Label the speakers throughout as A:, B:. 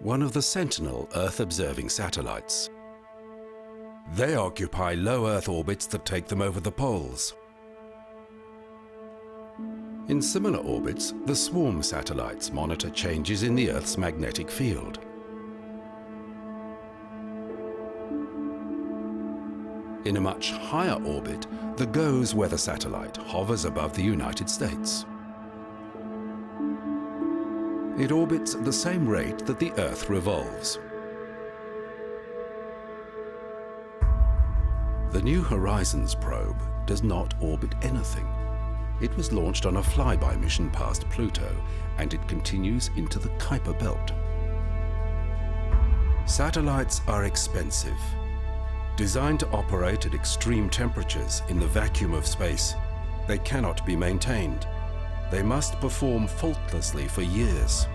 A: one of the sentinel Earth-observing satellites. They occupy low Earth orbits that take them over the poles. In similar orbits, the swarm satellites monitor changes in the Earth's magnetic field. In a much higher orbit, the GOES weather satellite hovers above the United States. It orbits at the same rate that the Earth revolves. The New Horizons probe does not orbit anything. It was launched on a flyby mission past Pluto, and it continues into the Kuiper Belt. Satellites are expensive. Designed to operate at extreme temperatures in the vacuum of space, they cannot be maintained. They must perform faultlessly for years.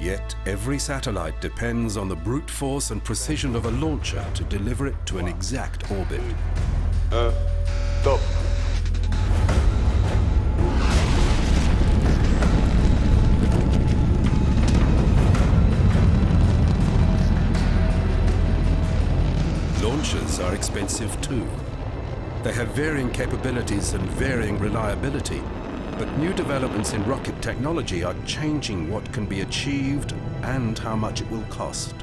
A: Yet every satellite depends on the brute force and precision of a launcher to deliver it to an exact orbit.
B: Stop.
A: Launchers are expensive too. They have varying capabilities and varying reliability, but new developments in rocket technology are changing what can be achieved and how much it will cost.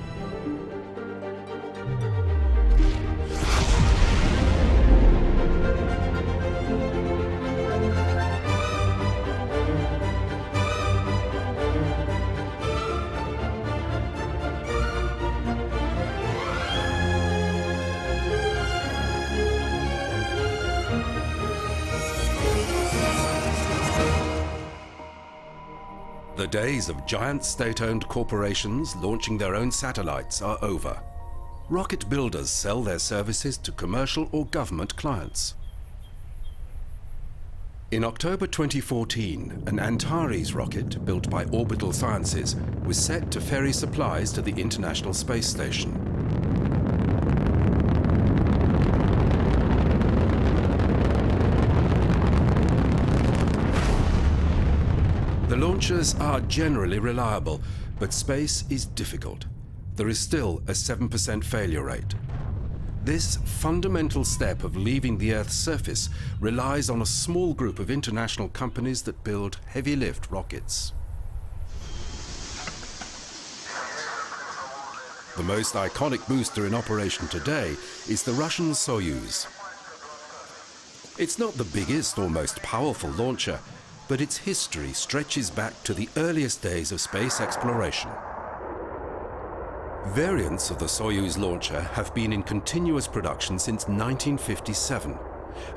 A: The days of giant state-owned corporations launching their own satellites are over. Rocket builders sell their services to commercial or government clients. In October 2014, an Antares rocket built by Orbital Sciences was set to ferry supplies to the International Space Station. The launchers are generally reliable, but space is difficult. There is still a 7% failure rate. This fundamental step of leaving the Earth's surface relies on a small group of international companies that build heavy-lift rockets. The most iconic booster in operation today is the Russian Soyuz. It's not the biggest or most powerful launcher, but its history stretches back to the earliest days of space exploration. Variants of the Soyuz launcher have been in continuous production since 1957,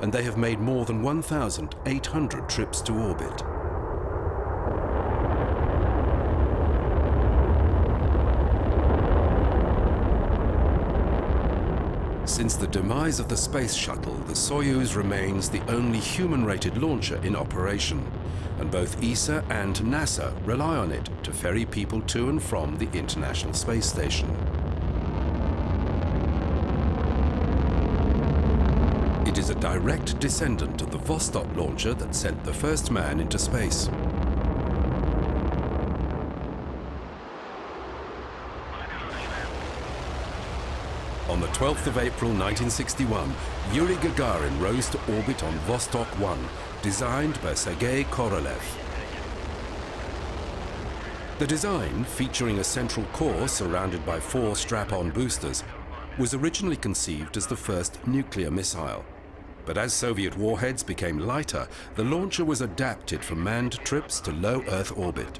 A: and they have made more than 1,800 trips to orbit. Since the demise of the space shuttle, the Soyuz remains the only human-rated launcher in operation, and both ESA and NASA rely on it to ferry people to and from the International Space Station. It is a direct descendant of the Vostok launcher that sent the first man into space. On the 12th of April 1961, Yuri Gagarin rose to orbit on Vostok 1, designed by Sergei Korolev. The design, featuring a central core surrounded by 4 strap-on boosters, was originally conceived as the first nuclear missile. But as Soviet warheads became lighter, the launcher was adapted for manned trips to low Earth orbit.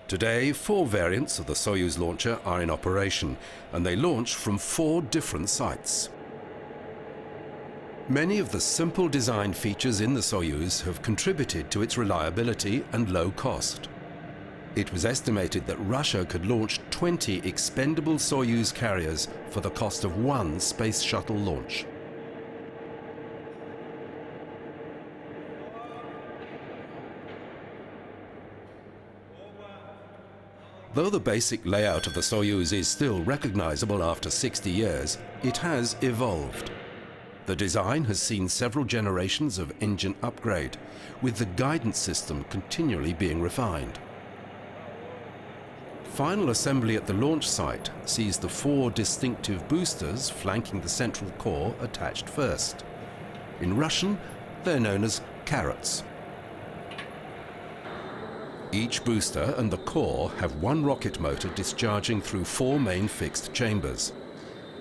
A: Today, 4 variants of the Soyuz launcher are in operation, and they launch from 4 different sites. Many of the simple design features in the Soyuz have contributed to its reliability and low cost. It was estimated that Russia could launch 20 expendable Soyuz carriers for the cost of 1 space shuttle launch. Though the basic layout of the Soyuz is still recognizable after 60 years, it has evolved. The design has seen several generations of engine upgrade, with the guidance system continually being refined. Final assembly at the launch site sees the 4 distinctive boosters flanking the central core attached first. In Russian, they're known as carrots. Each booster and the core have one rocket motor discharging through 4 main fixed chambers.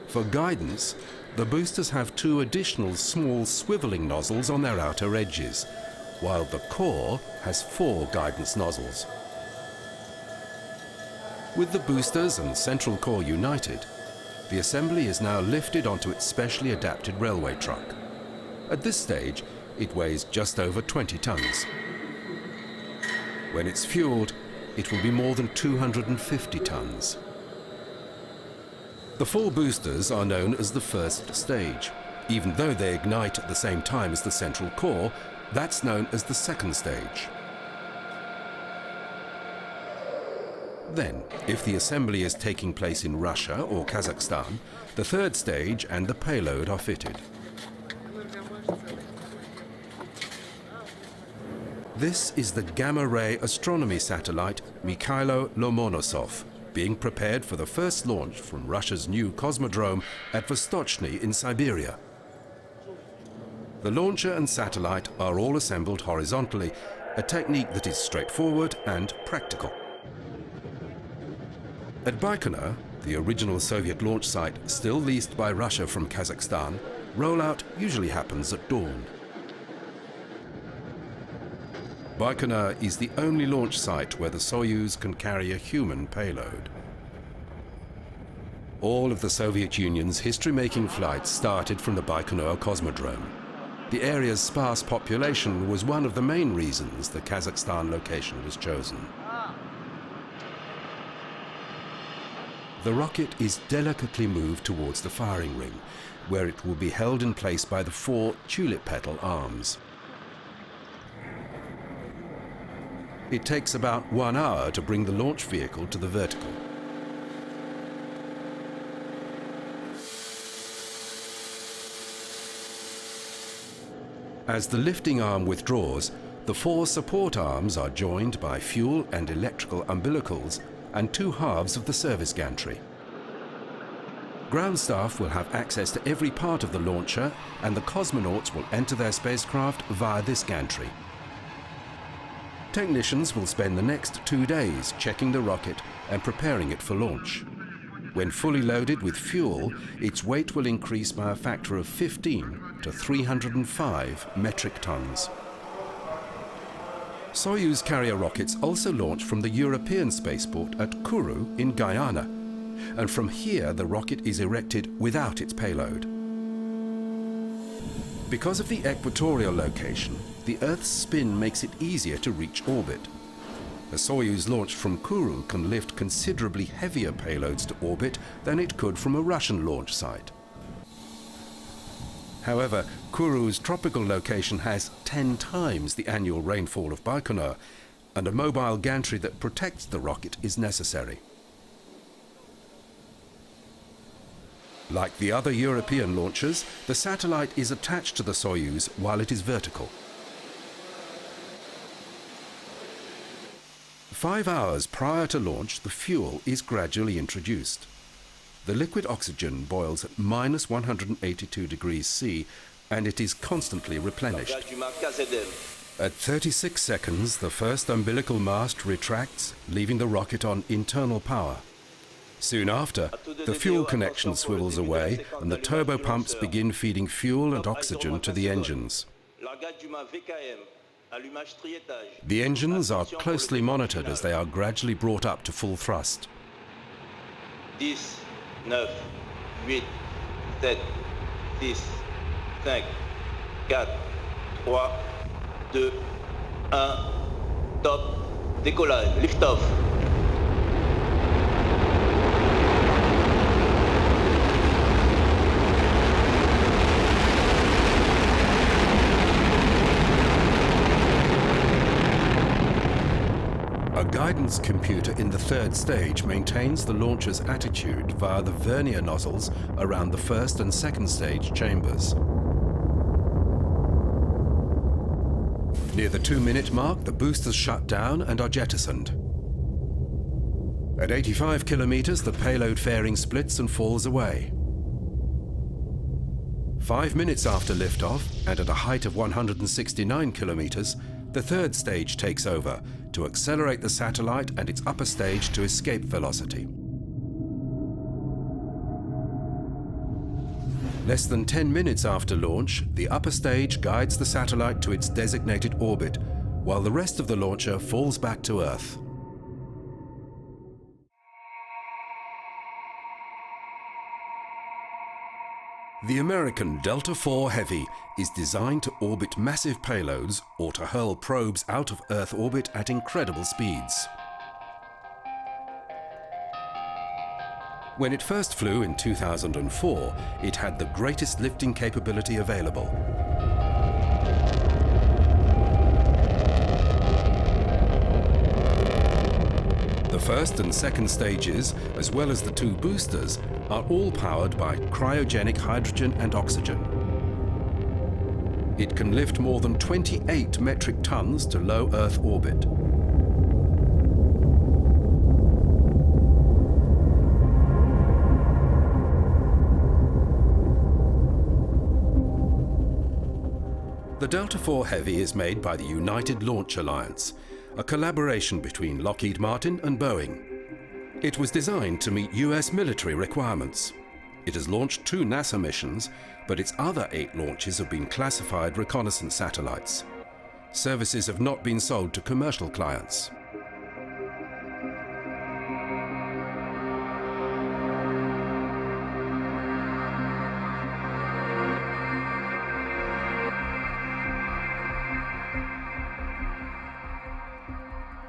A: For guidance, the boosters have 2 additional small swiveling nozzles on their outer edges, while the core has 4 guidance nozzles. With the boosters and central core united, the assembly is now lifted onto its specially adapted railway truck. At this stage, it weighs just over 20 tons. When it's fueled, it will be more than 250 tons. The 4 boosters are known as the first stage. Even though they ignite at the same time as the central core, that's known as the second stage. Then, if the assembly is taking place in Russia or Kazakhstan, the third stage and the payload are fitted. This is the gamma-ray astronomy satellite Mikhailo Lomonosov, being prepared for the first launch from Russia's new cosmodrome at Vostochny in Siberia. The launcher and satellite are all assembled horizontally, a technique that is straightforward and practical. At Baikonur, the original Soviet launch site still leased by Russia from Kazakhstan, rollout usually happens at dawn. Baikonur is the only launch site where the Soyuz can carry a human payload. All of the Soviet Union's history-making flights started from the Baikonur Cosmodrome. The area's sparse population was one of the main reasons the Kazakhstan location was chosen. The rocket is delicately moved towards the firing ring, where it will be held in place by the 4 tulip petal arms. It takes about 1 hour to bring the launch vehicle to the vertical. As the lifting arm withdraws, the 4 support arms are joined by fuel and electrical umbilicals and 2 halves of the service gantry. Ground staff will have access to every part of the launcher, and the cosmonauts will enter their spacecraft via this gantry. Technicians will spend the next 2 days checking the rocket and preparing it for launch. When fully loaded with fuel, its weight will increase by a factor of 15 to 305 metric tons. Soyuz carrier rockets also launch from the European spaceport at Kourou in Guyana, and from here the rocket is erected without its payload. Because of the equatorial location, the Earth's spin makes it easier to reach orbit. A Soyuz launched from Kourou can lift considerably heavier payloads to orbit than it could from a Russian launch site. However, Kourou's tropical location has 10 times the annual rainfall of Baikonur, and a mobile gantry that protects the rocket is necessary. Like the other European launchers, the satellite is attached to the Soyuz while it is vertical. 5 hours prior to launch, the fuel is gradually introduced. The liquid oxygen boils at -182 degrees C, and it is constantly replenished. At 36 seconds, the first umbilical mast retracts, leaving the rocket on internal power. Soon after, the fuel connection swivels away and the turbopumps begin feeding fuel and oxygen to the engines. The engines are closely monitored as they are gradually brought up to full thrust.
C: 10, 9, 8, 7, 6, 5, 4, 3, 2, 1, top, décollage, lift off.
A: A guidance computer in the third stage maintains the launcher's attitude via the vernier nozzles around the first and second stage chambers. Near the 2-minute mark, the boosters shut down and are jettisoned. At 85 kilometers, the payload fairing splits and falls away. 5 minutes after liftoff, and at a height of 169 kilometers, the third stage takes over to accelerate the satellite and its upper stage to escape velocity. Less than 10 minutes after launch, the upper stage guides the satellite to its designated orbit, while the rest of the launcher falls back to Earth. The American Delta IV Heavy is designed to orbit massive payloads or to hurl probes out of Earth orbit at incredible speeds. When it first flew in 2004, it had the greatest lifting capability available. The first and second stages, as well as the 2 boosters, are all powered by cryogenic hydrogen and oxygen. It can lift more than 28 metric tons to low Earth orbit. The Delta IV Heavy is made by the United Launch Alliance, a collaboration between Lockheed Martin and Boeing. It was designed to meet US military requirements. It has launched 2 NASA missions, but its other 8 launches have been classified reconnaissance satellites. Services have not been sold to commercial clients.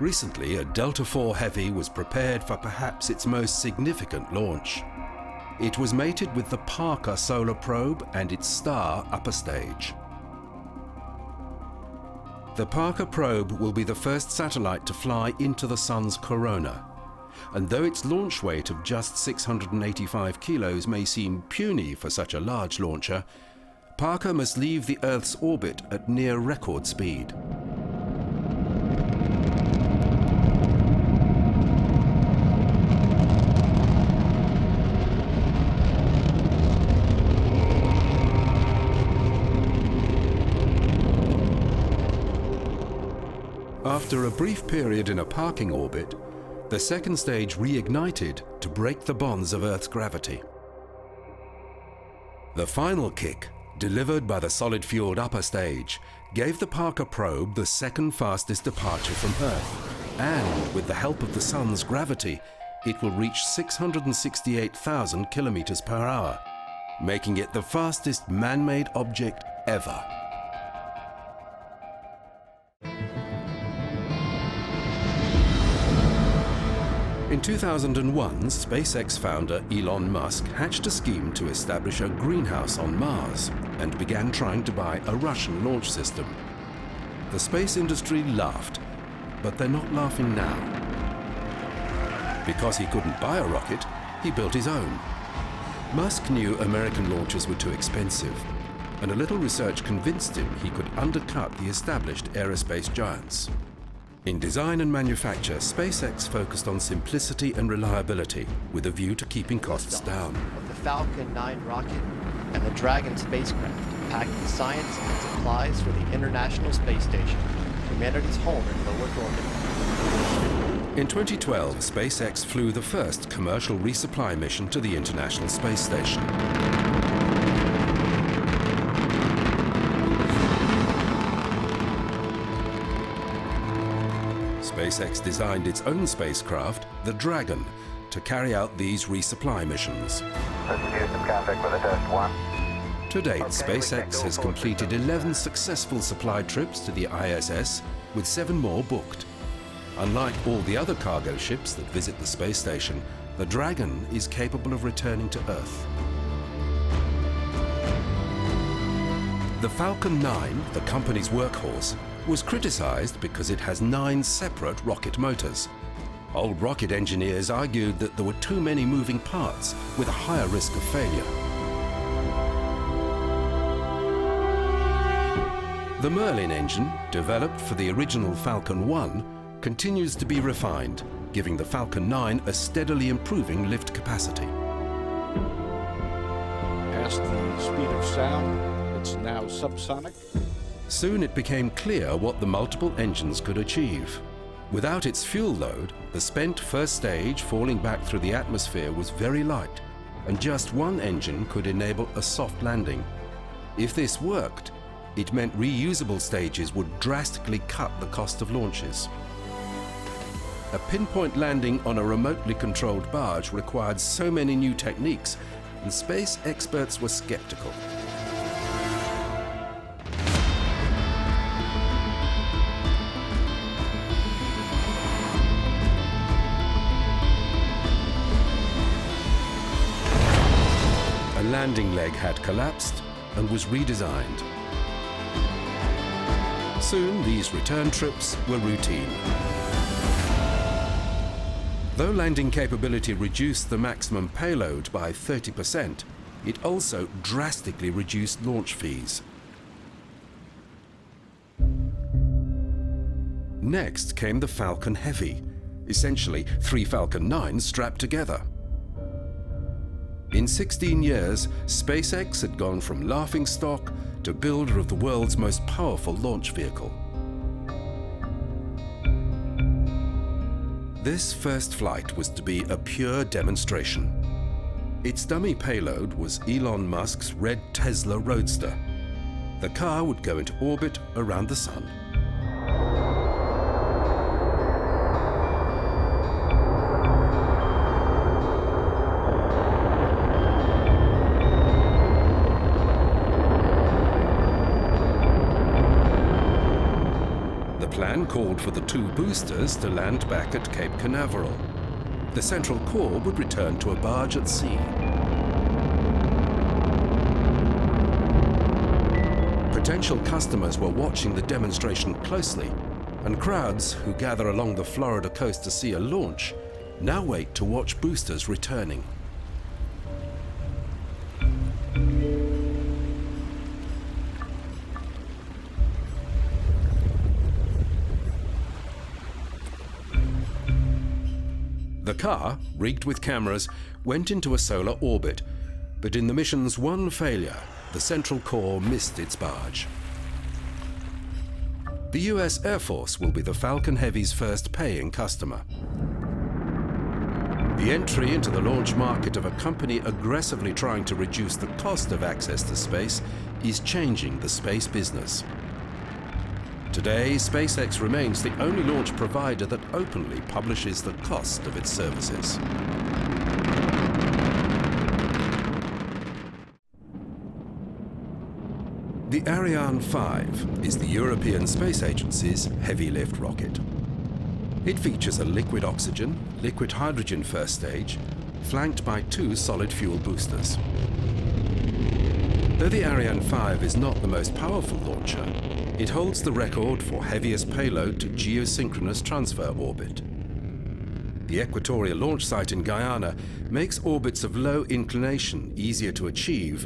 A: Recently, a Delta IV Heavy was prepared for perhaps its most significant launch. It was mated with the Parker solar probe and its STAR upper stage. The Parker probe will be the first satellite to fly into the Sun's corona. And though its launch weight of just 685 kilos may seem puny for such a large launcher, Parker must leave the Earth's orbit at near record speed. After a brief period in a parking orbit, the second stage reignited to break the bonds of Earth's gravity. The final kick, delivered by the solid-fueled upper stage, gave the Parker probe the second fastest departure from Earth, and with the help of the Sun's gravity, it will reach 668,000 kilometers per hour, making it the fastest man-made object ever. In 2001, SpaceX founder Elon Musk hatched a scheme to establish a greenhouse on Mars and began trying to buy a Russian launch system. The space industry laughed, but they're not laughing now. Because he couldn't buy a rocket, he built his own. Musk knew American launches were too expensive, and a little research convinced him he could undercut the established aerospace giants. In design and manufacture, SpaceX focused on simplicity and reliability, with a view to keeping costs down.
D: Of the Falcon 9 rocket and the Dragon spacecraft, packing science and supplies for the International Space Station, humanity's home in low Earth orbit.
A: In 2012, SpaceX flew the first commercial resupply mission to the International Space Station. SpaceX designed its own spacecraft, the Dragon, to carry out these resupply missions.
E: Let's do some contact with a test 1.
A: To date, SpaceX has completed 11 successful supply trips to the ISS, with 7 more booked. Unlike all the other cargo ships that visit the space station, the Dragon is capable of returning to Earth. The Falcon 9, the company's workhorse, was criticized because it has 9 separate rocket motors. Old rocket engineers argued that there were too many moving parts with a higher risk of failure. The Merlin engine, developed for the original Falcon 1, continues to be refined, giving the Falcon 9 a steadily improving lift capacity.
F: Past the speed of sound, it's now subsonic.
A: Soon it became clear what the multiple engines could achieve. Without its fuel load, the spent first stage falling back through the atmosphere was very light, and just one engine could enable a soft landing. If this worked, it meant reusable stages would drastically cut the cost of launches. A pinpoint landing on a remotely controlled barge required so many new techniques, and space experts were skeptical. A landing leg had collapsed and was redesigned. Soon, these return trips were routine. Though landing capability reduced the maximum payload by 30%, it also drastically reduced launch fees. Next came the Falcon Heavy, essentially 3 Falcon 9s strapped together. In 16 years, SpaceX had gone from laughingstock to builder of the world's most powerful launch vehicle. This first flight was to be a pure demonstration. Its dummy payload was Elon Musk's red Tesla Roadster. The car would go into orbit around the Sun. The plan called for the 2 boosters to land back at Cape Canaveral. The central core would return to a barge at sea. Potential customers were watching the demonstration closely, and crowds who gather along the Florida coast to see a launch now wait to watch boosters returning. The car, rigged with cameras, went into a solar orbit, but in the mission's one failure, the central core missed its barge. The US Air Force will be the Falcon Heavy's first paying customer. The entry into the launch market of a company aggressively trying to reduce the cost of access to space is changing the space business. Today, SpaceX remains the only launch provider that openly publishes the cost of its services. The Ariane 5 is the European Space Agency's heavy lift rocket. It features a liquid oxygen, liquid hydrogen first stage, flanked by 2 solid fuel boosters. Though the Ariane 5 is not the most powerful launcher, it holds the record for heaviest payload to geosynchronous transfer orbit. The equatorial launch site in Guyana makes orbits of low inclination easier to achieve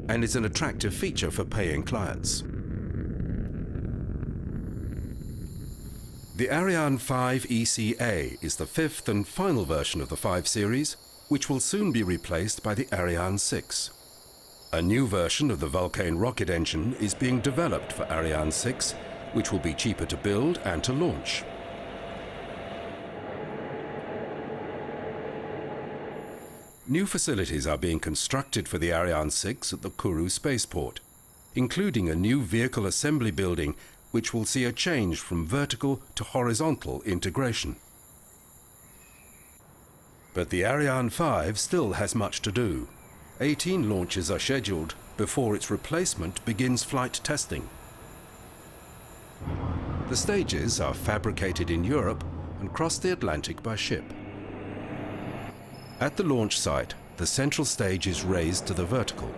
A: and is an attractive feature for paying clients. The Ariane 5 ECA is the 5th and final version of the 5 series, which will soon be replaced by the Ariane 6. A new version of the Vulcain rocket engine is being developed for Ariane 6, which will be cheaper to build and to launch. New facilities are being constructed for the Ariane 6 at the Kourou spaceport, including a new vehicle assembly building which will see a change from vertical to horizontal integration. But the Ariane 5 still has much to do. 18 launches are scheduled before its replacement begins flight testing. The stages are fabricated in Europe and cross the Atlantic by ship. At the launch site, the central stage is raised to the vertical.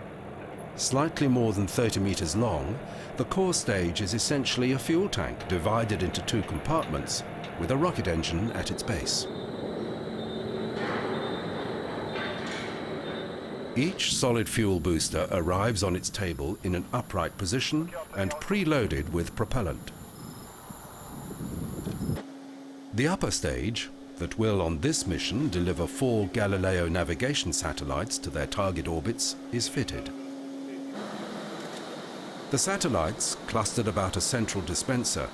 A: Slightly more than 30 meters long, the core stage is essentially a fuel tank divided into 2 compartments with a rocket engine at its base. Each solid fuel booster arrives on its table in an upright position and preloaded with propellant. The upper stage, that will on this mission deliver 4 Galileo navigation satellites to their target orbits, is fitted. The satellites, clustered about a central dispenser,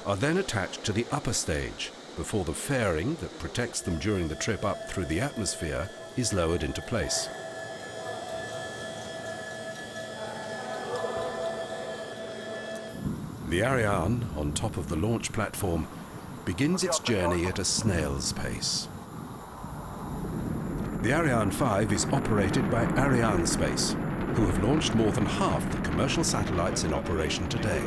A: are then attached to the upper stage before the fairing that protects them during the trip up through the atmosphere is lowered into place. The Ariane, on top of the launch platform, begins its journey at a snail's pace. The Ariane 5 is operated by Arianespace, who have launched more than half the commercial satellites in operation today.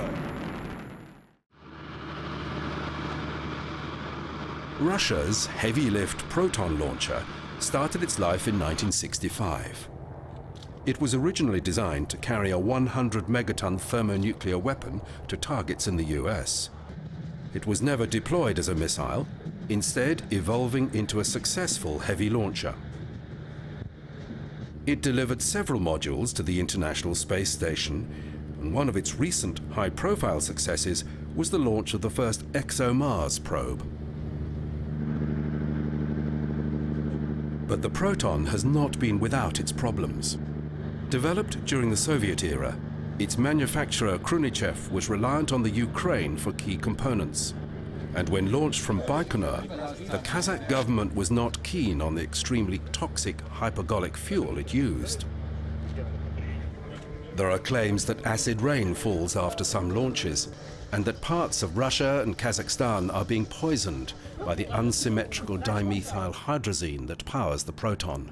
A: Russia's heavy-lift Proton launcher started its life in 1965. It was originally designed to carry a 100-megaton thermonuclear weapon to targets in the US. It was never deployed as a missile, instead evolving into a successful heavy launcher. It delivered several modules to the International Space Station, and one of its recent high-profile successes was the launch of the first ExoMars probe. But the Proton has not been without its problems. Developed during the Soviet era, its manufacturer Khrunichev was reliant on the Ukraine for key components. And when launched from Baikonur, the Kazakh government was not keen on the extremely toxic hypergolic fuel it used. There are claims that acid rain falls after some launches, and that parts of Russia and Kazakhstan are being poisoned by the unsymmetrical dimethyl hydrazine that powers the Proton.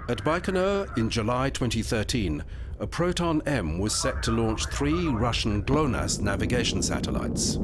A: At Baikonur in July 2013, a Proton-M was set to launch 3 Russian GLONASS navigation satellites.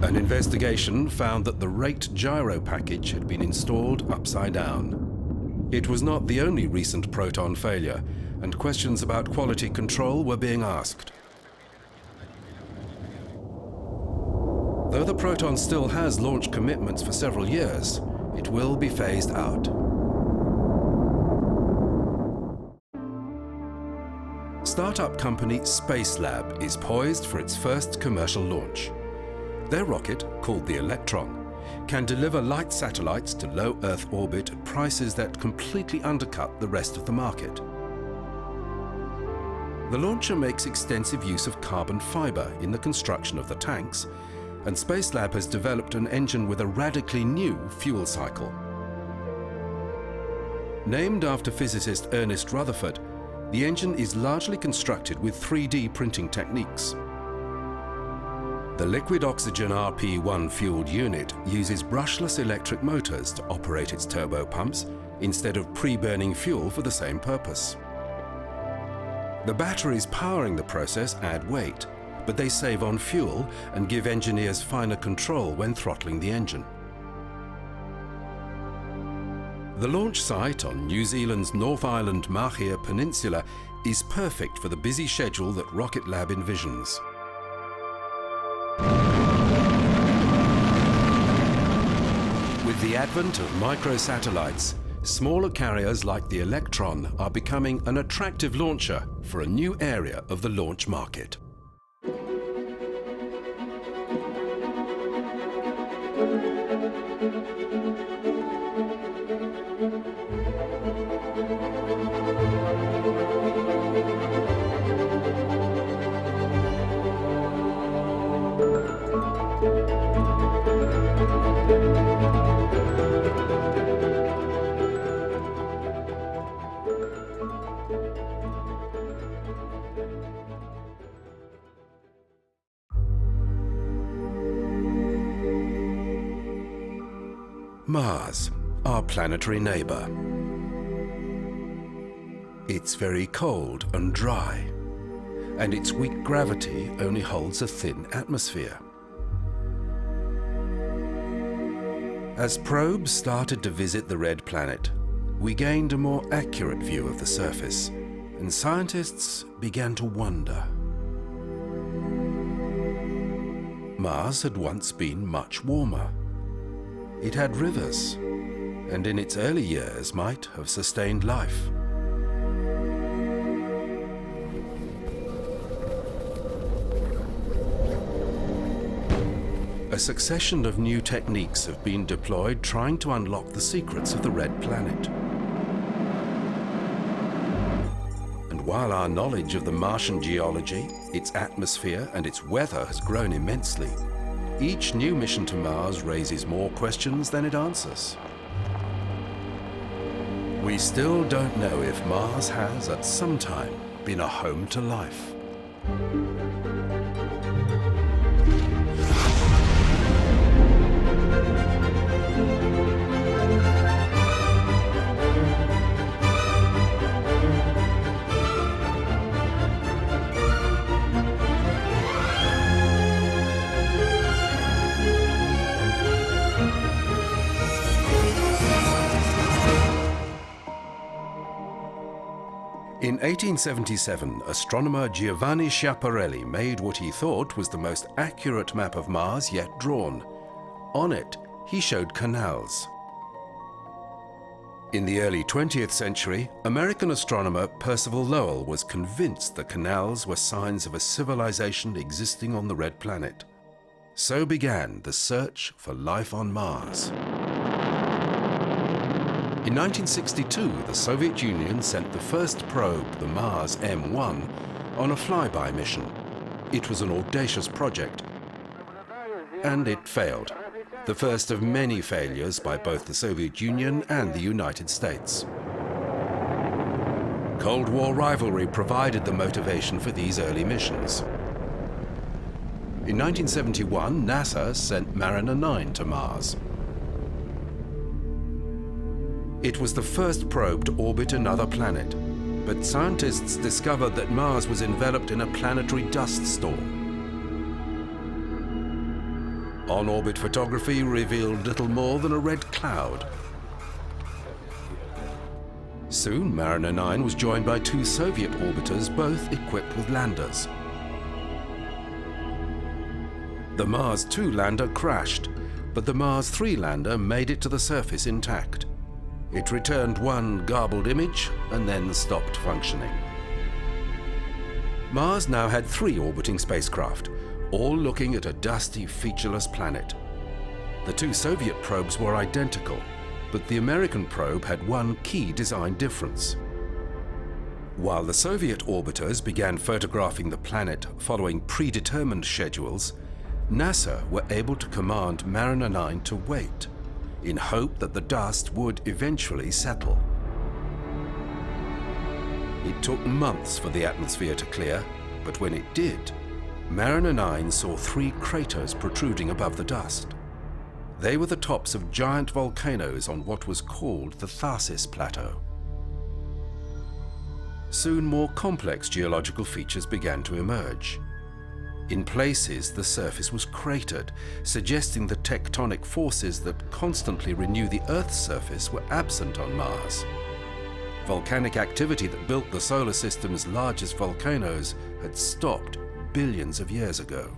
A: An investigation found that the rate gyro package had been installed upside down. It was not the only recent Proton failure, and questions about quality control were being asked. Though the Proton still has launch commitments for several years, it will be phased out. Startup company Spacelab is poised for its first commercial launch. Their rocket, called the Electron, can deliver light satellites to low Earth orbit at prices that completely undercut the rest of the market. The launcher makes extensive use of carbon fiber in the construction of the tanks, and Spacelab has developed an engine with a radically new fuel cycle. Named after physicist Ernest Rutherford, the engine is largely constructed with 3D printing techniques. The liquid oxygen RP-1 fueled unit uses brushless electric motors to operate its turbo pumps instead of pre-burning fuel for the same purpose. The batteries powering the process add weight, but they save on fuel and give engineers finer control when throttling the engine. The launch site on New Zealand's North Island Mahia Peninsula is perfect for the busy schedule that Rocket Lab envisions. With the advent of microsatellites, smaller carriers like the Electron are becoming an attractive launcher for a new area of the launch market. Mars, our planetary neighbor. It's very cold and dry, and its weak gravity only holds a thin atmosphere. As probes started to visit the red planet, we gained a more accurate view of the surface, and scientists began to wonder. Mars had once been much warmer. It had rivers, and in its early years might have sustained life. A succession of new techniques have been deployed trying to unlock the secrets of the red planet. And while our knowledge of the Martian geology, its atmosphere, and its weather has grown immensely, each new mission to Mars raises more questions than it answers. We still don't know if Mars has, at some time, been a home to life. In 1877, astronomer Giovanni Schiaparelli made what he thought was the most accurate map of Mars yet drawn. On it, he showed canals. In the early 20th century, American astronomer Percival Lowell was convinced the canals were signs of a civilization existing on the red planet. So began the search for life on Mars. In 1962, the Soviet Union sent the first probe, the Mars M1, on a flyby mission. It was an audacious project, and it failed. The first of many failures by both the Soviet Union and the United States. Cold War rivalry provided the motivation for these early missions. In 1971, NASA sent Mariner 9 to Mars. It was the first probe to orbit another planet, but scientists discovered that Mars was enveloped in a planetary dust storm. On-orbit photography revealed little more than a red cloud. Soon, Mariner 9 was joined by two Soviet orbiters, both equipped with landers. The Mars 2 lander crashed, but the Mars 3 lander made it to the surface intact. It returned one garbled image and then stopped functioning. Mars now had 3 orbiting spacecraft, all looking at a dusty, featureless planet. The 2 Soviet probes were identical, but the American probe had one key design difference. While the Soviet orbiters began photographing the planet following predetermined schedules, NASA were able to command Mariner 9 to wait, in hope that the dust would eventually settle. It took months for the atmosphere to clear, but when it did, Mariner 9 saw 3 craters protruding above the dust. They were the tops of giant volcanoes on what was called the Tharsis Plateau. Soon more complex geological features began to emerge. In places, the surface was cratered, suggesting the tectonic forces that constantly renew the Earth's surface were absent on Mars. Volcanic activity that built the solar system's largest volcanoes had stopped billions of years ago.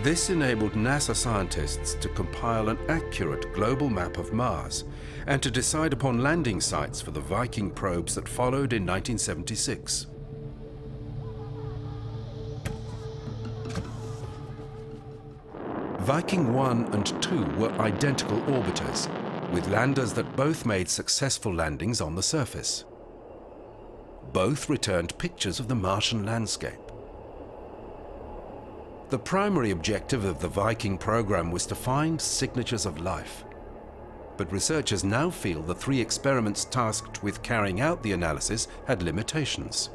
A: This enabled NASA scientists to compile an accurate global map of Mars and to decide upon landing sites for the Viking probes that followed in 1976. Viking 1 and 2 were identical orbiters, with landers that both made successful landings on the surface. Both returned pictures of the Martian landscape. The primary objective of the Viking program was to find signatures of life. But researchers now feel the 3 experiments tasked with carrying out the analysis had limitations.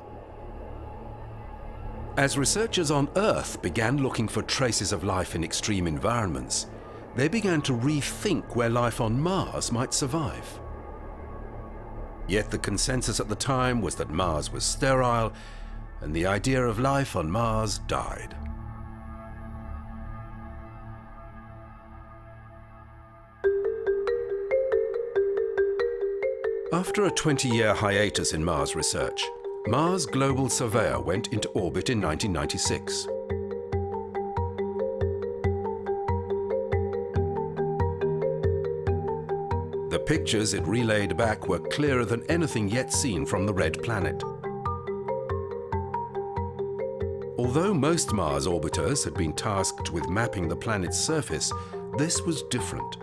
A: As researchers on Earth began looking for traces of life in extreme environments, they began to rethink where life on Mars might survive. Yet the consensus at the time was that Mars was sterile, and the idea of life on Mars died. After a 20-year hiatus in Mars research, Mars Global Surveyor went into orbit in 1996. The pictures it relayed back were clearer than anything yet seen from the Red Planet. Although most Mars orbiters had been tasked with mapping the planet's surface, this was different.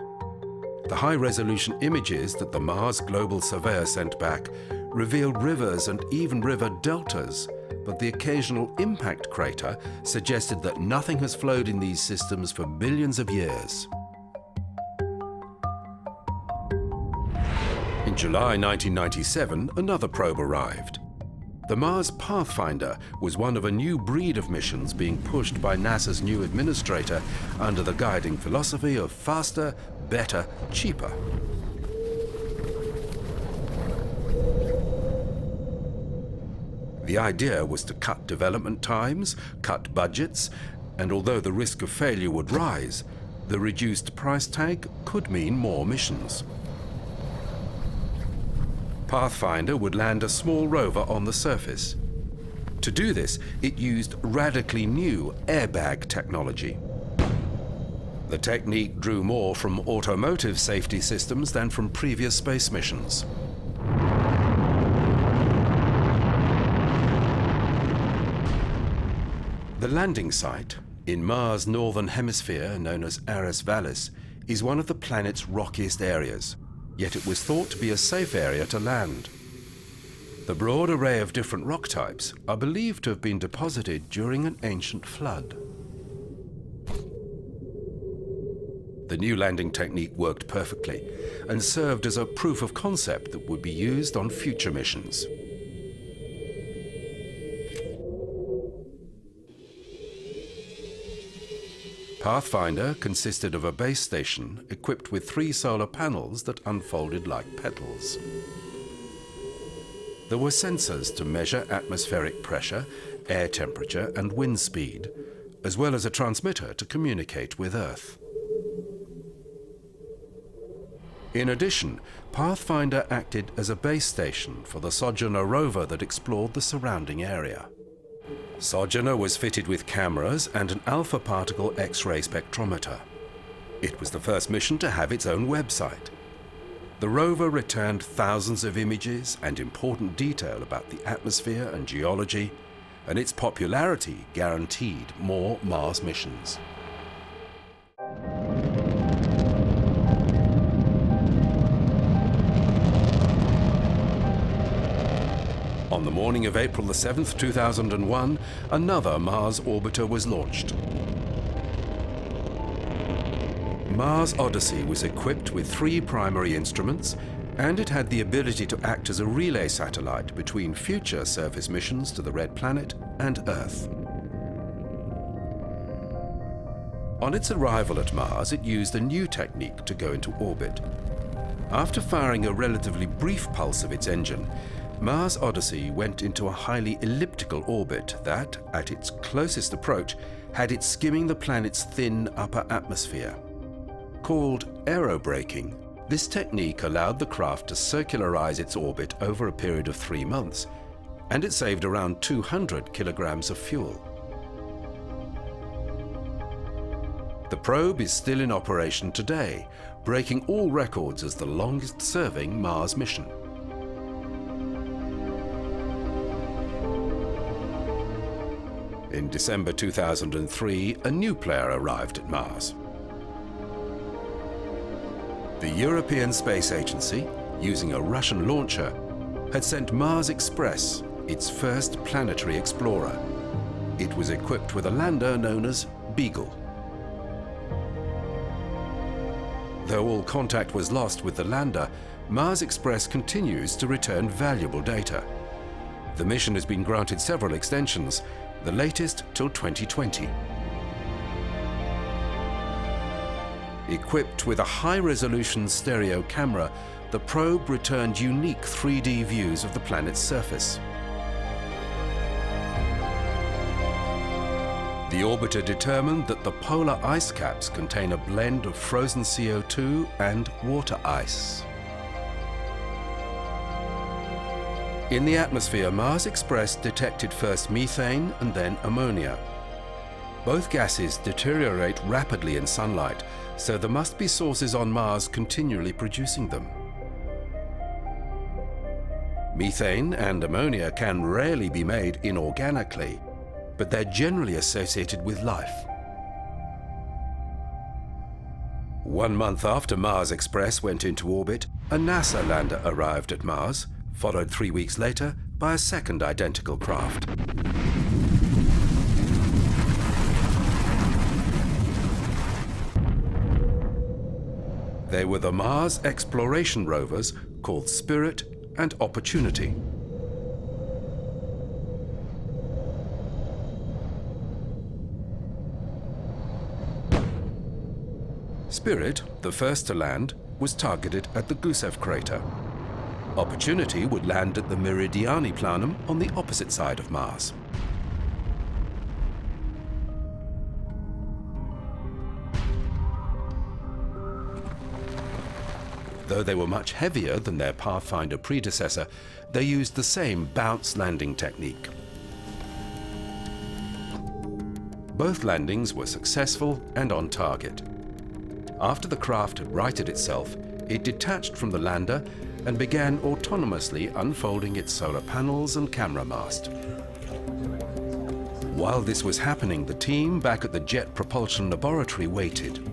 A: The high-resolution images that the Mars Global Surveyor sent back revealed rivers and even river deltas, but the occasional impact crater suggested that nothing has flowed in these systems for billions of years. In July 1997, another probe arrived. The Mars Pathfinder was one of a new breed of missions being pushed by NASA's new administrator under the guiding philosophy of faster, better, cheaper. The idea was to cut development times, cut budgets, and although the risk of failure would rise, the reduced price tag could mean more missions. Pathfinder would land a small rover on the surface. To do this, it used radically new airbag technology. The technique drew more from automotive safety systems than from previous space missions. The landing site in Mars' northern hemisphere, known as Ares Vallis, is one of the planet's rockiest areas, yet it was thought to be a safe area to land. The broad array of different rock types are believed to have been deposited during an ancient flood. The new landing technique worked perfectly and served as a proof of concept that would be used on future missions. Pathfinder consisted of a base station equipped with 3 solar panels that unfolded like petals. There were sensors to measure atmospheric pressure, air temperature, and wind speed, as well as a transmitter to communicate with Earth. In addition, Pathfinder acted as a base station for the Sojourner rover that explored the surrounding area. Sojourner was fitted with cameras and an alpha particle X-ray spectrometer. It was the first mission to have its own website. The rover returned thousands of images and important detail about the atmosphere and geology, and its popularity guaranteed more Mars missions. On the morning of April 7th, 2001, another Mars orbiter was launched. Mars Odyssey was equipped with 3 primary instruments, and it had the ability to act as a relay satellite between future surface missions to the Red Planet and Earth. On its arrival at Mars, it used a new technique to go into orbit. After firing a relatively brief pulse of its engine, Mars Odyssey went into a highly elliptical orbit that, at its closest approach, had it skimming the planet's thin upper atmosphere. Called aerobraking, this technique allowed the craft to circularize its orbit over a period of 3 months, and it saved around 200 kilograms of fuel. The probe is still in operation today, breaking all records as the longest-serving Mars mission. In December 2003, a new player arrived at Mars. The European Space Agency, using a Russian launcher, had sent Mars Express, its first planetary explorer. It was equipped with a lander known as Beagle. Though all contact was lost with the lander, Mars Express continues to return valuable data. The mission has been granted several extensions, the latest till 2020. Equipped with a high-resolution stereo camera, the probe returned unique 3D views of the planet's surface. The orbiter determined that the polar ice caps contain a blend of frozen CO2 and water ice. In the atmosphere, Mars Express detected first methane and then ammonia. Both gases deteriorate rapidly in sunlight, so there must be sources on Mars continually producing them. Methane and ammonia can rarely be made inorganically, but they're generally associated with life. 1 month after Mars Express went into orbit, a NASA lander arrived at Mars, followed 3 weeks later by a second identical craft. They were the Mars exploration rovers called Spirit and Opportunity. Spirit, the first to land, was targeted at the Gusev crater. Opportunity would land at the Meridiani planum on the opposite side of Mars. Though they were much heavier than their Pathfinder predecessor, they used the same bounce landing technique. Both landings were successful and on target. After the craft had righted itself, it detached from the lander and began autonomously unfolding its solar panels and camera mast. While this was happening, the team back at the Jet Propulsion Laboratory waited.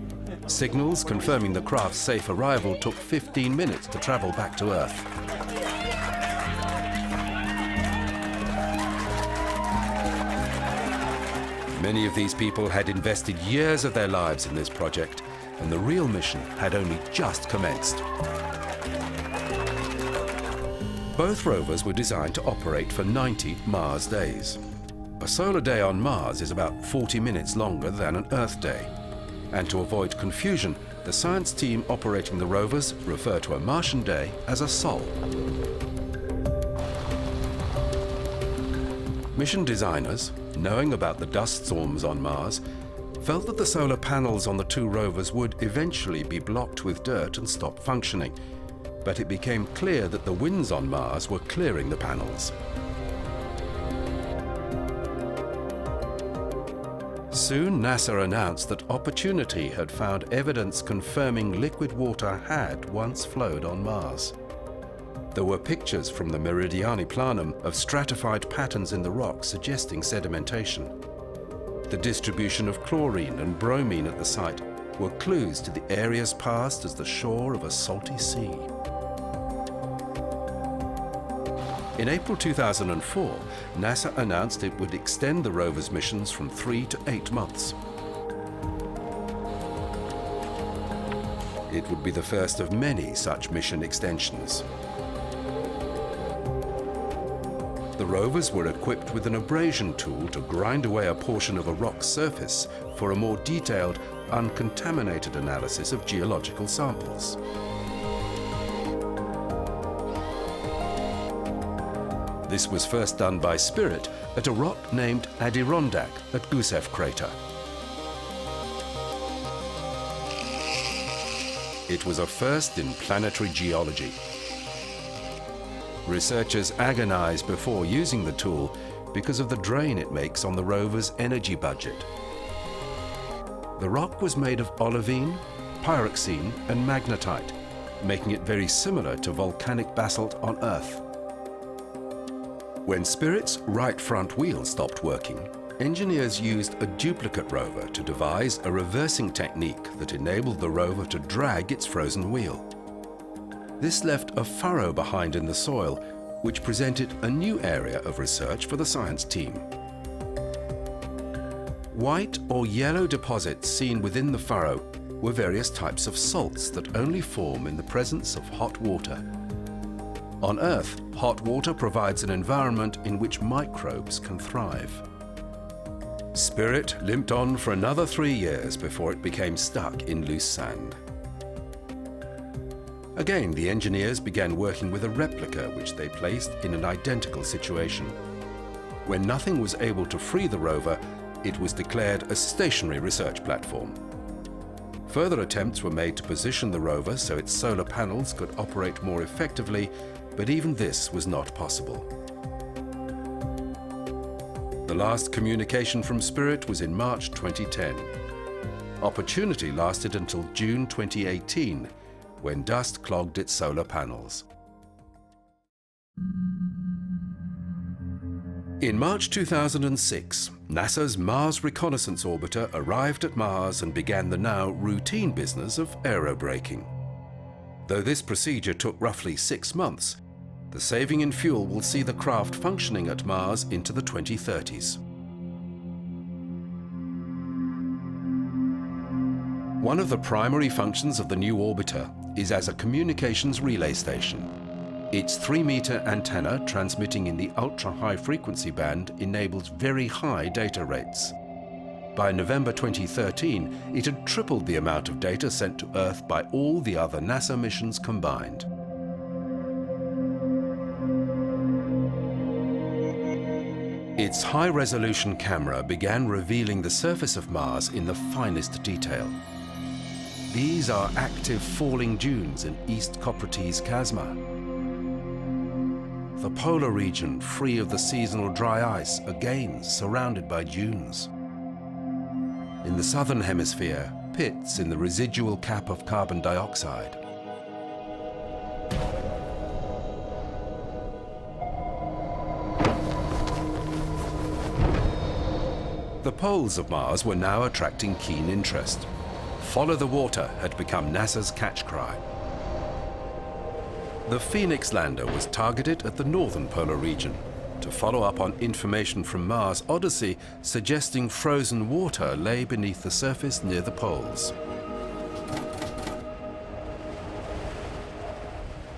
A: Signals confirming the craft's safe arrival took 15 minutes to travel back to Earth. Many of these people had invested years of their lives in this project, and the real mission had only just commenced. Both rovers were designed to operate for 90 Mars days. A solar day on Mars is about 40 minutes longer than an Earth day. And to avoid confusion, the science team operating the rovers refer to a Martian day as a sol. Mission designers, knowing about the dust storms on Mars, felt that the solar panels on the two rovers would eventually be blocked with dirt and stop functioning. But it became clear that the winds on Mars were clearing the panels. Soon, NASA announced that Opportunity had found evidence confirming liquid water had once flowed on Mars. There were pictures from the Meridiani planum of stratified patterns in the rock suggesting sedimentation. The distribution of chlorine and bromine at the site were clues to the areas past as the shore of a salty sea. In April 2004, NASA announced it would extend the rover's missions from 3 to 8 months. It would be the first of many such mission extensions. The rovers were equipped with an abrasion tool to grind away a portion of a rock's surface for a more detailed, uncontaminated analysis of geological samples. This was first done by Spirit at a rock named Adirondack at Gusev crater. It was a first in planetary geology. Researchers agonized before using the tool because of the drain it makes on the rover's energy budget. The rock was made of olivine, pyroxene, and magnetite, making it very similar to volcanic basalt on Earth. When Spirit's right front wheel stopped working, engineers used a duplicate rover to devise a reversing technique that enabled the rover to drag its frozen wheel. This left a furrow behind in the soil, which presented a new area of research for the science team. White or yellow deposits seen within the furrow were various types of salts that only form in the presence of hot water. On Earth, hot water provides an environment in which microbes can thrive. Spirit limped on for another 3 years before it became stuck in loose sand. Again, the engineers began working with a replica which they placed in an identical situation. When nothing was able to free the rover, it was declared a stationary research platform. Further attempts were made to position the rover so its solar panels could operate more effectively, but even this was not possible. The last communication from Spirit was in March 2010. Opportunity lasted until June 2018, when dust clogged its solar panels. In March 2006, NASA's Mars Reconnaissance Orbiter arrived at Mars and began the now routine business of aerobraking. Though this procedure took roughly 6 months, the saving in fuel will see the craft functioning at Mars into the 2030s. One of the primary functions of the new orbiter is as a communications relay station. Its 3-meter antenna transmitting in the ultra-high frequency band enables very high data rates. By November 2013, it had tripled the amount of data sent to Earth by all the other NASA missions combined. Its high-resolution camera began revealing the surface of Mars in the finest detail. These are active falling dunes in East Coprates Chasma. The polar region, free of the seasonal dry ice, again surrounded by dunes. In the southern hemisphere, pits in the residual cap of carbon dioxide. The poles of Mars were now attracting keen interest. Follow the water had become NASA's catch cry. The Phoenix lander was targeted at the northern polar region to follow up on information from Mars Odyssey suggesting frozen water lay beneath the surface near the poles.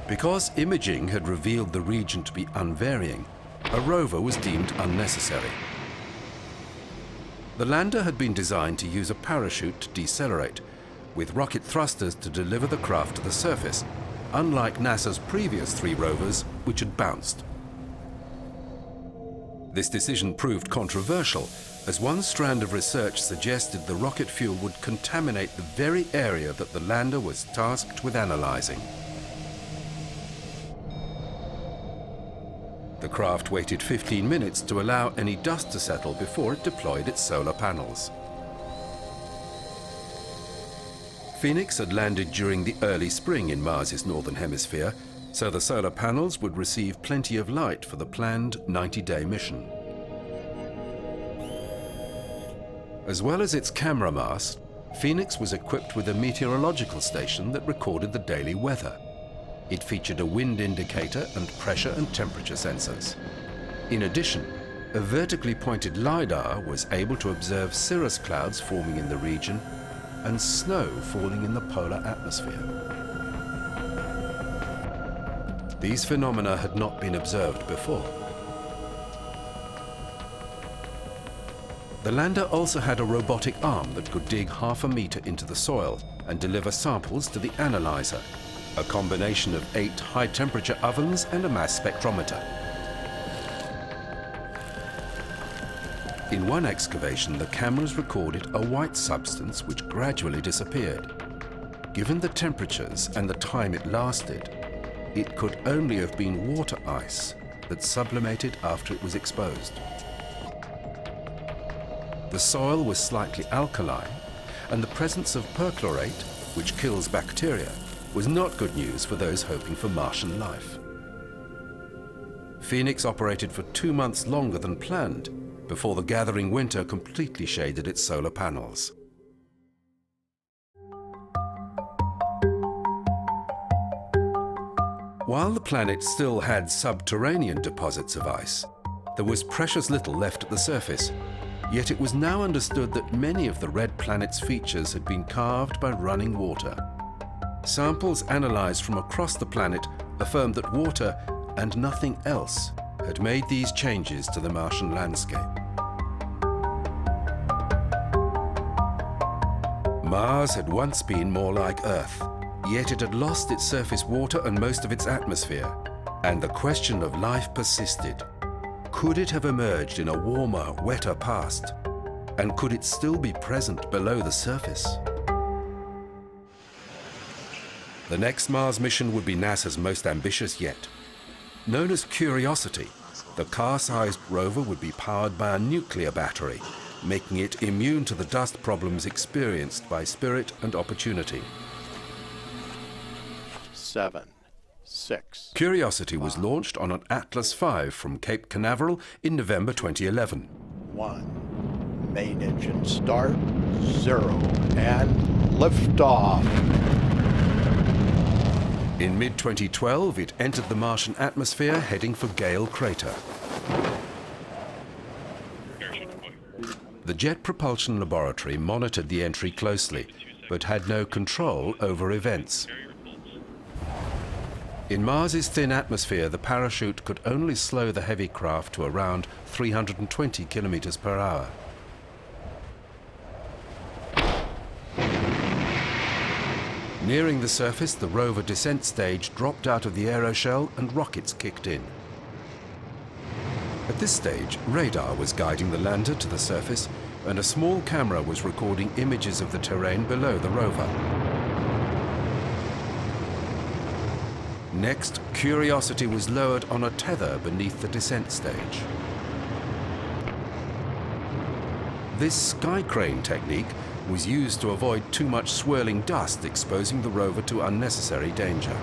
A: Because imaging had revealed the region to be unvarying, a rover was deemed unnecessary. The lander had been designed to use a parachute to decelerate, with rocket thrusters to deliver the craft to the surface, unlike NASA's previous 3 rovers, which had bounced. This decision proved controversial, as one strand of research suggested the rocket fuel would contaminate the very area that the lander was tasked with analyzing. The craft waited 15 minutes to allow any dust to settle before it deployed its solar panels. Phoenix had landed during the early spring in Mars's northern hemisphere, so the solar panels would receive plenty of light for the planned 90-day mission. As well as its camera mast, Phoenix was equipped with a meteorological station that recorded the daily weather. It featured a wind indicator and pressure and temperature sensors. In addition, a vertically pointed LiDAR was able to observe cirrus clouds forming in the region and snow falling in the polar atmosphere. These phenomena had not been observed before. The lander also had a robotic arm that could dig half a meter into the soil and deliver samples to the analyzer, a combination of 8 high-temperature ovens and a mass spectrometer. In one excavation, the cameras recorded a white substance which gradually disappeared. Given the temperatures and the time it lasted, it could only have been water ice that sublimated after it was exposed. The soil was slightly alkaline, and the presence of perchlorate, which kills bacteria, was not good news for those hoping for Martian life. Phoenix operated for 2 months longer than planned before the gathering winter completely shaded its solar panels. While the planet still had subterranean deposits of ice, there was precious little left at the surface, yet it was now understood that many of the red planet's features had been carved by running water. Samples analyzed from across the planet affirmed that water and nothing else had made these changes to the Martian landscape. Mars had once been more like Earth, yet it had lost its surface water and most of its atmosphere. And the question of life persisted. Could it have emerged in a warmer, wetter past? And could it still be present below the surface? The next Mars mission would be NASA's most ambitious yet. Known as Curiosity, the car-sized rover would be powered by a nuclear battery, making it immune to the dust problems experienced by Spirit and Opportunity.
F: 7, 6.
A: Curiosity was launched on an Atlas V from Cape Canaveral in November 2011.
F: 1. Main engine start. 0. And liftoff.
A: In mid-2012, it entered the Martian atmosphere heading for Gale Crater. The Jet Propulsion Laboratory monitored the entry closely, but had no control over events. In Mars's thin atmosphere, the parachute could only slow the heavy craft to around 320 kilometers per hour. Nearing the surface, the rover descent stage dropped out of the aeroshell and rockets kicked in. At this stage, radar was guiding the lander to the surface, and a small camera was recording images of the terrain below the rover. Next, Curiosity was lowered on a tether beneath the descent stage. This sky crane technique was used to avoid too much swirling dust exposing the rover to unnecessary danger.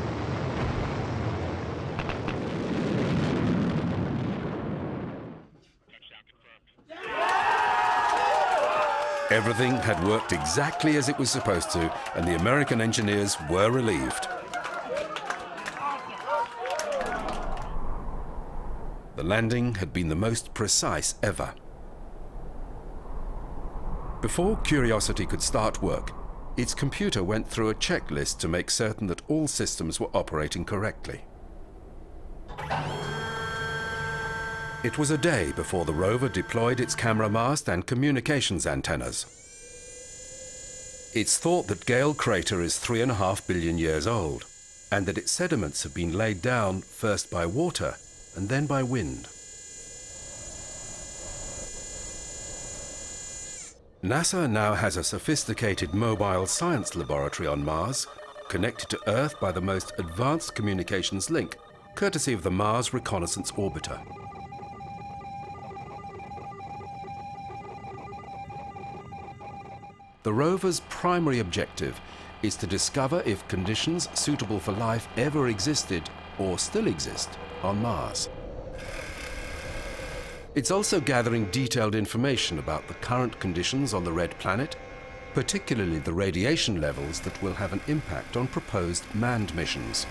A: Everything had worked exactly as it was supposed to, and the American engineers were relieved. The landing had been the most precise ever. Before Curiosity could start work, its computer went through a checklist to make certain that all systems were operating correctly. It was a day before the rover deployed its camera mast and communications antennas. It's thought that Gale Crater is 3.5 billion years old, and that its sediments have been laid down first by water and then by wind. NASA now has a sophisticated mobile science laboratory on Mars, connected to Earth by the most advanced communications link, courtesy of the Mars Reconnaissance Orbiter. The rover's primary objective is to discover if conditions suitable for life ever existed or still exist on Mars. It's also gathering detailed information about the current conditions on the red planet, particularly the radiation levels that will have an impact on proposed manned missions.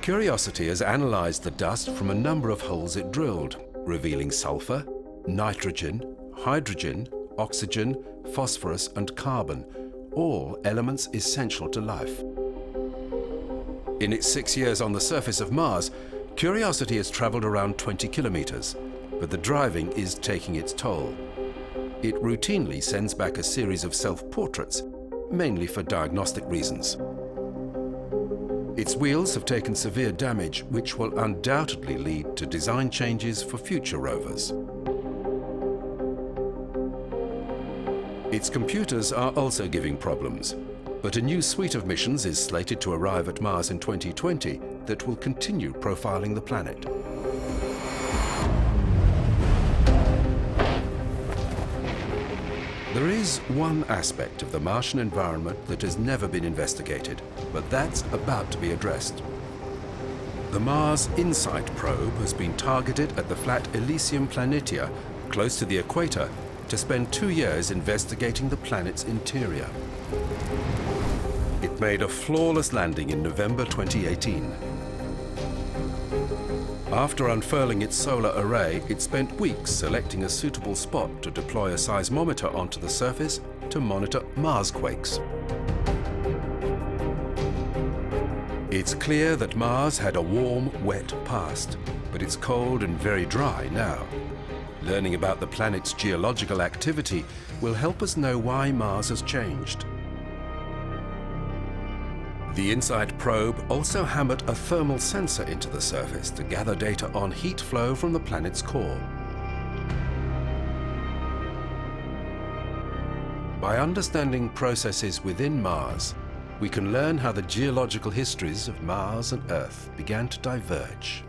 A: Curiosity has analyzed the dust from a number of holes it drilled, revealing sulfur, nitrogen, hydrogen, oxygen, phosphorus, and carbon, all elements essential to life. In its 6 years on the surface of Mars, Curiosity has traveled around 20 kilometers, but the driving is taking its toll. It routinely sends back a series of self-portraits, mainly for diagnostic reasons. Its wheels have taken severe damage, which will undoubtedly lead to design changes for future rovers. Its computers are also giving problems, but a new suite of missions is slated to arrive at Mars in 2020 that will continue profiling the planet. There is one aspect of the Martian environment that has never been investigated, but that's about to be addressed. The Mars InSight probe has been targeted at the flat Elysium Planitia, close to the equator, to spend 2 years investigating the planet's interior. It made a flawless landing in November 2018. After unfurling its solar array, it spent weeks selecting a suitable spot to deploy a seismometer onto the surface to monitor Marsquakes. It's clear that Mars had a warm, wet past, but it's cold and very dry now. Learning about the planet's geological activity will help us know why Mars has changed. The InSight probe also hammered a thermal sensor into the surface to gather data on heat flow from the planet's core. By understanding processes within Mars, we can learn how the geological histories of Mars and Earth began to diverge.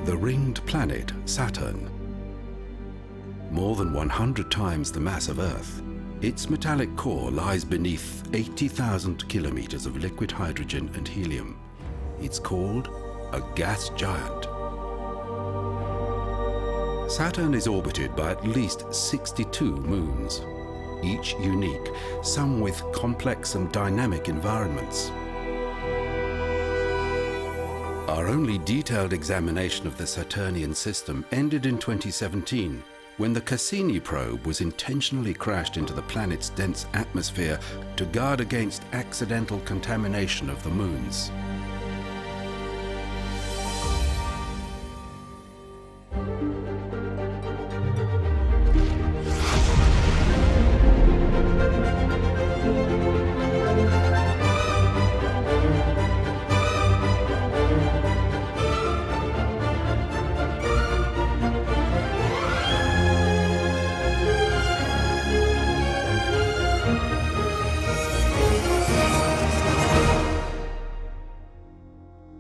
A: The ringed planet Saturn. More than 100 times the mass of Earth, its metallic core lies beneath 80,000 kilometers of liquid hydrogen and helium. It's called a gas giant. Saturn is orbited by at least 62 moons, each unique, some with complex and dynamic environments. Our only detailed examination of the Saturnian system ended in 2017, when the Cassini probe was intentionally crashed into the planet's dense atmosphere to guard against accidental contamination of the moons.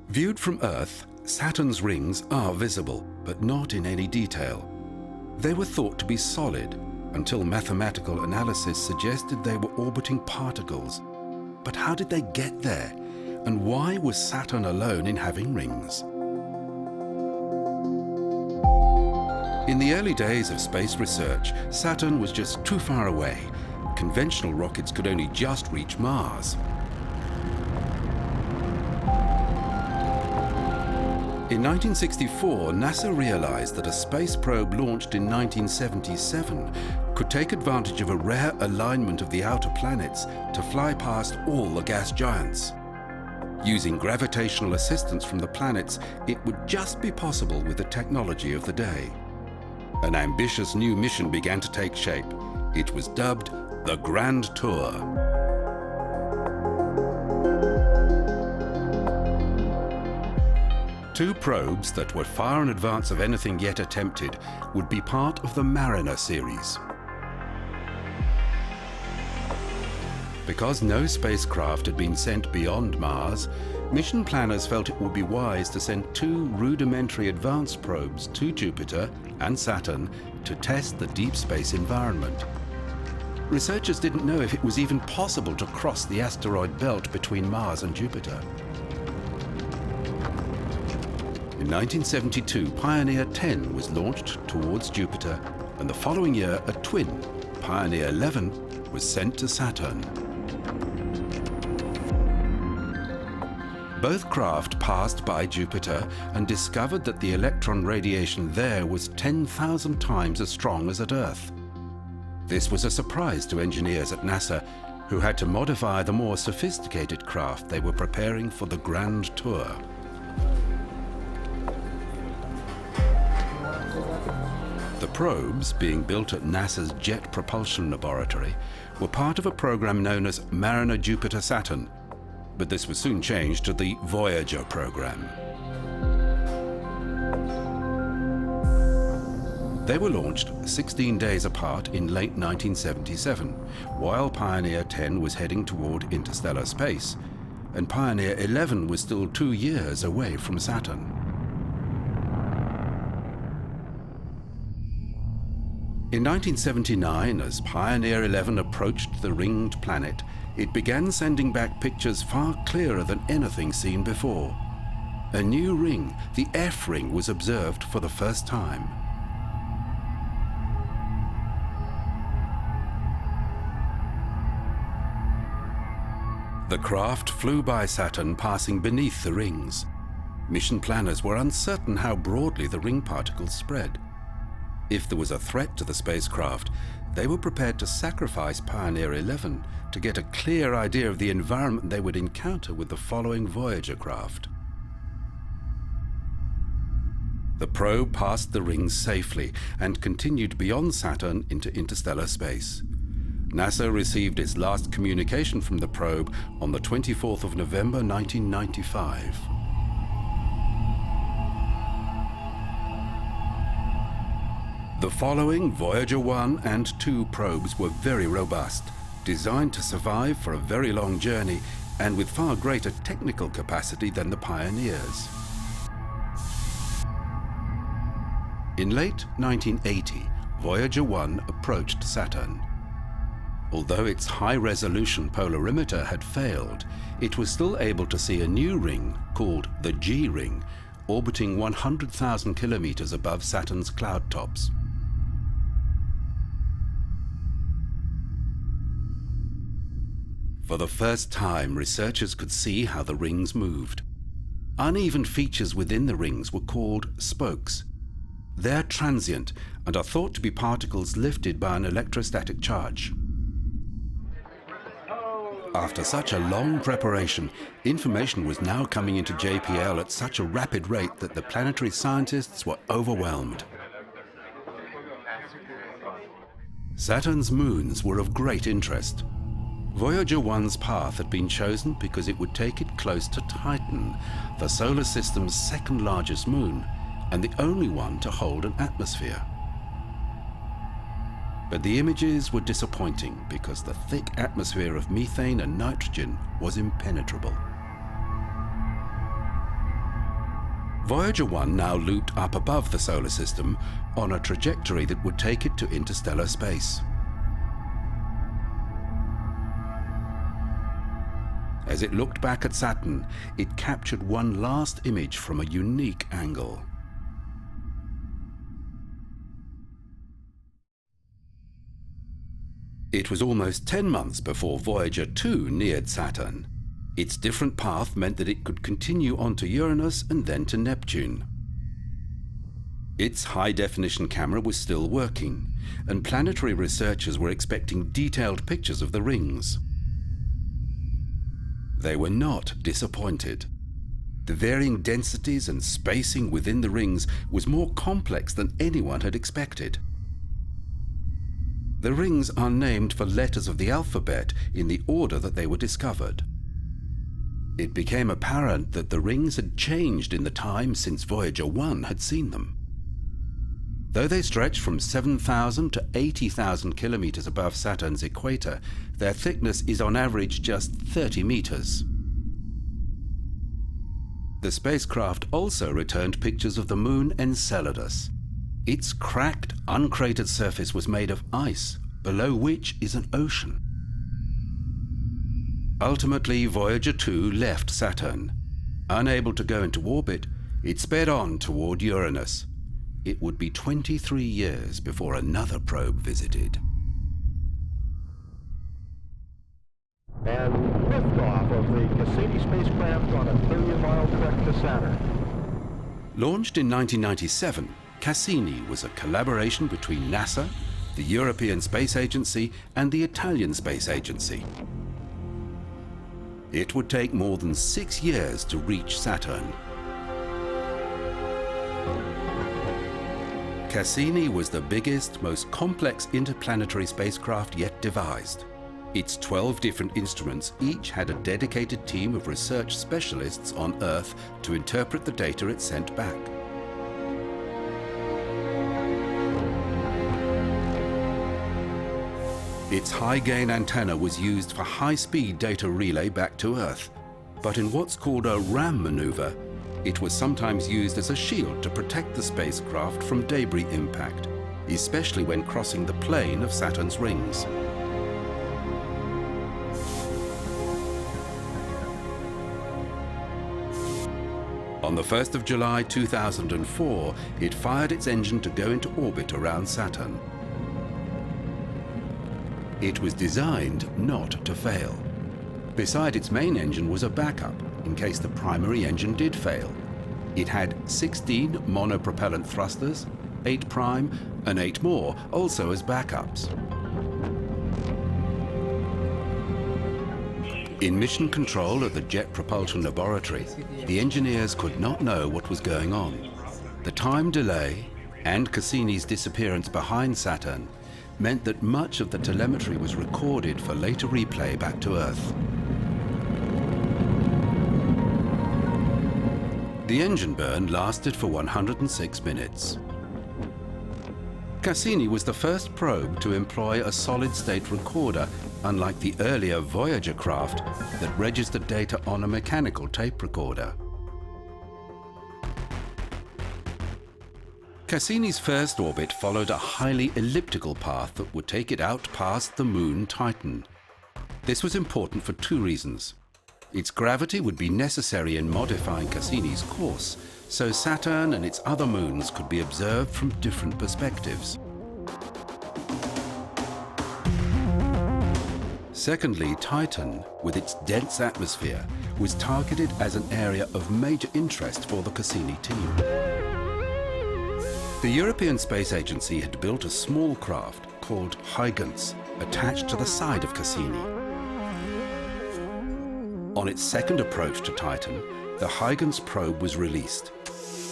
A: Viewed from Earth, Saturn's rings are visible, but not in any detail. They were thought to be solid until mathematical analysis suggested they were orbiting particles. But how did they get there? And why was Saturn alone in having rings? In the early days of space research, Saturn was just too far away. Conventional rockets could only just reach Mars. In 1964, NASA realized that a space probe launched in 1977 could take advantage of a rare alignment of the outer planets to fly past all the gas giants. Using gravitational assistance from the planets, it would just be possible with the technology of the day. An ambitious new mission began to take shape. It was dubbed the Grand Tour. Two probes that were far in advance of anything yet attempted would be part of the Mariner series. Because no spacecraft had been sent beyond Mars, mission planners felt it would be wise to send two rudimentary advanced probes to Jupiter and Saturn to test the deep space environment. Researchers didn't know if it was even possible to cross the asteroid belt between Mars and Jupiter. In 1972, Pioneer 10 was launched towards Jupiter, and the following year, a twin, Pioneer 11, was sent to Saturn. Both craft passed by Jupiter and discovered that the electron radiation there was 10,000 times as strong as at Earth. This was a surprise to engineers at NASA, who had to modify the more sophisticated craft they were preparing for the Grand Tour. The probes, being built at NASA's Jet Propulsion Laboratory, were part of a program known as Mariner Jupiter-Saturn, but this was soon changed to the Voyager program. They were launched 16 days apart in late 1977, while Pioneer 10 was heading toward interstellar space, and Pioneer 11 was still 2 years away from Saturn. In 1979, as Pioneer 11 approached the ringed planet, it began sending back pictures far clearer than anything seen before. A new ring, the F ring, was observed for the first time. The craft flew by Saturn, passing beneath the rings. Mission planners were uncertain how broadly the ring particles spread. If there was a threat to the spacecraft, they were prepared to sacrifice Pioneer 11 to get a clear idea of the environment they would encounter with the following Voyager craft. The probe passed the rings safely and continued beyond Saturn into interstellar space. NASA received its last communication from the probe on the 24th of November 1995. The following Voyager 1 and 2 probes were very robust, designed to survive for a very long journey and with far greater technical capacity than the Pioneers. In late 1980, Voyager 1 approached Saturn. Although its high-resolution polarimeter had failed, it was still able to see a new ring called the G ring, orbiting 100,000 kilometers above Saturn's cloud tops. For the first time, researchers could see how the rings moved. Uneven features within the rings were called spokes. They're transient and are thought to be particles lifted by an electrostatic charge. After such a long preparation, information was now coming into JPL at such a rapid rate that the planetary scientists were overwhelmed. Saturn's moons were of great interest. Voyager 1's path had been chosen because it would take it close to Titan, the solar system's second largest moon, and the only one to hold an atmosphere. But the images were disappointing because the thick atmosphere of methane and nitrogen was impenetrable. Voyager 1 now looped up above the solar system on a trajectory that would take it to interstellar space. As it looked back at Saturn, it captured one last image from a unique angle. It was almost 10 months before Voyager 2 neared Saturn. Its different path meant that it could continue on to Uranus and then to Neptune. Its high-definition camera was still working, and planetary researchers were expecting detailed pictures of the rings. They were not disappointed. The varying densities and spacing within the rings was more complex than anyone had expected. The rings are named for letters of the alphabet in the order that they were discovered. It became apparent that the rings had changed in the time since Voyager 1 had seen them. Though they stretch from 7,000 to 80,000 kilometers above Saturn's equator, their thickness is on average just 30 meters. The spacecraft also returned pictures of the moon Enceladus. Its cracked, uncratered surface was made of ice, below which is an ocean. Ultimately, Voyager 2 left Saturn. Unable to go into orbit, it sped on toward Uranus. It would be 23 years before another probe visited.
G: And liftoff of the Cassini spacecraft on a 30-mile trek to Saturn.
A: Launched in 1997, Cassini was a collaboration between NASA, the European Space Agency, and the Italian Space Agency. It would take more than 6 years to reach Saturn. Cassini was the biggest, most complex interplanetary spacecraft yet devised. Its 12 different instruments each had a dedicated team of research specialists on Earth to interpret the data it sent back. Its high-gain antenna was used for high-speed data relay back to Earth, but in what's called a ram maneuver, it was sometimes used as a shield to protect the spacecraft from debris impact. especially when crossing the plane of Saturn's rings. On the 1st of July 2004, it fired its engine to go into orbit around Saturn. It was designed not to fail. Beside its main engine was a backup, in case the primary engine did fail. It had 16 monopropellant thrusters, 8 prime, and 8 more, also as backups. In mission control at the Jet Propulsion Laboratory, the engineers could not know what was going on. The time delay and Cassini's disappearance behind Saturn meant that much of the telemetry was recorded for later replay back to Earth. The engine burn lasted for 106 minutes. Cassini was the first probe to employ a solid-state recorder, unlike the earlier Voyager craft that registered data on a mechanical tape recorder. Cassini's first orbit followed a highly elliptical path that would take it out past the moon Titan. This was important for 2 reasons. Its gravity would be necessary in modifying Cassini's course, so Saturn and its other moons could be observed from different perspectives. Secondly, Titan, with its dense atmosphere, was targeted as an area of major interest for the Cassini team. The European Space Agency had built a small craft called Huygens, attached to the side of Cassini. On its second approach to Titan, the Huygens probe was released.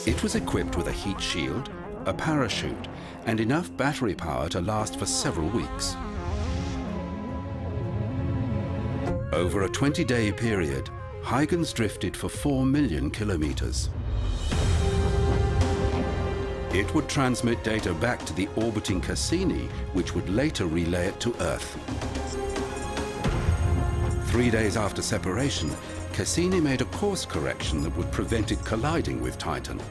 A: It was equipped with a heat shield, a parachute, and enough battery power to last for several weeks. Over a 20-day period, Huygens drifted for 4 million kilometers. It would transmit data back to the orbiting Cassini, which would later relay it to Earth. 3 days after separation, Cassini made a course correction that would prevent it colliding with Titan.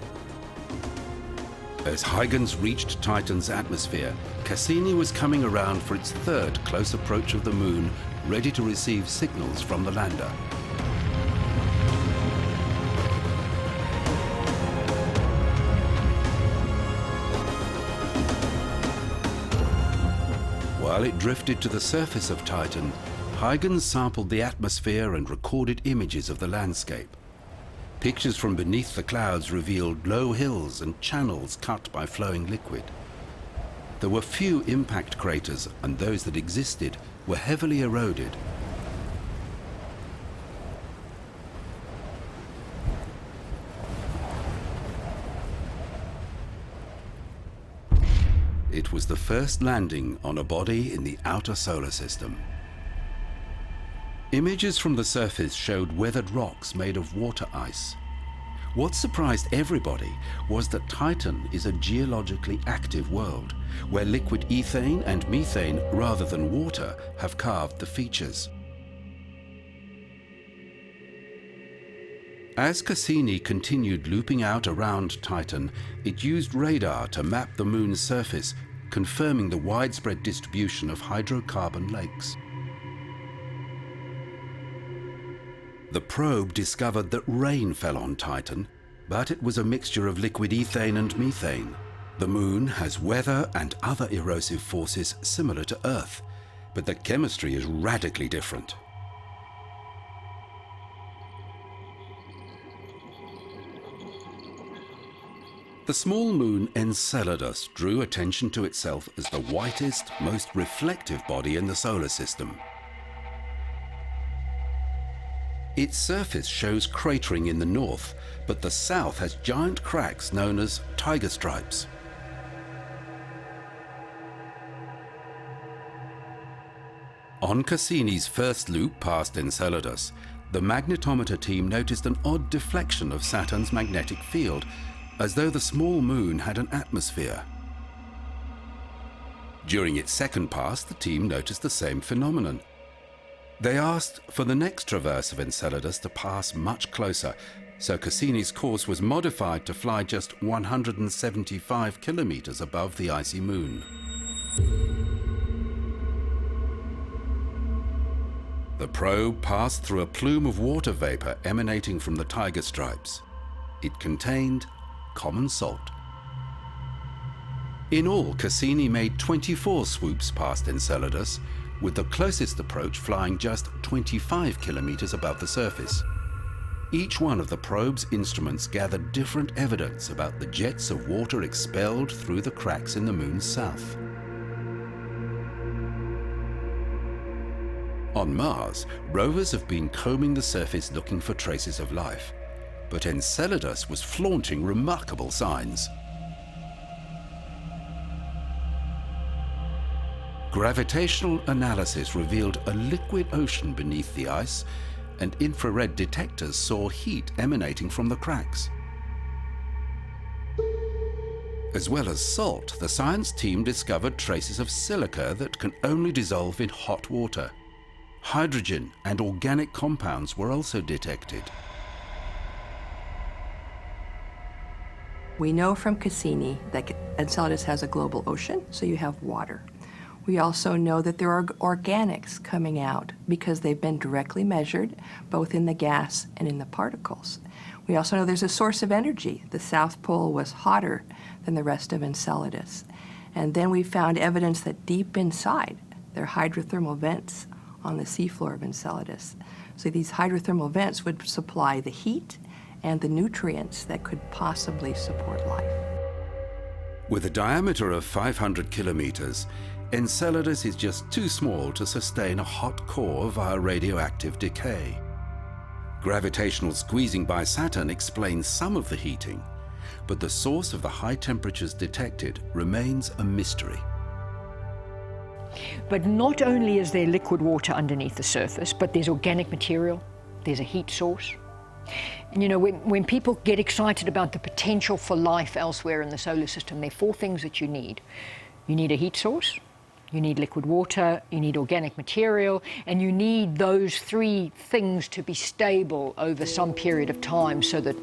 A: As Huygens reached Titan's atmosphere, Cassini was coming around for its third close approach of the moon, ready to receive signals from the lander. While it drifted to the surface of Titan, Huygens sampled the atmosphere and recorded images of the landscape. Pictures from beneath the clouds revealed low hills and channels cut by flowing liquid. There were few impact craters, and those that existed were heavily eroded. It was the first landing on a body in the outer solar system. Images from the surface showed weathered rocks made of water ice. What surprised everybody was that Titan is a geologically active world, where liquid ethane and methane, rather than water, have carved the features. As Cassini continued looping out around Titan, it used radar to map the moon's surface, confirming the widespread distribution of hydrocarbon lakes. The probe discovered that rain fell on Titan, but it was a mixture of liquid ethane and methane. The moon has weather and other erosive forces similar to Earth, but the chemistry is radically different. The small moon Enceladus drew attention to itself as the whitest, most reflective body in the solar system. Its surface shows cratering in the north, but the south has giant cracks known as tiger stripes. On Cassini's first loop past Enceladus, the magnetometer team noticed an odd deflection of Saturn's magnetic field, as though the small moon had an atmosphere. During its second pass, the team noticed the same phenomenon. They asked for the next traverse of Enceladus to pass much closer, so Cassini's course was modified to fly just 175 kilometers above the icy moon. The probe passed through a plume of water vapor emanating from the tiger stripes. It contained common salt. In all, Cassini made 24 swoops past Enceladus, with the closest approach flying just 25 kilometers above the surface. Each one of the probe's instruments gathered different evidence about the jets of water expelled through the cracks in the moon's south. On Mars, rovers have been combing the surface looking for traces of life, but Enceladus was flaunting remarkable signs. Gravitational analysis revealed a liquid ocean beneath the ice, and infrared detectors saw heat emanating from the cracks. As well as salt, the science team discovered traces of silica that can only dissolve in hot water. Hydrogen and organic compounds were also detected.
H: We know from Cassini that Enceladus has a global ocean, so you have water. We also know that there are organics coming out because they've been directly measured, both in the gas and in the particles. We also know there's a source of energy. The South Pole was hotter than the rest of Enceladus. And then we found evidence that deep inside, there are hydrothermal vents on the seafloor of Enceladus. So these hydrothermal vents would supply the heat and the nutrients that could possibly support life.
A: With a diameter of 500 kilometers, Enceladus is just too small to sustain a hot core via radioactive decay. Gravitational squeezing by Saturn explains some of the heating, but the source of the high temperatures detected remains a mystery.
I: But not only is there liquid water underneath the surface, but there's organic material, there's a heat source. And you know, when people get excited about the potential for life elsewhere in the solar system, there are four things that you need. You need a heat source, you need liquid water, you need organic material, and you need those three things to be stable over some period of time so that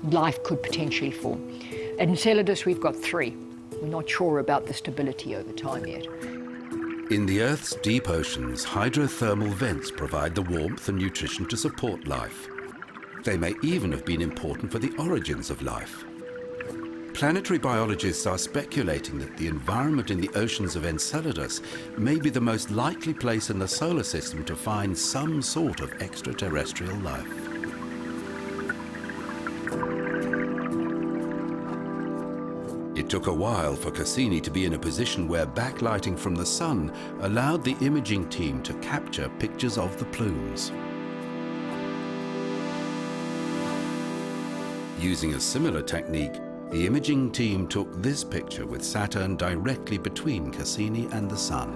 I: life could potentially form. At Enceladus, we've got three. We're not sure about the stability over time yet.
A: In the Earth's deep oceans, hydrothermal vents provide the warmth and nutrition to support life. They may even have been important for the origins of life. Planetary biologists are speculating that the environment in the oceans of Enceladus may be the most likely place in the solar system to find some sort of extraterrestrial life. It took a while for Cassini to be in a position where backlighting from the sun allowed the imaging team to capture pictures of the plumes. Using a similar technique, the imaging team took this picture with Saturn directly between Cassini and the Sun.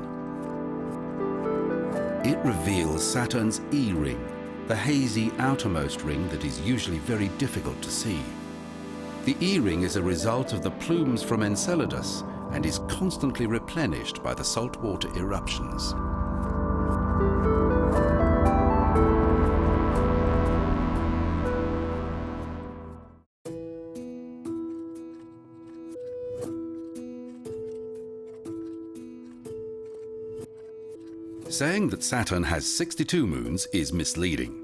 A: It reveals Saturn's E-ring, the hazy outermost ring that is usually very difficult to see. The E-ring is a result of the plumes from Enceladus and is constantly replenished by the saltwater eruptions. Saying that Saturn has 62 moons is misleading.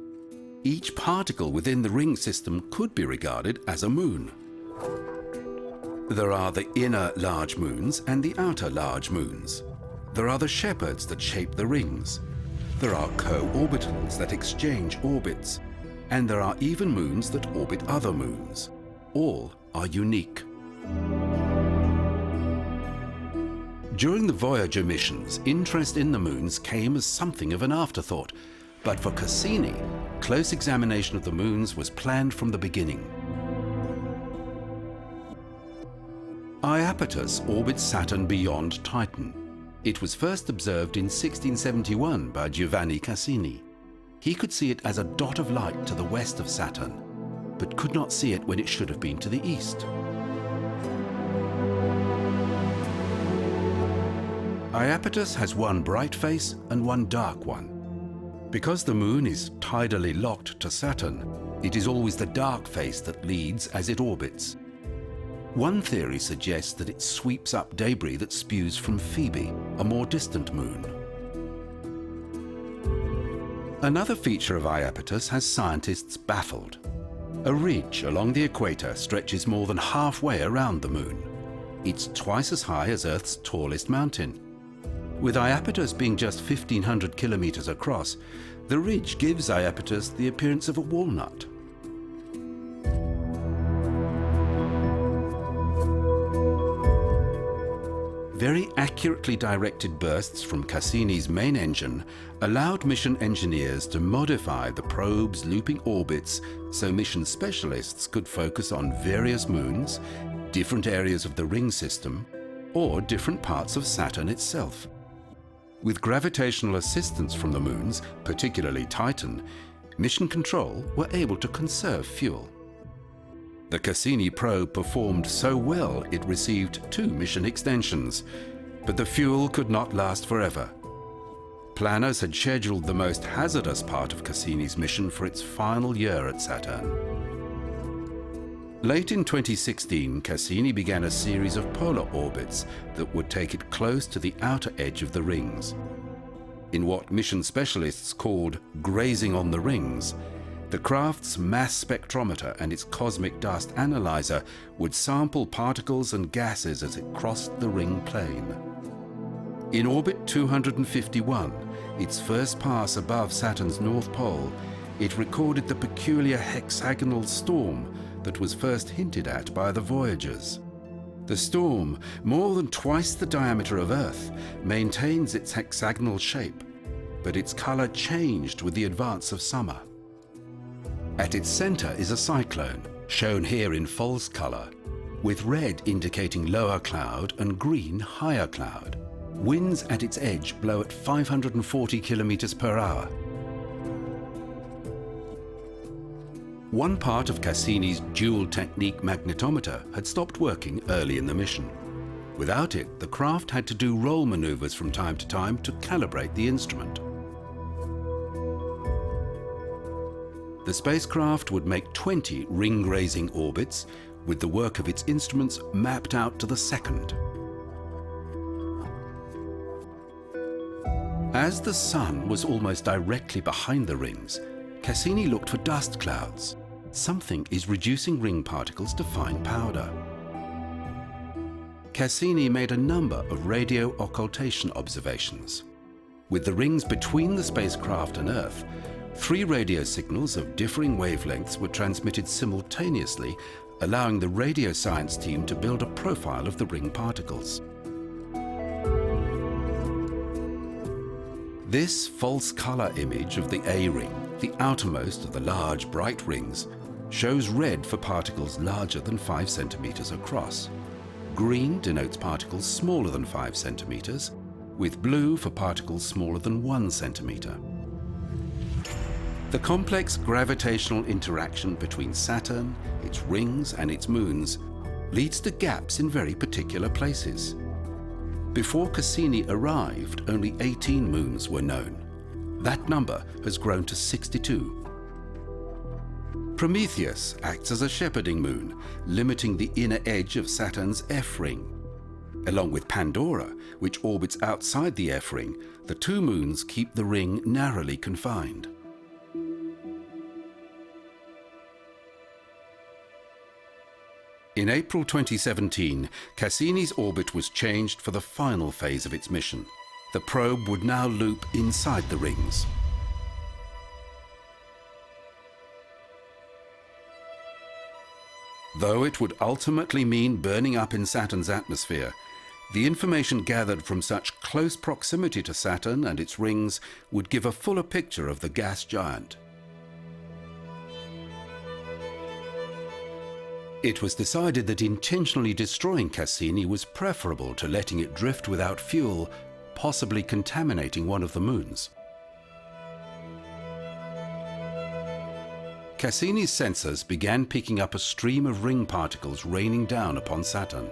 A: Each particle within the ring system could be regarded as a moon. There are the inner large moons and the outer large moons. There are the shepherds that shape the rings. There are co-orbitals that exchange orbits. And there are even moons that orbit other moons. All are unique. During the Voyager missions, interest in the moons came as something of an afterthought. But for Cassini, close examination of the moons was planned from the beginning. Iapetus orbits Saturn beyond Titan. It was first observed in 1671 by Giovanni Cassini. He could see it as a dot of light to the west of Saturn, but could not see it when it should have been to the east. Iapetus has one bright face and one dark one. Because the moon is tidally locked to Saturn, It is always the dark face that leads as it orbits. One theory suggests that it sweeps up debris that spews from Phoebe, a more distant moon. Another feature of Iapetus has scientists baffled. A ridge along the equator stretches more than halfway around the moon. It's twice as high as Earth's tallest mountain. With Iapetus being just 1,500 kilometers across, the ridge gives Iapetus the appearance of a walnut. Very accurately directed bursts from Cassini's main engine allowed mission engineers to modify the probe's looping orbits so mission specialists could focus on various moons, different areas of the ring system, or different parts of Saturn itself. With gravitational assistance from the moons, particularly Titan, mission control were able to conserve fuel. The Cassini probe performed so well it received 2 mission extensions, but the fuel could not last forever. Planners had scheduled the most hazardous part of Cassini's mission for its final year at Saturn. Late in 2016, Cassini began a series of polar orbits that would take it close to the outer edge of the rings. In what mission specialists called grazing on the rings, the craft's mass spectrometer and its cosmic dust analyzer would sample particles and gases as it crossed the ring plane. In orbit 251, its first pass above Saturn's North Pole, it recorded the peculiar hexagonal storm that was first hinted at by the Voyagers. The storm, more than twice the diameter of Earth, maintains its hexagonal shape, but its color changed with the advance of summer. At its center is a cyclone, shown here in false color, with red indicating lower cloud and green higher cloud. Winds at its edge blow at 540 kilometers per hour. One part of Cassini's dual-technique magnetometer had stopped working early in the mission. Without it, the craft had to do roll maneuvers from time to time to calibrate the instrument. The spacecraft would make 20 ring-grazing orbits, with the work of its instruments mapped out to the second. As the Sun was almost directly behind the rings, Cassini looked for dust clouds. Something is reducing ring particles to fine powder. Cassini made a number of radio occultation observations. With the rings between the spacecraft and Earth, 3 radio signals of differing wavelengths were transmitted simultaneously, allowing the radio science team to build a profile of the ring particles. This false color image of the A ring, the outermost of the large bright rings, shows red for particles larger than 5 centimeters across. Green denotes particles smaller than 5 centimeters, with blue for particles smaller than 1 centimeter. The complex gravitational interaction between Saturn, its rings, and its moons leads to gaps in very particular places. Before Cassini arrived, only 18 moons were known. That number has grown to 62. Prometheus acts as a shepherding moon, limiting the inner edge of Saturn's F ring. Along with Pandora, which orbits outside the F ring, the 2 moons keep the ring narrowly confined. In April 2017, Cassini's orbit was changed for the final phase of its mission. The probe would now loop inside the rings. Though it would ultimately mean burning up in Saturn's atmosphere, the information gathered from such close proximity to Saturn and its rings would give a fuller picture of the gas giant. It was decided that intentionally destroying Cassini was preferable to letting it drift without fuel, possibly contaminating one of the moons. Cassini's sensors began picking up a stream of ring particles raining down upon Saturn.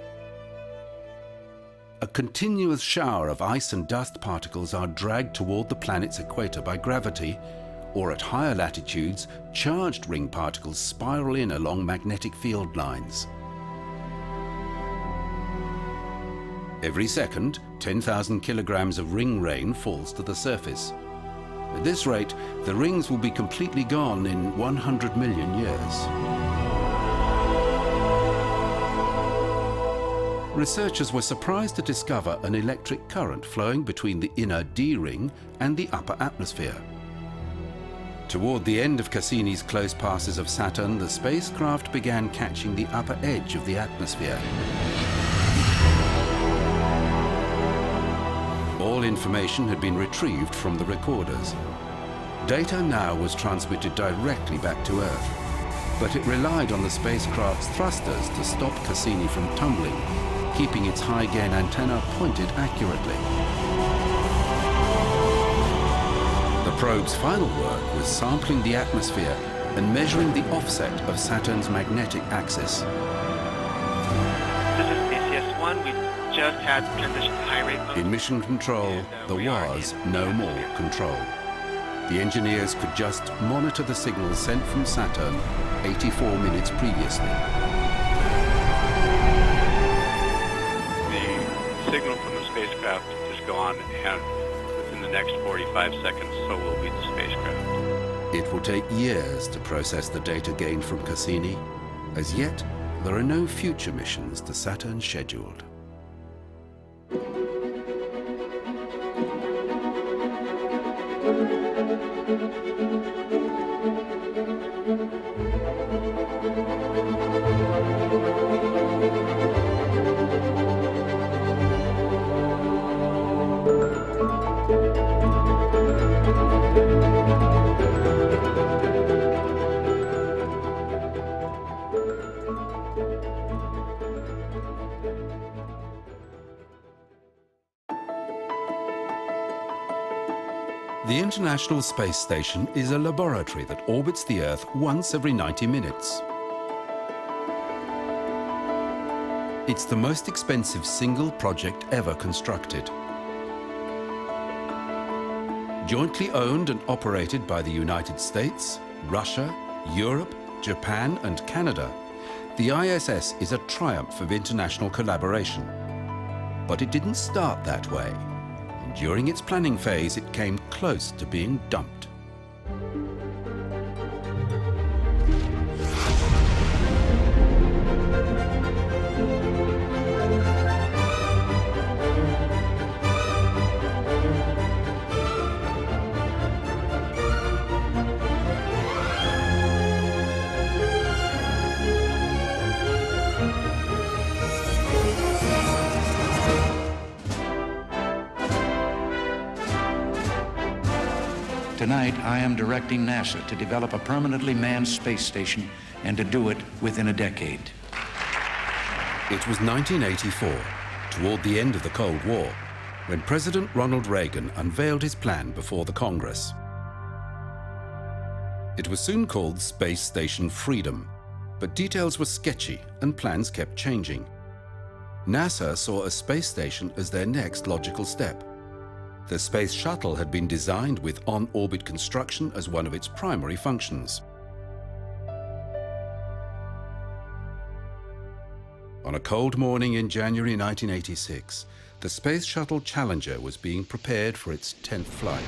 A: A continuous shower of ice and dust particles are dragged toward the planet's equator by gravity, or at higher latitudes, charged ring particles spiral in along magnetic field lines. Every second, 10,000 kilograms of ring rain falls to the surface. At this rate, the rings will be completely gone in 100 million years. Researchers were surprised to discover an electric current flowing between the inner D ring and the upper atmosphere. Toward the end of Cassini's close passes of Saturn, the spacecraft began catching the upper edge of the atmosphere. All information had been retrieved from the recorders. Data now was transmitted directly back to Earth, but it relied on the spacecraft's thrusters to stop Cassini from tumbling, keeping its high-gain antenna pointed accurately. The probe's final work was sampling the atmosphere and measuring the offset of Saturn's magnetic axis.
J: This is PCS-1. We just had transition to high rate mode.
A: In mission control, there was no more control. The engineers could just monitor the signals sent from Saturn 84 minutes previously.
K: The signal from the spacecraft is gone, and within the next 45 seconds, so will be the spacecraft.
A: It will take years to process the data gained from Cassini. As yet, there are no future missions to Saturn scheduled. The International Space Station is a laboratory that orbits the Earth once every 90 minutes. It's the most expensive single project ever constructed. Jointly owned and operated by the United States, Russia, Europe, Japan, and Canada, the ISS is a triumph of international collaboration. But it didn't start that way. During its planning phase, it came close to being dumped.
L: Tonight, I am directing NASA to develop a permanently manned space station and to do it within a decade.
A: It was 1984, toward the end of the Cold War, when President Ronald Reagan unveiled his plan before the Congress. It was soon called Space Station Freedom, but details were sketchy and plans kept changing. NASA saw a space station as their next logical step. The Space Shuttle had been designed with on-orbit construction as one of its primary functions. On a cold morning in January 1986, the Space Shuttle Challenger was being prepared for its 10th flight.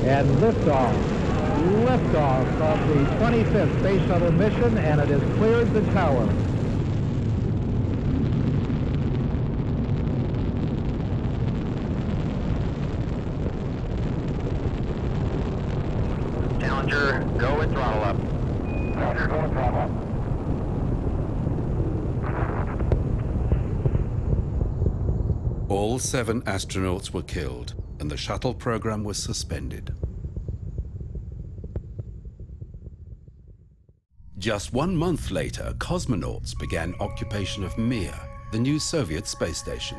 G: And liftoff of the 25th Space Shuttle mission, and it has cleared the tower.
E: Challenger, go with throttle up. Challenger, go with throttle up.
A: All 7 astronauts were killed, and the shuttle program was suspended. Just 1 month later, cosmonauts began occupation of Mir, the new Soviet space station.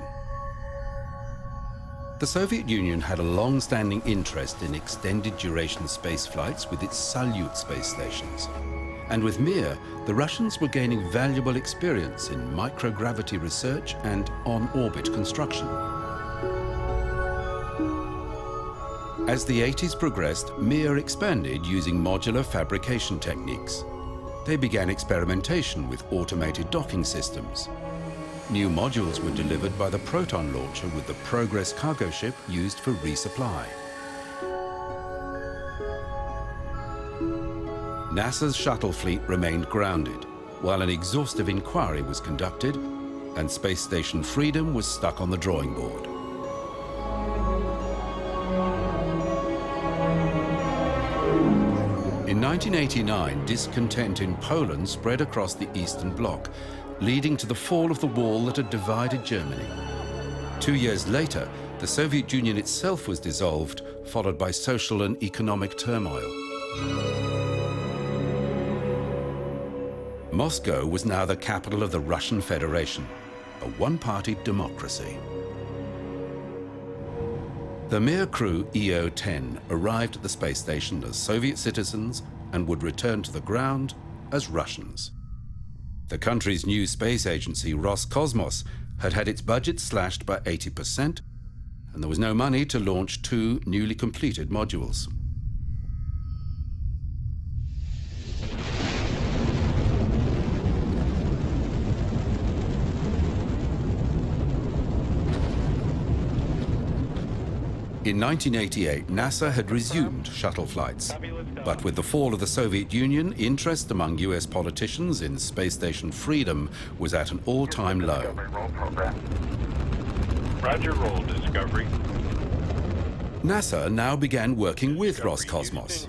A: The Soviet Union had a long-standing interest in extended duration space flights with its Salyut space stations. And with Mir, the Russians were gaining valuable experience in microgravity research and on-orbit construction. As the 80s progressed, Mir expanded using modular fabrication techniques. They began experimentation with automated docking systems. New modules were delivered by the Proton launcher with the Progress cargo ship used for resupply. NASA's shuttle fleet remained grounded, while an exhaustive inquiry was conducted and Space Station Freedom was stuck on the drawing board. In 1989, discontent in Poland spread across the Eastern Bloc, leading to the fall of the wall that had divided Germany. 2 years later, the Soviet Union itself was dissolved, followed by social and economic turmoil. Moscow was now the capital of the Russian Federation, a one-party democracy. The Mir crew EO-10 arrived at the space station as Soviet citizens and would return to the ground as Russians. The country's new space agency, Roscosmos, had had its budget slashed by 80%, and there was no money to launch 2 newly completed modules. In 1988, NASA had resumed shuttle flights. But with the fall of the Soviet Union, interest among US politicians in Space Station Freedom was at an all-time low.
K: Roger, roll, Discovery.
A: NASA now began working with Roscosmos.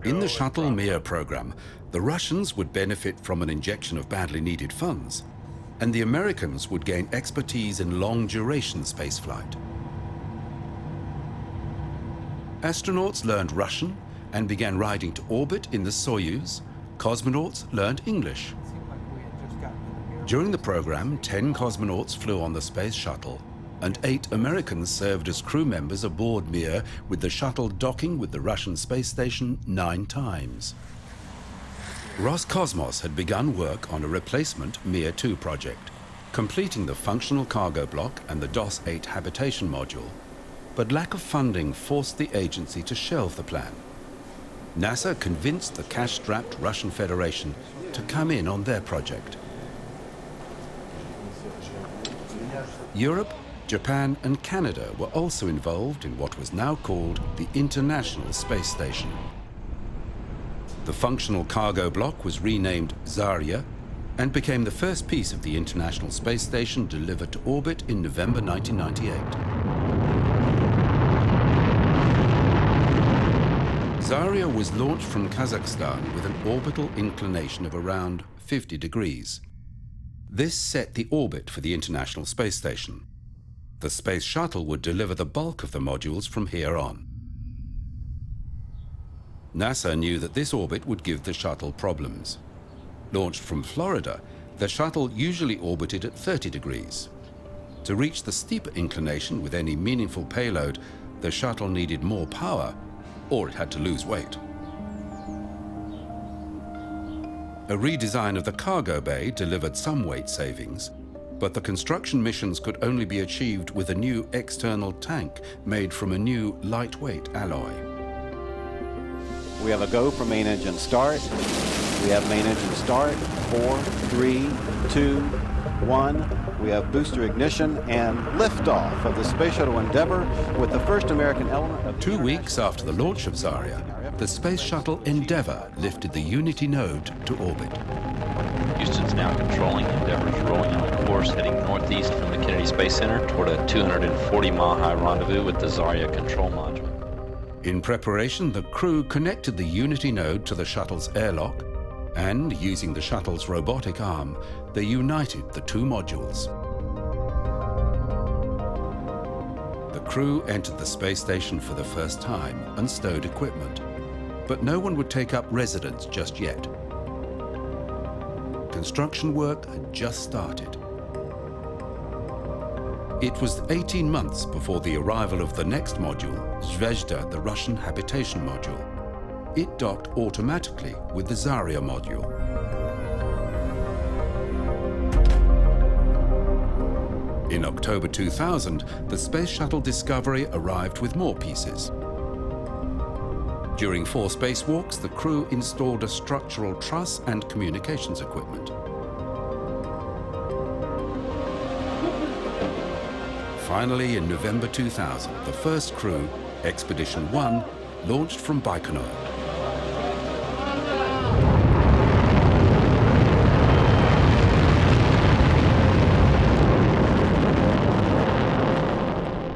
A: In the Shuttle Mir program, the Russians would benefit from an injection of badly needed funds, and the Americans would gain expertise in long-duration spaceflight. Astronauts learned Russian and began riding to orbit in the Soyuz. Cosmonauts learned English. During the program, 10 cosmonauts flew on the space shuttle, and 8 Americans served as crew members aboard Mir, with the shuttle docking with the Russian space station 9 times. Roscosmos had begun work on a replacement Mir 2 project, completing the functional cargo block and the DOS-8 habitation module. But lack of funding forced the agency to shelve the plan. NASA convinced the cash-strapped Russian Federation to come in on their project. Europe, Japan, and Canada were also involved in what was now called the International Space Station. The functional cargo block was renamed Zarya and became the first piece of the International Space Station delivered to orbit in November 1998. Zarya was launched from Kazakhstan with an orbital inclination of around 50 degrees. This set the orbit for the International Space Station. The Space Shuttle would deliver the bulk of the modules from here on. NASA knew that this orbit would give the shuttle problems. Launched from Florida, the shuttle usually orbited at 30 degrees. To reach the steeper inclination with any meaningful payload, the shuttle needed more power, or it had to lose weight. A redesign of the cargo bay delivered some weight savings, but the construction missions could only be achieved with a new external tank made from a new lightweight alloy.
M: We have a go for main engine start. We have main engine start. 4, 3, 2, 1. We have booster ignition and liftoff of the Space Shuttle Endeavour with the first American element of...
A: 2 weeks after the launch of Zarya, the Space Shuttle Endeavour lifted the Unity node to orbit.
N: Houston's now controlling. Endeavour's rolling on a course heading northeast from the Kennedy Space Center toward a 240-mile-high rendezvous with the Zarya control module.
A: In preparation, the crew connected the Unity node to the shuttle's airlock, and using the shuttle's robotic arm, they united the 2 modules. The crew entered the space station for the first time and stowed equipment, but no one would take up residence just yet. Construction work had just started. It was 18 months before the arrival of the next module, Zvezda, the Russian habitation module. It docked automatically with the Zarya module. In October 2000, the Space Shuttle Discovery arrived with more pieces. During 4 spacewalks, the crew installed a structural truss and communications equipment. Finally, in November 2000, the first crew, Expedition 1, launched from Baikonur.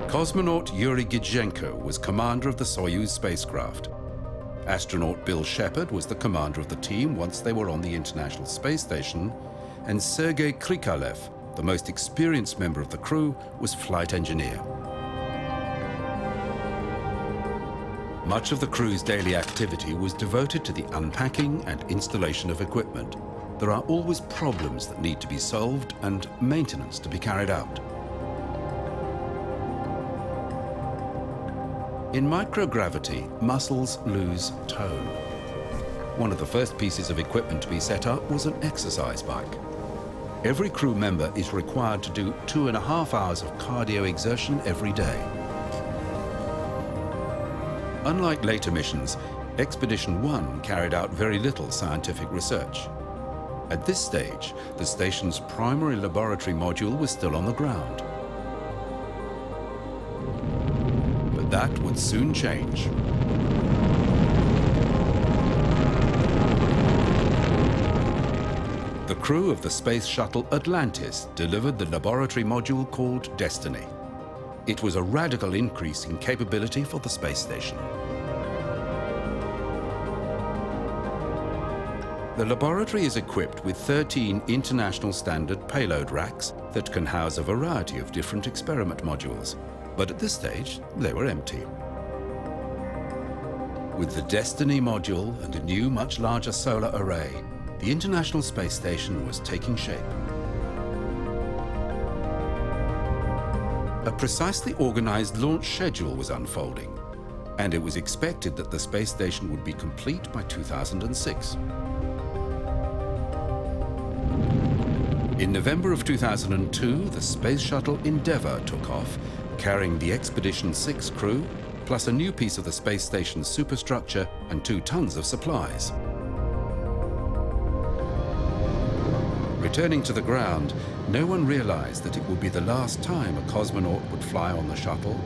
A: Cosmonaut Yuri Gidzenko was commander of the Soyuz spacecraft. Astronaut Bill Shepard was the commander of the team once they were on the International Space Station, and Sergei Krikalev, the most experienced member of the crew, was flight engineer. Much of the crew's daily activity was devoted to the unpacking and installation of equipment. There are always problems that need to be solved and maintenance to be carried out. In microgravity, muscles lose tone. One of the first pieces of equipment to be set up was an exercise bike. Every crew member is required to do 2.5 hours of cardio exertion every day. Unlike later missions, Expedition 1 carried out very little scientific research. At this stage, the station's primary laboratory module was still on the ground. But that would soon change. The crew of the space shuttle Atlantis delivered the laboratory module called Destiny. It was a radical increase in capability for the space station. The laboratory is equipped with 13 international standard payload racks that can house a variety of different experiment modules. But at this stage, they were empty. With the Destiny module and a new, much larger solar array, the International Space Station was taking shape. A precisely organized launch schedule was unfolding, and it was expected that the space station would be complete by 2006. In November of 2002, the Space Shuttle Endeavour took off, carrying the Expedition 6 crew, plus a new piece of the space station's superstructure and 2 tons of supplies. Returning to the ground, no one realized that it would be the last time a cosmonaut would fly on the shuttle,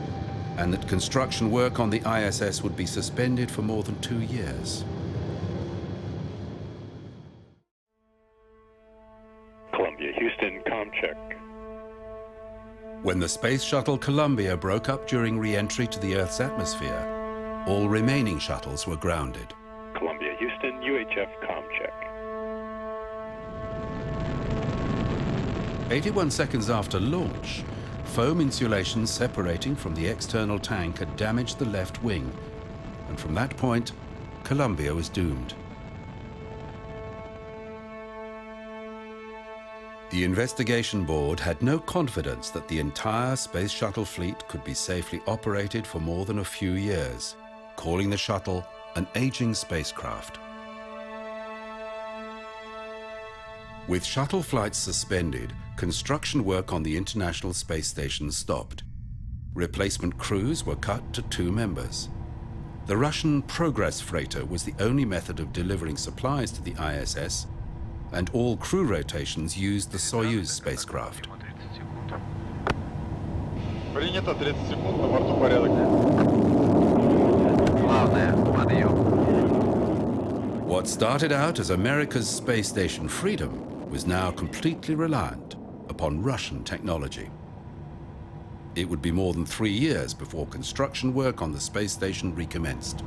A: and that construction work on the ISS would be suspended for more than 2 years.
O: Columbia, Houston, comm check.
A: When the Space Shuttle Columbia broke up during re-entry to the Earth's atmosphere, all remaining shuttles were grounded.
O: Columbia, Houston, UHF, comm check.
A: 81 seconds after launch, foam insulation separating from the external tank had damaged the left wing, and from that point, Columbia was doomed. The investigation board had no confidence that the entire space shuttle fleet could be safely operated for more than a few years, calling the shuttle an aging spacecraft. With shuttle flights suspended, construction work on the International Space Station stopped. Replacement crews were cut to 2 members. The Russian Progress freighter was the only method of delivering supplies to the ISS, and all crew rotations used the Soyuz spacecraft.
B: Принято 30 секунд, на борту порядок.
A: What started out as America's space station freedom was now completely reliant upon Russian technology. It would be more than 3 years before construction work on the space station recommenced.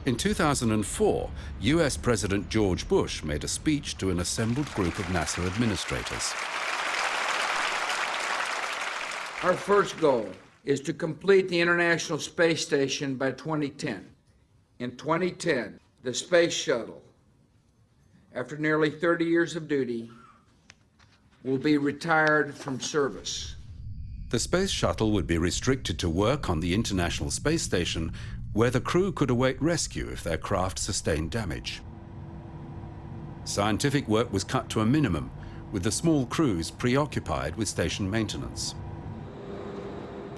A: In 2004, US President George Bush made a speech to an assembled group of NASA administrators.
P: Our first goal is to complete the International Space Station by 2010. In 2010, the Space Shuttle, after nearly 30 years of duty, will be retired from service.
A: The Space Shuttle would be restricted to work on the International Space Station, where the crew could await rescue if their craft sustained damage. Scientific work was cut to a minimum, with the small crews preoccupied with station maintenance.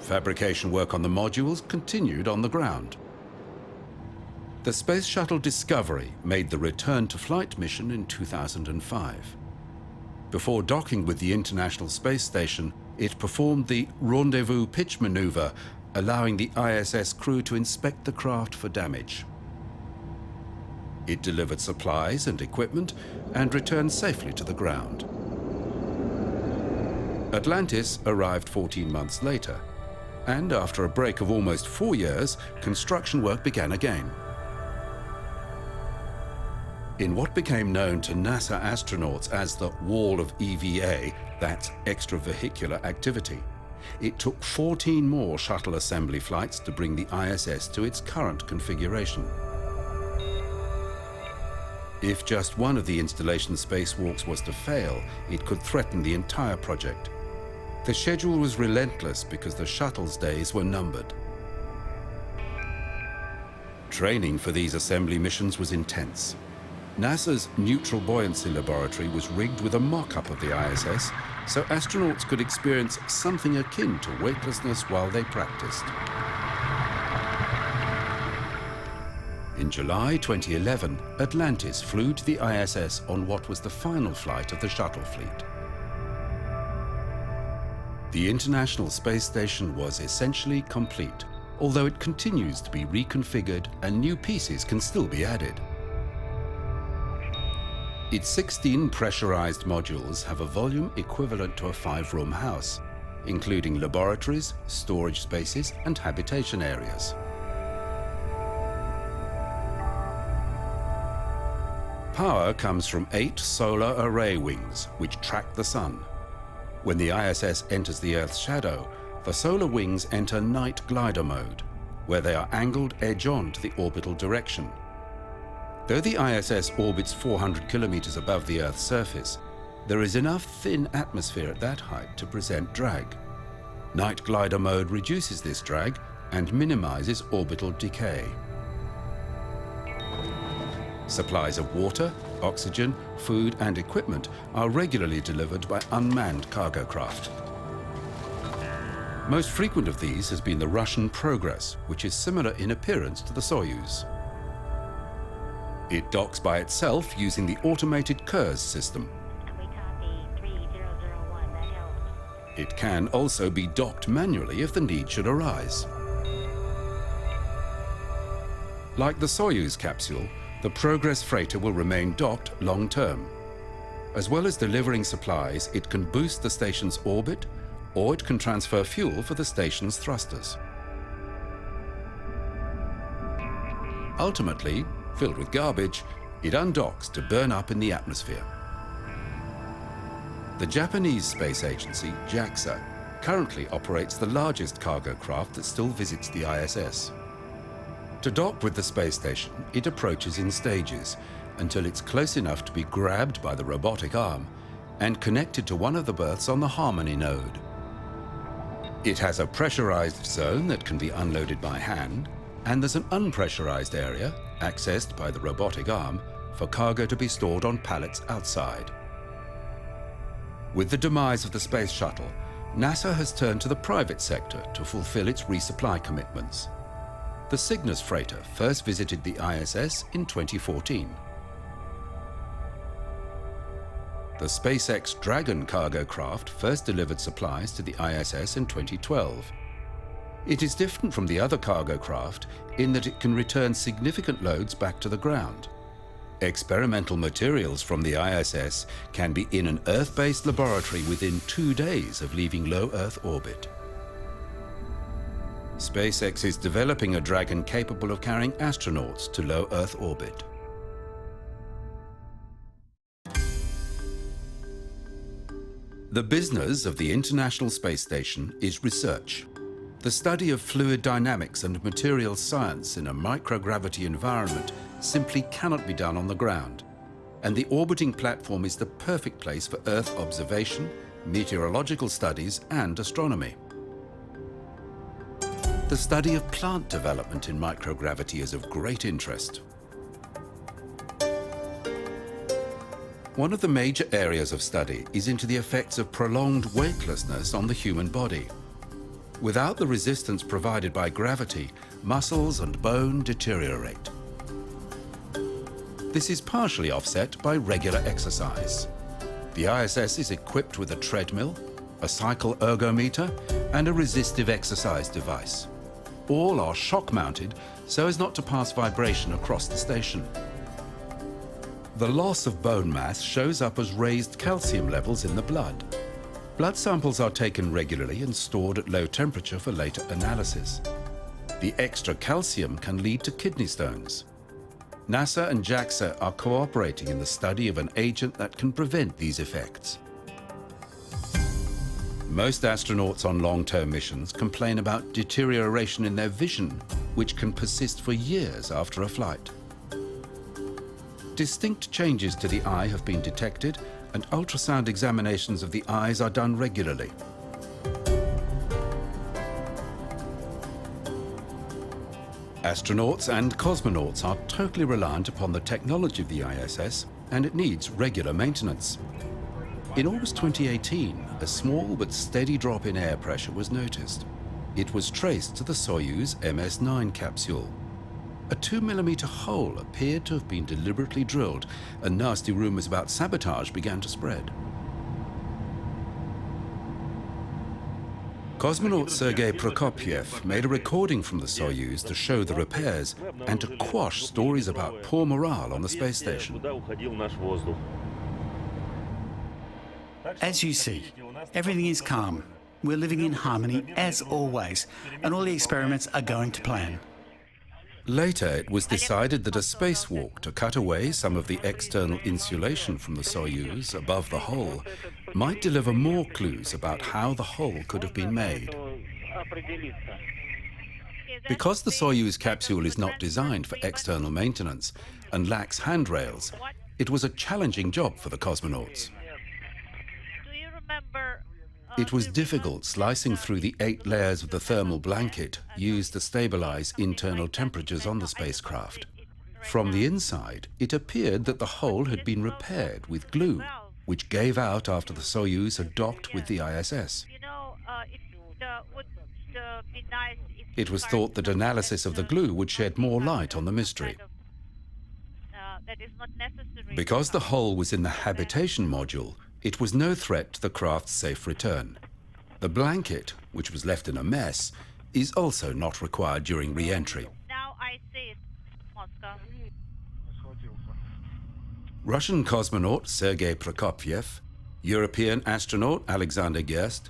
A: Fabrication work on the modules continued on the ground. The Space Shuttle Discovery made the return to flight mission in 2005. Before docking with the International Space Station, it performed the rendezvous pitch maneuver, allowing the ISS crew to inspect the craft for damage. It delivered supplies and equipment and returned safely to the ground. Atlantis arrived 14 months later, and after a break of almost 4 years, construction work began again. In what became known to NASA astronauts as the Wall of EVA, that's extravehicular activity, it took 14 more shuttle assembly flights to bring the ISS to its current configuration. If just one of the installation's spacewalks was to fail, it could threaten the entire project. The schedule was relentless because the shuttle's days were numbered. Training for these assembly missions was intense. NASA's neutral buoyancy laboratory was rigged with a mock-up of the ISS, so astronauts could experience something akin to weightlessness while they practiced. In July 2011, Atlantis flew to the ISS on what was the final flight of the shuttle fleet. The International Space Station was essentially complete, although it continues to be reconfigured and new pieces can still be added. Its 16 pressurized modules have a volume equivalent to a 5-room house, including laboratories, storage spaces, and habitation areas. Power comes from 8 solar array wings, which track the sun. When the ISS enters the Earth's shadow, the solar wings enter night glider mode, where they are angled edge-on to the orbital direction. Though the ISS orbits 400 kilometers above the Earth's surface, there is enough thin atmosphere at that height to present drag. Night glider mode reduces this drag and minimizes orbital decay. Supplies of water, oxygen, food, and equipment are regularly delivered by unmanned cargo craft. Most frequent of these has been the Russian Progress, which is similar in appearance to the Soyuz. It docks by itself using the automated Kurs system. It can also be docked manually if the need should arise. Like the Soyuz capsule, the Progress freighter will remain docked long-term. As well as delivering supplies, it can boost the station's orbit, or it can transfer fuel for the station's thrusters. Ultimately, filled with garbage, it undocks to burn up in the atmosphere. The Japanese space agency, JAXA, currently operates the largest cargo craft that still visits the ISS. To dock with the space station, it approaches in stages until it's close enough to be grabbed by the robotic arm and connected to one of the berths on the Harmony node. It has a pressurized zone that can be unloaded by hand, and there's an unpressurized area, accessed by the robotic arm, for cargo to be stored on pallets outside. With the demise of the space shuttle, NASA has turned to the private sector to fulfill its resupply commitments. The Cygnus freighter first visited the ISS in 2014. The SpaceX Dragon cargo craft first delivered supplies to the ISS in 2012. It is different from the other cargo craft in that it can return significant loads back to the ground. Experimental materials from the ISS can be in an Earth-based laboratory within 2 days of leaving low Earth orbit. SpaceX is developing a Dragon capable of carrying astronauts to low Earth orbit. The business of the International Space Station is research. The study of fluid dynamics and material science in a microgravity environment simply cannot be done on the ground, and the orbiting platform is the perfect place for Earth observation, meteorological studies, and astronomy. The study of plant development in microgravity is of great interest. One of the major areas of study is into the effects of prolonged weightlessness on the human body. Without the resistance provided by gravity, muscles and bone deteriorate. This is partially offset by regular exercise. The ISS is equipped with a treadmill, a cycle ergometer, and a resistive exercise device. All are shock-mounted so as not to pass vibration across the station. The loss of bone mass shows up as raised calcium levels in the blood. Blood samples are taken regularly and stored at low temperature for later analysis. The extra calcium can lead to kidney stones. NASA and JAXA are cooperating in the study of an agent that can prevent these effects. Most astronauts on long-term missions complain about deterioration in their vision, which can persist for years after a flight. Distinct changes to the eye have been detected, and ultrasound examinations of the eyes are done regularly. Astronauts and cosmonauts are totally reliant upon the technology of the ISS, and it needs regular maintenance. In August 2018, a small but steady drop in air pressure was noticed. It was traced to the Soyuz MS-9 capsule. A 2mm hole appeared to have been deliberately drilled, and nasty rumors about sabotage began to spread. Cosmonaut Sergei Prokopyev made a recording from the Soyuz to show the repairs and to quash stories about poor morale on the space station.
Q: As you see, everything is calm. We're living in harmony as always, and all the experiments are going to plan.
A: Later, it was decided that a spacewalk to cut away some of the external insulation from the Soyuz above the hull might deliver more clues about how the hull could have been made. Because the Soyuz capsule is not designed for external maintenance and lacks handrails, it was a challenging job for the cosmonauts. It was difficult slicing through the 8 layers of the thermal blanket used to stabilize internal temperatures on the spacecraft. From the inside, it appeared that the hull had been repaired with glue, which gave out after the Soyuz had docked with the ISS. It was thought that analysis of the glue would shed more light on the mystery. Because the hull was in the habitation module, it was no threat to the craft's safe return. The blanket, which was left in a mess, is also not required during re-entry. Russian cosmonaut Sergei Prokopyev, European astronaut Alexander Gerst,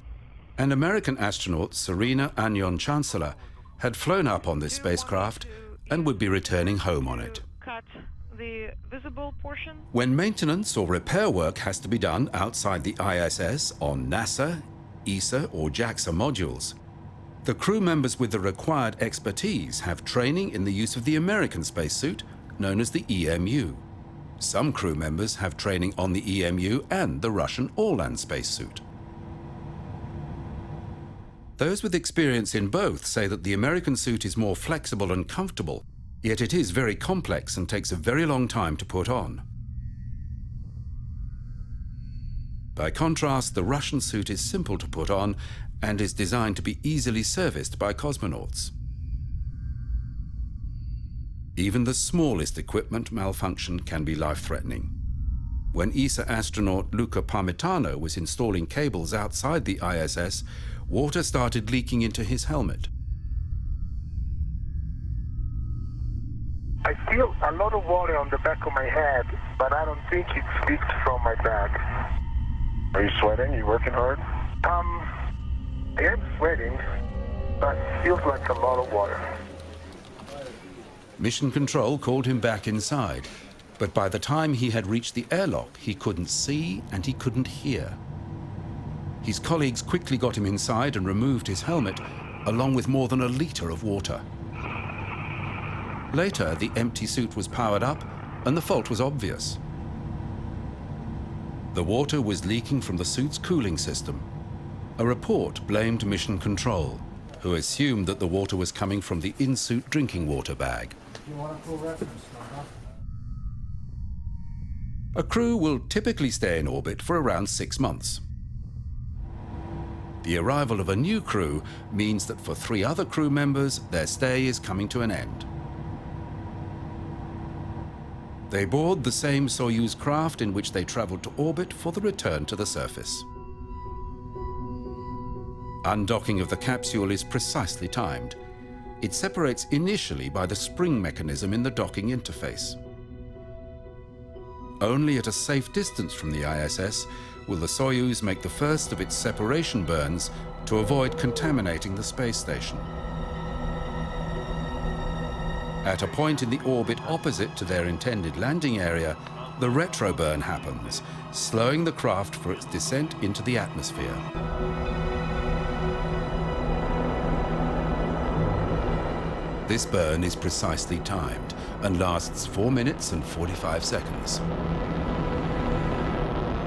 A: and American astronaut Serena Agnon-Chancellor had flown up on this spacecraft and would be returning home on it.
R: The visible portion.
A: When maintenance or repair work has to be done outside the ISS on NASA, ESA or JAXA modules, the crew members with the required expertise have training in the use of the American spacesuit, known as the EMU. Some crew members have training on the EMU and the Russian all-land spacesuit. Those with experience in both say that the American suit is more flexible and comfortable, yet it is very complex and takes a very long time to put on. By contrast, the Russian suit is simple to put on and is designed to be easily serviced by cosmonauts. Even the smallest equipment malfunction can be life-threatening. When ESA astronaut Luca Parmitano was installing cables outside the ISS, water started leaking into his helmet.
S: I feel a lot of water on the back of my head, but I don't think it's leaked from my back.
O: Are you sweating? Are you working hard?
S: I am sweating, but it feels like a lot of water.
A: Mission Control called him back inside, but by the time he had reached the airlock, he couldn't see and he couldn't hear. His colleagues quickly got him inside and removed his helmet, along with more than a liter of water. Later, the empty suit was powered up and the fault was obvious. The water was leaking from the suit's cooling system. A report blamed Mission Control, who assumed that the water was coming from the in-suit drinking water bag. A crew will typically stay in orbit for around 6 months. The arrival of a new crew means that for 3 other crew members, their stay is coming to an end. They board the same Soyuz craft in which they traveled to orbit for the return to the surface. Undocking of the capsule is precisely timed. It separates initially by the spring mechanism in the docking interface. Only at a safe distance from the ISS will the Soyuz make the first of its separation burns to avoid contaminating the space station. At a point in the orbit opposite to their intended landing area, the retroburn happens, slowing the craft for its descent into the atmosphere. This burn is precisely timed and lasts 4 minutes and 45 seconds.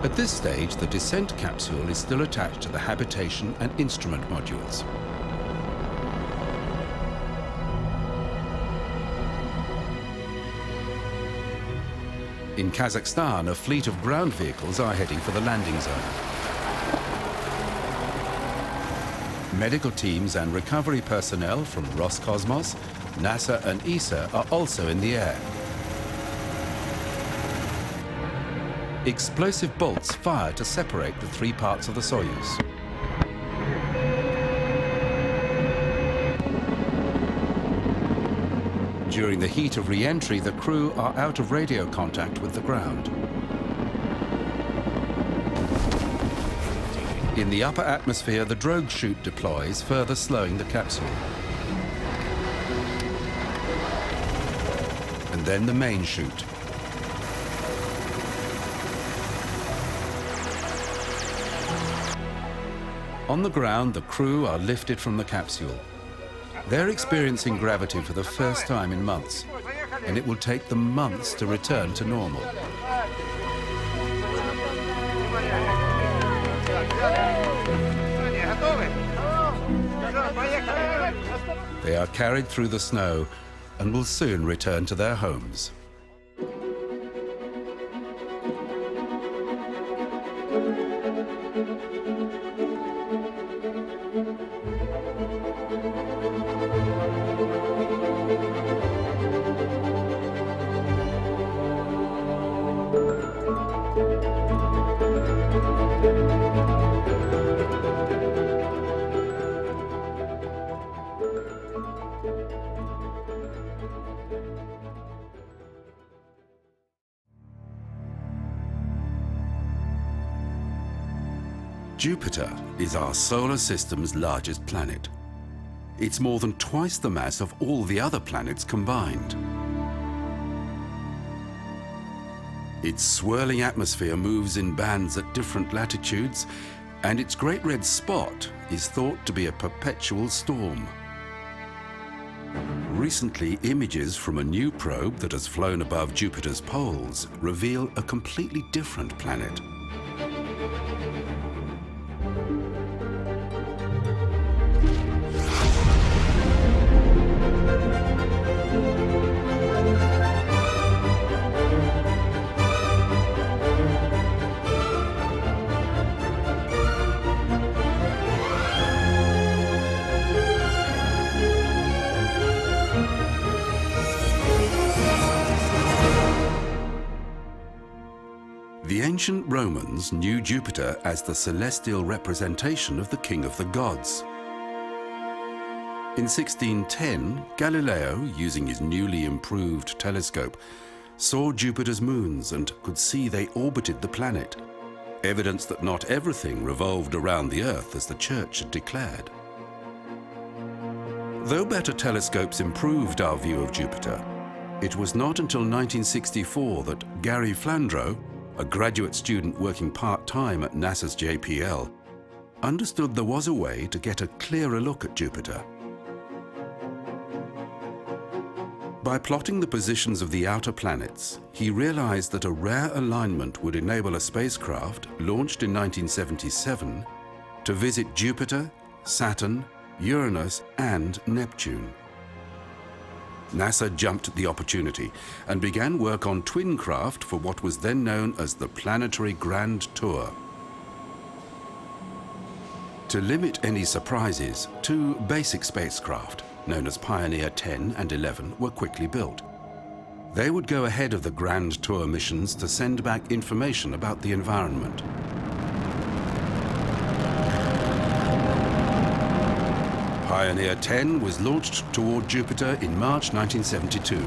A: At this stage, the descent capsule is still attached to the habitation and instrument modules. In Kazakhstan, a fleet of ground vehicles are heading for the landing zone. Medical teams and recovery personnel from Roscosmos, NASA and ESA are also in the air. Explosive bolts fire to separate the 3 parts of the Soyuz. During the heat of re-entry, the crew are out of radio contact with the ground. In the upper atmosphere, the drogue chute deploys, further slowing the capsule. And then the main chute. On the ground, the crew are lifted from the capsule. They're experiencing gravity for the first time in months, and it will take them months to return to normal. They are carried through the snow and will soon return to their homes. Jupiter is our solar system's largest planet. It's more than twice the mass of all the other planets combined. Its swirling atmosphere moves in bands at different latitudes, and its great red spot is thought to be a perpetual storm. Recently, images from a new probe that has flown above Jupiter's poles reveal a completely different planet. The ancient Romans knew Jupiter as the celestial representation of the king of the gods. In 1610, Galileo, using his newly improved telescope, saw Jupiter's moons and could see they orbited the planet, evidence that not everything revolved around the Earth as the Church had declared. Though better telescopes improved our view of Jupiter, it was not until 1964 that Gary Flandreau, a graduate student working part-time at NASA's JPL, understood there was a way to get a clearer look at Jupiter. By plotting the positions of the outer planets, he realized that a rare alignment would enable a spacecraft launched in 1977 to visit Jupiter, Saturn, Uranus, and Neptune. NASA jumped at the opportunity and began work on twin craft for what was then known as the Planetary Grand Tour. To limit any surprises, two basic spacecraft, known as Pioneer 10 and 11, were quickly built. They would go ahead of the Grand Tour missions to send back information about the environment. Pioneer 10 was launched toward Jupiter in March 1972.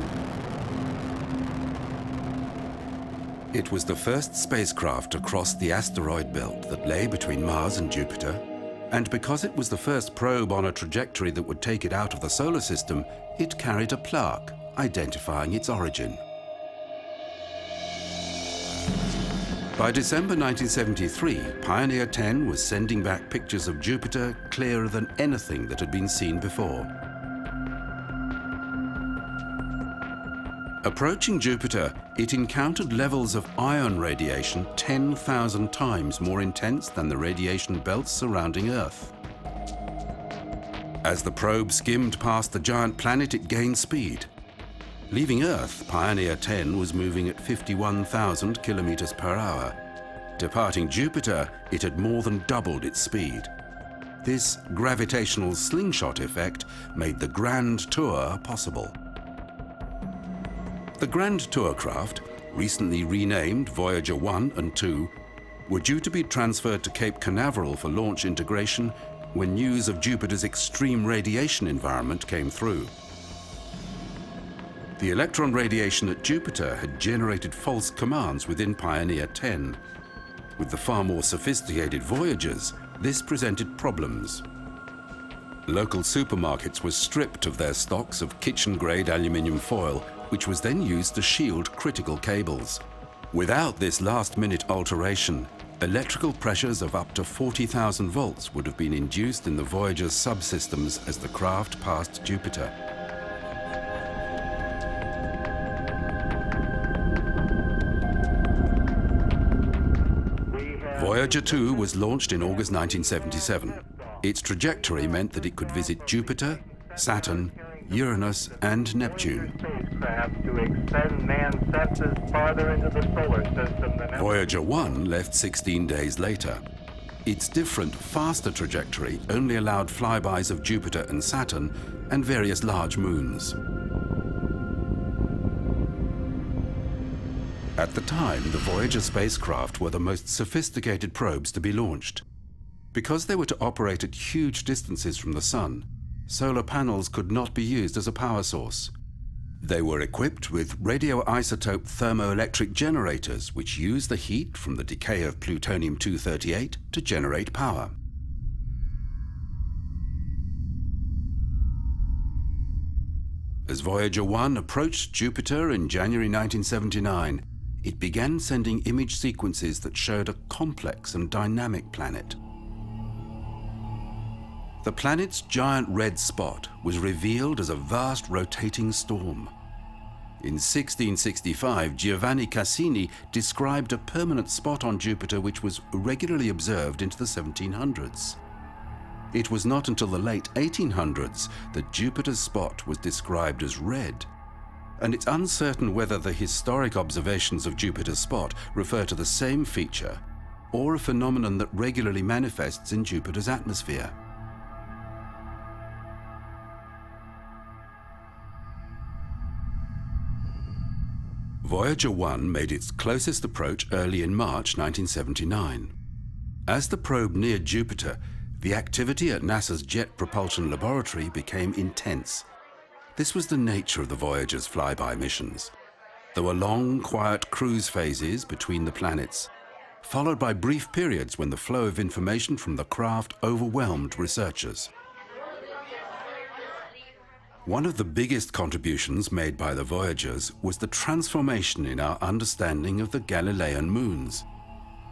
A: It was the first spacecraft to cross the asteroid belt that lay between Mars and Jupiter, and because it was the first probe on a trajectory that would take it out of the solar system, it carried a plaque identifying its origin. By December 1973, Pioneer 10 was sending back pictures of Jupiter clearer than anything that had been seen before. Approaching Jupiter, it encountered levels of ion radiation 10,000 times more intense than the radiation belts surrounding Earth. As the probe skimmed past the giant planet, it gained speed. Leaving Earth, Pioneer 10 was moving at 51,000 kilometers per hour. Departing Jupiter, it had more than doubled its speed. This gravitational slingshot effect made the Grand Tour possible. The Grand Tour craft, recently renamed Voyager 1 and 2, were due to be transferred to Cape Canaveral for launch integration when news of Jupiter's extreme radiation environment came through. The electron radiation at Jupiter had generated false commands within Pioneer 10. With the far more sophisticated Voyagers, this presented problems. Local supermarkets were stripped of their stocks of kitchen-grade aluminium foil, which was then used to shield critical cables. Without this last-minute alteration, electrical pressures of up to 40,000 volts would have been induced in the Voyager's subsystems as the craft passed Jupiter. Voyager 2 was launched in August 1977. Its trajectory meant that it could visit Jupiter, Saturn, Uranus, and Neptune. Voyager 1 left 16 days later. Its different, faster trajectory only allowed flybys of Jupiter and Saturn and various large moons. At the time, the Voyager spacecraft were the most sophisticated probes to be launched. Because they were to operate at huge distances from the Sun, solar panels could not be used as a power source. They were equipped with radioisotope thermoelectric generators, which use the heat from the decay of plutonium-238 to generate power. As Voyager 1 approached Jupiter in January 1979, it began sending image sequences that showed a complex and dynamic planet. The planet's giant red spot was revealed as a vast rotating storm. In 1665, Giovanni Cassini described a permanent spot on Jupiter which was regularly observed into the 1700s. It was not until the late 1800s that Jupiter's spot was described as red, and it's uncertain whether the historic observations of Jupiter's spot refer to the same feature or a phenomenon that regularly manifests in Jupiter's atmosphere. Voyager 1 made its closest approach early in March 1979. As the probe neared Jupiter, the activity at NASA's Jet Propulsion Laboratory became intense. This was the nature of the Voyager's flyby missions. There were long, quiet cruise phases between the planets, followed by brief periods when the flow of information from the craft overwhelmed researchers. One of the biggest contributions made by the Voyagers was the transformation in our understanding of the Galilean moons.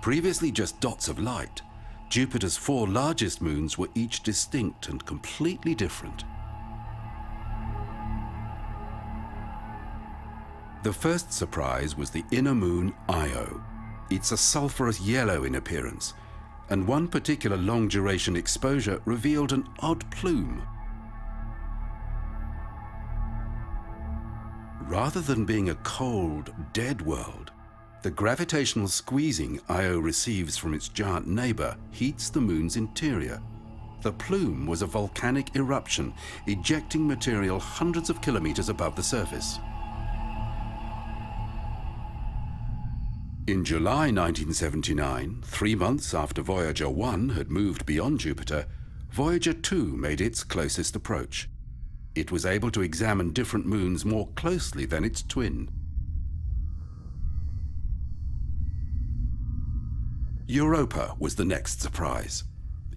A: Previously just dots of light, Jupiter's 4 largest moons were each distinct and completely different. The first surprise was the inner moon Io. It's a sulfurous yellow in appearance, and one particular long-duration exposure revealed an odd plume. Rather than being a cold, dead world, the gravitational squeezing Io receives from its giant neighbor heats the moon's interior, The plume was a volcanic eruption, ejecting material hundreds of kilometers above the surface. In July 1979, 3 months after Voyager 1 had moved beyond Jupiter, Voyager 2 made its closest approach. It was able to examine different moons more closely than its twin. Europa was the next surprise.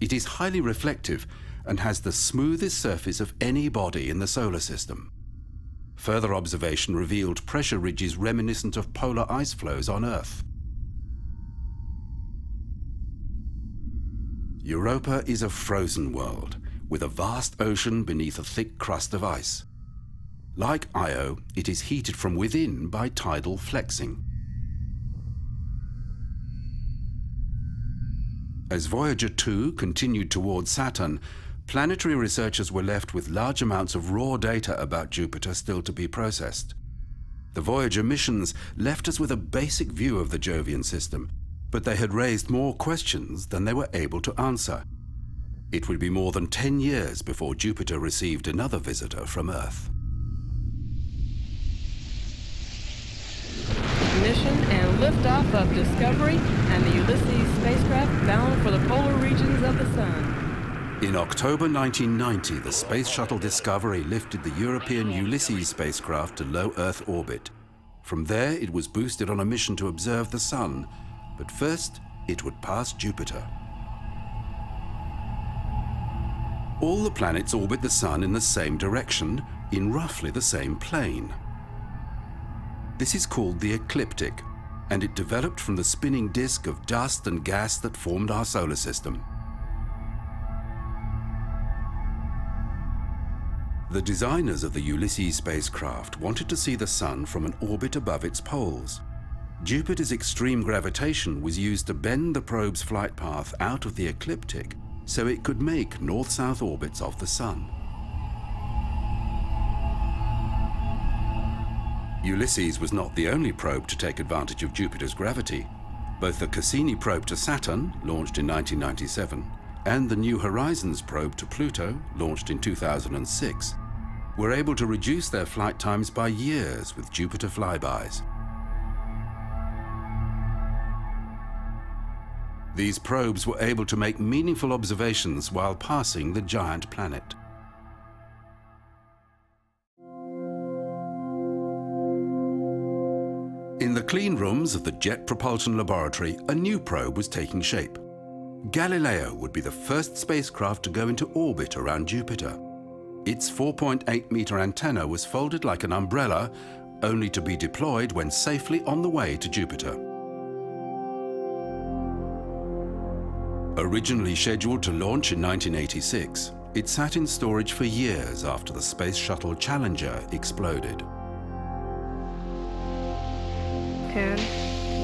A: It is highly reflective and has the smoothest surface of any body in the solar system. Further observation revealed pressure ridges reminiscent of polar ice flows on Earth. Europa is a frozen world, with a vast ocean beneath a thick crust of ice. Like Io, it is heated from within by tidal flexing. As Voyager 2 continued toward Saturn, planetary researchers were left with large amounts of raw data about Jupiter still to be processed. The Voyager missions left us with a basic view of the Jovian system, but they had raised more questions than they were able to answer. It would be more than 10 years before Jupiter received another visitor from Earth.
T: Ignition and liftoff of Discovery and the Ulysses spacecraft bound for the polar regions of the Sun.
A: In October 1990, the Space Shuttle Discovery lifted the European Ulysses spacecraft to low Earth orbit. From there, it was boosted on a mission to observe the Sun, but first, it would pass Jupiter. All the planets orbit the Sun in the same direction, in roughly the same plane. This is called the ecliptic, and it developed from the spinning disk of dust and gas that formed our solar system. The designers of the Ulysses spacecraft wanted to see the Sun from an orbit above its poles. Jupiter's extreme gravitation was used to bend the probe's flight path out of the ecliptic so it could make north-south orbits of the Sun. Ulysses was not the only probe to take advantage of Jupiter's gravity. Both the Cassini probe to Saturn, launched in 1997, and the New Horizons probe to Pluto, launched in 2006, were able to reduce their flight times by years with Jupiter flybys. These probes were able to make meaningful observations while passing the giant planet. In the clean rooms of the Jet Propulsion Laboratory, a new probe was taking shape. Galileo would be the first spacecraft to go into orbit around Jupiter. Its 4.8-meter antenna was folded like an umbrella, only to be deployed when safely on the way to Jupiter. Originally scheduled to launch in 1986, it sat in storage for years after the Space Shuttle Challenger exploded.
R: 10,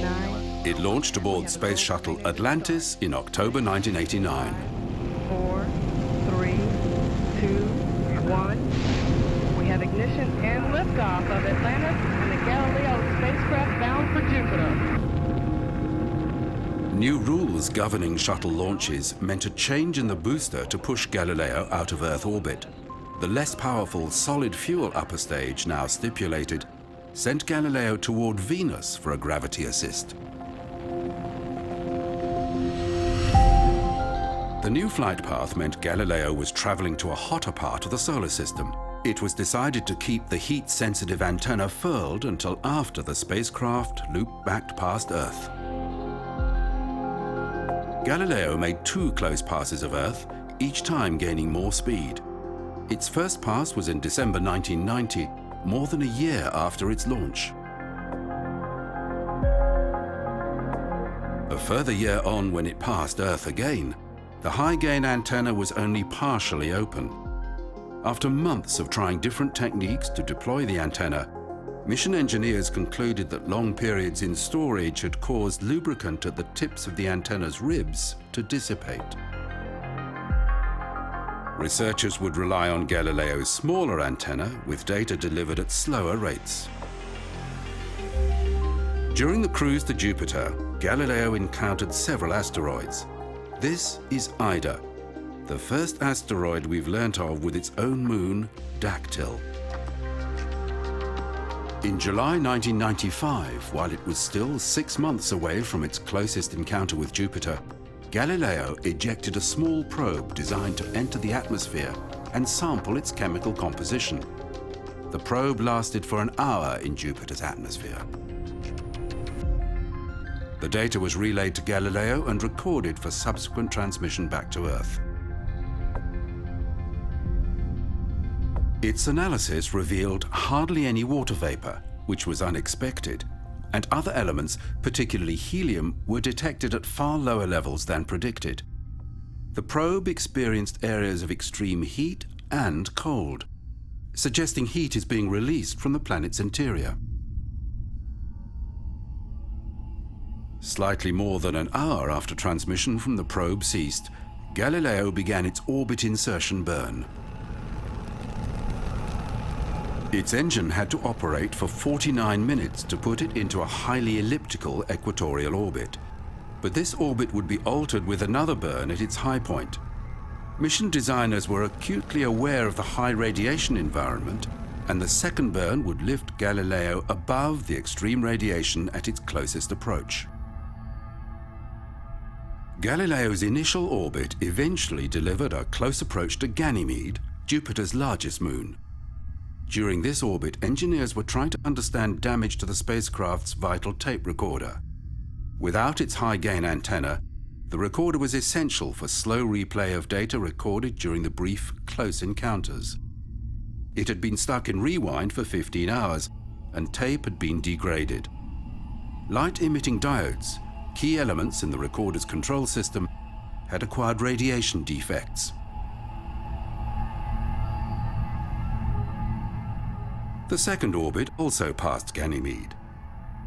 R: 9.
A: It launched aboard Space Shuttle Atlantis in October 1989.
R: 4, 3, 2, 1. We have ignition and liftoff of Atlantis and the Galileo spacecraft bound for Jupiter.
A: New rules governing shuttle launches meant a change in the booster to push Galileo out of Earth orbit. The less powerful solid fuel upper stage, now stipulated, sent Galileo toward Venus for a gravity assist. The new flight path meant Galileo was traveling to a hotter part of the solar system. It was decided to keep the heat-sensitive antenna furled until after the spacecraft looped back past Earth. Galileo made 2 close passes of Earth, each time gaining more speed. Its first pass was in December 1990, more than a year after its launch. A further year on, when it passed Earth again, the high-gain antenna was only partially open. After months of trying different techniques to deploy the antenna, mission engineers concluded that long periods in storage had caused lubricant at the tips of the antenna's ribs to dissipate. Researchers would rely on Galileo's smaller antenna with data delivered at slower rates. During the cruise to Jupiter, Galileo encountered several asteroids. This is Ida. the first asteroid we've learnt of with its own moon, Dactyl. In July 1995, while it was still 6 months away from its closest encounter with Jupiter, Galileo ejected a small probe designed to enter the atmosphere and sample its chemical composition. The probe lasted for an hour in Jupiter's atmosphere. The data was relayed to Galileo and recorded for subsequent transmission back to Earth. Its analysis revealed hardly any water vapor, which was unexpected, and other elements, particularly helium, were detected at far lower levels than predicted. The probe experienced areas of extreme heat and cold, suggesting heat is being released from the planet's interior. Slightly more than an hour after transmission from the probe ceased, Galileo began its orbit insertion burn. Its engine had to operate for 49 minutes to put it into a highly elliptical equatorial orbit. But this orbit would be altered with another burn at its high point. Mission designers were acutely aware of the high radiation environment, and the second burn would lift Galileo above the extreme radiation at its closest approach. Galileo's initial orbit eventually delivered a close approach to Ganymede, Jupiter's largest moon. During this orbit, engineers were trying to understand damage to the spacecraft's vital tape recorder. Without its high-gain antenna, the recorder was essential for slow replay of data recorded during the brief, close encounters. It had been stuck in rewind for 15 hours, and tape had been degraded. Light-emitting diodes, key elements in the recorder's control system, had acquired radiation defects. The second orbit also passed Ganymede.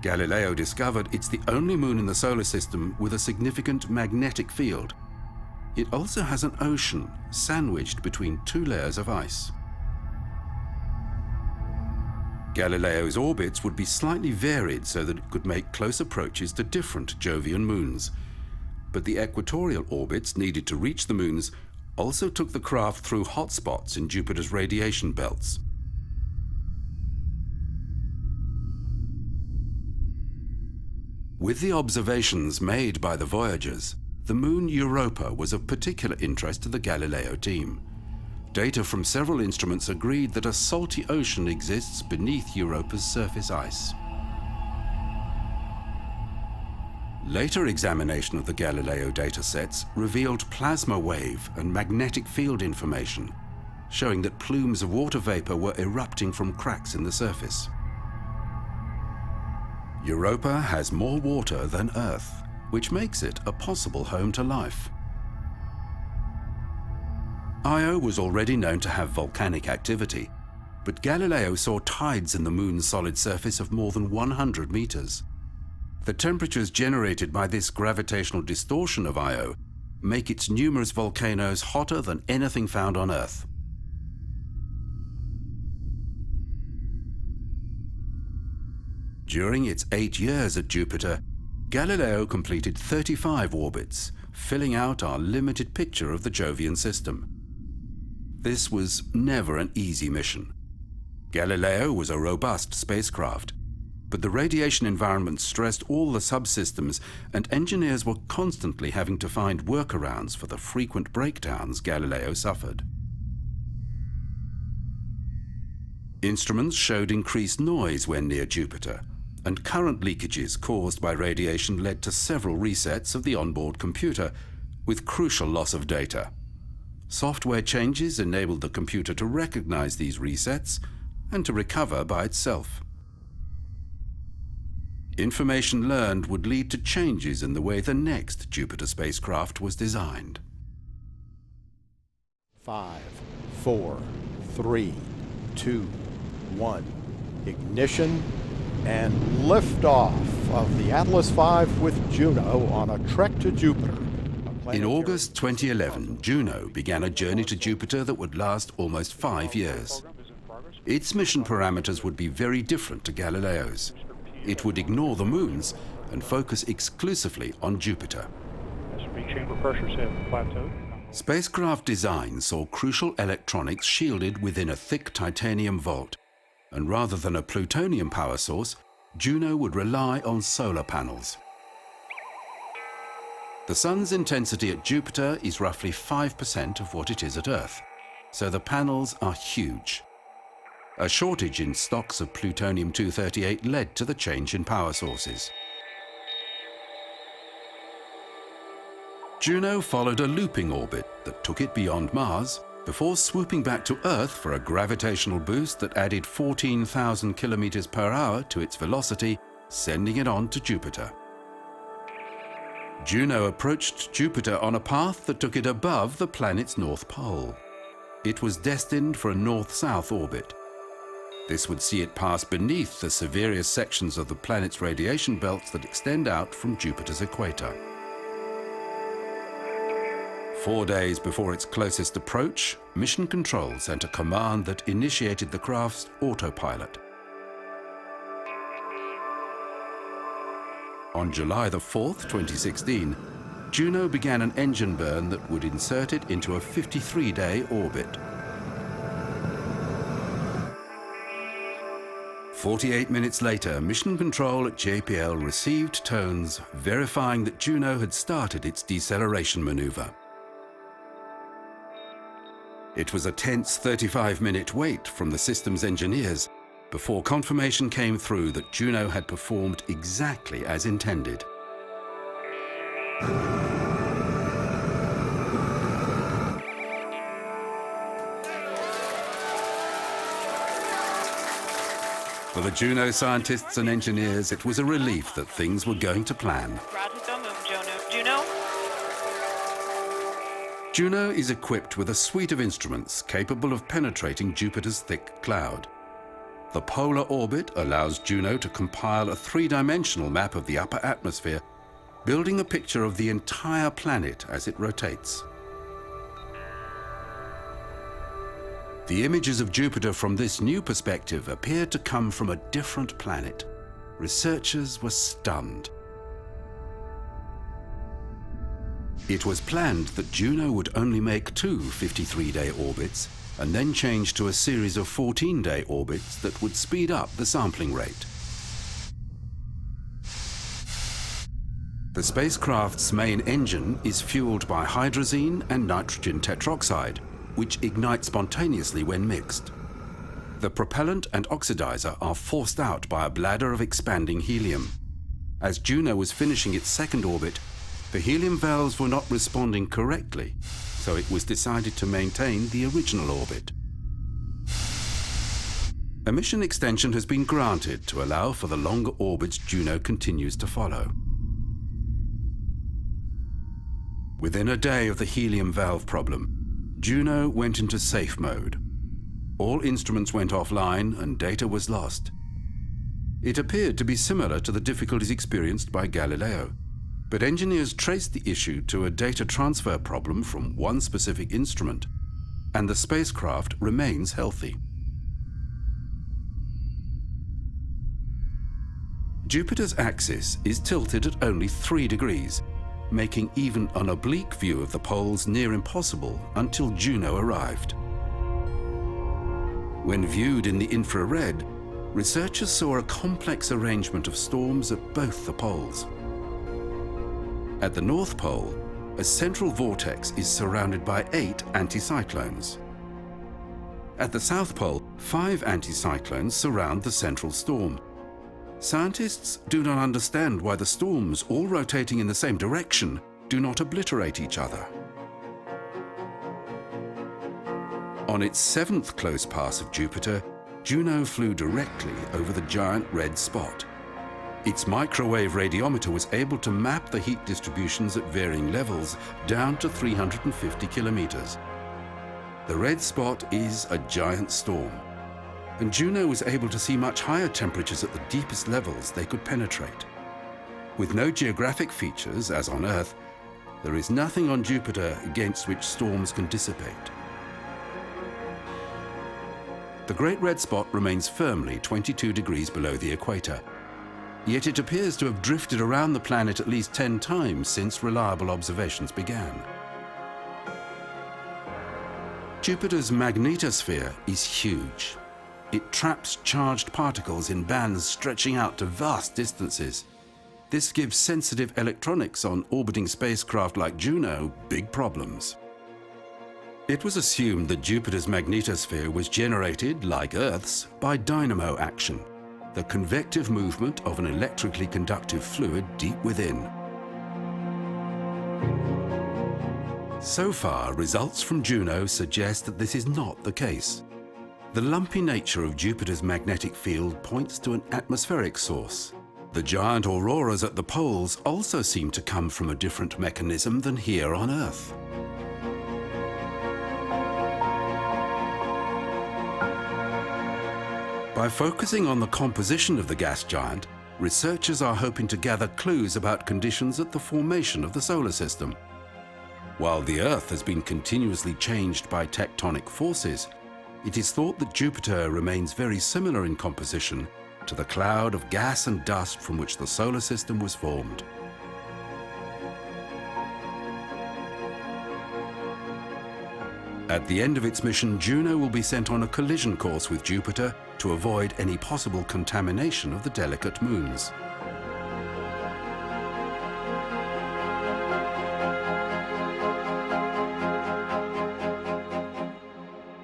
A: Galileo discovered it's the only moon in the solar system with a significant magnetic field. It also has an ocean sandwiched between two layers of ice. Galileo's orbits would be slightly varied so that it could make close approaches to different Jovian moons. But the equatorial orbits needed to reach the moons also took the craft through hotspots in Jupiter's radiation belts. With the observations made by the Voyagers, the moon Europa was of particular interest to the Galileo team. Data from several instruments agreed that a salty ocean exists beneath Europa's surface ice. Later examination of the Galileo datasets revealed plasma wave and magnetic field information, showing that plumes of water vapor were erupting from cracks in the surface. Europa has more water than Earth, which makes it a possible home to life. Io was already known to have volcanic activity, but Galileo saw tides in the moon's solid surface of more than 100 meters. The temperatures generated by this gravitational distortion of Io make its numerous volcanoes hotter than anything found on Earth. During its 8 years at Jupiter, Galileo completed 35 orbits, filling out our limited picture of the Jovian system. This was never an easy mission. Galileo was a robust spacecraft, but the radiation environment stressed all the subsystems, and engineers were constantly having to find workarounds for the frequent breakdowns Galileo suffered. Instruments showed increased noise when near Jupiter, and current leakages caused by radiation led to several resets of the onboard computer, with crucial loss of data. Software changes enabled the computer to recognize these resets and to recover by itself. Information learned would lead to changes in the way the next Jupiter spacecraft was designed.
G: 5, 4, 3, 2, 1. Ignition and liftoff of the Atlas V with Juno on a trek to Jupiter.
A: In August 2011, Juno began a journey to Jupiter that would last almost 5 years. Its mission parameters would be very different to Galileo's. It would ignore the moons and focus exclusively on Jupiter.
U: Chamber pressures have plateaued.
A: Spacecraft design saw crucial electronics shielded within a thick titanium vault, and rather than a plutonium power source, Juno would rely on solar panels. The Sun's intensity at Jupiter is roughly 5% of what it is at Earth, so the panels are huge. A shortage in stocks of plutonium-238 led to the change in power sources. Juno followed a looping orbit that took it beyond Mars before swooping back to Earth for a gravitational boost that added 14,000 kilometers per hour to its velocity, sending it on to Jupiter. Juno approached Jupiter on a path that took it above the planet's north pole. It was destined for a north-south orbit. This would see it pass beneath the severest sections of the planet's radiation belts that extend out from Jupiter's equator. 4 days before its closest approach, Mission Control sent a command that initiated the craft's autopilot. On July the 4th, 2016, Juno began an engine burn that would insert it into a 53-day orbit. 48 minutes later, Mission Control at JPL received tones verifying that Juno had started its deceleration maneuver. It was a tense 35-minute wait from the system's engineers before confirmation came through that Juno had performed exactly as intended. For the Juno scientists and engineers, it was a relief that things were going to plan. Juno is equipped with a suite of instruments capable of penetrating Jupiter's thick cloud. The polar orbit allows Juno to compile a three-dimensional map of the upper atmosphere, building a picture of the entire planet as it rotates. The images of Jupiter from this new perspective appeared to come from a different planet. Researchers were stunned. It was planned that Juno would only make 2 53-day orbits and then change to a series of 14-day orbits that would speed up the sampling rate. The spacecraft's main engine is fueled by hydrazine and nitrogen tetroxide, which ignite spontaneously when mixed. The propellant and oxidizer are forced out by a bladder of expanding helium. As Juno was finishing its second orbit, the helium valves were not responding correctly, so it was decided to maintain the original orbit. A mission extension has been granted to allow for the longer orbits Juno continues to follow. Within a day of the helium valve problem, Juno went into safe mode. All instruments went offline and data was lost. It appeared to be similar to the difficulties experienced by Galileo, but engineers traced the issue to a data transfer problem from one specific instrument, and the spacecraft remains healthy. Jupiter's axis is tilted at only 3 degrees, making even an oblique view of the poles near impossible until Juno arrived. When viewed in the infrared, researchers saw a complex arrangement of storms at both the poles. At the North Pole, a central vortex is surrounded by 8 anticyclones. At the South Pole, 5 anticyclones surround the central storm. Scientists do not understand why the storms, all rotating in the same direction, do not obliterate each other. On its 7th close pass of Jupiter, Juno flew directly over the giant red spot. Its microwave radiometer was able to map the heat distributions at varying levels down to 350 kilometers. The red spot is a giant storm, and Juno was able to see much higher temperatures at the deepest levels they could penetrate. With no geographic features, as on Earth, there is nothing on Jupiter against which storms can dissipate. The Great Red Spot remains firmly 22 degrees below the equator, yet it appears to have drifted around the planet at least 10 times since reliable observations began. Jupiter's magnetosphere is huge. It traps charged particles in bands stretching out to vast distances. This gives sensitive electronics on orbiting spacecraft like Juno big problems. It was assumed that Jupiter's magnetosphere was generated, like Earth's, by dynamo action, the convective movement of an electrically conductive fluid deep within. So far, results from Juno suggest that this is not the case. The lumpy nature of Jupiter's magnetic field points to an atmospheric source. The giant auroras at the poles also seem to come from a different mechanism than here on Earth. By focusing on the composition of the gas giant, researchers are hoping to gather clues about conditions at the formation of the solar system. While the Earth has been continuously changed by tectonic forces, it is thought that Jupiter remains very similar in composition to the cloud of gas and dust from which the solar system was formed. At the end of its mission, Juno will be sent on a collision course with Jupiter to avoid any possible contamination of the delicate moons.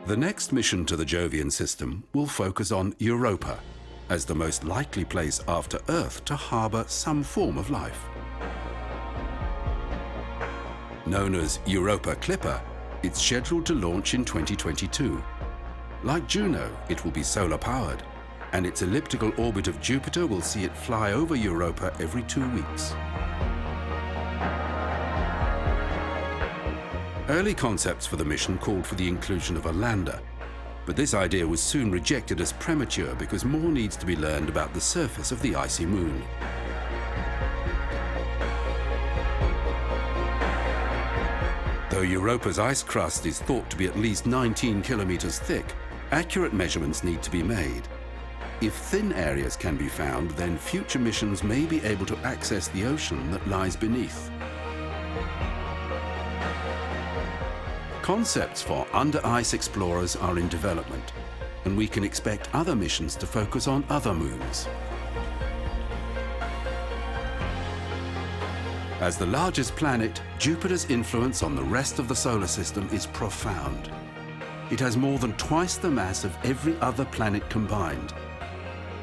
A: The next mission to the Jovian system will focus on Europa, as the most likely place after Earth to harbor some form of life. Known as Europa Clipper, it's scheduled to launch in 2022. Like Juno, it will be solar-powered, and its elliptical orbit of Jupiter will see it fly over Europa every 2 weeks. Early concepts for the mission called for the inclusion of a lander, but this idea was soon rejected as premature because more needs to be learned about the surface of the icy moon. Though Europa's ice crust is thought to be at least 19 kilometers thick, accurate measurements need to be made. If thin areas can be found, then future missions may be able to access the ocean that lies beneath. Concepts for under-ice explorers are in development, and we can expect other missions to focus on other moons. As the largest planet, Jupiter's influence on the rest of the solar system is profound. It has more than twice the mass of every other planet combined.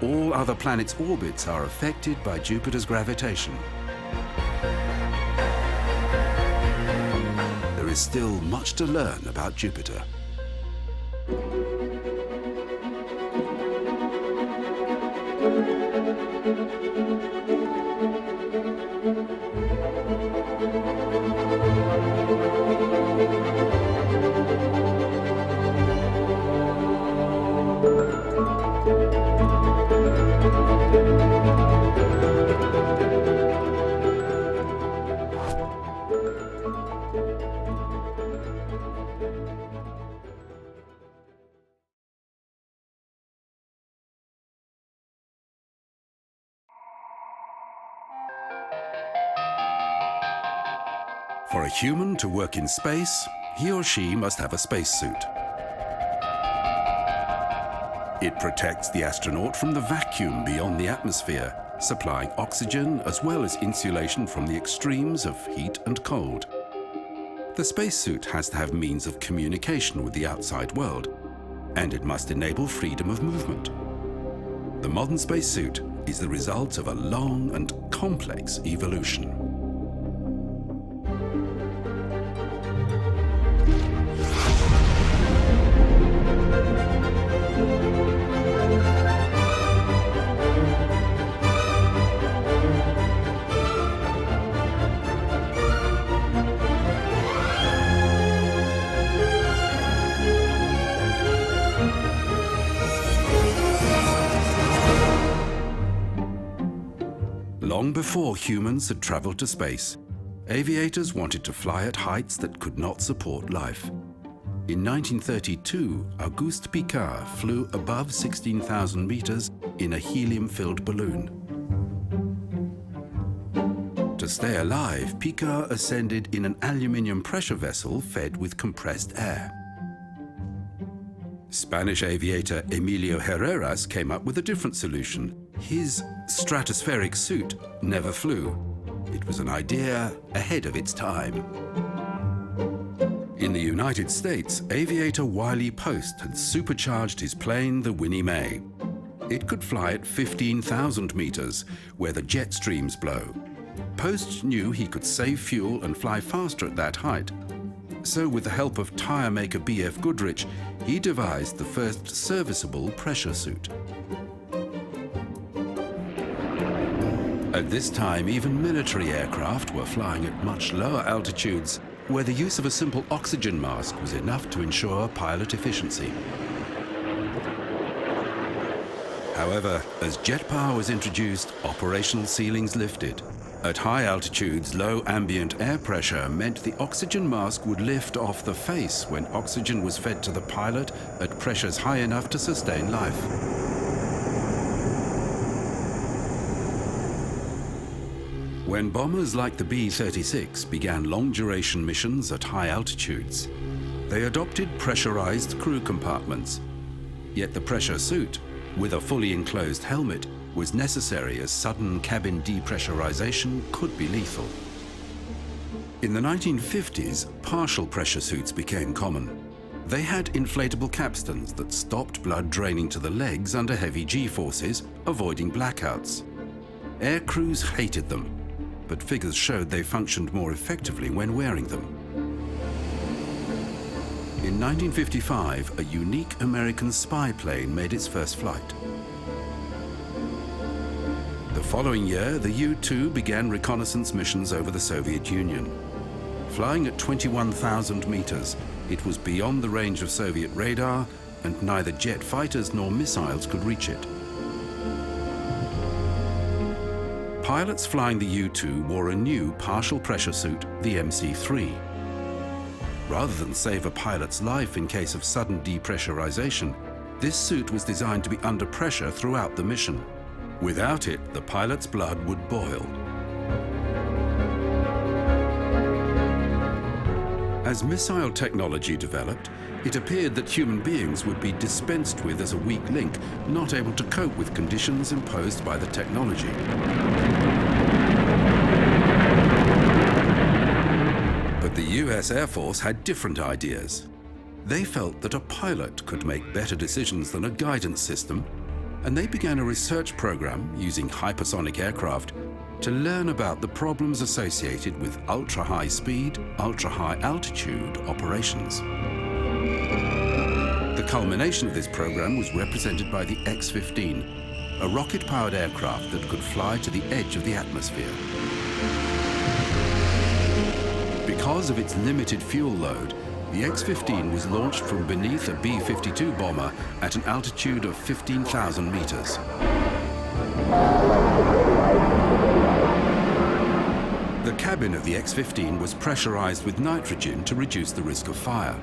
A: All other planets' orbits are affected by Jupiter's gravitation. There is still much to learn about Jupiter. For a human to work in space, he or she must have a spacesuit. It protects the astronaut from the vacuum beyond the atmosphere, supplying oxygen as well as insulation from the extremes of heat and cold. The spacesuit has to have means of communication with the outside world, and it must enable freedom of movement. The modern spacesuit is the result of a long and complex evolution. Long before humans had traveled to space, aviators wanted to fly at heights that could not support life. In 1932, Auguste Piccard flew above 16,000 meters in a helium-filled balloon. To stay alive, Piccard ascended in an aluminium pressure vessel fed with compressed air. Spanish aviator Emilio Herreras came up with a different solution. His stratospheric suit never flew. It was an idea ahead of its time. In the United States, aviator Wiley Post had supercharged his plane, the Winnie Mae. It could fly at 15,000 meters, where the jet streams blow. Post knew he could save fuel and fly faster at that height. So with the help of tire maker B.F. Goodrich, he devised the first serviceable pressure suit. At this time, even military aircraft were flying at much lower altitudes, where the use of a simple oxygen mask was enough to ensure pilot efficiency. However, as jet power was introduced, operational ceilings lifted. At high altitudes, low ambient air pressure meant the oxygen mask would lift off the face when oxygen was fed to the pilot at pressures high enough to sustain life. When bombers like the B-36 began long-duration missions at high altitudes, they adopted pressurized crew compartments. Yet the pressure suit, with a fully enclosed helmet, was necessary as sudden cabin depressurization could be lethal. In the 1950s, partial pressure suits became common. They had inflatable capstans that stopped blood draining to the legs under heavy G-forces, avoiding blackouts. Air crews hated them, but figures showed they functioned more effectively when wearing them. In 1955, a unique American spy plane made its first flight. The following year, the U-2 began reconnaissance missions over the Soviet Union. Flying at 21,000 meters, it was beyond the range of Soviet radar, and neither jet fighters nor missiles could reach it. Pilots flying the U-2 wore a new partial pressure suit, the MC-3. Rather than save a pilot's life in case of sudden depressurization, this suit was designed to be under pressure throughout the mission. Without it, the pilot's blood would boil. As missile technology developed, it appeared that human beings would be dispensed with as a weak link, not able to cope with conditions imposed by the technology. But the US Air Force had different ideas. They felt that a pilot could make better decisions than a guidance system, and they began a research program using hypersonic aircraft to learn about the problems associated with ultra-high speed, ultra-high altitude operations. The culmination of this program was represented by the X-15, a rocket-powered aircraft that could fly to the edge of the atmosphere. Because of its limited fuel load, the X-15 was launched from beneath a B-52 bomber at an altitude of 15,000 meters. The cabin of the X-15 was pressurized with nitrogen to reduce the risk of fire.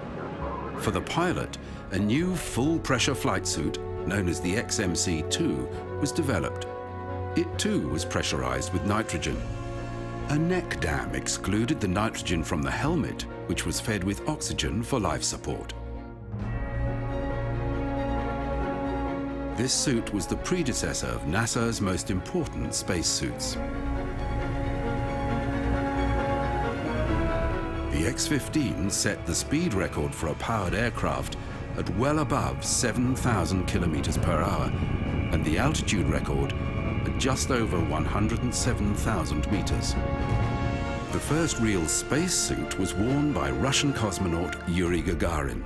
A: For the pilot, a new full-pressure flight suit, known as the XMC-2, was developed. It too was pressurized with nitrogen. A neck dam excluded the nitrogen from the helmet, which was fed with oxygen for life support. This suit was the predecessor of NASA's most important spacesuits. The X-15 set the speed record for a powered aircraft at well above 7,000 kilometers per hour, and the altitude record at just over 107,000 meters. The first real spacesuit was worn by Russian cosmonaut Yuri Gagarin.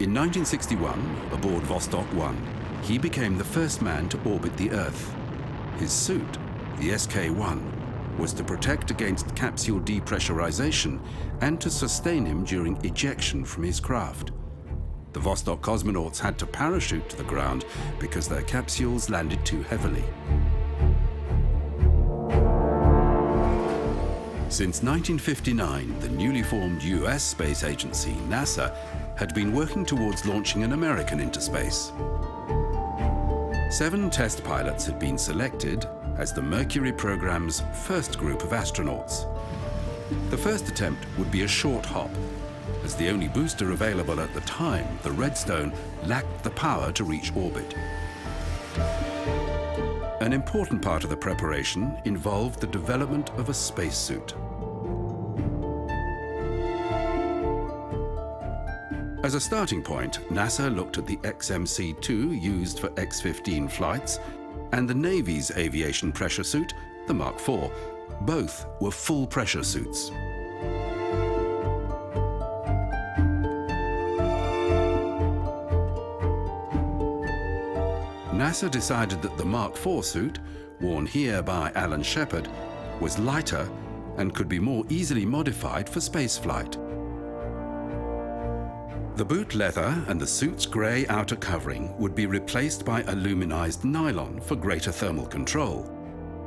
A: In 1961, aboard Vostok 1, he became the first man to orbit the Earth. His suit, the SK-1, was to protect against capsule depressurization and to sustain him during ejection from his craft. The Vostok cosmonauts had to parachute to the ground because their capsules landed too heavily. Since 1959, the newly formed US space agency, NASA, had been working towards launching an American into space. 7 test pilots had been selected as the Mercury program's first group of astronauts. The first attempt would be a short hop, As the only booster available at the time, the Redstone lacked the power to reach orbit. An important part of the preparation involved the development of a spacesuit. As a starting point, NASA looked at the XMC-2 used for X-15 flights and the Navy's aviation pressure suit, the Mark IV. Both were full pressure suits. NASA decided that the Mark IV suit, worn here by Alan Shepard, was lighter and could be more easily modified for spaceflight. The boot leather and the suit's grey outer covering would be replaced by aluminized nylon for greater thermal control,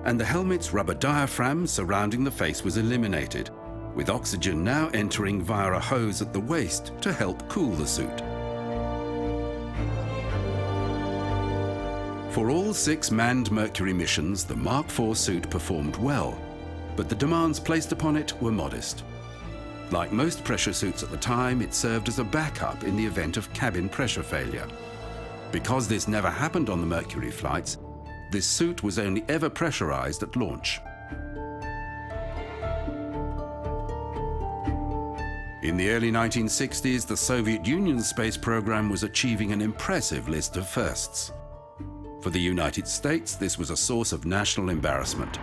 A: and the helmet's rubber diaphragm surrounding the face was eliminated, with oxygen now entering via a hose at the waist to help cool the suit. For all 6 manned Mercury missions, the Mark IV suit performed well, but the demands placed upon it were modest. Like most pressure suits at the time, it served as a backup in the event of cabin pressure failure. Because this never happened on the Mercury flights, this suit was only ever pressurized at launch. In the early 1960s, the Soviet Union's space program was achieving an impressive list of firsts. For the United States, this was a source of national embarrassment.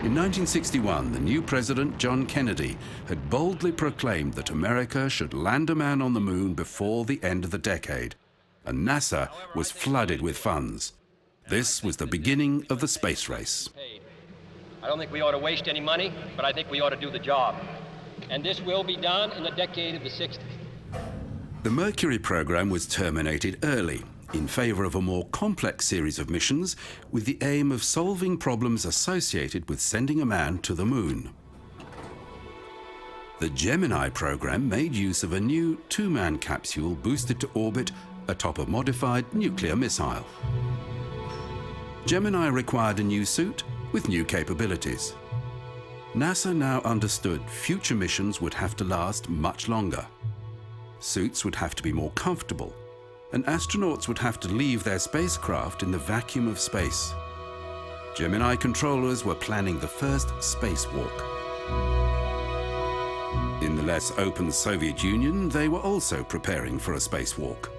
A: In 1961, the new president, John Kennedy, had boldly proclaimed that America should land a man on the moon before the end of the decade, and NASA was flooded with funds. This was the beginning of the space race.
U: I don't think we ought to waste any money, but I think we ought to do the job. And this will be done in the decade of the 60s.
A: The Mercury program was terminated early, in favor of a more complex series of missions with the aim of solving problems associated with sending a man to the moon. The Gemini program made use of a new 2-man capsule boosted to orbit atop a modified nuclear missile. Gemini required a new suit with new capabilities. NASA now understood future missions would have to last much longer. Suits would have to be more comfortable, and astronauts would have to leave their spacecraft in the vacuum of space. Gemini controllers were planning the first spacewalk. In the less open Soviet Union, they were also preparing for a spacewalk.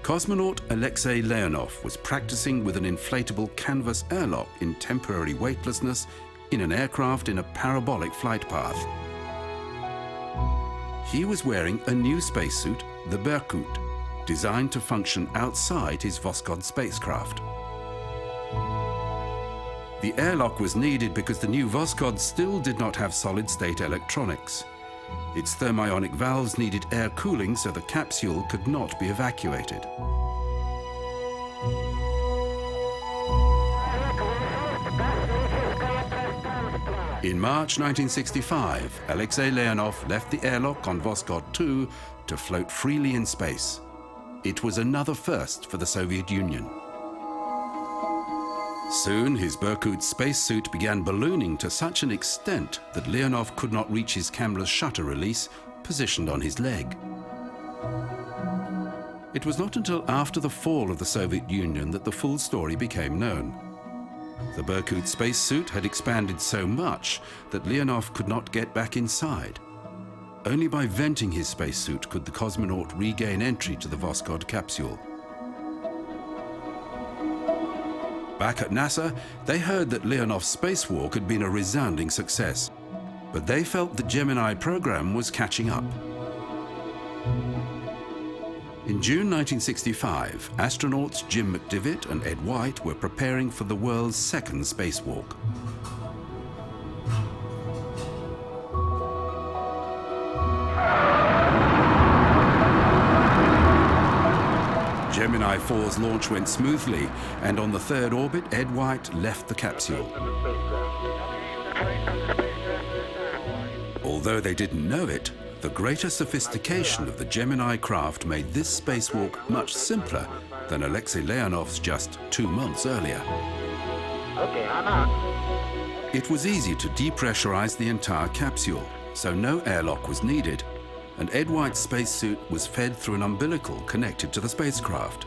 A: Cosmonaut Alexei Leonov was practicing with an inflatable canvas airlock in temporary weightlessness in an aircraft in a parabolic flight path. He was wearing a new spacesuit, the Berkut, designed to function outside his Voskhod spacecraft. The airlock was needed because the new Voskhod still did not have solid-state electronics. Its thermionic valves needed air cooling so the capsule could not be evacuated. In March 1965, Alexei Leonov left the airlock on Voskhod 2 to float freely in space. It was another first for the Soviet Union. Soon, his Berkut spacesuit began ballooning to such an extent that Leonov could not reach his camera's shutter release, positioned on his leg. It was not until after the fall of the Soviet Union that the full story became known. The Berkut spacesuit had expanded so much that Leonov could not get back inside. Only by venting his spacesuit could the cosmonaut regain entry to the Voskhod capsule. Back at NASA, they heard that Leonov's spacewalk had been a resounding success, but they felt the Gemini program was catching up. In June 1965, astronauts Jim McDivitt and Ed White were preparing for the world's second spacewalk. Gemini 4's launch went smoothly, and on the third orbit, Ed White left the capsule. Although they didn't know it, the greater sophistication of the Gemini craft made this spacewalk much simpler than Alexei Leonov's just 2 months earlier. It was easy to depressurize the entire capsule, so no airlock was needed, and Ed White's spacesuit was fed through an umbilical connected to the spacecraft.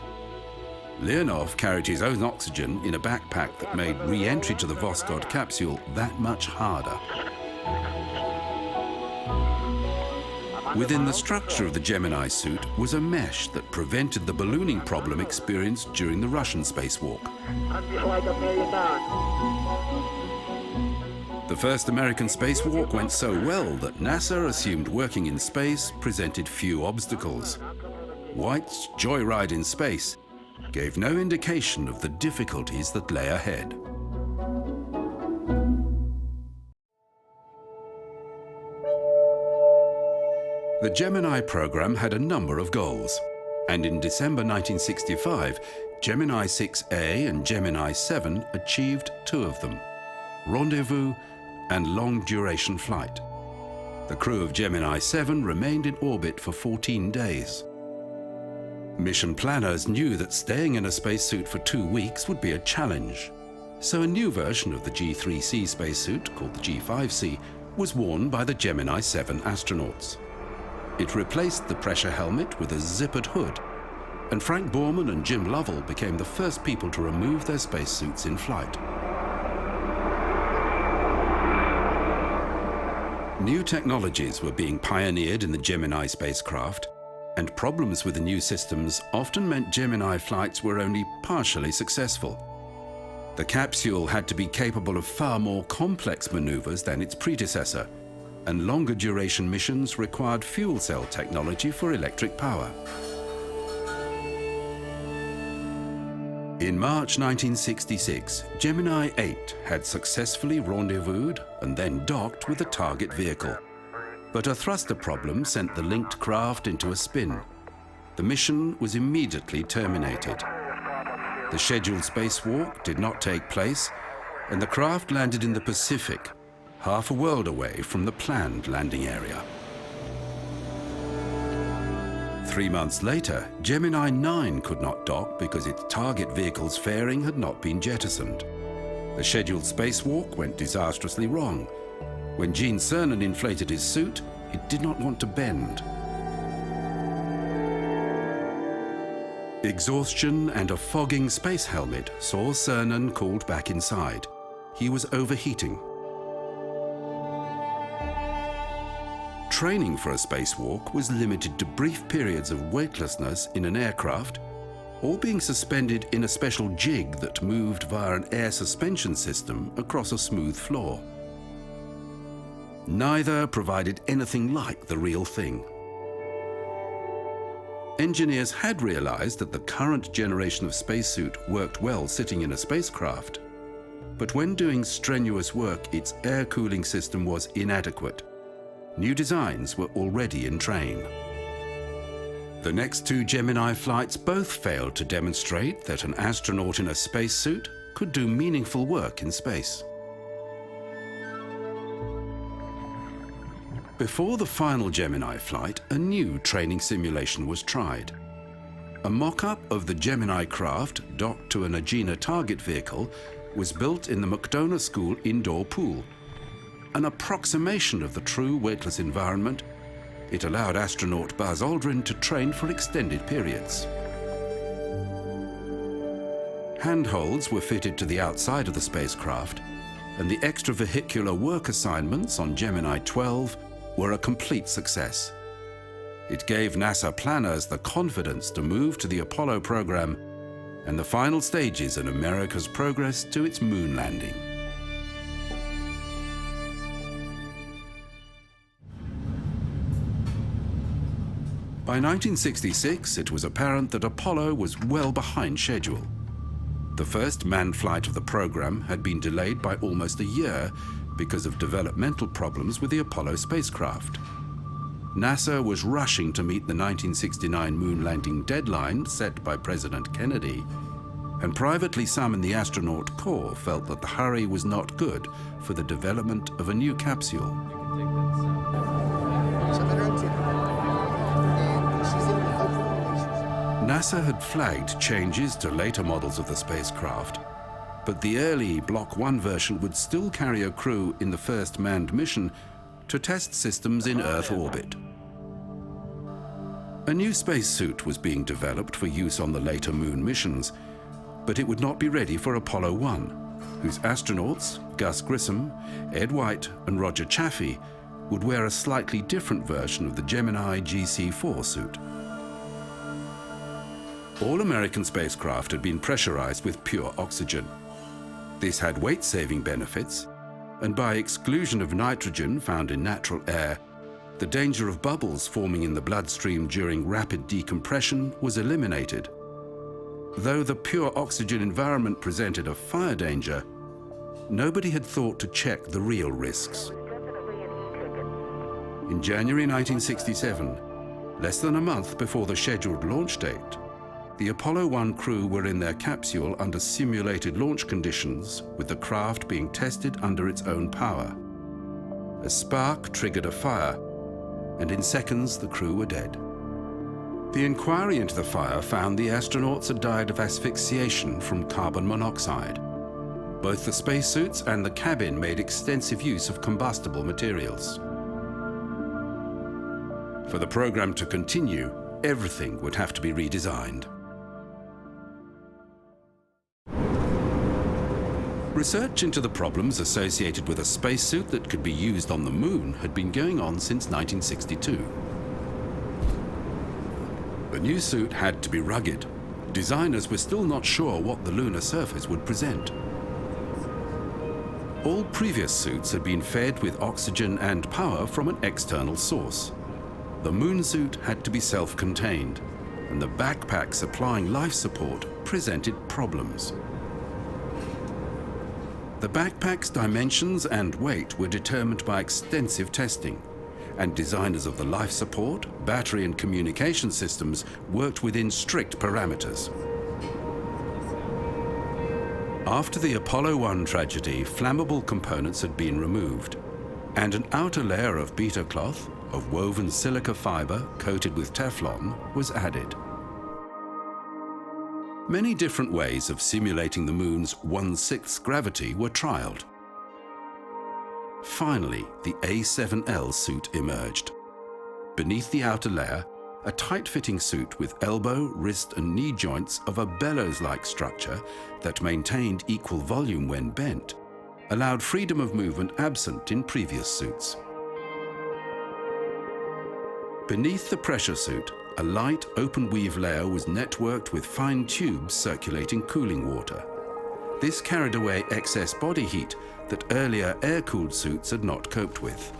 A: Leonov carried his own oxygen in a backpack that made re-entry to the Voskhod capsule that much harder. Within the structure of the Gemini suit was a mesh that prevented the ballooning problem experienced during the Russian spacewalk. The first American spacewalk went so well that NASA assumed working in space presented few obstacles. White's joyride in space gave no indication of the difficulties that lay ahead. The Gemini program had a number of goals, and in December 1965, Gemini 6A and Gemini 7 achieved 2 of them: rendezvous and long-duration flight. The crew of Gemini 7 remained in orbit for 14 days. Mission planners knew that staying in a spacesuit for 2 weeks would be a challenge, so a new version of the G3C spacesuit, called the G5C, was worn by the Gemini 7 astronauts. It replaced the pressure helmet with a zippered hood, and Frank Borman and Jim Lovell became the first people to remove their spacesuits in flight. New technologies were being pioneered in the Gemini spacecraft, and problems with the new systems often meant Gemini flights were only partially successful. The capsule had to be capable of far more complex maneuvers than its predecessor, and longer duration missions required fuel cell technology for electric power. In March 1966, Gemini 8 had successfully rendezvoused and then docked with the target vehicle. But a thruster problem sent the linked craft into a spin. The mission was immediately terminated. The scheduled spacewalk did not take place, and the craft landed in the Pacific, half a world away from the planned landing area. 3 months later, Gemini 9 could not dock because its target vehicle's fairing had not been jettisoned. The scheduled spacewalk went disastrously wrong. When Gene Cernan inflated his suit, it did not want to bend. Exhaustion and a fogging space helmet saw Cernan called back inside. He was overheating. Training for a spacewalk was limited to brief periods of weightlessness in an aircraft, or being suspended in a special jig that moved via an air suspension system across a smooth floor. Neither provided anything like the real thing. Engineers had realized that the current generation of spacesuit worked well sitting in a spacecraft, but when doing strenuous work, its air cooling system was inadequate. New designs were already in train. The next 2 Gemini flights both failed to demonstrate that an astronaut in a spacesuit could do meaningful work in space. Before the final Gemini flight, a new training simulation was tried. A mock-up of the Gemini craft docked to an Agena target vehicle was built in the McDonough School indoor pool. An approximation of the true weightless environment, it allowed astronaut Buzz Aldrin to train for extended periods. Handholds were fitted to the outside of the spacecraft, and the extravehicular work assignments on Gemini 12 were a complete success. It gave NASA planners the confidence to move to the Apollo program and the final stages in America's progress to its moon landing. By 1966, it was apparent that Apollo was well behind schedule. The first manned flight of the program had been delayed by almost a year because of developmental problems with the Apollo spacecraft. NASA was rushing to meet the 1969 moon landing deadline set by President Kennedy, and privately some in the astronaut corps felt that the hurry was not good for the development of a new capsule. NASA had flagged changes to later models of the spacecraft, but the early Block 1 version would still carry a crew in the first manned mission to test systems in Earth orbit. A new spacesuit was being developed for use on the later moon missions, but it would not be ready for Apollo 1, whose astronauts, Gus Grissom, Ed White, and Roger Chaffee, would wear a slightly different version of the Gemini GC-4 suit. All American spacecraft had been pressurized with pure oxygen. This had weight-saving benefits, and by exclusion of nitrogen found in natural air, the danger of bubbles forming in the bloodstream during rapid decompression was eliminated. Though the pure oxygen environment presented a fire danger, nobody had thought to check the real risks. In January 1967, less than a month before the scheduled launch date, the Apollo 1 crew were in their capsule under simulated launch conditions, with the craft being tested under its own power. A spark triggered a fire, and in seconds the crew were dead. The inquiry into the fire found the astronauts had died of asphyxiation from carbon monoxide. Both the spacesuits and the cabin made extensive use of combustible materials. For the program to continue, everything would have to be redesigned. Research into the problems associated with a spacesuit that could be used on the moon had been going on since 1962. The new suit had to be rugged. Designers were still not sure what the lunar surface would present. All previous suits had been fed with oxygen and power from an external source. The moon suit had to be self-contained, and the backpack supplying life support presented problems. The backpack's dimensions and weight were determined by extensive testing, and designers of the life support, battery and communication systems worked within strict parameters. After the Apollo 1 tragedy, flammable components had been removed, and an outer layer of beta cloth, of woven silica fiber coated with Teflon, was added. Many different ways of simulating the moon's 1/6 gravity were trialed. Finally, the A7L suit emerged. Beneath the outer layer, a tight-fitting suit with elbow, wrist, and knee joints of a bellows-like structure that maintained equal volume when bent, allowed freedom of movement absent in previous suits. Beneath the pressure suit, a light open-weave layer was networked with fine tubes circulating cooling water. This carried away excess body heat that earlier air-cooled suits had not coped with.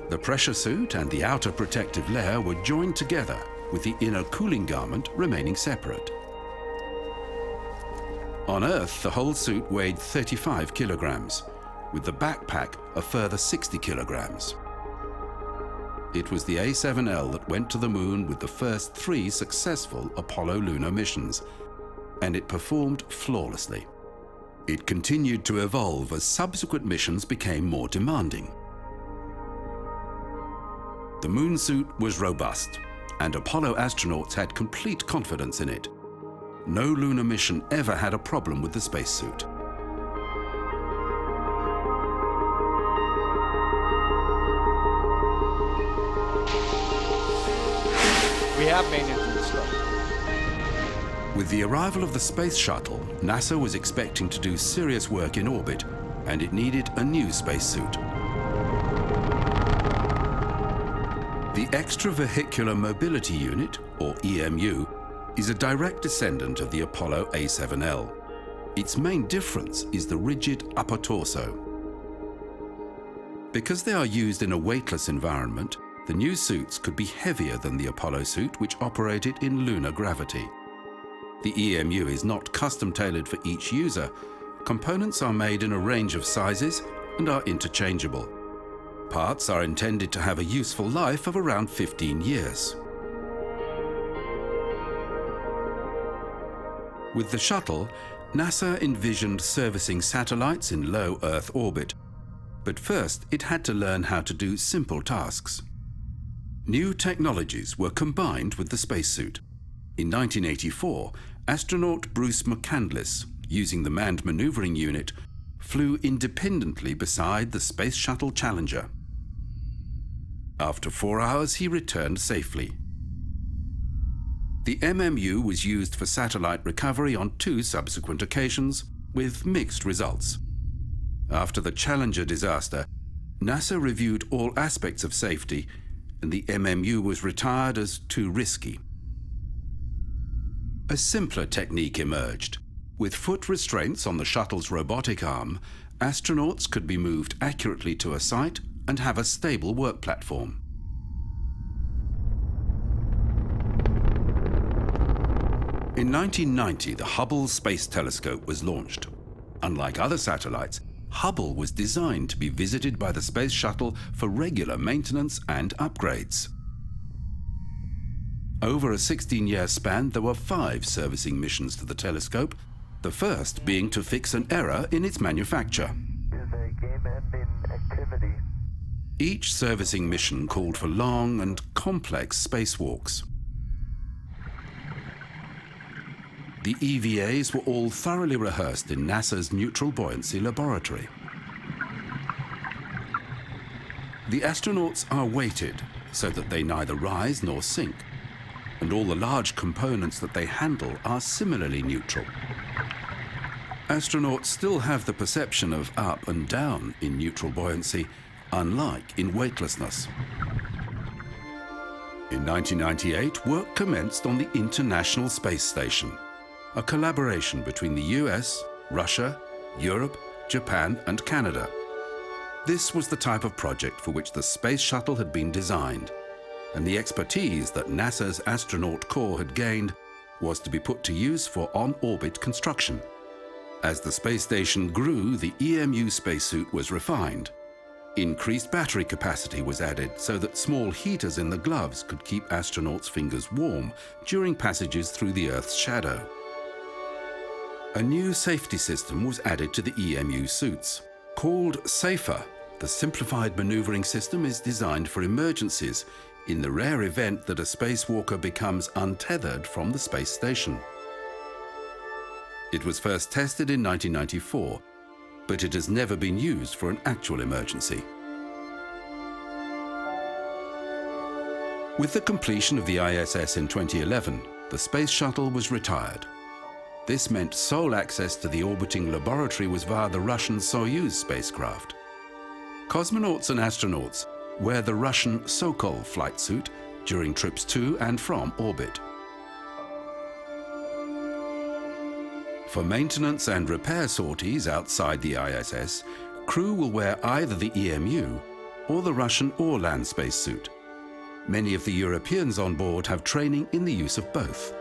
A: The pressure suit and the outer protective layer were joined together, with the inner cooling garment remaining separate. On Earth, the whole suit weighed 35 kilograms, with the backpack a further 60 kilograms. It was the A7L that went to the moon with the first 3 successful Apollo lunar missions, and it performed flawlessly. It continued to evolve as subsequent missions became more demanding. The moon suit was robust, and Apollo astronauts had complete confidence in it. No lunar mission ever had a problem with the spacesuit.
F: We have main engine start.
A: With the arrival of the space shuttle, NASA was expecting to do serious work in orbit, and it needed a new spacesuit. The Extravehicular Mobility Unit, or EMU, is a direct descendant of the Apollo A7L. Its main difference is the rigid upper torso. Because they are used in a weightless environment, the new suits could be heavier than the Apollo suit, which operated in lunar gravity. The EMU is not custom-tailored for each user. Components are made in a range of sizes and are interchangeable. Parts are intended to have a useful life of around 15 years. With the shuttle, NASA envisioned servicing satellites in low Earth orbit, but first it had to learn how to do simple tasks. New technologies were combined with the spacesuit. In 1984, astronaut Bruce McCandless, using the Manned Maneuvering Unit, flew independently beside the Space Shuttle Challenger. After 4 hours, he returned safely. The MMU was used for satellite recovery on 2 subsequent occasions, with mixed results. After the Challenger disaster, NASA reviewed all aspects of safety, and the MMU was retired as too risky. A simpler technique emerged. With foot restraints on the shuttle's robotic arm, astronauts could be moved accurately to a site and have a stable work platform. In 1990, the Hubble Space Telescope was launched. Unlike other satellites, Hubble was designed to be visited by the Space Shuttle for regular maintenance and upgrades. Over a 16-year span, there were 5 servicing missions to the telescope, the first being to fix an error in its manufacture. Each servicing mission called for long and complex spacewalks. The EVAs were all thoroughly rehearsed in NASA's neutral buoyancy laboratory. The astronauts are weighted so that they neither rise nor sink, and all the large components that they handle are similarly neutral. Astronauts still have the perception of up and down in neutral buoyancy, unlike in weightlessness. In 1998, work commenced on the International Space Station, a collaboration between the US, Russia, Europe, Japan, and Canada. This was the type of project for which the Space Shuttle had been designed, and the expertise that NASA's astronaut corps had gained was to be put to use for on-orbit construction. As the space station grew, the EMU spacesuit was refined. Increased battery capacity was added so that small heaters in the gloves could keep astronauts' fingers warm during passages through the Earth's shadow. A new safety system was added to the EMU suits. Called SAFER, the simplified maneuvering system is designed for emergencies in the rare event that a spacewalker becomes untethered from the space station. It was first tested in 1994, but it has never been used for an actual emergency. With the completion of the ISS in 2011, the Space Shuttle was retired. This meant sole access to the orbiting laboratory was via the Russian Soyuz spacecraft. Cosmonauts and astronauts wear the Russian Sokol flight suit during trips to and from orbit. For maintenance and repair sorties outside the ISS, crew will wear either the EMU or the Russian Orlan spacesuit. Many of the Europeans on board have training in the use of both.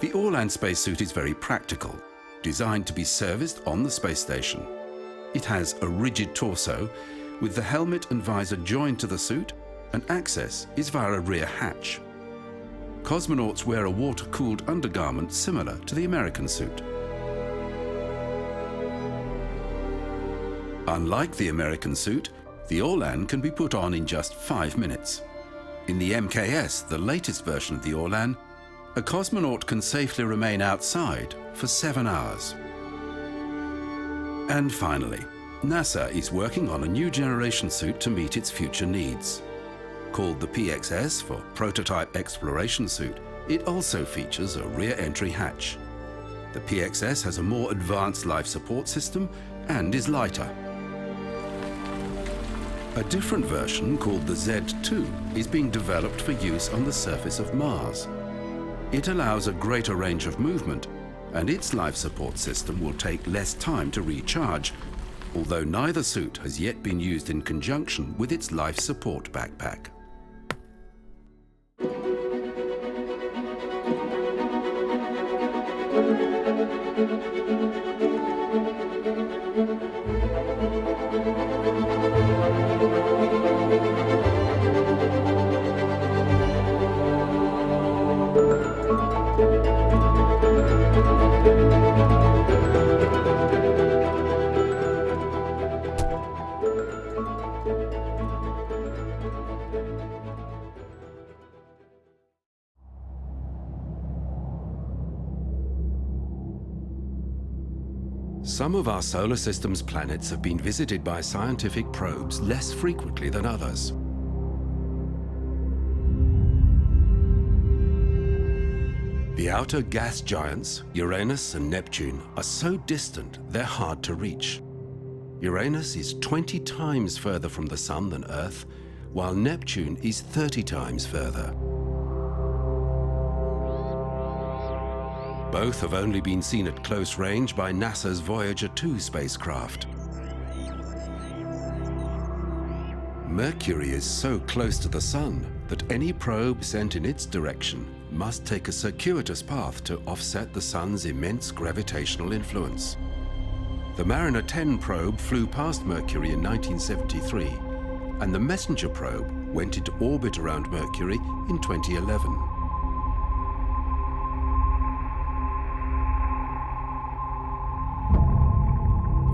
A: The Orlan spacesuit is very practical, designed to be serviced on the space station. It has a rigid torso, with the helmet and visor joined to the suit, and access is via a rear hatch. Cosmonauts wear a water-cooled undergarment similar to the American suit. Unlike the American suit, the Orlan can be put on in just 5 minutes. In the MKS, the latest version of the Orlan, a cosmonaut can safely remain outside for 7 hours. And finally, NASA is working on a new generation suit to meet its future needs. Called the PXS for Prototype Exploration Suit, it also features a rear entry hatch. The PXS has a more advanced life support system and is lighter. A different version, called the Z2, is being developed for use on the surface of Mars. It allows a greater range of movement, and its life support system will take less time to recharge, although neither suit has yet been used in conjunction with its life support backpack. Some of our solar system's planets have been visited by scientific probes less frequently than others. The outer gas giants, Uranus and Neptune, are so distant they're hard to reach. Uranus is 20 times further from the Sun than Earth, while Neptune is 30 times further. Both have only been seen at close range by NASA's Voyager 2 spacecraft. Mercury is so close to the Sun that any probe sent in its direction must take a circuitous path to offset the Sun's immense gravitational influence. The Mariner 10 probe flew past Mercury in 1973, and the Messenger probe went into orbit around Mercury in 2011.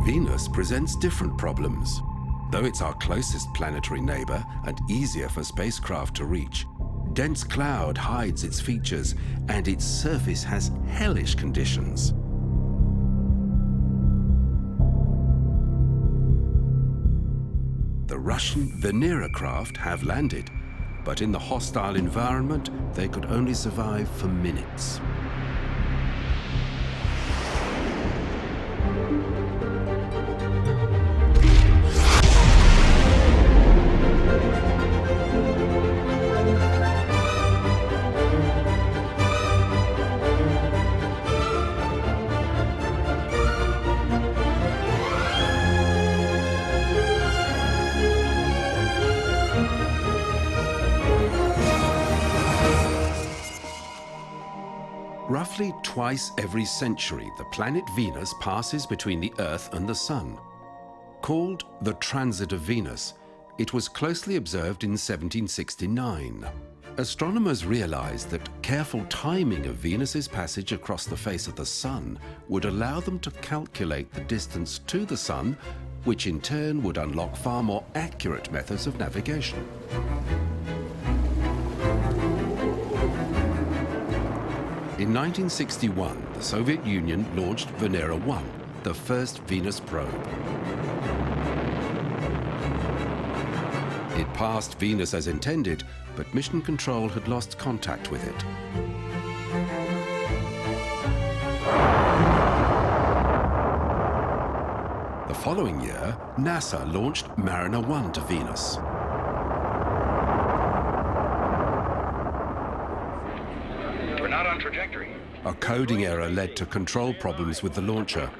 A: Venus presents different problems. Though it's our closest planetary neighbor and easier for spacecraft to reach, dense cloud hides its features and its surface has hellish conditions. The Russian Venera craft have landed, but in the hostile environment, they could only survive for minutes. Roughly twice every century, the planet Venus passes between the Earth and the Sun. Called the Transit of Venus, it was closely observed in 1769. Astronomers realized that careful timing of Venus's passage across the face of the Sun would allow them to calculate the distance to the Sun, which in turn would unlock far more accurate methods of navigation. In 1961, the Soviet Union launched Venera 1, the first Venus probe. It passed Venus as intended, but Mission Control had lost contact with it. The following year, NASA launched Mariner 1 to Venus. A coding error led to control problems with the launcher.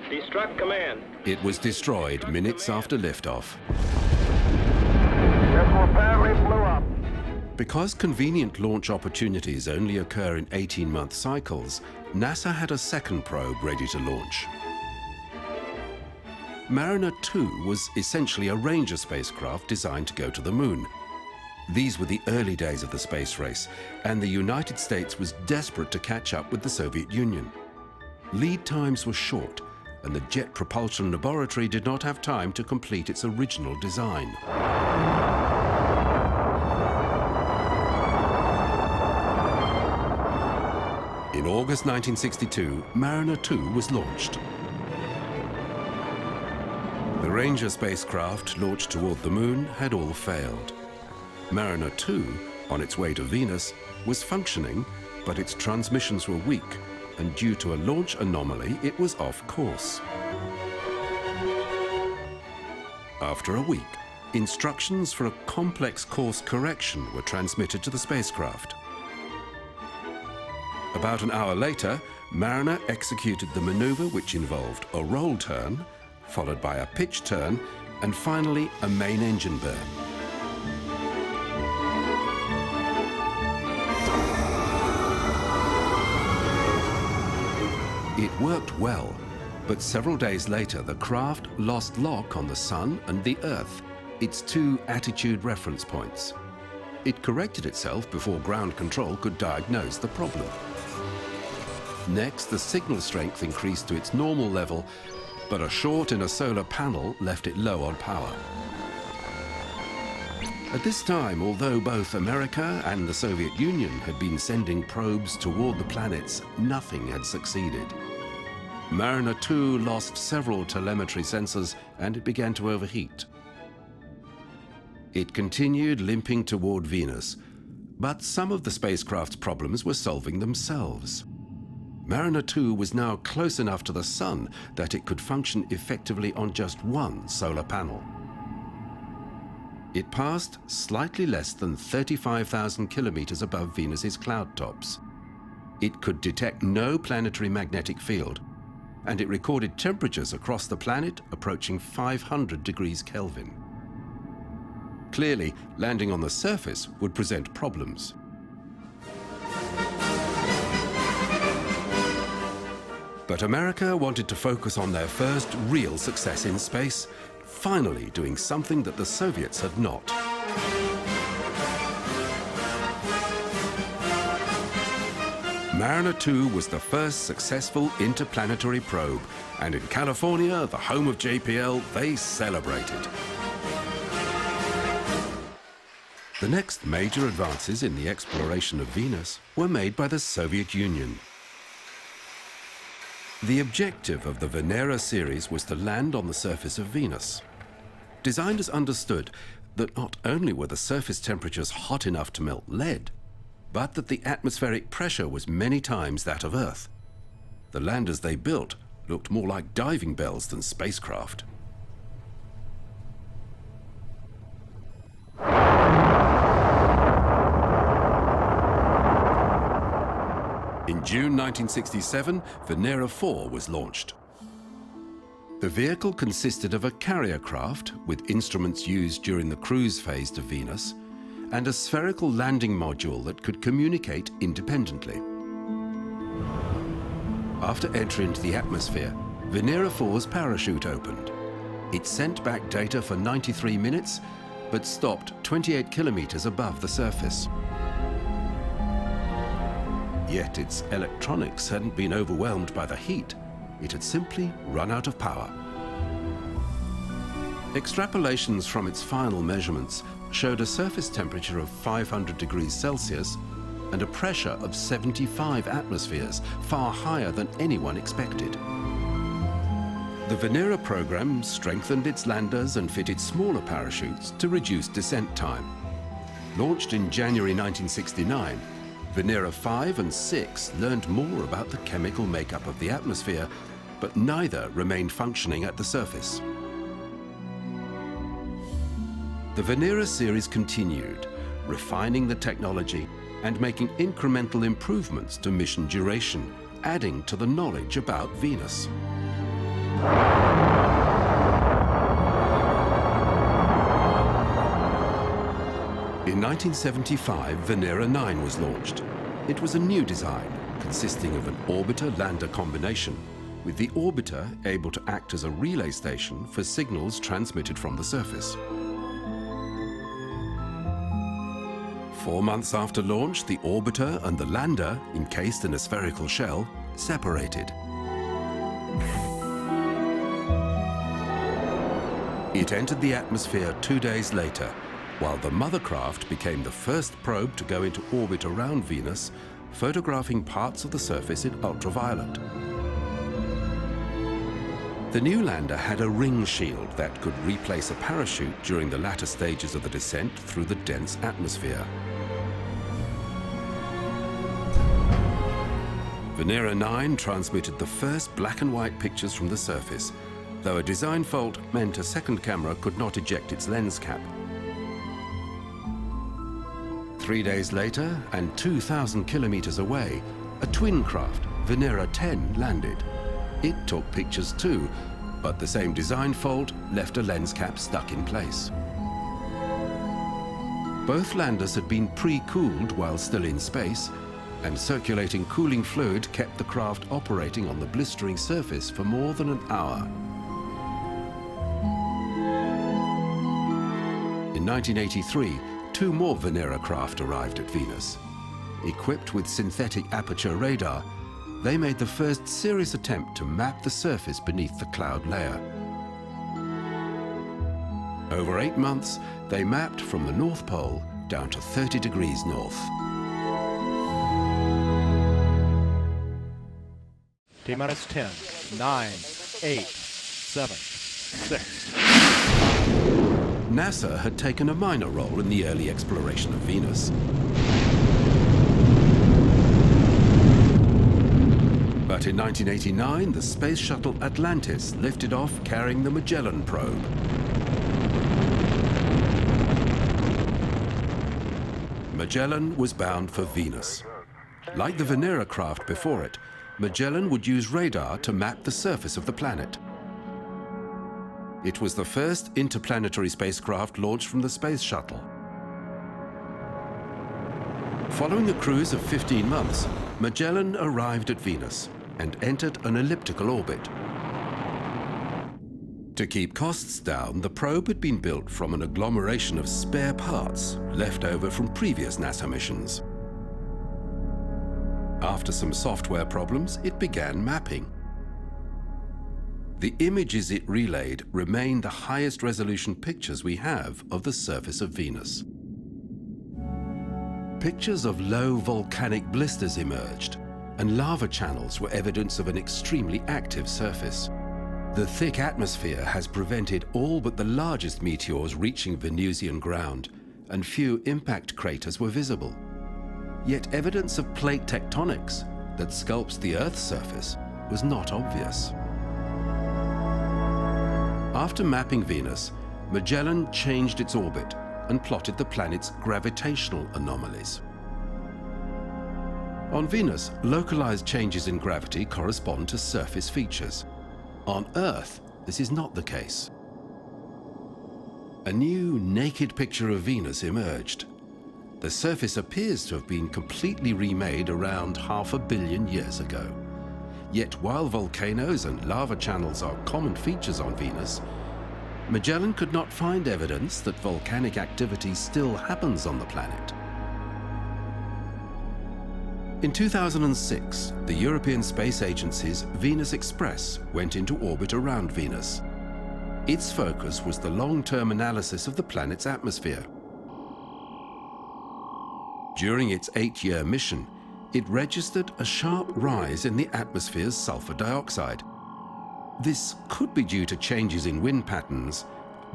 U: Destruct command.
A: It was destroyed minutes after liftoff.
U: Blew up.
A: Because convenient launch opportunities only occur in 18-month cycles, NASA had a second probe ready to launch. Mariner 2 was essentially a Ranger spacecraft designed to go to the Moon. These were the early days of the space race, and the United States was desperate to catch up with the Soviet Union. Lead times were short, and the Jet Propulsion Laboratory did not have time to complete its original design. In August 1962, Mariner 2 was launched. The Ranger spacecraft launched toward the Moon had all failed. Mariner 2, on its way to Venus, was functioning, but its transmissions were weak, and due to a launch anomaly, it was off course. After a week, instructions for a complex course correction were transmitted to the spacecraft. About an hour later, Mariner executed the maneuver which involved a roll turn, followed by a pitch turn, and finally a main engine burn. It worked well, but several days later the craft lost lock on the Sun and the Earth, its two attitude reference points. It corrected itself before ground control could diagnose the problem. Next, the signal strength increased to its normal level, but a short in a solar panel left it low on power. At this time, although both America and the Soviet Union had been sending probes toward the planets, nothing had succeeded. Mariner 2 lost several telemetry sensors and it began to overheat. It continued limping toward Venus, but some of the spacecraft's problems were solving themselves. Mariner 2 was now close enough to the Sun that it could function effectively on just one solar panel. It passed slightly less than 35,000 kilometers above Venus's cloud tops. It could detect no planetary magnetic field, and it recorded temperatures across the planet approaching 500 degrees Kelvin. Clearly, landing on the surface would present problems. But America wanted to focus on their first real success in space, finally doing something that the Soviets had not. Mariner 2 was the first successful interplanetary probe, and in California, the home of JPL, they celebrated. The next major advances in the exploration of Venus were made by the Soviet Union. The objective of the Venera series was to land on the surface of Venus. Designers understood that not only were the surface temperatures hot enough to melt lead, but that the atmospheric pressure was many times that of Earth. The landers they built looked more like diving bells than spacecraft. In June 1967, Venera 4 was launched. The vehicle consisted of a carrier craft with instruments used during the cruise phase to Venus and a spherical landing module that could communicate independently. After entry into the atmosphere, Venera 4's parachute opened. It sent back data for 93 minutes, but stopped 28 kilometers above the surface. Yet its electronics hadn't been overwhelmed by the heat. It had simply run out of power. Extrapolations from its final measurements showed a surface temperature of 500 degrees Celsius and a pressure of 75 atmospheres, far higher than anyone expected. The Venera program strengthened its landers and fitted smaller parachutes to reduce descent time. Launched in January 1969, Venera 5 and 6 learned more about the chemical makeup of the atmosphere, but neither remained functioning at the surface. The Venera series continued, refining the technology and making incremental improvements to mission duration, adding to the knowledge about Venus. In 1975, Venera 9 was launched. It was a new design, consisting of an orbiter-lander combination, with the orbiter able to act as a relay station for signals transmitted from the surface. 4 months after launch, the orbiter and the lander, encased in a spherical shell, separated. It entered the atmosphere 2 days later, while the mother craft became the first probe to go into orbit around Venus, photographing parts of the surface in ultraviolet. The new lander had a ring shield that could replace a parachute during the latter stages of the descent through the dense atmosphere. Venera 9 transmitted the first black and white pictures from the surface, though a design fault meant a second camera could not eject its lens cap. 3 days later, and 2,000 kilometers away, a twin craft, Venera 10, landed. It took pictures too, but the same design fault left a lens cap stuck in place. Both landers had been pre-cooled while still in space, and circulating cooling fluid kept the craft operating on the blistering surface for more than an hour. In 1983, 2 more Venera craft arrived at Venus. Equipped with synthetic aperture radar, they made the first serious attempt to map the surface beneath the cloud layer. Over 8 months, they mapped from the North Pole down to 30 degrees north.
G: T-minus 10, 9, 8, 7, 6.
A: NASA had taken a minor role in the early exploration of Venus. But in 1989, the space shuttle Atlantis lifted off carrying the Magellan probe. Magellan was bound for Venus. Like the Venera craft before it, Magellan would use radar to map the surface of the planet. It was the first interplanetary spacecraft launched from the space shuttle. Following a cruise of 15 months, Magellan arrived at Venus and entered an elliptical orbit. To keep costs down, the probe had been built from an agglomeration of spare parts left over from previous NASA missions. After some software problems, it began mapping. The images it relayed remain the highest resolution pictures we have of the surface of Venus. Pictures of low volcanic blisters emerged, and lava channels were evidence of an extremely active surface. The thick atmosphere has prevented all but the largest meteors reaching Venusian ground, and few impact craters were visible. Yet evidence of plate tectonics that sculpts the Earth's surface was not obvious. After mapping Venus, Magellan changed its orbit and plotted the planet's gravitational anomalies. On Venus, localized changes in gravity correspond to surface features. On Earth, this is not the case. A new naked picture of Venus emerged. The surface appears to have been completely remade around 500 million years ago. Yet while volcanoes and lava channels are common features on Venus, Magellan could not find evidence that volcanic activity still happens on the planet. In 2006, the European Space Agency's Venus Express went into orbit around Venus. Its focus was the long-term analysis of the planet's atmosphere. During its 8-year mission, it registered a sharp rise in the atmosphere's sulfur dioxide. This could be due to changes in wind patterns,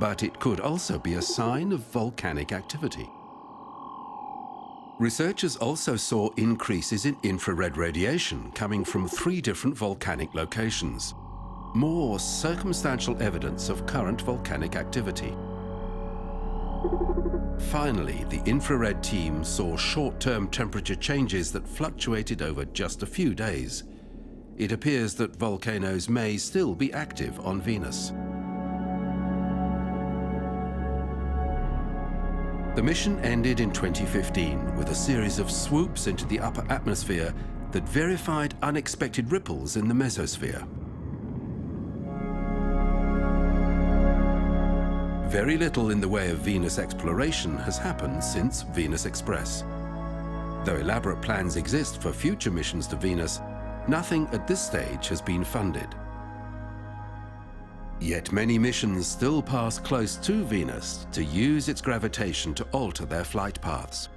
A: but it could also be a sign of volcanic activity. Researchers also saw increases in infrared radiation coming from 3 different volcanic locations, more circumstantial evidence of current volcanic activity. Finally, the infrared team saw short-term temperature changes that fluctuated over just a few days. It appears that volcanoes may still be active on Venus. The mission ended in 2015 with a series of swoops into the upper atmosphere that verified unexpected ripples in the mesosphere. Very little in the way of Venus exploration has happened since Venus Express. Though elaborate plans exist for future missions to Venus, nothing at this stage has been funded. Yet many missions still pass close to Venus to use its gravitation to alter their flight paths.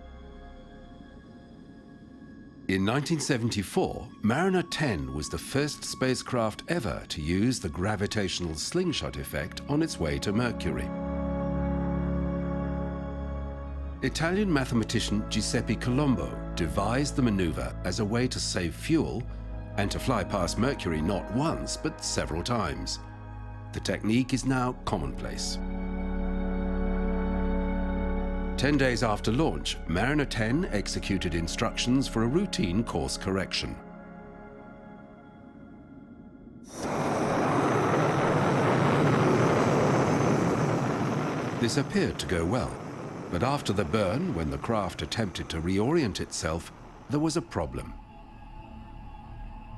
A: In 1974, Mariner 10 was the first spacecraft ever to use the gravitational slingshot effect on its way to Mercury. Italian mathematician Giuseppe Colombo devised the maneuver as a way to save fuel and to fly past Mercury not once, but several times. The technique is now commonplace. 10 days after launch, Mariner 10 executed instructions for a routine course correction. This appeared to go well, but after the burn, when the craft attempted to reorient itself, there was a problem.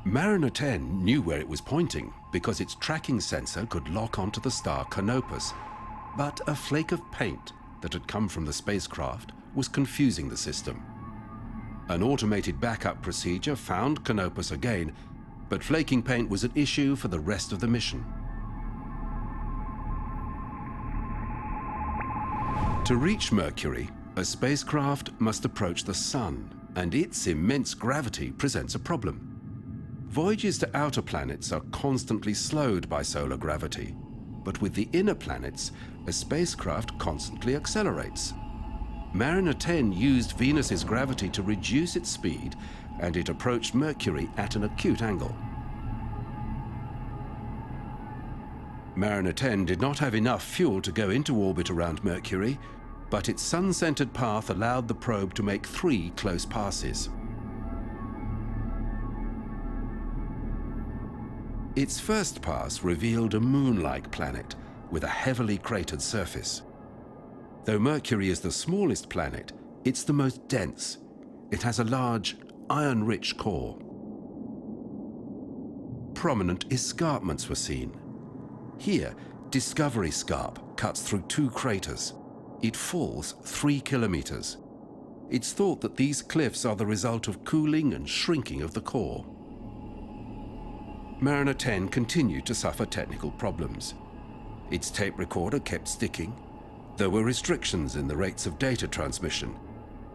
A: Mariner 10 knew where it was pointing because its tracking sensor could lock onto the star Canopus, but a flake of paint that had come from the spacecraft was confusing the system. An automated backup procedure found Canopus again, but flaking paint was an issue for the rest of the mission. To reach Mercury, a spacecraft must approach the Sun, and its immense gravity presents a problem. Voyages to outer planets are constantly slowed by solar gravity, but with the inner planets, a spacecraft constantly accelerates. Mariner 10 used Venus's gravity to reduce its speed, and it approached Mercury at an acute angle. Mariner 10 did not have enough fuel to go into orbit around Mercury, but its sun-centered path allowed the probe to make 3 close passes. Its first pass revealed a moon-like planet with a heavily cratered surface. Though Mercury is the smallest planet, it's the most dense. It has a large, iron-rich core. Prominent escarpments were seen. Here, Discovery Scarp cuts through 2 craters. It falls 3 kilometers. It's thought that these cliffs are the result of cooling and shrinking of the core. Mariner 10 continued to suffer technical problems. Its tape recorder kept sticking. There were restrictions in the rates of data transmission,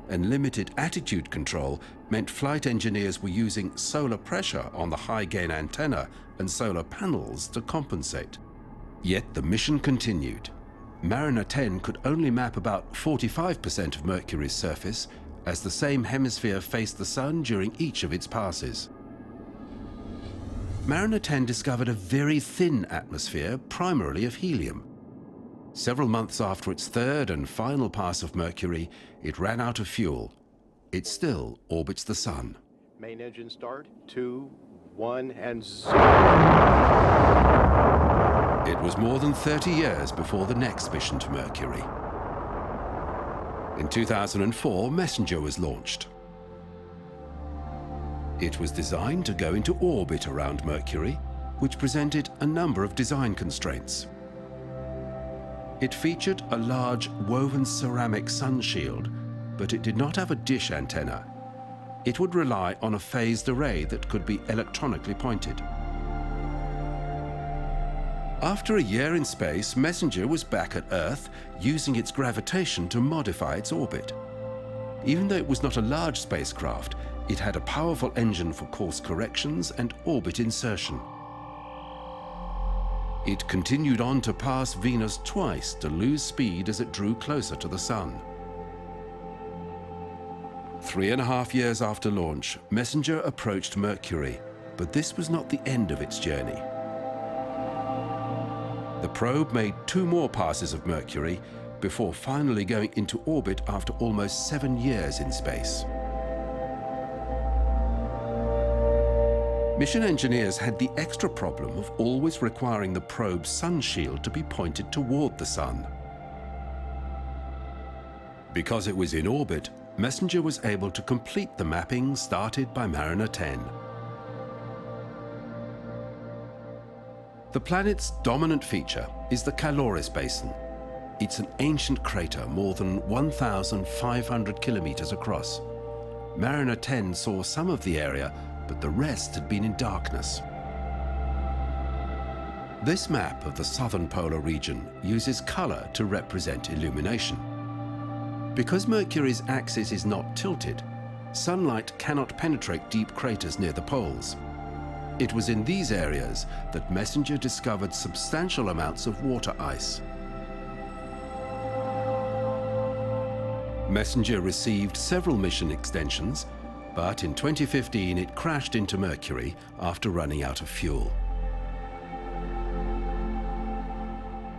A: and limited attitude control meant flight engineers were using solar pressure on the high-gain antenna and solar panels to compensate. Yet the mission continued. Mariner 10 could only map about 45% of Mercury's surface, as the same hemisphere faced the Sun during each of its passes. Mariner 10 discovered a very thin atmosphere, primarily of helium. Several months after its third and final pass of Mercury, it ran out of fuel. It still orbits the Sun.
G: Main engine start, 2, 1, and 0.
A: It was more than 30 years before the next mission to Mercury. In 2004, Messenger was launched. It was designed to go into orbit around Mercury, which presented a number of design constraints. It featured a large woven ceramic sun shield, but it did not have a dish antenna. It would rely on a phased array that could be electronically pointed. After a year in space, Messenger was back at Earth, using its gravitation to modify its orbit. Even though it was not a large spacecraft, it had a powerful engine for course corrections and orbit insertion. It continued on to pass Venus twice to lose speed as it drew closer to the Sun. 3.5 years after launch, Messenger approached Mercury, but this was not the end of its journey. The probe made 2 more passes of Mercury before finally going into orbit after almost 7 years in space. Mission engineers had the extra problem of always requiring the probe's sun shield to be pointed toward the Sun. Because it was in orbit, Messenger was able to complete the mapping started by Mariner 10. The planet's dominant feature is the Caloris Basin. It's an ancient crater more than 1,500 kilometers across. Mariner 10 saw some of the area, but the rest had been in darkness. This map of the southern polar region uses color to represent illumination. Because Mercury's axis is not tilted, sunlight cannot penetrate deep craters near the poles. It was in these areas that Messenger discovered substantial amounts of water ice. Messenger received several mission extensions, but in 2015 it crashed into Mercury after running out of fuel.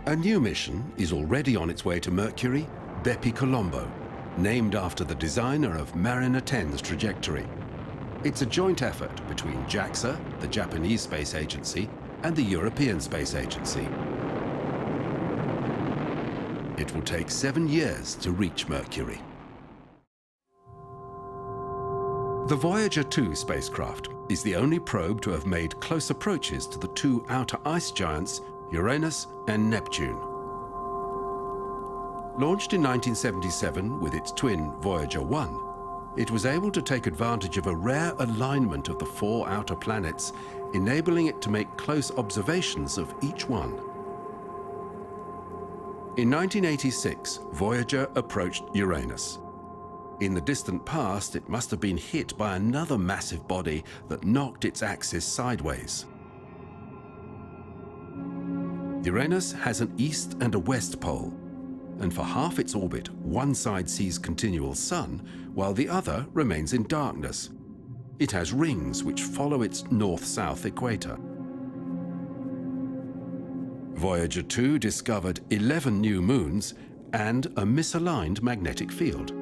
A: A new mission is already on its way to Mercury, Bepi Colombo, named after the designer of Mariner 10's trajectory. It's a joint effort between JAXA, the Japanese Space Agency, and the European Space Agency. It will take 7 years to reach Mercury. The Voyager 2 spacecraft is the only probe to have made close approaches to the 2 outer ice giants, Uranus and Neptune. Launched in 1977 with its twin Voyager 1, it was able to take advantage of a rare alignment of the 4 outer planets, enabling it to make close observations of each one. In 1986, Voyager approached Uranus. In the distant past, it must have been hit by another massive body that knocked its axis sideways. Uranus has an east and a west pole, and for half its orbit, one side sees continual sun, while the other remains in darkness. It has rings which follow its north-south equator. Voyager 2 discovered 11 new moons and a misaligned magnetic field.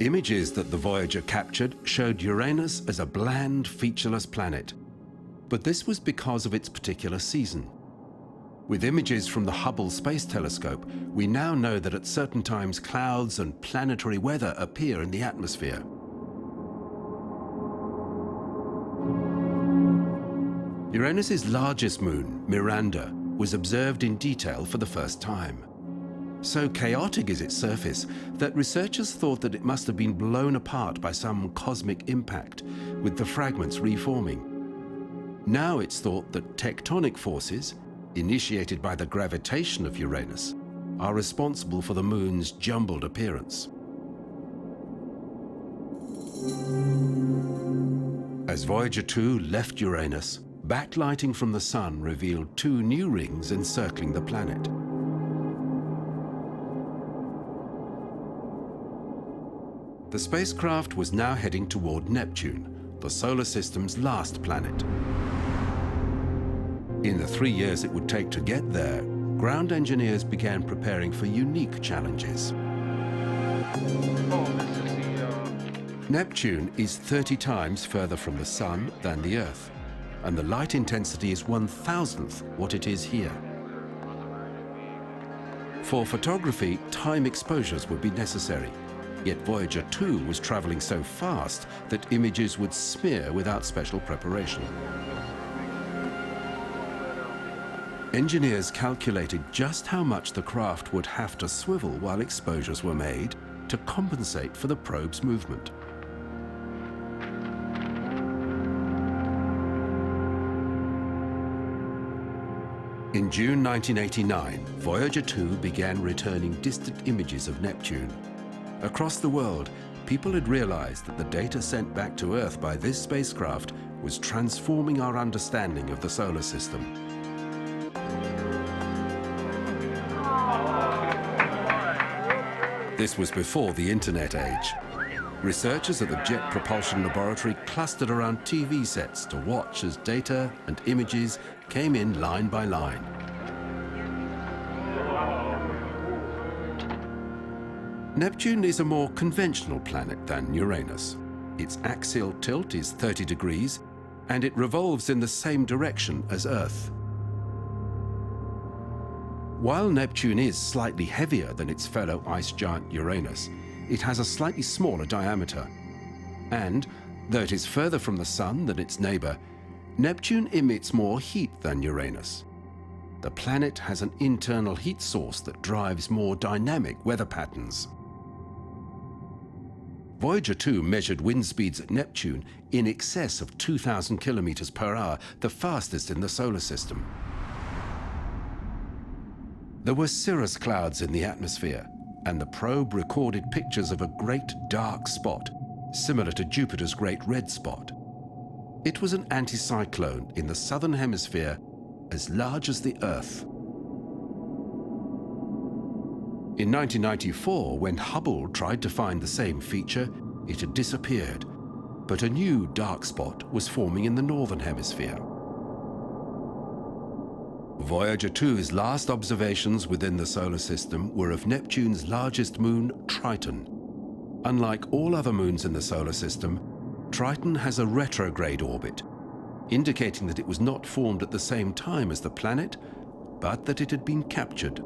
A: Images that the Voyager captured showed Uranus as a bland, featureless planet. But this was because of its particular season. With images from the Hubble Space Telescope, we now know that at certain times clouds and planetary weather appear in the atmosphere. Uranus's largest moon, Miranda, was observed in detail for the first time. So chaotic is its surface that researchers thought that it must have been blown apart by some cosmic impact, with the fragments reforming. Now it's thought that tectonic forces, initiated by the gravitation of Uranus, are responsible for the moon's jumbled appearance. As Voyager 2 left Uranus, backlighting from the sun revealed two new rings encircling the planet. The spacecraft was now heading toward Neptune, the solar system's last planet. In the 3 years it would take to get there, ground engineers began preparing for unique challenges. Neptune is 30 times further from the Sun than the Earth, and the light intensity is 1,000th what it is here. For photography, time exposures would be necessary, yet Voyager 2 was traveling so fast that images would smear without special preparation. Engineers calculated just how much the craft would have to swivel while exposures were made to compensate for the probe's movement. In June 1989, Voyager 2 began returning distant images of Neptune. Across the world, people had realized that the data sent back to Earth by this spacecraft was transforming our understanding of the solar system. This was before the internet age. Researchers at the Jet Propulsion Laboratory clustered around TV sets to watch as data and images came in line by line. Neptune is a more conventional planet than Uranus. Its axial tilt is 30 degrees, and it revolves in the same direction as Earth. While Neptune is slightly heavier than its fellow ice giant Uranus, it has a slightly smaller diameter. And, though it is further from the Sun than its neighbor, Neptune emits more heat than Uranus. The planet has an internal heat source that drives more dynamic weather patterns. Voyager 2 measured wind speeds at Neptune in excess of 2,000 kilometers per hour, the fastest in the solar system. There were cirrus clouds in the atmosphere, and the probe recorded pictures of a great dark spot, similar to Jupiter's Great Red Spot. It was an anticyclone in the southern hemisphere, as large as the Earth. In 1994, when Hubble tried to find the same feature, it had disappeared, but a new dark spot was forming in the northern hemisphere. Voyager 2's last observations within the solar system were of Neptune's largest moon, Triton. Unlike all other moons in the solar system, Triton has a retrograde orbit, indicating that it was not formed at the same time as the planet, but that it had been captured.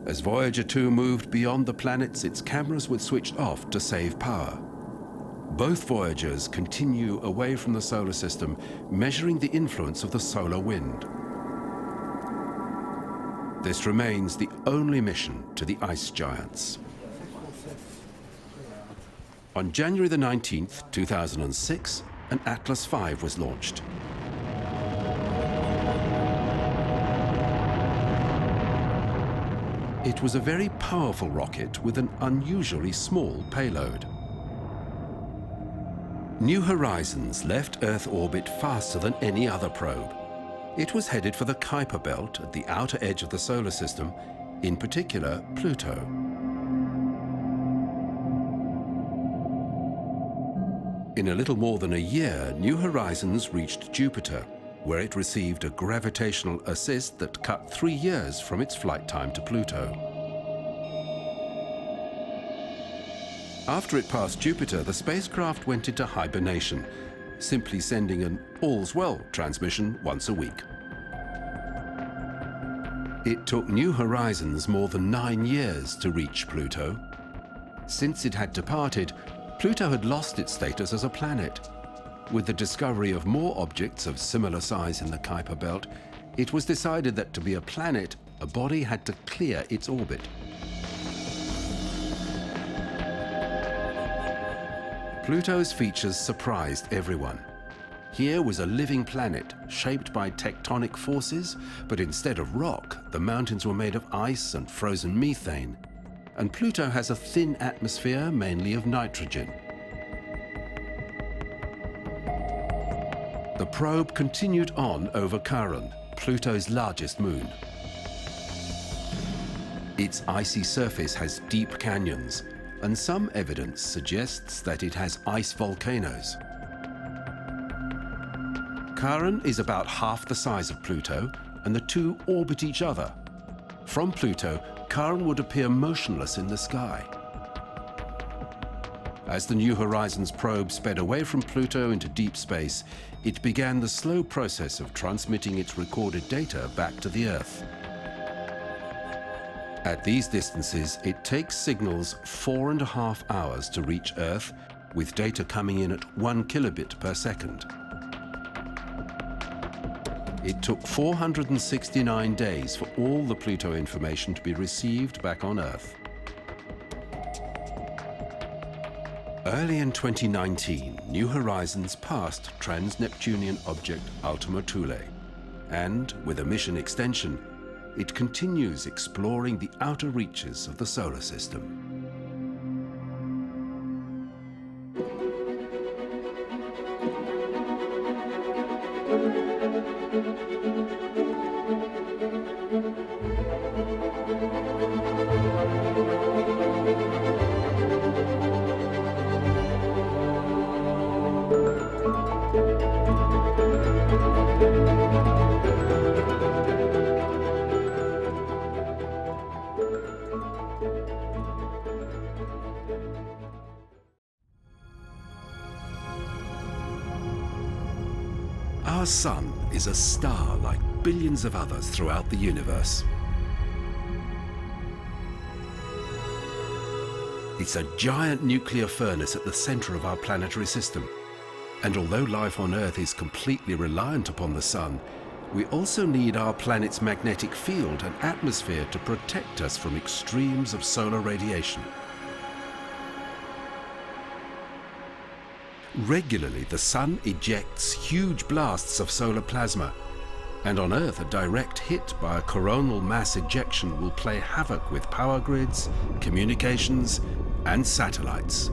A: As Voyager 2 moved beyond the planets, its cameras were switched off to save power. Both Voyagers continue away from the solar system, measuring the influence of the solar wind. This remains the only mission to the ice giants. On January the 19th, 2006, an Atlas V was launched. It was a very powerful rocket with an unusually small payload. New Horizons left Earth orbit faster than any other probe. It was headed for the Kuiper belt at the outer edge of the solar system, in particular Pluto. In a little more than a year, New Horizons reached Jupiter, where it received a gravitational assist that cut 3 years from its flight time to Pluto. After it passed Jupiter, the spacecraft went into hibernation, simply sending an all's well transmission once a week. It took New Horizons more than 9 years to reach Pluto. Since it had departed, Pluto had lost its status as a planet. With the discovery of more objects of similar size in the Kuiper belt, it was decided that to be a planet, a body had to clear its orbit. Pluto's features surprised everyone. Here was a living planet shaped by tectonic forces, but instead of rock, the mountains were made of ice and frozen methane. And Pluto has a thin atmosphere, mainly of nitrogen. The probe continued on over Charon, Pluto's largest moon. Its icy surface has deep canyons, and some evidence suggests that it has ice volcanoes. Charon is about half the size of Pluto, and the two orbit each other. From Pluto, Charon would appear motionless in the sky. As the New Horizons probe sped away from Pluto into deep space, it began the slow process of transmitting its recorded data back to the Earth. At these distances, it takes signals 4.5 hours to reach Earth, with data coming in at 1 kilobit per second. It took 469 days for all the Pluto information to be received back on Earth. Early in 2019, New Horizons passed trans-Neptunian object Ultima Thule, and with a mission extension, it continues exploring the outer reaches of the solar system. Our Sun is a star like billions of others throughout the universe. It's a giant nuclear furnace at the center of our planetary system. And although life on Earth is completely reliant upon the Sun, we also need our planet's magnetic field and atmosphere to protect us from extremes of solar radiation. Regularly, the Sun ejects huge blasts of solar plasma, and on Earth, a direct hit by a coronal mass ejection will play havoc with power grids, communications, and satellites.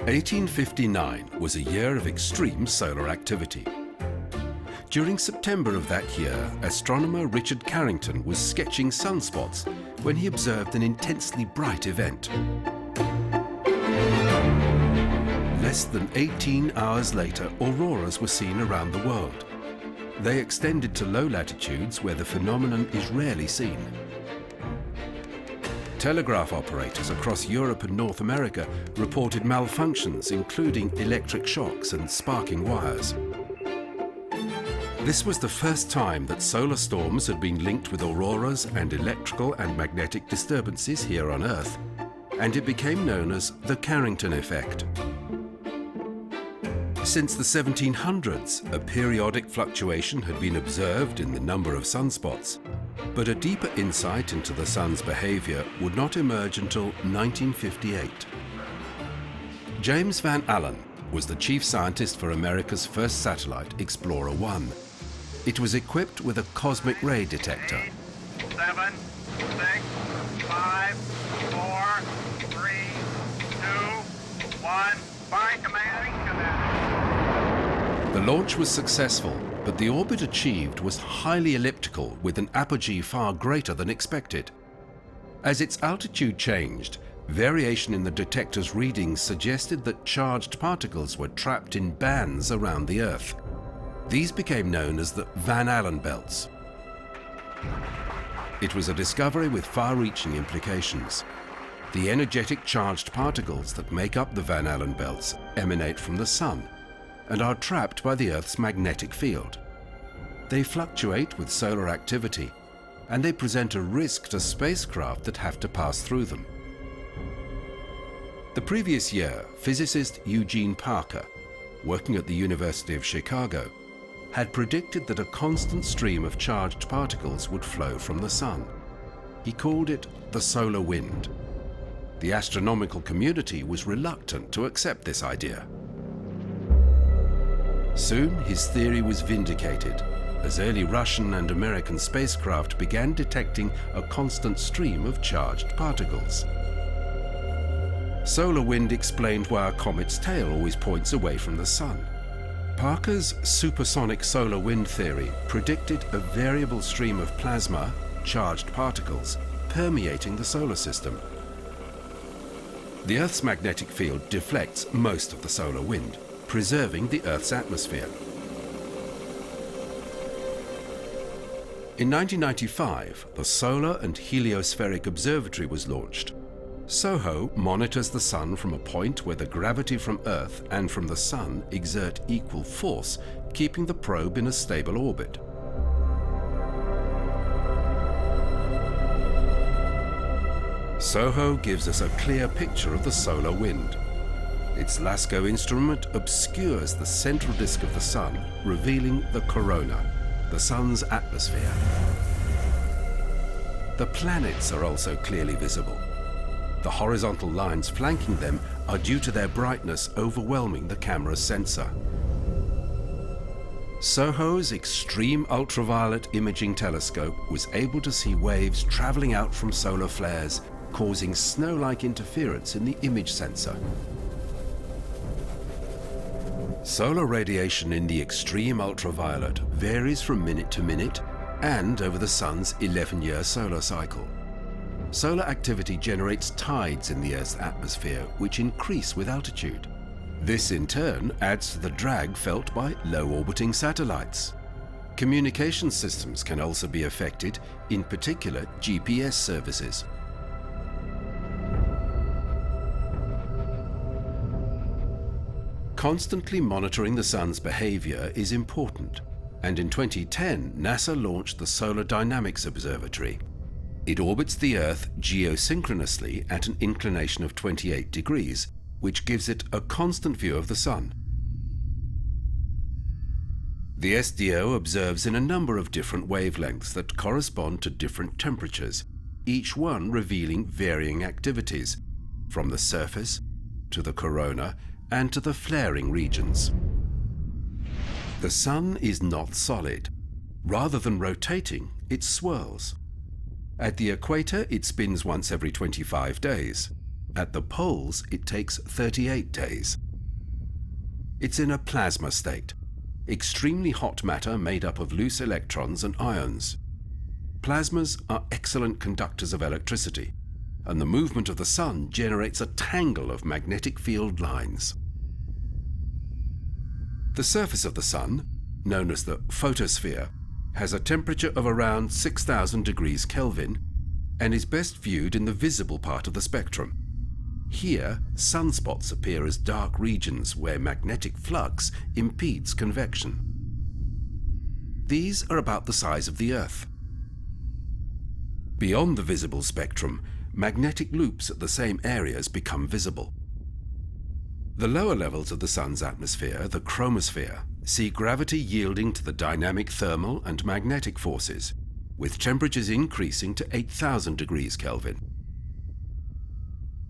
A: (1859) was a year of extreme solar activity. During September of that year, astronomer Richard Carrington was sketching sunspots when he observed an intensely bright event. Less than 18 hours later, auroras were seen around the world. They extended to low latitudes where the phenomenon is rarely seen. Telegraph operators across Europe and North America reported malfunctions, including electric shocks and sparking wires. This was the first time that solar storms had been linked with auroras and electrical and magnetic disturbances here on Earth. and it became known as the Carrington effect. Since the 1700s, a periodic fluctuation had been observed in the number of sunspots, but a deeper insight into the sun's behavior would not emerge until 1958. James Van Allen was the chief scientist for America's first satellite, Explorer 1. It was equipped with a cosmic ray detector.
C: 7, 6, 5, 4, 3, 2, 1. Fire command, command.
A: The launch was successful, but the orbit achieved was highly elliptical with an apogee far greater than expected. As its altitude changed, variation in the detector's readings suggested that charged particles were trapped in bands around the Earth. These became known as the Van Allen belts. It was a discovery with far-reaching implications. The energetic charged particles that make up the Van Allen belts emanate from the Sun and are trapped by the Earth's magnetic field. They fluctuate with solar activity, and they present a risk to spacecraft that have to pass through them. The previous year, physicist Eugene Parker, working at the University of Chicago, had predicted that a constant stream of charged particles would flow from the Sun. He called it the solar wind. The astronomical community was reluctant to accept this idea. Soon, his theory was vindicated, as early Russian and American spacecraft began detecting a constant stream of charged particles. Solar wind explained why a comet's tail always points away from the Sun. Parker's supersonic solar wind theory predicted a variable stream of plasma, charged particles, permeating the solar system. The Earth's magnetic field deflects most of the solar wind, preserving the Earth's atmosphere. In 1995, the Solar and Heliospheric Observatory was launched. SOHO monitors the Sun from a point where the gravity from Earth and from the Sun exert equal force, keeping the probe in a stable orbit. SOHO gives us a clear picture of the solar wind. Its LASCO instrument obscures the central disk of the Sun, revealing the corona, the Sun's atmosphere. The planets are also clearly visible. The horizontal lines flanking them are due to their brightness overwhelming the camera's sensor. SOHO's Extreme Ultraviolet Imaging Telescope was able to see waves traveling out from solar flares, causing snow-like interference in the image sensor. Solar radiation in the extreme ultraviolet varies from minute to minute and over the Sun's 11-year solar cycle. Solar activity generates tides in the Earth's atmosphere, which increase with altitude. This in turn adds to the drag felt by low-orbiting satellites. Communication systems can also be affected, in particular GPS services. Constantly monitoring the Sun's behavior is important, and in 2010, NASA launched the Solar Dynamics Observatory. It orbits the Earth geosynchronously at an inclination of 28 degrees, which gives it a constant view of the Sun. The SDO observes in a number of different wavelengths that correspond to different temperatures, each one revealing varying activities, from the surface to the corona and to the flaring regions. The Sun is not solid. Rather than rotating, it swirls. At the equator, it spins once every 25 days. At the poles, it takes 38 days. It's in a plasma state, extremely hot matter made up of loose electrons and ions. Plasmas are excellent conductors of electricity, and the movement of the Sun generates a tangle of magnetic field lines. The surface of the Sun, known as the photosphere, has a temperature of around 6,000 degrees Kelvin and is best viewed in the visible part of the spectrum. Here, sunspots appear as dark regions where magnetic flux impedes convection. These are about the size of the Earth. Beyond the visible spectrum, magnetic loops at the same areas become visible. The lower levels of the Sun's atmosphere, the chromosphere, see gravity yielding to the dynamic thermal and magnetic forces, with temperatures increasing to 8,000 degrees Kelvin.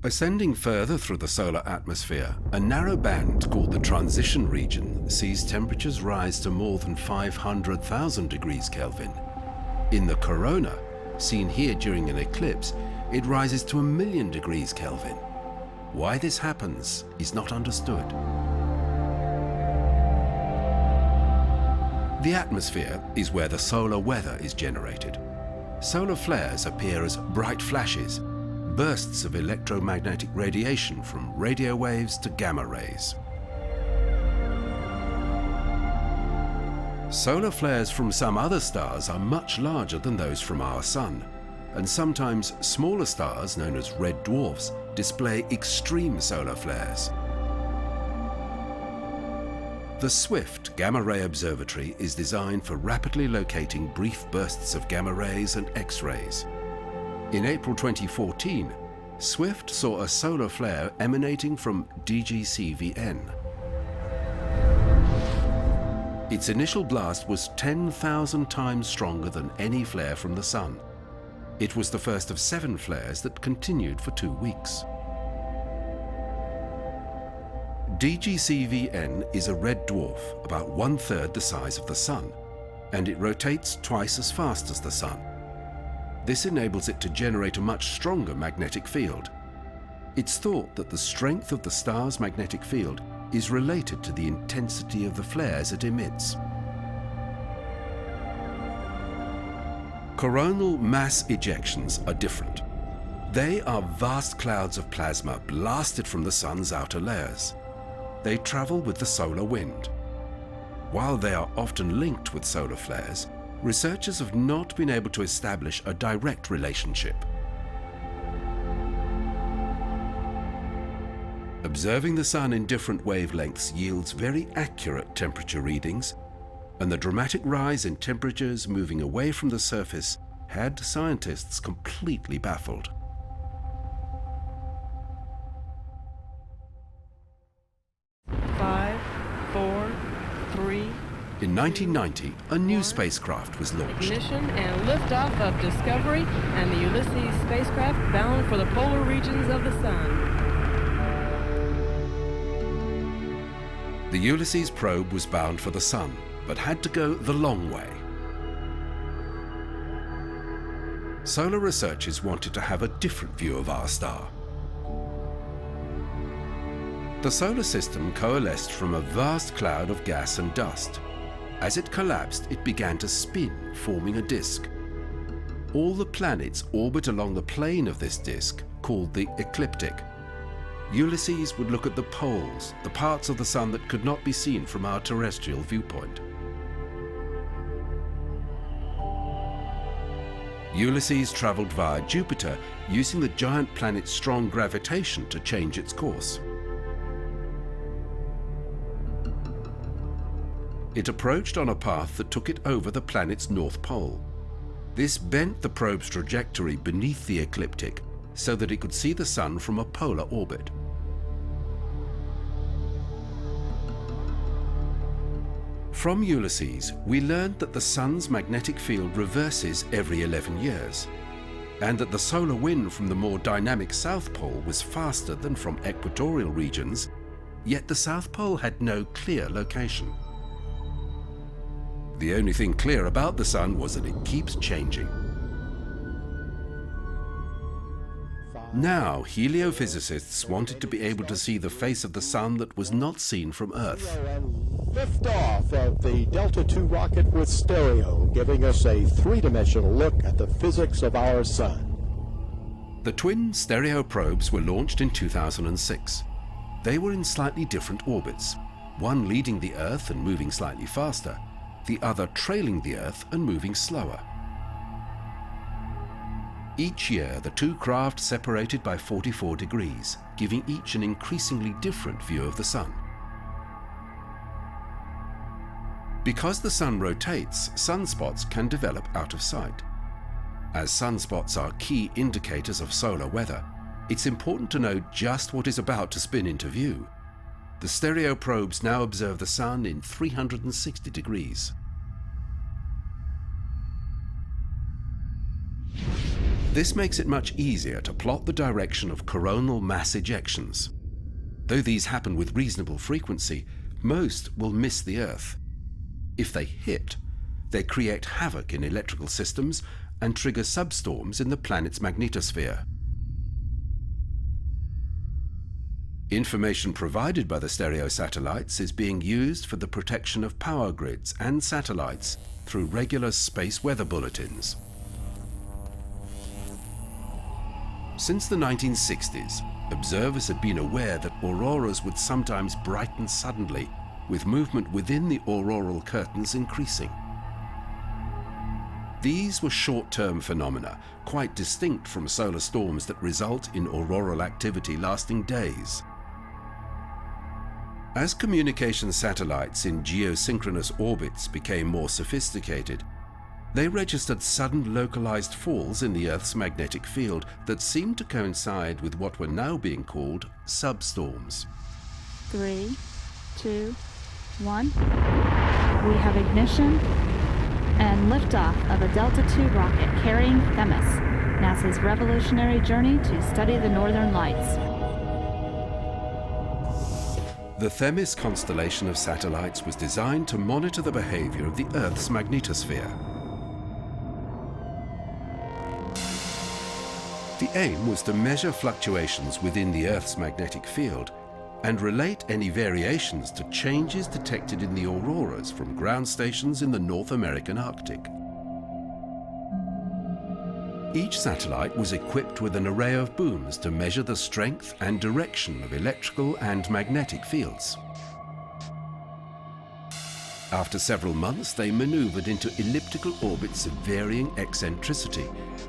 A: Ascending further through the solar atmosphere, a narrow band called the transition region sees temperatures rise to more than 500,000 degrees Kelvin. In the corona, seen here during an eclipse, it rises to 1,000,000 degrees Kelvin. Why this happens is not understood. The atmosphere is where the solar weather is generated. Solar flares appear as bright flashes, bursts of electromagnetic radiation from radio waves to gamma rays. Solar flares from some other stars are much larger than those from our Sun, and sometimes smaller stars, known as red dwarfs, display extreme solar flares. The SWIFT Gamma Ray Observatory is designed for rapidly locating brief bursts of gamma rays and X-rays. In April 2014, SWIFT saw a solar flare emanating from DGCVN. Its initial blast was 10,000 times stronger than any flare from the Sun. It was the first of 7 flares that continued for 2 weeks. DGCVN is a red dwarf, about 1/3 the size of the Sun, and it rotates twice as fast as the Sun. This enables it to generate a much stronger magnetic field. It's thought that the strength of the star's magnetic field is related to the intensity of the flares it emits. Coronal mass ejections are different. They are vast clouds of plasma blasted from the Sun's outer layers. They travel with the solar wind. While they are often linked with solar flares, researchers have not been able to establish a direct relationship. Observing the Sun in different wavelengths yields very accurate temperature readings, and the dramatic rise in temperatures moving away from the surface had scientists completely baffled. In 1990, a new spacecraft was launched.
T: Ignition and liftoff of Discovery and the Ulysses spacecraft bound for the polar regions of the Sun.
A: The Ulysses probe was bound for the Sun, but had to go the long way. Solar researchers wanted to have a different view of our star. The solar system coalesced from a vast cloud of gas and dust. As it collapsed, it began to spin, forming a disk. All the planets orbit along the plane of this disk, called the ecliptic. Ulysses would look at the poles, the parts of the Sun that could not be seen from our terrestrial viewpoint. Ulysses traveled via Jupiter, using the giant planet's strong gravitation to change its course. It approached on a path that took it over the planet's north pole. This bent the probe's trajectory beneath the ecliptic so that it could see the Sun from a polar orbit. From Ulysses, we learned that the Sun's magnetic field reverses every 11 years, and that the solar wind from the more dynamic South Pole was faster than from equatorial regions, yet the South Pole had no clear location. The only thing clear about the Sun was that it keeps changing. Now, heliophysicists wanted to be able to see the face of the Sun that was not seen from Earth.
G: Liftoff of the Delta II rocket with stereo, giving us a 3-dimensional look at the physics of our Sun.
A: The twin stereo probes were launched in 2006. They were in slightly different orbits, one leading the Earth and moving slightly faster, the other trailing the Earth and moving slower. Each year, the two craft separated by 44 degrees, giving each an increasingly different view of the Sun. Because the Sun rotates, sunspots can develop out of sight. As sunspots are key indicators of solar weather, it's important to know just what is about to spin into view. The stereo probes now observe the Sun in 360 degrees. This makes it much easier to plot the direction of coronal mass ejections. Though these happen with reasonable frequency, most will miss the Earth. If they hit, they create havoc in electrical systems and trigger substorms in the planet's magnetosphere. Information provided by the stereo satellites is being used for the protection of power grids and satellites through regular space weather bulletins. Since the 1960s, observers had been aware that auroras would sometimes brighten suddenly, with movement within the auroral curtains increasing. These were short-term phenomena, quite distinct from solar storms that result in auroral activity lasting days. As communication satellites in geosynchronous orbits became more sophisticated, they registered sudden localized falls in the Earth's magnetic field that seemed to coincide with what were now being called substorms.
D: 3, 2, 1. We have ignition and liftoff of a Delta II rocket carrying Themis, NASA's revolutionary journey to study the northern lights.
A: The Themis constellation of satellites was designed to monitor the behavior of the Earth's magnetosphere. The aim was to measure fluctuations within the Earth's magnetic field and relate any variations to changes detected in the auroras from ground stations in the North American Arctic. Each satellite was equipped with an array of booms to measure the strength and direction of electrical and magnetic fields. After several months, they maneuvered into elliptical orbits of varying eccentricity,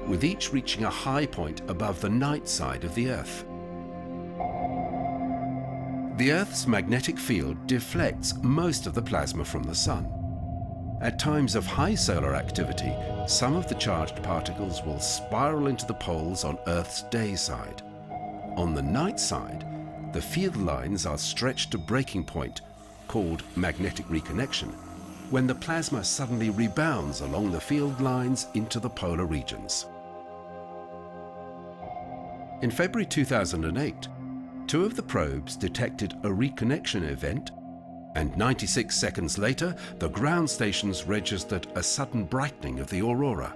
A: with each reaching a high point above the night side of the Earth. The Earth's magnetic field deflects most of the plasma from the Sun. At times of high solar activity, some of the charged particles will spiral into the poles on Earth's day side. On the night side, the field lines are stretched to breaking point, called magnetic reconnection, when the plasma suddenly rebounds along the field lines into the polar regions. In February 2008, 2 of the probes detected a reconnection event, and 96 seconds later, the ground stations registered a sudden brightening of the aurora.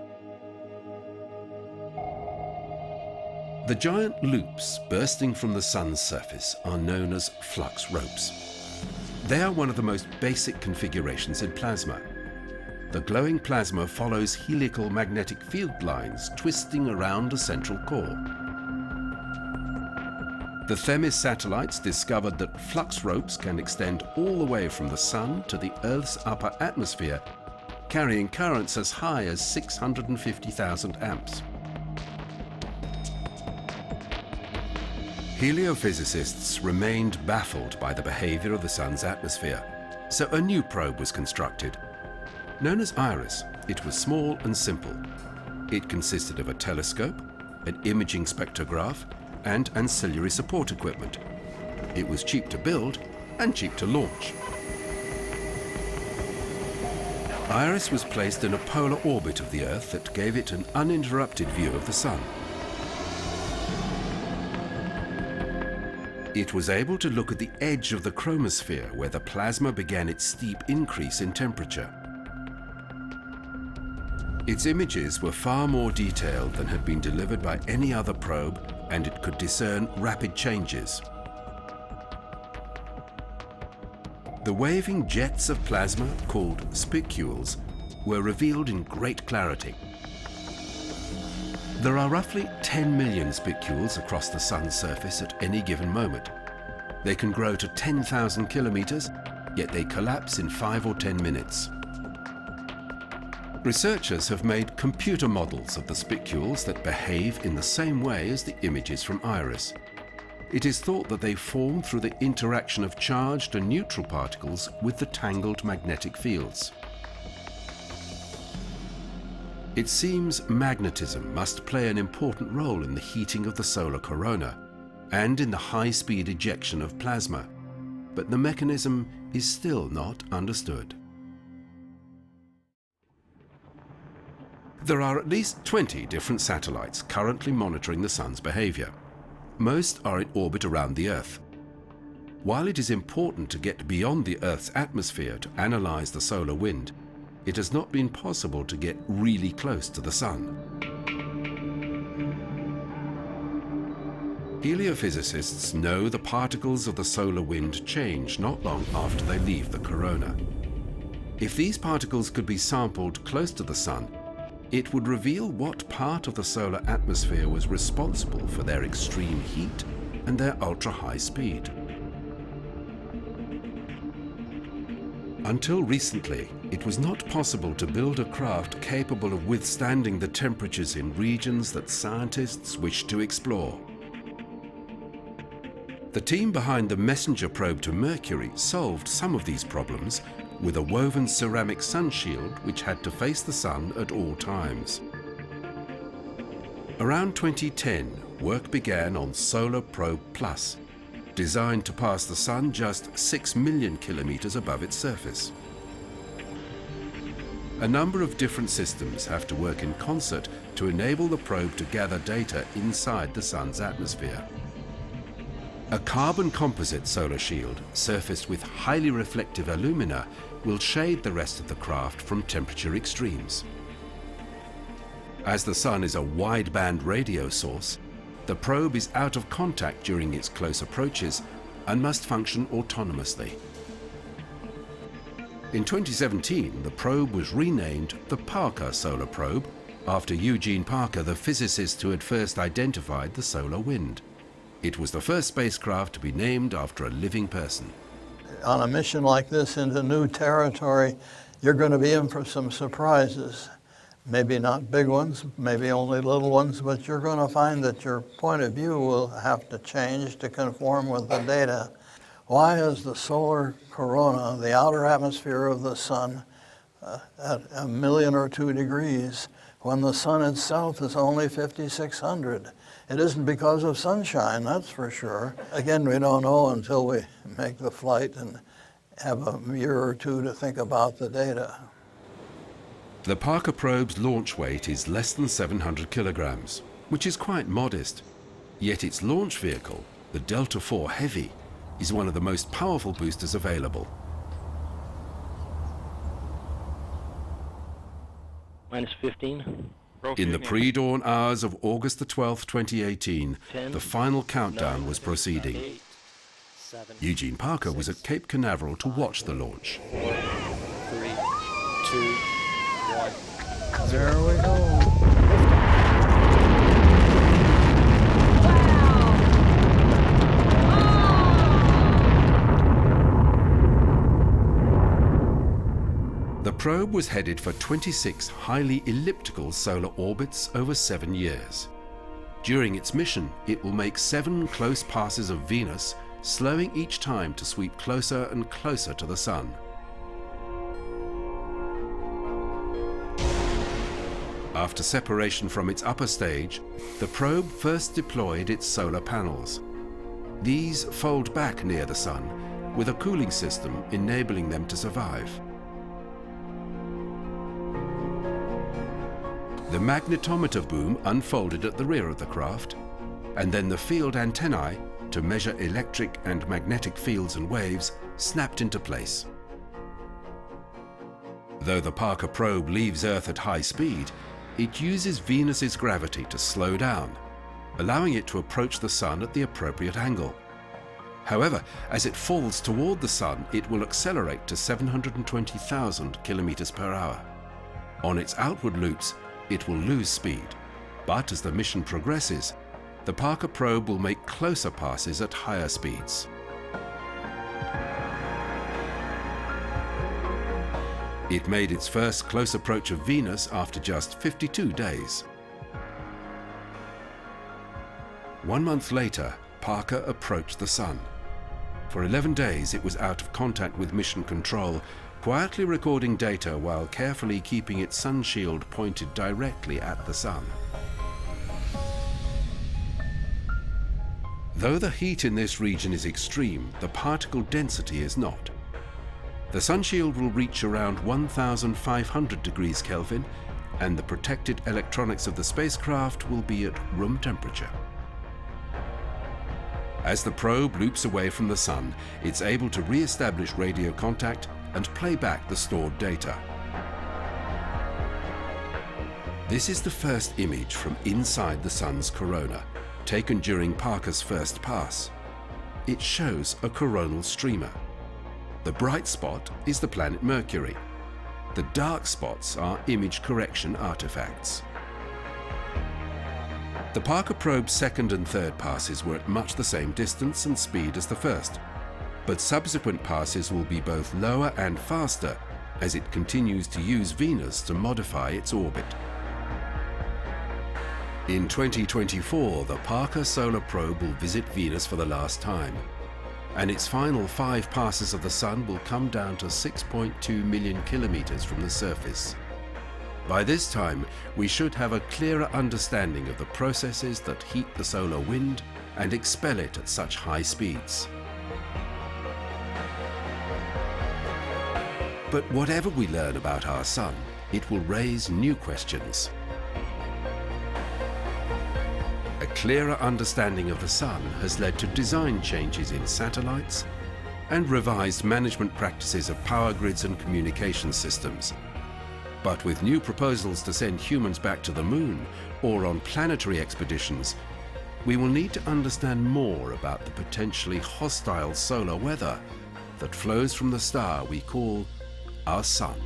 A: The giant loops bursting from the Sun's surface are known as flux ropes. They are one of the most basic configurations in plasma. The glowing plasma follows helical magnetic field lines twisting around a central core. The Themis satellites discovered that flux ropes can extend all the way from the Sun to the Earth's upper atmosphere, carrying currents as high as 650,000 amps. Heliophysicists remained baffled by the behavior of the Sun's atmosphere, so a new probe was constructed. Known as IRIS, it was small and simple. It consisted of a telescope, an imaging spectrograph, and ancillary support equipment. It was cheap to build and cheap to launch. IRIS was placed in a polar orbit of the Earth that gave it an uninterrupted view of the Sun. It was able to look at the edge of the chromosphere where the plasma began its steep increase in temperature. Its images were far more detailed than had been delivered by any other probe, and it could discern rapid changes. The waving jets of plasma, called spicules, were revealed in great clarity. There are roughly 10 million spicules across the Sun's surface at any given moment. They can grow to 10,000 kilometers, yet they collapse in 5 or 10 minutes. Researchers have made computer models of the spicules that behave in the same way as the images from IRIS. It is thought that they form through the interaction of charged and neutral particles with the tangled magnetic fields. It seems magnetism must play an important role in the heating of the solar corona and in the high-speed ejection of plasma, but the mechanism is still not understood. There are at least 20 different satellites currently monitoring the Sun's behavior. Most are in orbit around the Earth. While it is important to get beyond the Earth's atmosphere to analyze the solar wind, it has not been possible to get really close to the Sun. Heliophysicists know the particles of the solar wind change not long after they leave the corona. If these particles could be sampled close to the Sun, it would reveal what part of the solar atmosphere was responsible for their extreme heat and their ultra-high speed. Until recently, it was not possible to build a craft capable of withstanding the temperatures in regions that scientists wish to explore. The team behind the Messenger probe to Mercury solved some of these problems with a woven ceramic sun shield which had to face the Sun at all times. Around 2010, work began on Solar Probe Plus, designed to pass the Sun just 6 million kilometers above its surface. A number of different systems have to work in concert to enable the probe to gather data inside the Sun's atmosphere. A carbon composite solar shield surfaced with highly reflective alumina will shade the rest of the craft from temperature extremes. As the Sun is a wideband radio source, the probe is out of contact during its close approaches and must function autonomously. In 2017, the probe was renamed the Parker Solar Probe, after Eugene Parker, the physicist who had first identified the solar wind. It was the first spacecraft to be named after a living person.
H: On a mission like this into new territory, you're going to be in for some surprises. Maybe not big ones, maybe only little ones, but you're going to find that your point of view will have to change to conform with the data. Why is the solar corona, the outer atmosphere of the Sun, at 1 million or 2 degrees when the Sun itself is only 5,600? It isn't because of sunshine, that's for sure. Again, we don't know until we make the flight and have a year or two to think about the data.
A: The Parker probe's launch weight is less than 700 kilograms, which is quite modest. Yet its launch vehicle, the Delta IV Heavy, is one of the most powerful boosters available.
V: Minus 15.
A: In the pre-dawn hours of August the 12th, 2018, the final countdown was proceeding.
V: 8, 7,
A: Eugene Parker was at Cape Canaveral to watch the launch.
V: 3, 2, 1.
H: There we go.
A: The probe was headed for 26 highly elliptical solar orbits over 7 years. During its mission, it will make 7 close passes of Venus, slowing each time to sweep closer and closer to the Sun. After separation from its upper stage, the probe first deployed its solar panels. These fold back near the Sun, with a cooling system enabling them to survive. The magnetometer boom unfolded at the rear of the craft, and then the field antennae, to measure electric and magnetic fields and waves, snapped into place. Though the Parker probe leaves Earth at high speed, it uses Venus's gravity to slow down, allowing it to approach the Sun at the appropriate angle. However, as it falls toward the Sun, it will accelerate to 720,000 kilometers per hour. On its outward loops, it will lose speed, but as the mission progresses, the Parker probe will make closer passes at higher speeds. It made its first close approach of Venus after just 52 days. 1 month later, Parker approached the Sun. For 11 days, it was out of contact with mission control, quietly recording data while carefully keeping its sun shield pointed directly at the sun. Though the heat in this region is extreme, the particle density is not. The sun shield will reach around 1,500 degrees Kelvin, and the protected electronics of the spacecraft will be at room temperature. As the probe loops away from the sun, it's able to re-establish radio contact and play back the stored data. This is the first image from inside the sun's corona, taken during Parker's first pass. It shows a coronal streamer. The bright spot is the planet Mercury. The dark spots are image correction artifacts. The Parker probe's second and third passes were at much the same distance and speed as the first, but subsequent passes will be both lower and faster as it continues to use Venus to modify its orbit. In 2024, the Parker Solar Probe will visit Venus for the last time, and its final 5 passes of the Sun will come down to 6.2 million kilometers from the surface. By this time, we should have a clearer understanding of the processes that heat the solar wind and expel it at such high speeds. But whatever we learn about our Sun, it will raise new questions. A clearer understanding of the Sun has led to design changes in satellites and revised management practices of power grids and communication systems. But with new proposals to send humans back to the Moon or on planetary expeditions, we will need to understand more about the potentially hostile solar weather that flows from the star we call our Sun.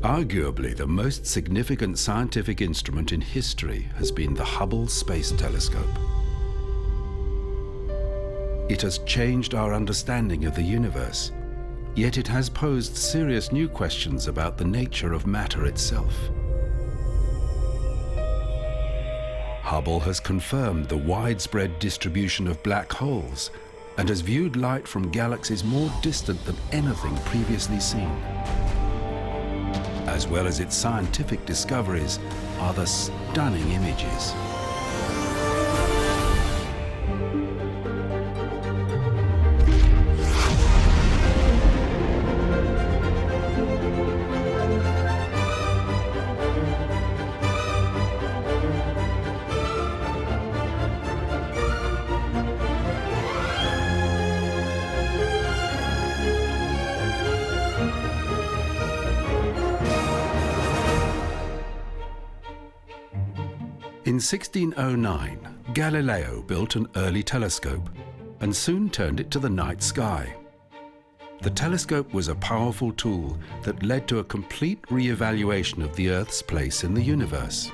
A: Arguably, the most significant scientific instrument in history has been the Hubble Space Telescope. It has changed our understanding of the universe, yet it has posed serious new questions about the nature of matter itself. Hubble has confirmed the widespread distribution of black holes and has viewed light from galaxies more distant than anything previously seen. As well as its scientific discoveries are the stunning images. In 1609, Galileo built an early telescope and soon turned it to the night sky. The telescope was a powerful tool that led to a complete re-evaluation of the Earth's place in the universe.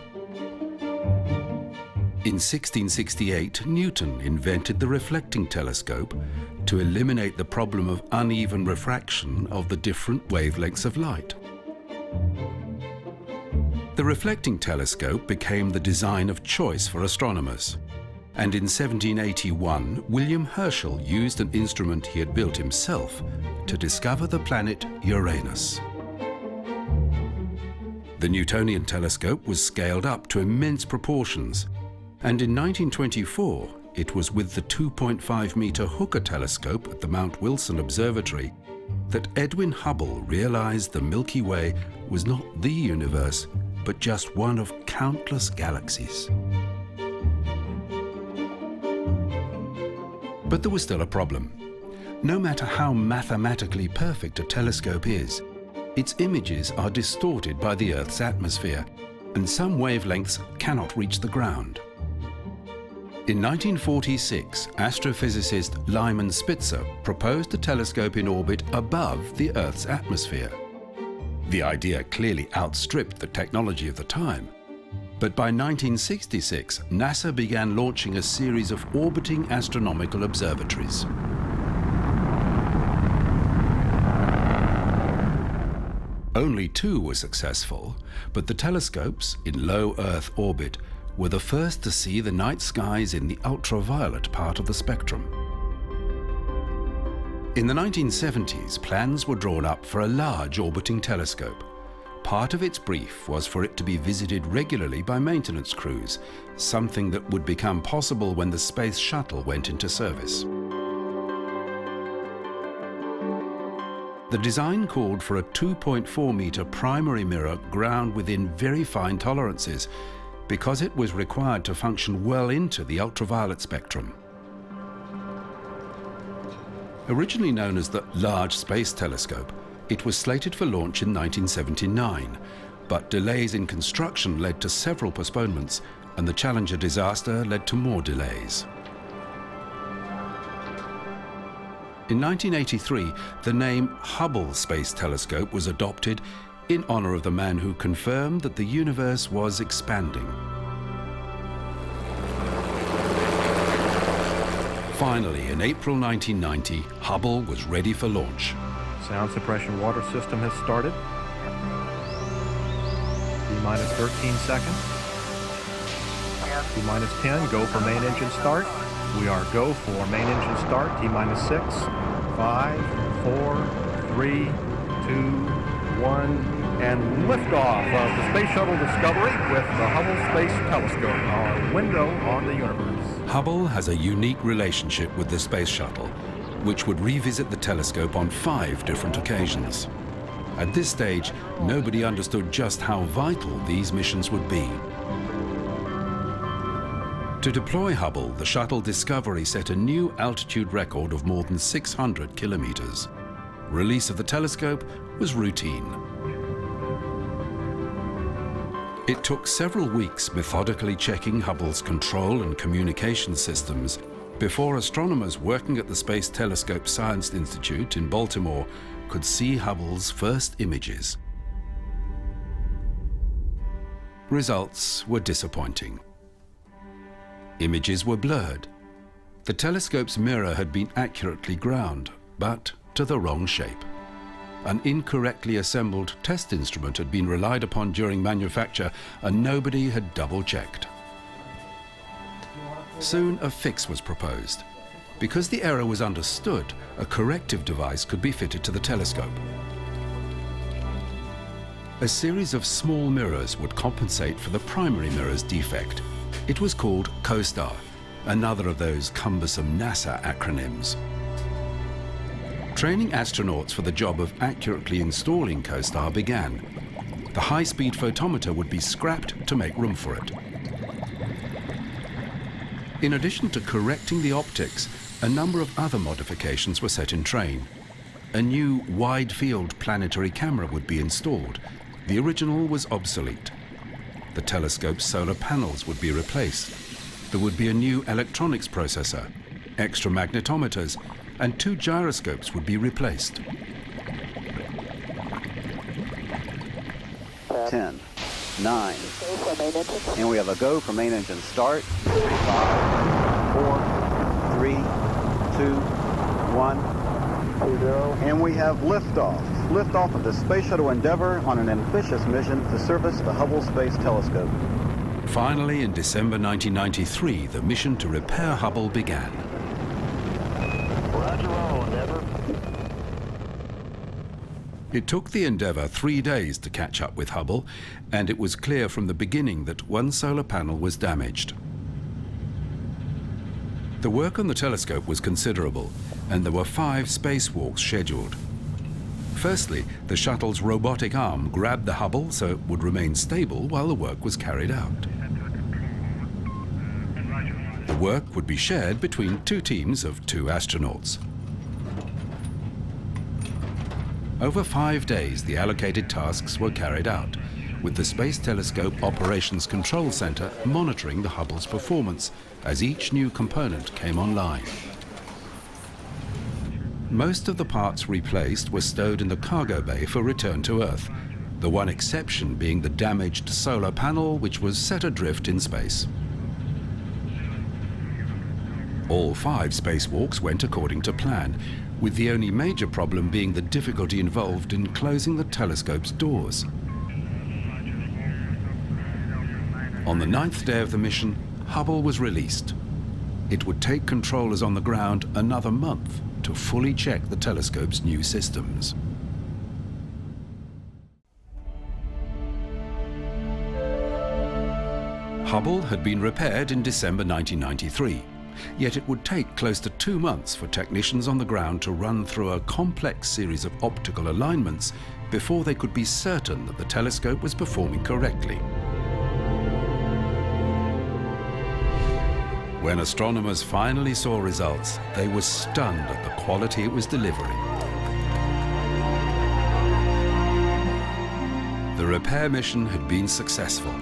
A: In 1668, Newton invented the reflecting telescope to eliminate the problem of uneven refraction of the different wavelengths of light. The reflecting telescope became the design of choice for astronomers, and in 1781, William Herschel used an instrument he had built himself to discover the planet Uranus. The Newtonian telescope was scaled up to immense proportions, and in 1924, it was with the 2.5-meter Hooker telescope at the Mount Wilson Observatory that Edwin Hubble realized the Milky Way was not the universe, but just one of countless galaxies. But there was still a problem. No matter how mathematically perfect a telescope is, its images are distorted by the Earth's atmosphere, and some wavelengths cannot reach the ground. In 1946, astrophysicist Lyman Spitzer proposed a telescope in orbit above the Earth's atmosphere. The idea clearly outstripped the technology of the time. But by 1966, NASA began launching a series of orbiting astronomical observatories. Only 2 were successful, but the telescopes in low Earth orbit were the first to see the night skies in the ultraviolet part of the spectrum. In the 1970s, plans were drawn up for a large orbiting telescope. Part of its brief was for it to be visited regularly by maintenance crews, something that would become possible when the Space Shuttle went into service. The design called for a 2.4-meter primary mirror ground within very fine tolerances because it was required to function well into the ultraviolet spectrum. Originally known as the Large Space Telescope, it was slated for launch in 1979, but delays in construction led to several postponements, and the Challenger disaster led to more delays. In 1983, the name Hubble Space Telescope was adopted in honor of the man who confirmed that the universe was expanding. Finally, in April 1990, Hubble was ready for launch.
I: Sound suppression water system has started. T-minus 13 seconds. T-minus 10, go for main engine start. We are go for main engine start, T-minus 6, 5, 4, 3, 2, 1, and liftoff of the Space Shuttle Discovery with the Hubble Space Telescope, our window on the universe.
A: Hubble has a unique relationship with the Space Shuttle, which would revisit the telescope on 5 different occasions. At this stage, nobody understood just how vital these missions would be. To deploy Hubble, the shuttle Discovery set a new altitude record of more than 600 kilometers. Release of the telescope was routine. It took several weeks methodically checking Hubble's control and communication systems before astronomers working at the Space Telescope Science Institute in Baltimore could see Hubble's first images. Results were disappointing. Images were blurred. The telescope's mirror had been accurately ground, but to the wrong shape. An incorrectly assembled test instrument had been relied upon during manufacture, and nobody had double-checked. Soon a fix was proposed. Because the error was understood, a corrective device could be fitted to the telescope. A series of small mirrors would compensate for the primary mirror's defect. It was called COSTAR, another of those cumbersome NASA acronyms. Training astronauts for the job of accurately installing COSTAR began. The high-speed photometer would be scrapped to make room for it. In addition to correcting the optics, a number of other modifications were set in train. A new wide-field planetary camera would be installed. The original was obsolete. The telescope's solar panels would be replaced. There would be a new electronics processor, extra magnetometers, and 2 gyroscopes would be replaced.
M: 10, 9, and we have a go for main engine start. 5, 4, 3, 2, 1, and we have liftoff. Liftoff of the Space Shuttle Endeavour on an ambitious mission to service the Hubble Space Telescope.
A: Finally, in December 1993, the mission to repair Hubble began.
V: Roger, roll, Endeavour.
A: It took the Endeavour 3 days to catch up with Hubble, and it was clear from the beginning that one solar panel was damaged. The work on the telescope was considerable, and there were 5 spacewalks scheduled. Firstly, the shuttle's robotic arm grabbed the Hubble so it would remain stable while the work was carried out. The work would be shared between 2 teams of 2 astronauts. Over 5 days, the allocated tasks were carried out. with the Space Telescope Operations Control Center monitoring the Hubble's performance as each new component came online. Most of the parts replaced were stowed in the cargo bay for return to Earth, the one exception being the damaged solar panel, which was set adrift in space. All 5 spacewalks went according to plan, with the only major problem being the difficulty involved in closing the telescope's doors. On the 9th day of the mission, Hubble was released. It would take controllers on the ground another month to fully check the telescope's new systems. Hubble had been repaired in December 1993, yet it would take close to 2 months for technicians on the ground to run through a complex series of optical alignments before they could be certain that the telescope was performing correctly. When astronomers finally saw results, they were stunned at the quality it was delivering. The repair mission had been successful.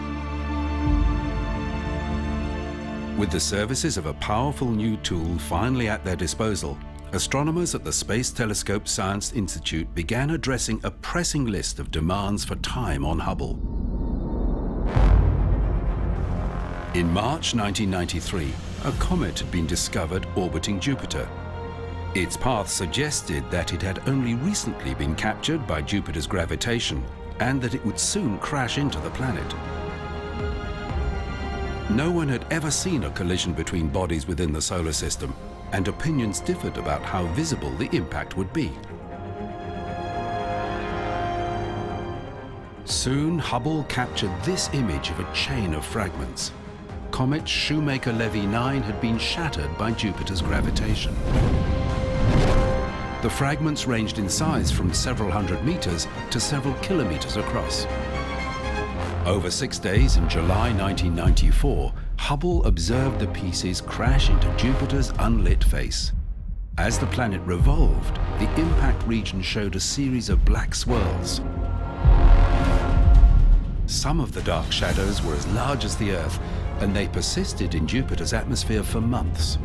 A: With the services of a powerful new tool finally at their disposal, astronomers at the Space Telescope Science Institute began addressing a pressing list of demands for time on Hubble. In March 1993, a comet had been discovered orbiting Jupiter. Its path suggested that it had only recently been captured by Jupiter's gravitation and that it would soon crash into the planet. No one had ever seen a collision between bodies within the solar system, and opinions differed about how visible the impact would be. Soon, Hubble captured this image of a chain of fragments. Comet Shoemaker-Levy 9 had been shattered by Jupiter's gravitation. The fragments ranged in size from several hundred meters to several kilometers across. Over 6 days in July 1994, Hubble observed the pieces crash into Jupiter's unlit face. As the planet revolved, the impact region showed a series of black swirls. Some of the dark shadows were as large as the Earth, and they persisted in Jupiter's atmosphere for months.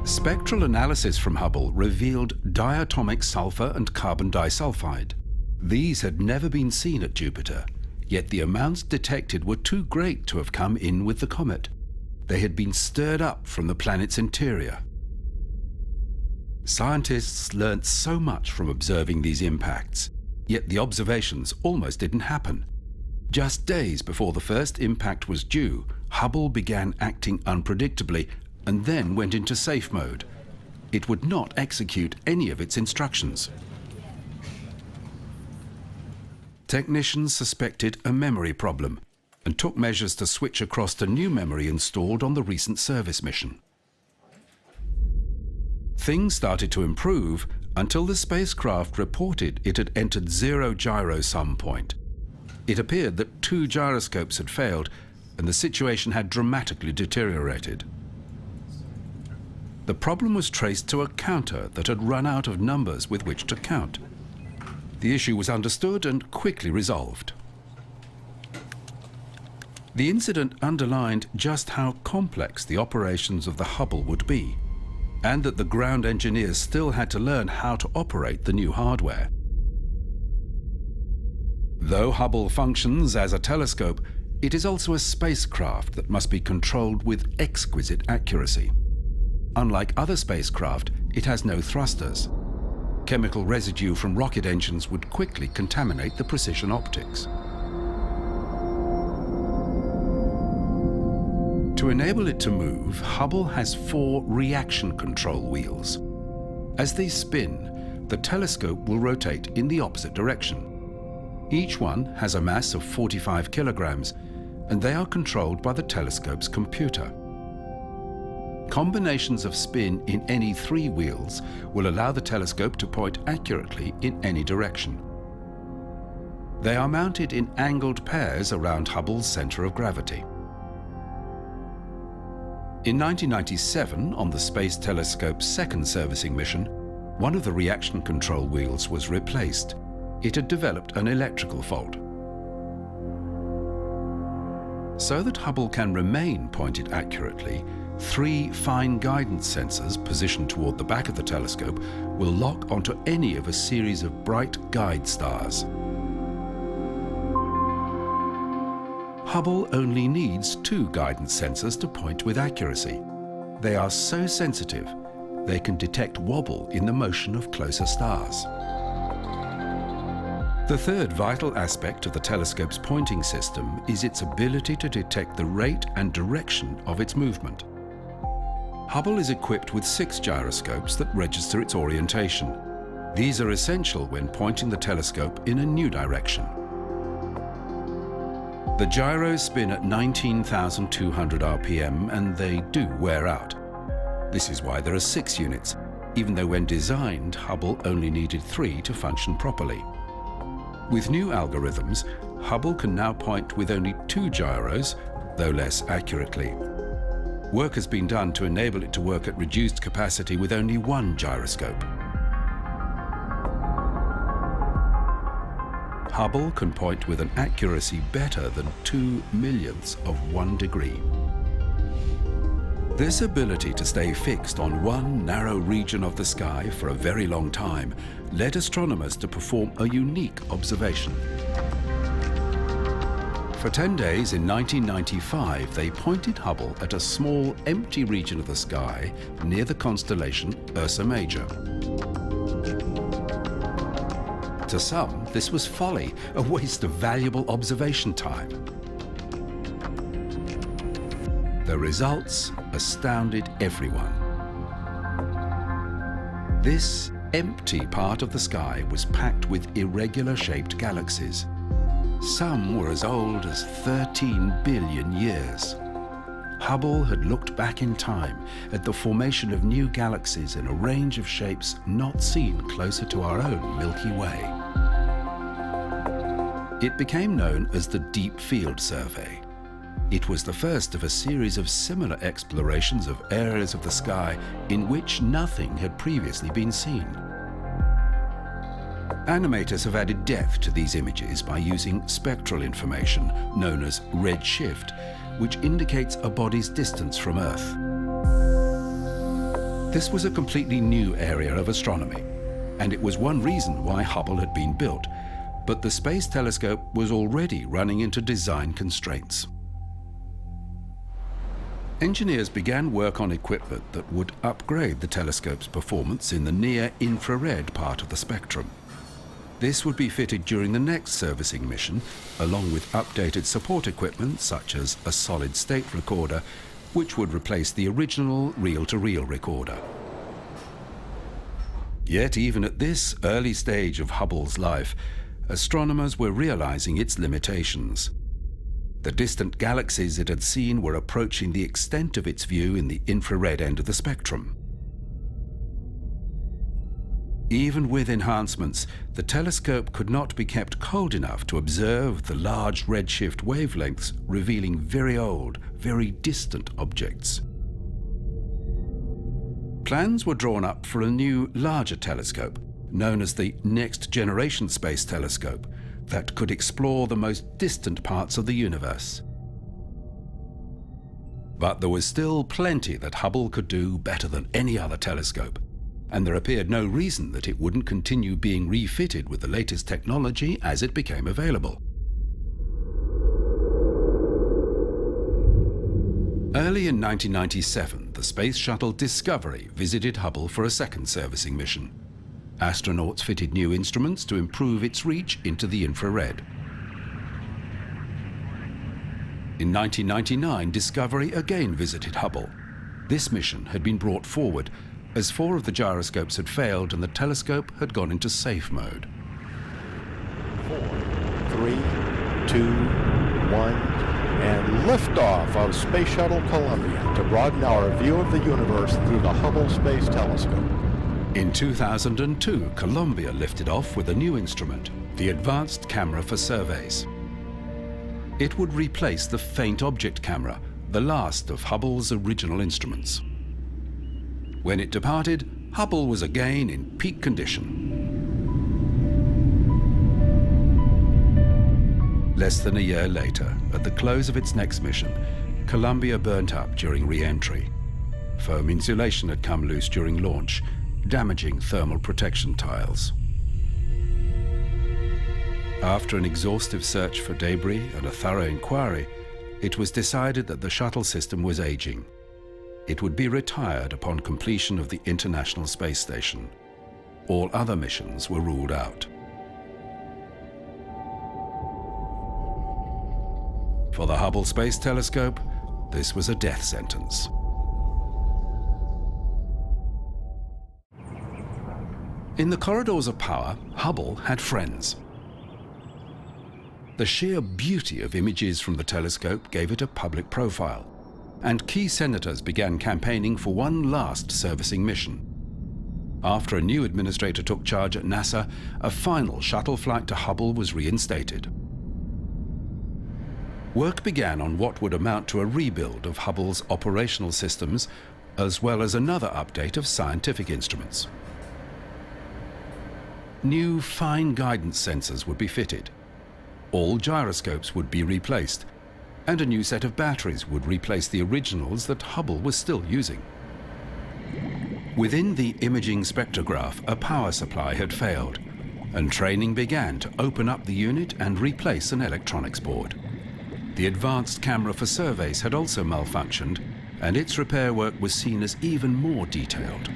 A: Spectral analysis from Hubble revealed diatomic sulfur and carbon disulfide. These had never been seen at Jupiter, yet the amounts detected were too great to have come in with the comet. They had been stirred up from the planet's interior. Scientists learnt so much from observing these impacts, yet the observations almost didn't happen. Just days before the first impact was due, Hubble began acting unpredictably and then went into safe mode. It would not execute any of its instructions. Technicians suspected a memory problem and took measures to switch across to new memory installed on the recent service mission. Things started to improve until the spacecraft reported it had entered zero gyro sum point. It appeared that 2 gyroscopes had failed and the situation had dramatically deteriorated. The problem was traced to a counter that had run out of numbers with which to count. The issue was understood and quickly resolved. The incident underlined just how complex the operations of the Hubble would be, and that the ground engineers still had to learn how to operate the new hardware. Though Hubble functions as a telescope, it is also a spacecraft that must be controlled with exquisite accuracy. Unlike other spacecraft, it has no thrusters. Chemical residue from rocket engines would quickly contaminate the precision optics. To enable it to move, Hubble has 4 reaction control wheels. As they spin, the telescope will rotate in the opposite direction. Each one has a mass of 45 kilograms, and they are controlled by the telescope's computer. Combinations of spin in any 3 wheels will allow the telescope to point accurately in any direction. They are mounted in angled pairs around Hubble's center of gravity. In 1997, on the Space Telescope's second servicing mission, one of the reaction control wheels was replaced. it had developed an electrical fault. So that Hubble can remain pointed accurately, 3 fine guidance sensors positioned toward the back of the telescope will lock onto any of a series of bright guide stars. Hubble only needs 2 guidance sensors to point with accuracy. They are so sensitive, they can detect wobble in the motion of closer stars. The third vital aspect of the telescope's pointing system is its ability to detect the rate and direction of its movement. Hubble is equipped with 6 gyroscopes that register its orientation. These are essential when pointing the telescope in a new direction. The gyros spin at 19,200 RPM and they do wear out. This is why there are 6 units, even though when designed, Hubble only needed 3 to function properly. With new algorithms, Hubble can now point with only 2 gyros, though less accurately. Work has been done to enable it to work at reduced capacity with only 1 gyroscope. Hubble can point with an accuracy better than 2/1,000,000th of 1 degree. This ability to stay fixed on one narrow region of the sky for a very long time led astronomers to perform a unique observation. For 10 days in 1995, they pointed Hubble at a small, empty region of the sky near the constellation Ursa Major. To some, this was folly, a waste of valuable observation time. The results astounded everyone. This empty part of the sky was packed with irregular-shaped galaxies. Some were as old as 13 billion years. Hubble had looked back in time at the formation of new galaxies in a range of shapes not seen closer to our own Milky Way. It became known as the Deep Field Survey. It was the first of a series of similar explorations of areas of the sky in which nothing had previously been seen. Animators have added depth to these images by using spectral information known as redshift, which indicates a body's distance from Earth. This was a completely new area of astronomy, and it was one reason why Hubble had been built, but the Space Telescope was already running into design constraints. Engineers began work on equipment that would upgrade the telescope's performance in the near-infrared part of the spectrum. This would be fitted during the next servicing mission, along with updated support equipment such as a solid-state recorder, which would replace the original reel-to-reel recorder. Yet even at this early stage of Hubble's life, astronomers were realizing its limitations. The distant galaxies it had seen were approaching the extent of its view in the infrared end of the spectrum. Even with enhancements, the telescope could not be kept cold enough to observe the large redshift wavelengths revealing very old, very distant objects. Plans were drawn up for a new, larger telescope, known as the Next Generation Space Telescope, that could explore the most distant parts of the universe. But there was still plenty that Hubble could do better than any other telescope, and there appeared no reason that it wouldn't continue being refitted with the latest technology as it became available. Early in 1997, the Space Shuttle Discovery visited Hubble for a second servicing mission. Astronauts fitted new instruments to improve its reach into the infrared. In 1999, Discovery again visited Hubble. This mission had been brought forward as 4 of the gyroscopes had failed and the telescope had gone into safe mode.
G: 4, 3, 2, 1, and liftoff of Space Shuttle Columbia to broaden our view of the universe through the Hubble Space Telescope.
A: In 2002, Columbia lifted off with a new instrument, the Advanced Camera for Surveys. It would replace the Faint Object Camera, the last of Hubble's original instruments. When it departed, Hubble was again in peak condition. Less than a year later, at the close of its next mission, Columbia burnt up during re-entry. Foam insulation had come loose during launch, damaging thermal protection tiles. After an exhaustive search for debris and a thorough inquiry, it was decided that the shuttle system was aging. It would be retired upon completion of the International Space Station. All other missions were ruled out. For the Hubble Space Telescope, this was a death sentence. In the corridors of power, Hubble had friends. The sheer beauty of images from the telescope gave it a public profile, and key senators began campaigning for one last servicing mission. After a new administrator took charge at NASA, a final shuttle flight to Hubble was reinstated. Work began on what would amount to a rebuild of Hubble's operational systems, as well as another update of scientific instruments. New fine guidance sensors would be fitted. All gyroscopes would be replaced, and a new set of batteries would replace the originals that Hubble was still using. Within the imaging spectrograph, a power supply had failed, and training began to open up the unit and replace an electronics board. The advanced camera for surveys had also malfunctioned, and its repair work was seen as even more detailed.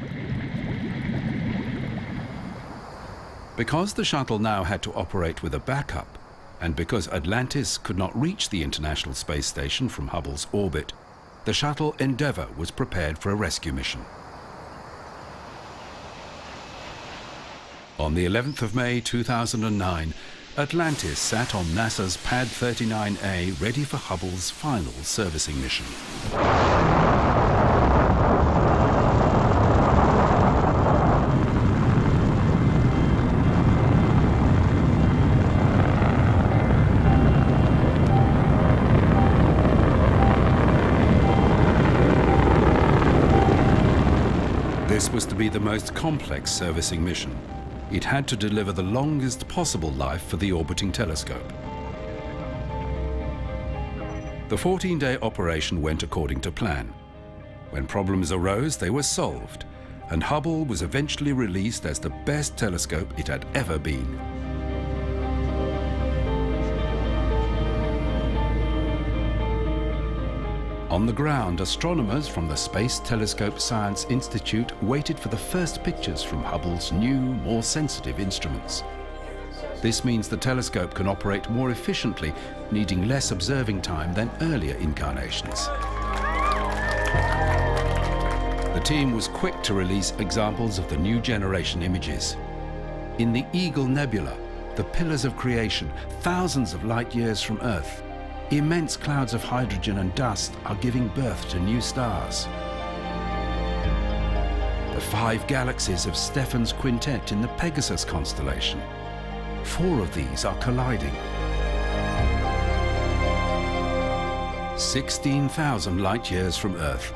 A: Because the shuttle now had to operate with a backup, and because Atlantis could not reach the International Space Station from Hubble's orbit, the shuttle Endeavour was prepared for a rescue mission. On the 11th of May 2009, Atlantis sat on NASA's Pad 39A ready for Hubble's final servicing mission. This was to be the most complex servicing mission. It had to deliver the longest possible life for the orbiting telescope. The 14-day operation went according to plan. When problems arose, they were solved, and Hubble was eventually released as the best telescope it had ever been. On the ground, astronomers from the Space Telescope Science Institute waited for the first pictures from Hubble's new, more sensitive instruments. This means the telescope can operate more efficiently, needing less observing time than earlier incarnations. The team was quick to release examples of the new generation images. In the Eagle Nebula, the pillars of creation, thousands of light years from Earth, immense clouds of hydrogen and dust are giving birth to new stars. The 5 galaxies of Stephan's quintet in the Pegasus constellation. 4 of these are colliding. 16,000 light years from Earth,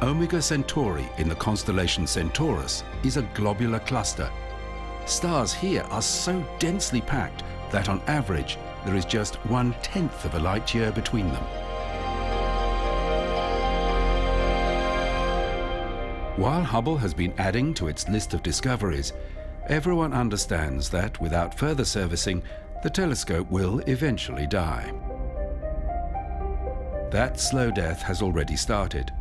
A: Omega Centauri in the constellation Centaurus is a globular cluster. Stars here are so densely packed that on average there is just 1/10 of a light year between them. While Hubble has been adding to its list of discoveries, everyone understands that without further servicing, the telescope will eventually die. That slow death has already started,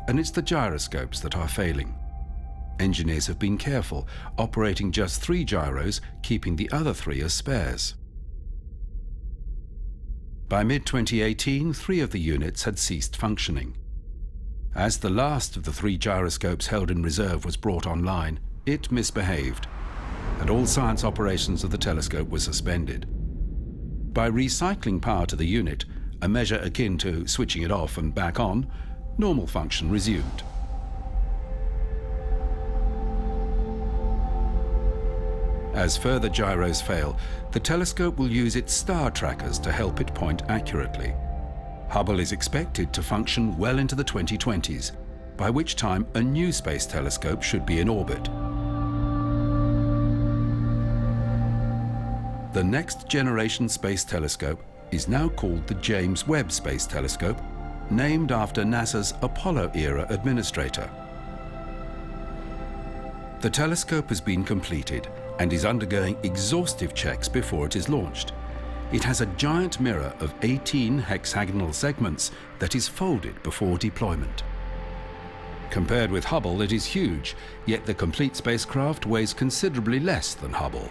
A: and it's the gyroscopes that are failing. Engineers have been careful, operating just 3 gyros, keeping the other 3 as spares. By mid-2018, 3 of the units had ceased functioning. As the last of the 3 gyroscopes held in reserve was brought online, it misbehaved, and all science operations of the telescope were suspended. By recycling power to the unit, a measure akin to switching it off and back on, normal function resumed. As further gyros fail, the telescope will use its star trackers to help it point accurately. Hubble is expected to function well into the 2020s, by which time a new space telescope should be in orbit. The next generation space telescope is now called the James Webb Space Telescope, named after NASA's Apollo-era administrator. The telescope has been completed and is undergoing exhaustive checks before it is launched. It has a giant mirror of 18 hexagonal segments that is folded before deployment. Compared with Hubble, it is huge, yet the complete spacecraft weighs considerably less than Hubble.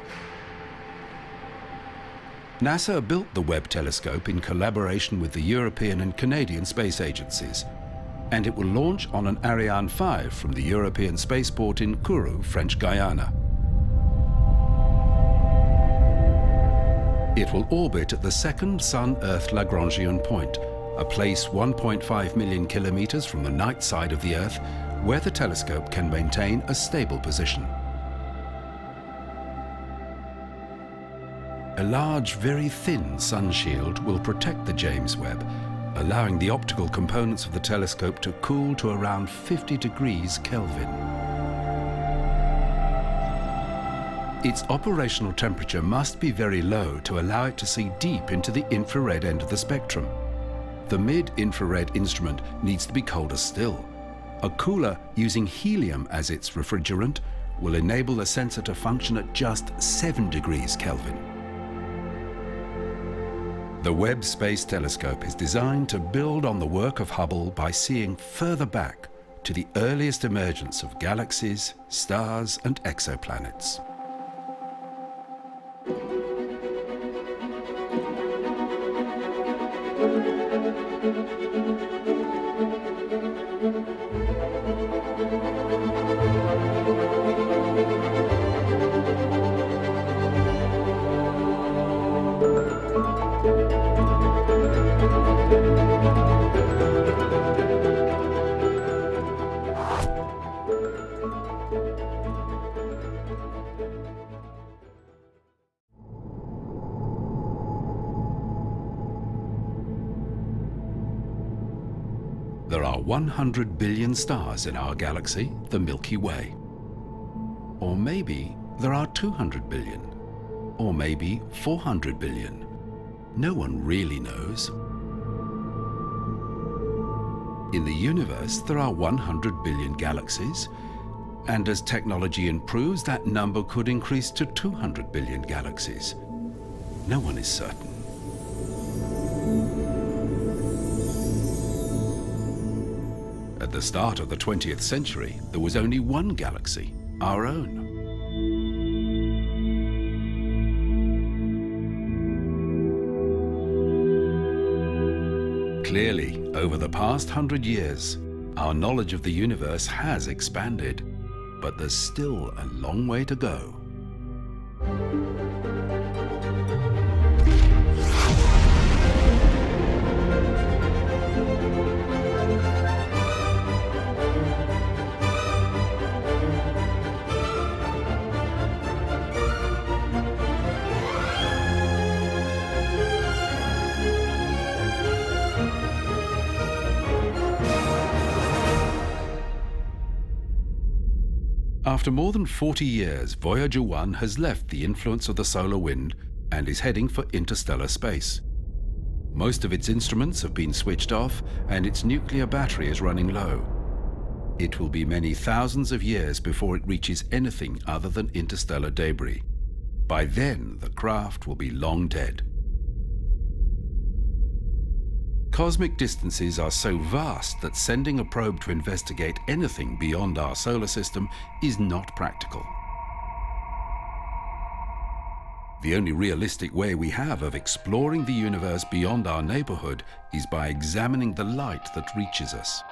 A: NASA built the Webb telescope in collaboration with the European and Canadian space agencies, and it will launch on an Ariane 5 from the European spaceport in Kourou, French Guiana. It will orbit at the second Sun-Earth Lagrangian point, a place 1.5 million kilometers from the night side of the Earth, where the telescope can maintain a stable position. A large, very thin sun shield will protect the James Webb, allowing the optical components of the telescope to cool to around 50 degrees Kelvin. Its operational temperature must be very low to allow it to see deep into the infrared end of the spectrum. The mid-infrared instrument needs to be colder still. A cooler using helium as its refrigerant will enable the sensor to function at just 7 degrees Kelvin. The Webb Space Telescope is designed to build on the work of Hubble by seeing further back to the earliest emergence of galaxies, stars, and exoplanets. There are 100 billion stars in our galaxy, the Milky Way. Or maybe there are 200 billion. Or maybe 400 billion. No one really knows. In the universe, there are 100 billion galaxies, and as technology improves, that number could increase to 200 billion galaxies. No one is certain. At the start of the 20th century, there was only one galaxy, our own. Clearly, over the past 100 years, our knowledge of the universe has expanded, but there's still a long way to go. After more than 40 years, Voyager 1 has left the influence of the solar wind and is heading for interstellar space. Most of its instruments have been switched off and its nuclear battery is running low. It will be many thousands of years before it reaches anything other than interstellar debris. By then, the craft will be long dead. Cosmic distances are so vast that sending a probe to investigate anything beyond our solar system is not practical. The only realistic way we have of exploring the universe beyond our neighborhood is by examining the light that reaches us.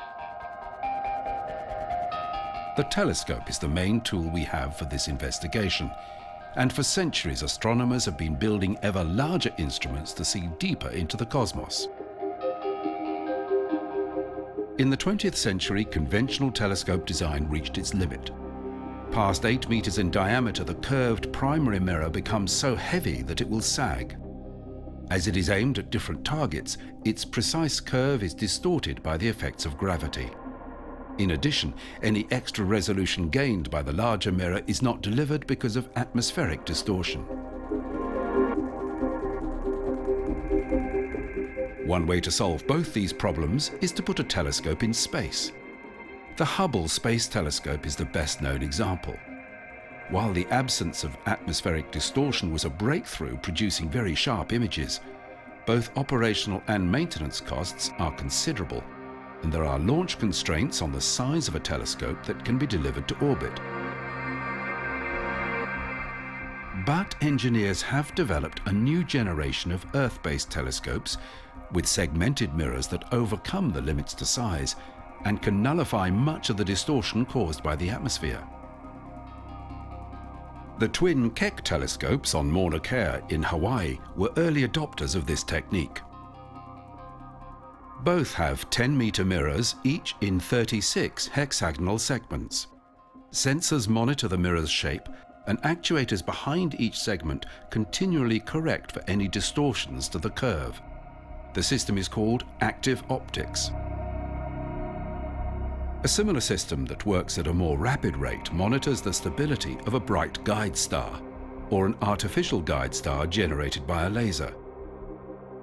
A: The telescope is the main tool we have for this investigation, and for centuries astronomers have been building ever larger instruments to see deeper into the cosmos. In the 20th century, conventional telescope design reached its limit. Past 8 meters in diameter, the curved primary mirror becomes so heavy that it will sag. As it is aimed at different targets, its precise curve is distorted by the effects of gravity. In addition, any extra resolution gained by the larger mirror is not delivered because of atmospheric distortion. One way to solve both these problems is to put a telescope in space. The Hubble Space Telescope is the best known example. While the absence of atmospheric distortion was a breakthrough producing very sharp images, both operational and maintenance costs are considerable, and there are launch constraints on the size of a telescope that can be delivered to orbit. But engineers have developed a new generation of Earth-based telescopes with segmented mirrors that overcome the limits to size and can nullify much of the distortion caused by the atmosphere. The twin Keck telescopes on Mauna Kea in Hawaii were early adopters of this technique. Both have 10-meter mirrors, each in 36 hexagonal segments. Sensors monitor the mirror's shape, and actuators behind each segment continually correct for any distortions to the curve. The system is called active optics. A similar system that works at a more rapid rate monitors the stability of a bright guide star, or an artificial guide star generated by a laser.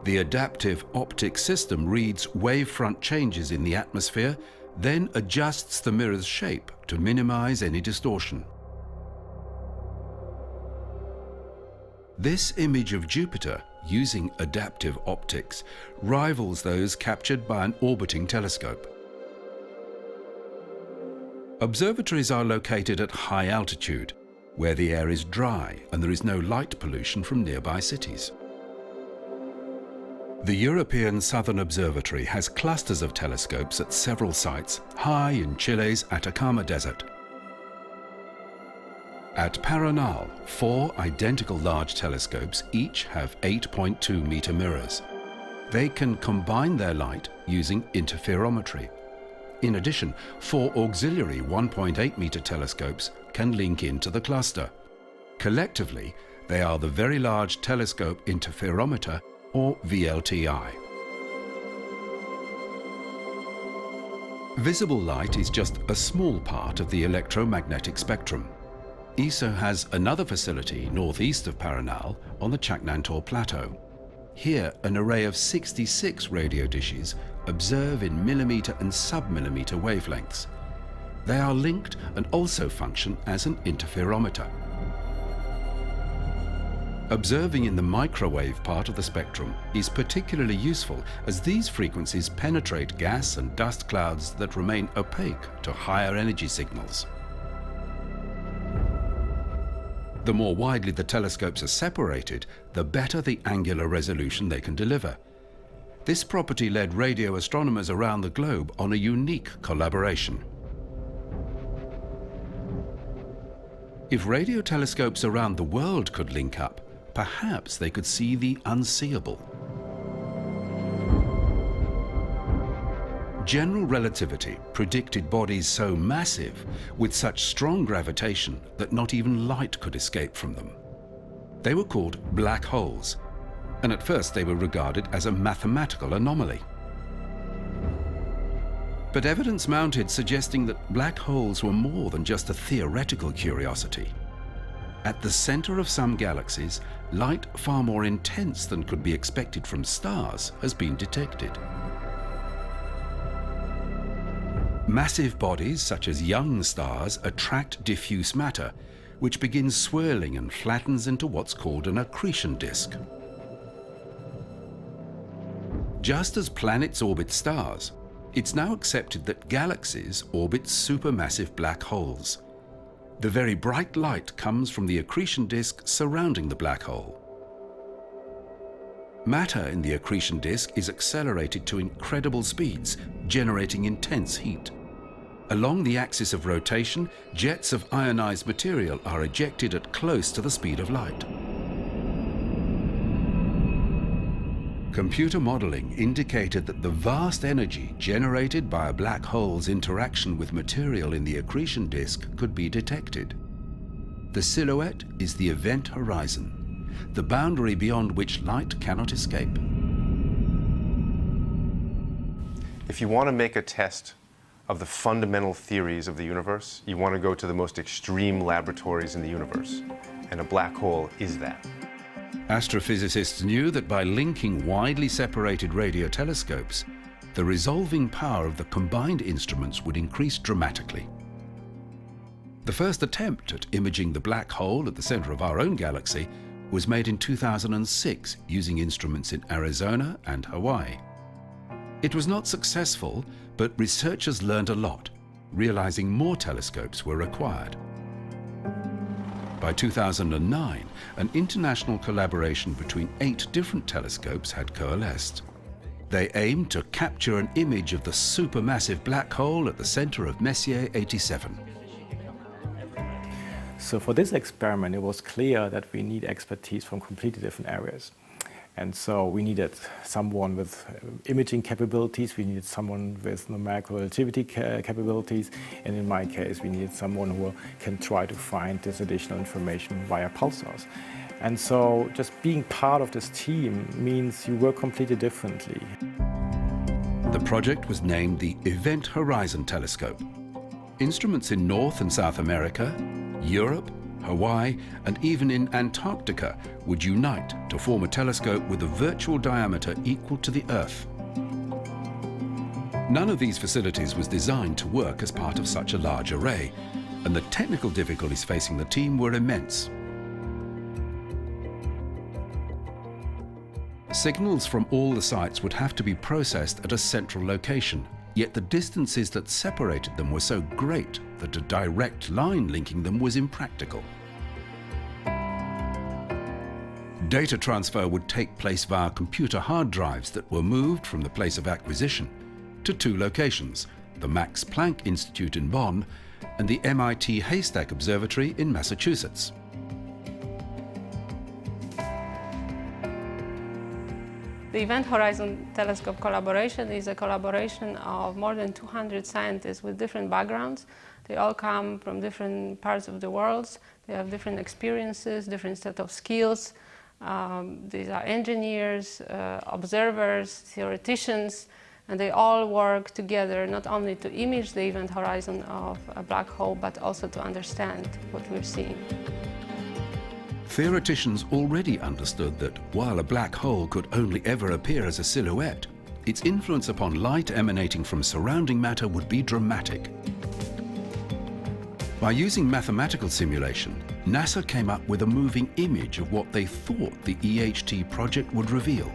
A: The adaptive optics system reads wavefront changes in the atmosphere, then adjusts the mirror's shape to minimize any distortion. This image of Jupiter, using adaptive optics, rivals those captured by an orbiting telescope. Observatories are located at high altitude, where the air is dry and there is no light pollution from nearby cities. The European Southern Observatory has clusters of telescopes at several sites high in Chile's Atacama Desert. At Paranal, 4 identical large telescopes each have 8.2-meter mirrors. They can combine their light using interferometry. In addition, 4 auxiliary 1.8-meter telescopes can link into the cluster. Collectively, they are the Very Large Telescope Interferometer, or VLTI. Visible light is just a small part of the electromagnetic spectrum. ESO has another facility northeast of Paranal on the Chaknantor Plateau. Here, an array of 66 radio dishes observe in millimeter and sub-millimeter wavelengths. They are linked and also function as an interferometer. Observing in the microwave part of the spectrum is particularly useful, as these frequencies penetrate gas and dust clouds that remain opaque to higher energy signals. The more widely the telescopes are separated, the better the angular resolution they can deliver. This property led radio astronomers around the globe on a unique collaboration. If radio telescopes around the world could link up, perhaps they could see the unseeable. General relativity predicted bodies so massive, with such strong gravitation, that not even light could escape from them. They were called black holes, and at first they were regarded as a mathematical anomaly. But evidence mounted suggesting that black holes were more than just a theoretical curiosity. At the center of some galaxies, light far more intense than could be expected from stars has been detected. Massive bodies, such as young stars, attract diffuse matter, which begins swirling and flattens into what's called an accretion disk. Just as planets orbit stars, it's now accepted that galaxies orbit supermassive black holes. The very bright light comes from the accretion disk surrounding the black hole. Matter in the accretion disk is accelerated to incredible speeds, generating intense heat. Along the axis of rotation, jets of ionized material are ejected at close to the speed of light. Computer modeling indicated that the vast energy generated by a black hole's interaction with material in the accretion disk could be detected. The silhouette is the event horizon, the boundary beyond which light cannot escape.
J: If you want to make a test of the fundamental theories of the universe, you want to go to the most extreme laboratories in the universe, and a black hole is that.
A: Astrophysicists knew that by linking widely separated radio telescopes, the resolving power of the combined instruments would increase dramatically. The first attempt at imaging the black hole at the center of our own galaxy was made in 2006 using instruments in Arizona and Hawaii. It was not successful, but researchers learned a lot, realizing more telescopes were required. By 2009, an international collaboration between 8 different telescopes had coalesced. They aimed to capture an image of the supermassive black hole at the center of Messier 87.
E: So for this experiment, it was clear that we need expertise from completely different areas. And so we needed someone with imaging capabilities, we needed someone with numerical relativity capabilities, and in my case, we needed someone who can try to find this additional information via pulsars. And so just being part of this team means you work completely differently.
A: The project was named the Event Horizon Telescope. Instruments in North and South America, Europe, Hawaii, and even in Antarctica would unite to form a telescope with a virtual diameter equal to the Earth. None of these facilities was designed to work as part of such a large array, and the technical difficulties facing the team were immense. Signals from all the sites would have to be processed at a central location, yet the distances that separated them were so great that a direct line linking them was impractical. Data transfer would take place via computer hard drives that were moved from the place of acquisition to 2 locations, the Max Planck Institute in Bonn and the MIT Haystack Observatory in Massachusetts.
L: The Event Horizon Telescope collaboration is a collaboration of more than 200 scientists with different backgrounds. They all come from different parts of the world. They have different experiences, different set of skills. These are engineers, observers, theoreticians, and they all work together not only to image the event horizon of a black hole, but also to understand what we're seeing.
A: Theoreticians already understood that while a black hole could only ever appear as a silhouette, its influence upon light emanating from surrounding matter would be dramatic. By using mathematical simulation, NASA came up with a moving image of what they thought the EHT project would reveal.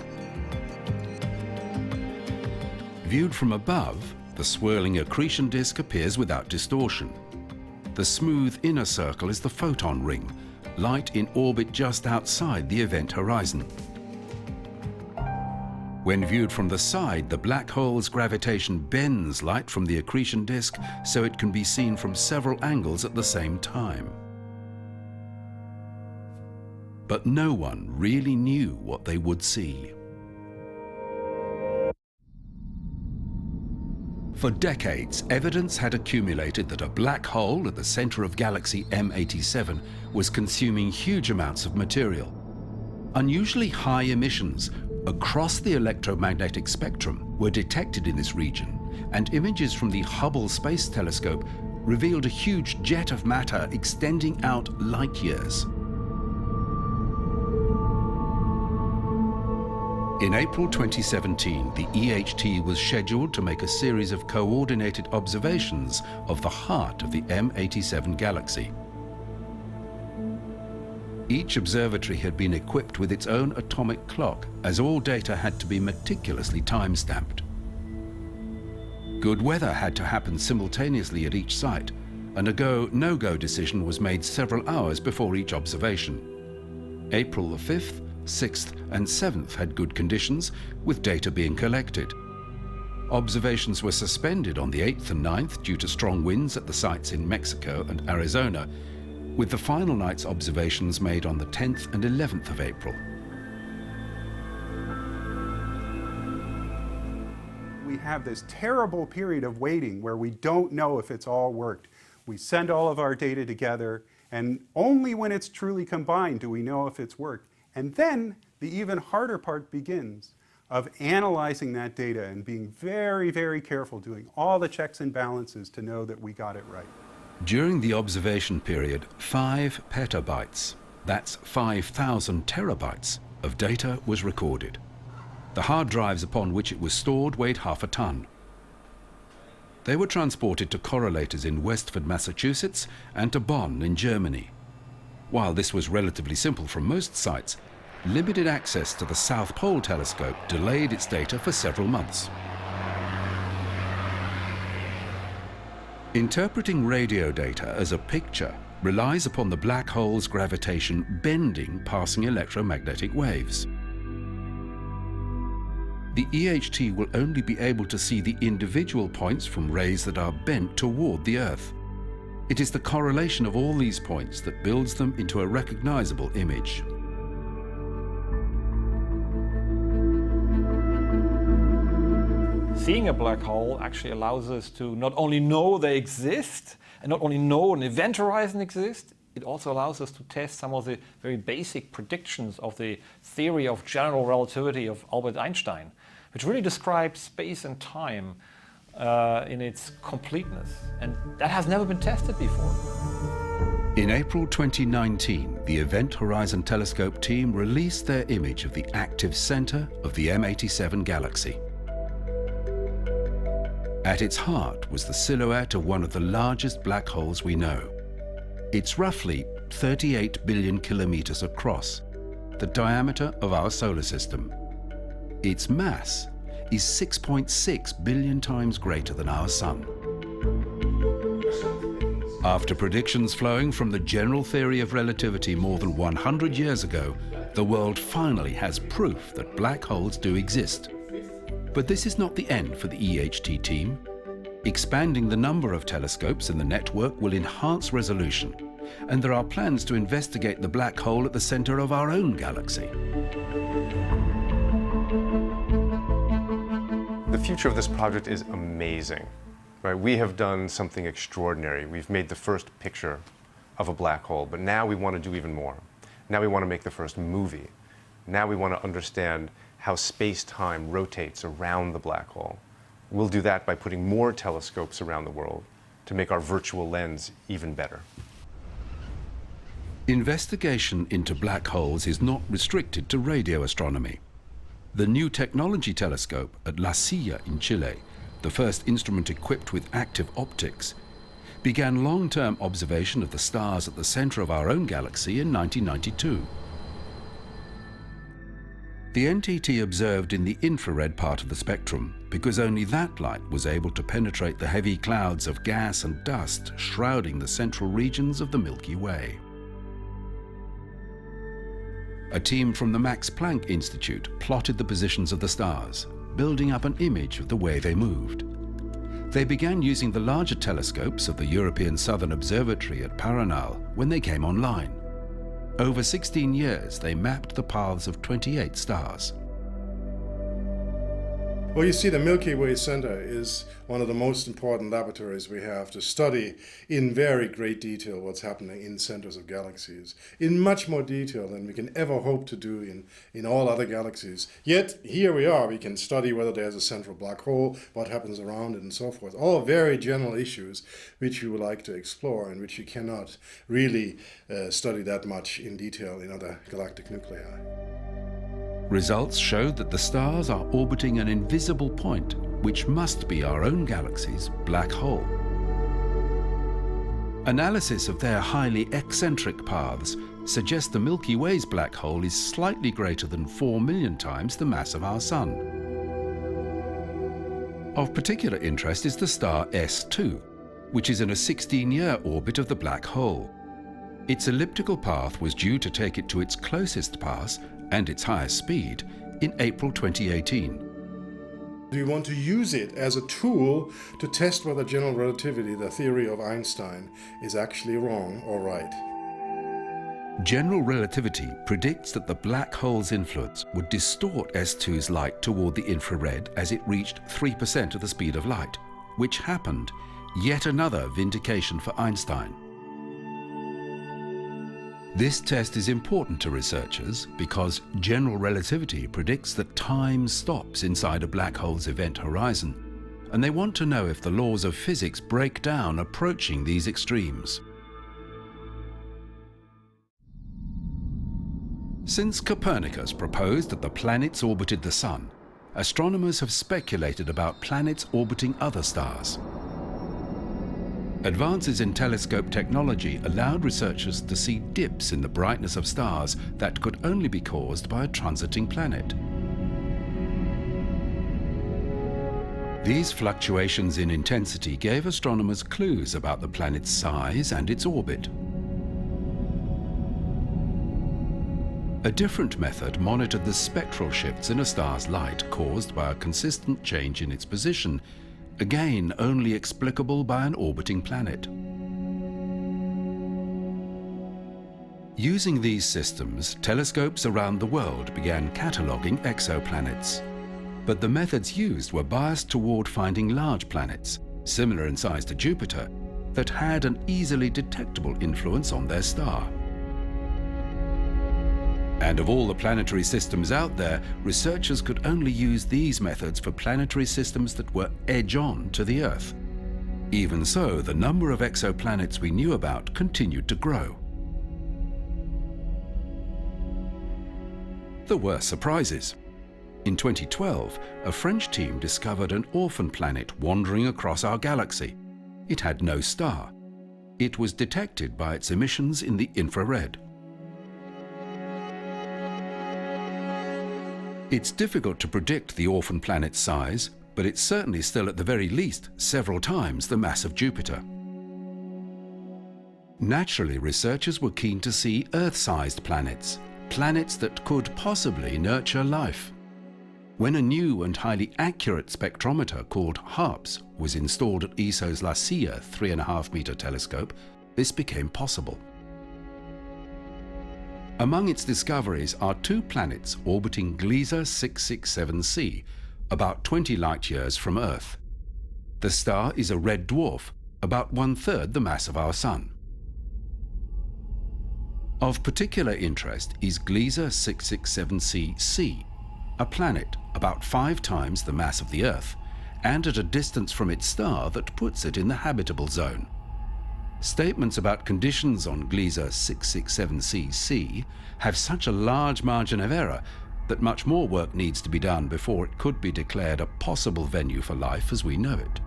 A: Viewed from above, the swirling accretion disk appears without distortion. The smooth inner circle is the photon ring, light in orbit just outside the event horizon. When viewed from the side, the black hole's gravitation bends light from the accretion disk so it can be seen from several angles at the same time. But no one really knew what they would see. For decades, evidence had accumulated that a black hole at the center of galaxy M87 was consuming huge amounts of material. Unusually high emissions across the electromagnetic spectrum were detected in this region, and images from the Hubble Space Telescope revealed a huge jet of matter extending out light years. In April 2017, the EHT was scheduled to make a series of coordinated observations of the heart of the M87 galaxy. Each observatory had been equipped with its own atomic clock, as all data had to be meticulously time-stamped. Good weather had to happen simultaneously at each site, and a go, no-go decision was made several hours before each observation. April the 5th, 6th and 7th had good conditions, with data being collected. Observations were suspended on the 8th and 9th due to strong winds at the sites in Mexico and Arizona, with the final night's observations made on the 10th and 11th of April.
W: We have this terrible period of waiting where we don't know if it's all worked. We send all of our data together, and only when it's truly combined do we know if it's worked. And then the even harder part begins of analyzing that data and being very, very careful, doing all the checks and balances to know that we got it right.
A: During the observation period, 5 petabytes, That's 5,000 terabytes of data was recorded. The hard drives upon which it was stored weighed half a ton. They were transported to correlators in Westford, Massachusetts, and to Bonn in Germany. While this was relatively simple from most sites, limited access to the South Pole telescope delayed its data for several months. Interpreting radio data as a picture relies upon the black hole's gravitation bending passing electromagnetic waves. The EHT will only be able to see the individual points from rays that are bent toward the Earth. It is the correlation of all these points that builds them into a recognizable image.
B: Seeing a black hole actually allows us to not only know they exist, and not only know an event horizon exists, it also allows us to test some of the very basic predictions of the theory of general relativity of Albert Einstein, which really describes space and time in its completeness. And that has never been tested before.
A: In April 2019, the Event Horizon Telescope team released their image of the active center of the M87 galaxy. At its heart was the silhouette of one of the largest black holes we know. It's roughly 38 billion kilometers across, the diameter of our solar system. Its mass is 6.6 billion times greater than our Sun. After predictions flowing from the general theory of relativity more than 100 years ago, the world finally has proof that black holes do exist. But this is not the end for the EHT team. Expanding the number of telescopes in the network will enhance resolution, and there are plans to investigate the black hole at the center of our own galaxy.
J: The future of this project is amazing. Right? We have done something extraordinary. We've made the first picture of a black hole, but now we want to do even more. Now we want to make the first movie. Now we want to understand how space-time rotates around the black hole. We'll do that by putting more telescopes around the world to make our virtual lens even better.
A: Investigation into black holes is not restricted to radio astronomy. The New Technology Telescope at La Silla in Chile, the first instrument equipped with active optics, began long-term observation of the stars at the center of our own galaxy in 1992. The NTT observed in the infrared part of the spectrum because only that light was able to penetrate the heavy clouds of gas and dust shrouding the central regions of the Milky Way. A team from the Max Planck Institute plotted the positions of the stars, building up an image of the way they moved. They began using the larger telescopes of the European Southern Observatory at Paranal when they came online. Over 16 years, they mapped the paths of 28 stars.
K: Well, you see, the Milky Way Center is one of the most important laboratories we have to study in very great detail what's happening in centers of galaxies, in much more detail than we can ever hope to do in all other galaxies. Yet, here we are, we can study whether there's a central black hole, what happens around it, and so forth. All very general issues which we would like to explore and which you cannot really study that much in detail in other galactic nuclei.
A: Results showed that the stars are orbiting an invisible point, which must be our own galaxy's black hole. Analysis of their highly eccentric paths suggests the Milky Way's black hole is slightly greater than 4 million times the mass of our Sun. Of particular interest is the star S2, which is in a 16-year orbit of the black hole. Its elliptical path was due to take it to its closest pass and its highest speed in April 2018.
K: We want to use it as a tool to test whether general relativity, the theory of Einstein, is actually wrong or right.
A: General relativity predicts that the black hole's influence would distort S2's light toward the infrared as it reached 3% of the speed of light, which happened, yet another vindication for Einstein. This test is important to researchers because general relativity predicts that time stops inside a black hole's event horizon, and they want to know if the laws of physics break down approaching these extremes. Since Copernicus proposed that the planets orbited the Sun, astronomers have speculated about planets orbiting other stars. Advances in telescope technology allowed researchers to see dips in the brightness of stars that could only be caused by a transiting planet. These fluctuations in intensity gave astronomers clues about the planet's size and its orbit. A different method monitored the spectral shifts in a star's light caused by a consistent change in its position, again only explicable by an orbiting planet. Using these systems, telescopes around the world began cataloguing exoplanets. But the methods used were biased toward finding large planets, similar in size to Jupiter, that had an easily detectable influence on their star. And of all the planetary systems out there, researchers could only use these methods for planetary systems that were edge-on to the Earth. Even so, the number of exoplanets we knew about continued to grow. There were surprises. In 2012, a French team discovered an orphan planet wandering across our galaxy. It had no star. It was detected by its emissions in the infrared. It's difficult to predict the orphan planet's size, but it's certainly still at the very least several times the mass of Jupiter. Naturally, researchers were keen to see Earth-sized planets, planets that could possibly nurture life. When a new and highly accurate spectrometer called HARPS was installed at ESO's La Silla 3.5-meter telescope, this became possible. Among its discoveries are two planets orbiting Gliese 667c, about 20 light-years from Earth. The star is a red dwarf, about 1/3 the mass of our Sun. Of particular interest is Gliese 667c, a planet about 5 times the mass of the Earth, and at a distance from its star that puts it in the habitable zone. Statements about conditions on Gliese 667c have such a large margin of error that much more work needs to be done before it could be declared a possible venue for life as we know it.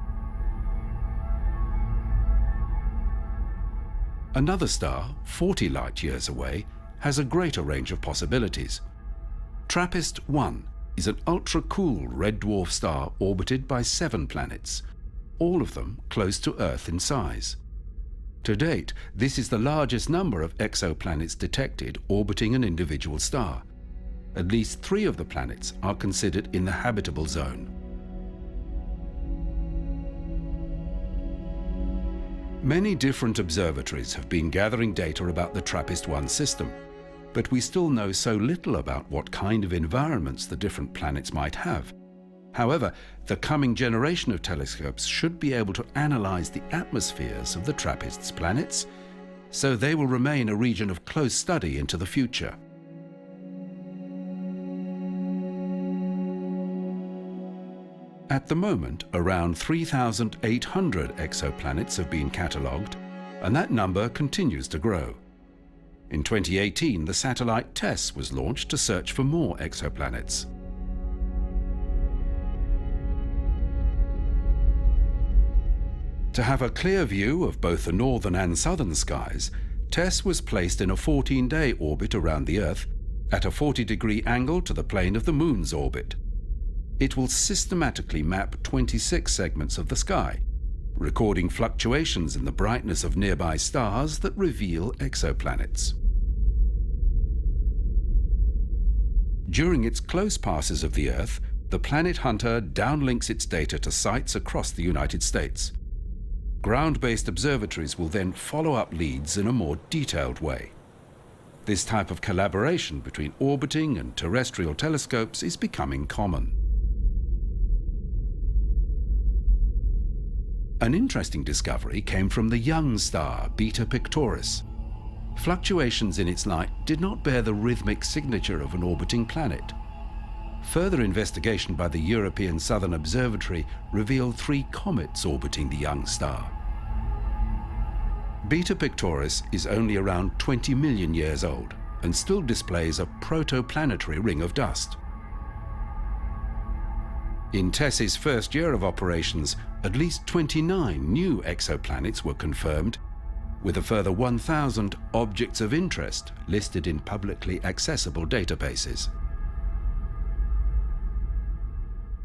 A: Another star, 40 light-years away, has a greater range of possibilities. TRAPPIST-1 is an ultra-cool red dwarf star orbited by 7 planets, all of them close to Earth in size. To date, this is the largest number of exoplanets detected orbiting an individual star. At least 3 of the planets are considered in the habitable zone. Many different observatories have been gathering data about the TRAPPIST-1 system, but we still know so little about what kind of environments the different planets might have. However, the coming generation of telescopes should be able to analyze the atmospheres of the TRAPPIST's planets, so they will remain a region of close study into the future. At the moment, around 3,800 exoplanets have been catalogued, and that number continues to grow. In 2018, the satellite TESS was launched to search for more exoplanets. To have a clear view of both the northern and southern skies, TESS was placed in a 14-day orbit around the Earth at a 40-degree angle to the plane of the Moon's orbit. It will systematically map 26 segments of the sky, recording fluctuations in the brightness of nearby stars that reveal exoplanets. During its close passes of the Earth, the Planet Hunter downlinks its data to sites across the United States. Ground-based observatories will then follow up leads in a more detailed way. This type of collaboration between orbiting and terrestrial telescopes is becoming common. An interesting discovery came from the young star Beta Pictoris. Fluctuations in its light did not bear the rhythmic signature of an orbiting planet. Further investigation by the European Southern Observatory revealed 3 comets orbiting the young star. Beta Pictoris is only around 20 million years old. and still displays a protoplanetary ring of dust. In TESS's first year of operations, at least 29 new exoplanets were confirmed, with a further 1,000 objects of interest listed in publicly accessible databases.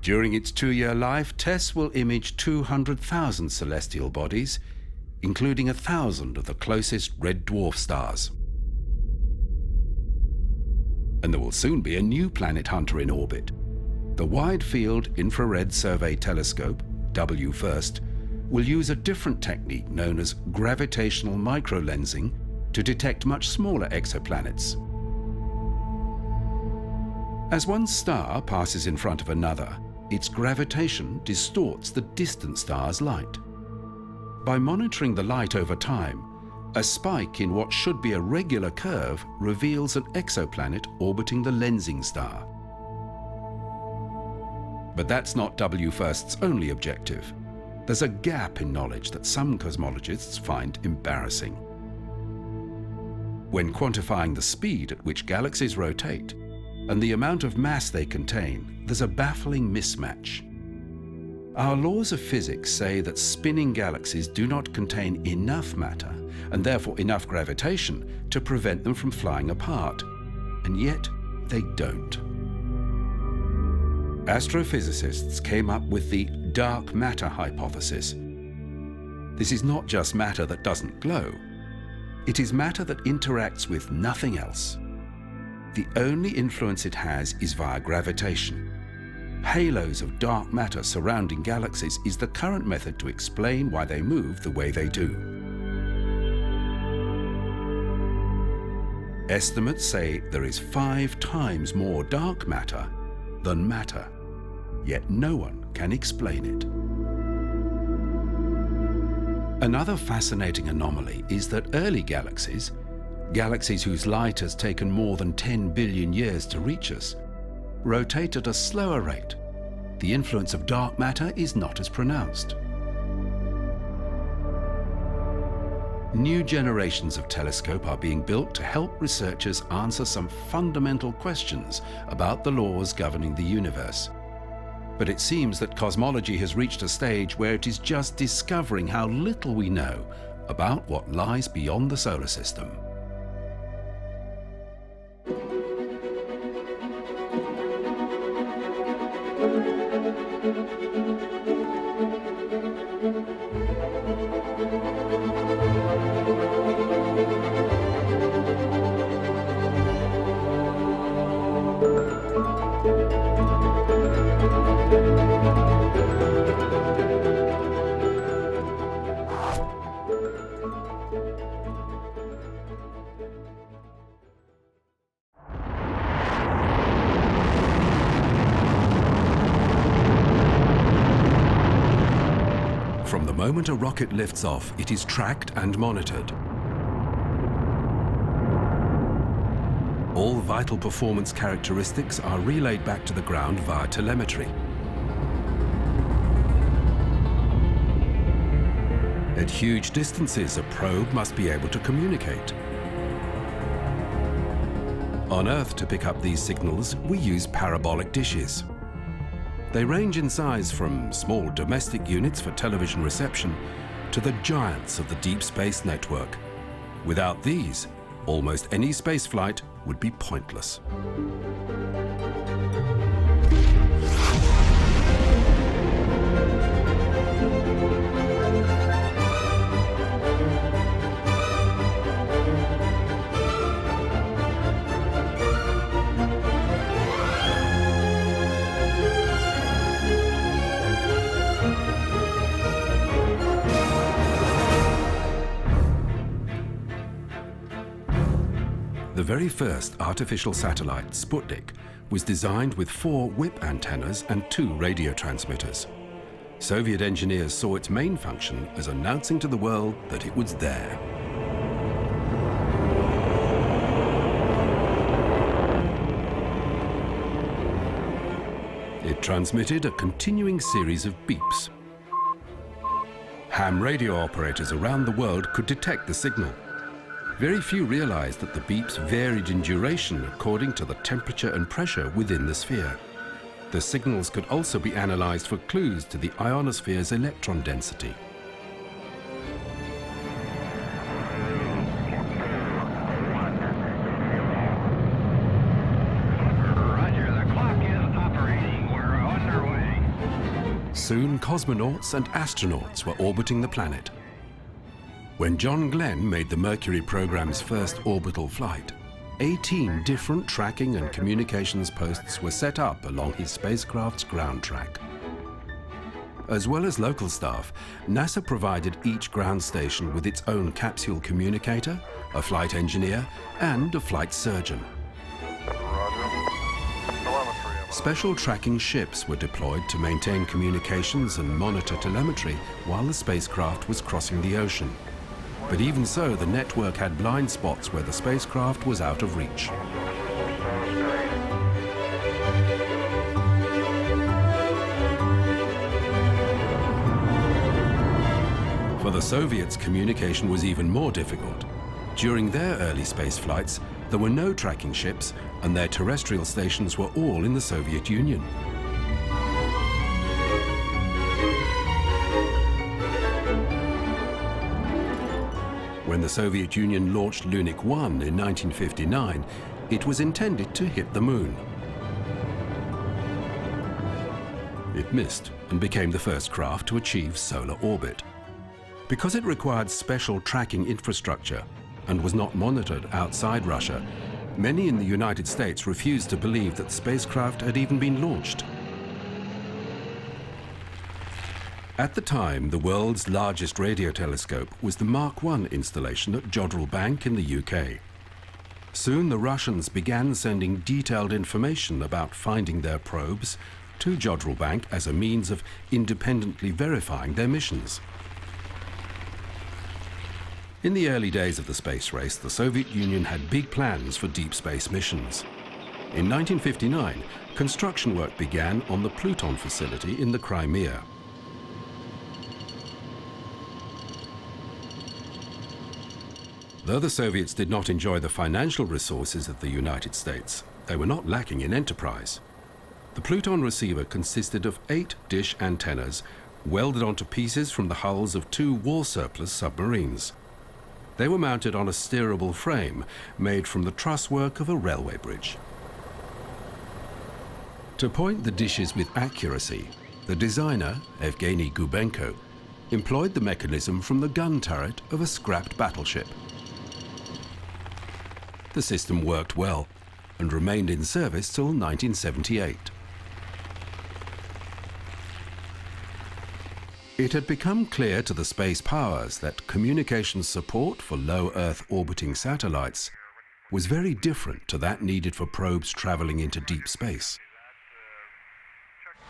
A: During its 2-year life, TESS will image 200,000 celestial bodies, including 1,000 of the closest red dwarf stars. And there will soon be a new planet hunter in orbit. The Wide Field Infrared Survey Telescope, WFIRST, will use a different technique known as gravitational microlensing to detect much smaller exoplanets. As one star passes in front of another, its gravitation distorts the distant star's light. By monitoring the light over time, a spike in what should be a regular curve reveals an exoplanet orbiting the lensing star. But that's not WFIRST's only objective. There's a gap in knowledge that some cosmologists find embarrassing. When quantifying the speed at which galaxies rotate and the amount of mass they contain, there's a baffling mismatch. Our laws of physics say that spinning galaxies do not contain enough matter and therefore enough gravitation to prevent them from flying apart, and yet they don't. Astrophysicists came up with the dark matter hypothesis. This is not just matter that doesn't glow. It is matter that interacts with nothing else. The only influence it has is via gravitation. Halos of dark matter surrounding galaxies is the current method to explain why they move the way they do. Estimates say there is 5 times more dark matter than matter, yet no one can explain it. Another fascinating anomaly is that early galaxies whose light has taken more than 10 billion years to reach us, rotate at a slower rate. The influence of dark matter is not as pronounced. New generations of telescope are being built to help researchers answer some fundamental questions about the laws governing the universe. But it seems that cosmology has reached a stage where it is just discovering how little we know about what lies beyond the solar system. From the moment a rocket lifts off, it is tracked and monitored. All vital performance characteristics are relayed back to the ground via telemetry. At huge distances, a probe must be able to communicate. On Earth, to pick up these signals, we use parabolic dishes. They range in size from small domestic units for television reception to the giants of the deep space network. Without these, almost any spaceflight would be pointless. The very first artificial satellite, Sputnik, was designed with 4 whip antennas and 2 radio transmitters. Soviet engineers saw its main function as announcing to the world that it was there. It transmitted a continuing series of beeps. Ham radio operators around the world could detect the signal. Very few realized that the beeps varied in duration according to the temperature and pressure within the sphere. The signals could also be analyzed for clues to the ionosphere's electron density. Soon, cosmonauts and astronauts were orbiting the planet. When John Glenn made the Mercury program's first orbital flight, 18 different tracking and communications posts were set up along his spacecraft's ground track. As well as local staff, NASA provided each ground station with its own capsule communicator, a flight engineer, and a flight surgeon. Special tracking ships were deployed to maintain communications and monitor telemetry while the spacecraft was crossing the ocean. But even so, the network had blind spots where the spacecraft was out of reach. For the Soviets, communication was even more difficult. During their early space flights, there were no tracking ships, and their terrestrial stations were all in the Soviet Union. When the Soviet Union launched Lunik 1 in 1959, it was intended to hit the moon. It missed and became the first craft to achieve solar orbit. Because it required special tracking infrastructure and was not monitored outside Russia, many in the United States refused to believe that the spacecraft had even been launched. At the time, the world's largest radio telescope was the Mark I installation at Jodrell Bank in the UK. Soon the Russians began sending detailed information about finding their probes to Jodrell Bank as a means of independently verifying their missions. In the early days of the space race, the Soviet Union had big plans for deep space missions. In 1959, construction work began on the Pluton facility in the Crimea. Though the Soviets did not enjoy the financial resources of the United States, they were not lacking in enterprise. The Pluton receiver consisted of 8 dish antennas welded onto pieces from the hulls of 2 war surplus submarines. They were mounted on a steerable frame made from the truss work of a railway bridge. To point the dishes with accuracy, the designer, Evgeny Gubenko, employed the mechanism from the gun turret of a scrapped battleship. The system worked well and remained in service till 1978. It had become clear to the space powers that communications support for low Earth orbiting satellites was very different to that needed for probes traveling into deep space.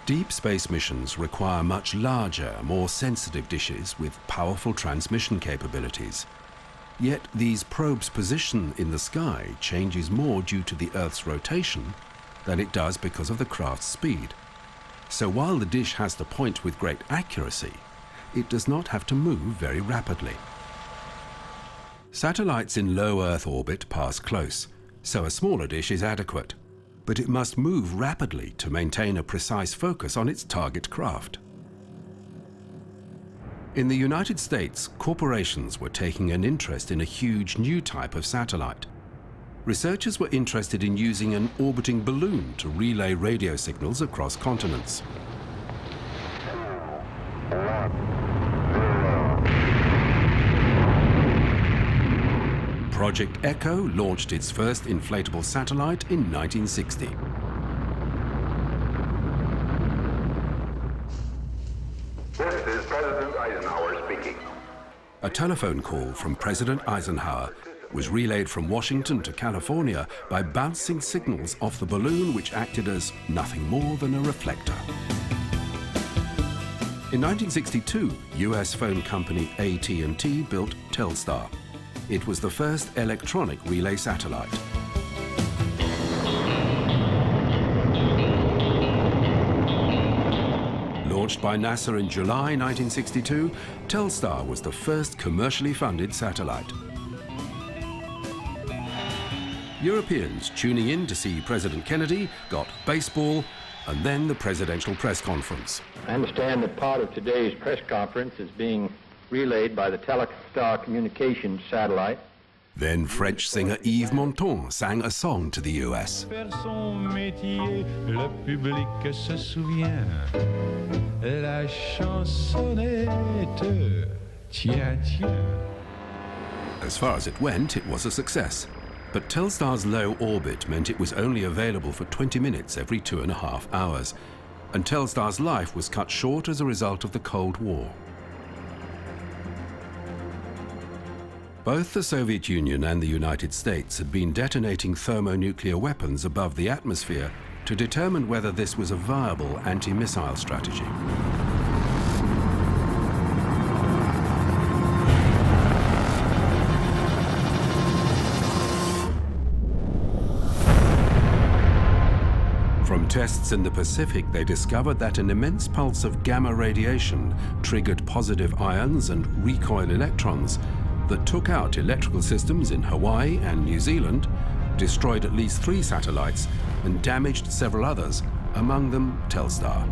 A: Deep space missions require much larger, more sensitive dishes with powerful transmission capabilities. Yet these probes' position in the sky changes more due to the Earth's rotation than it does because of the craft's speed. So while the dish has to point with great accuracy, it does not have to move very rapidly. Satellites in low Earth orbit pass close, so a smaller dish is adequate, but it must move rapidly to maintain a precise focus on its target craft. In the United States, corporations were taking an interest in a huge new type of satellite. Researchers were interested in using an orbiting balloon to relay radio signals across continents. Project Echo launched its first inflatable satellite in 1960.
O: This is President Eisenhower speaking.
A: A telephone call from President Eisenhower was relayed from Washington to California by bouncing signals off the balloon, which acted as nothing more than a reflector. In 1962, US phone company AT&T built Telstar. It was the first electronic relay satellite. Launched by NASA in July 1962, Telstar was the first commercially funded satellite. Europeans tuning in to see President Kennedy got baseball and then the presidential press conference.
V: I understand that part of today's press conference is being relayed by the Telstar communications satellite.
A: Then French singer Yves Montand sang a song to the US. As far as it went, it was a success. But Telstar's low orbit meant it was only available for 20 minutes every 2.5 hours, and Telstar's life was cut short as a result of the Cold War. Both the Soviet Union and the United States had been detonating thermonuclear weapons above the atmosphere to determine whether this was a viable anti-missile strategy. From tests in the Pacific, they discovered that an immense pulse of gamma radiation triggered positive ions and recoil electrons that took out electrical systems in Hawaii and New Zealand, destroyed at least 3 satellites, and damaged several others, among them Telstar.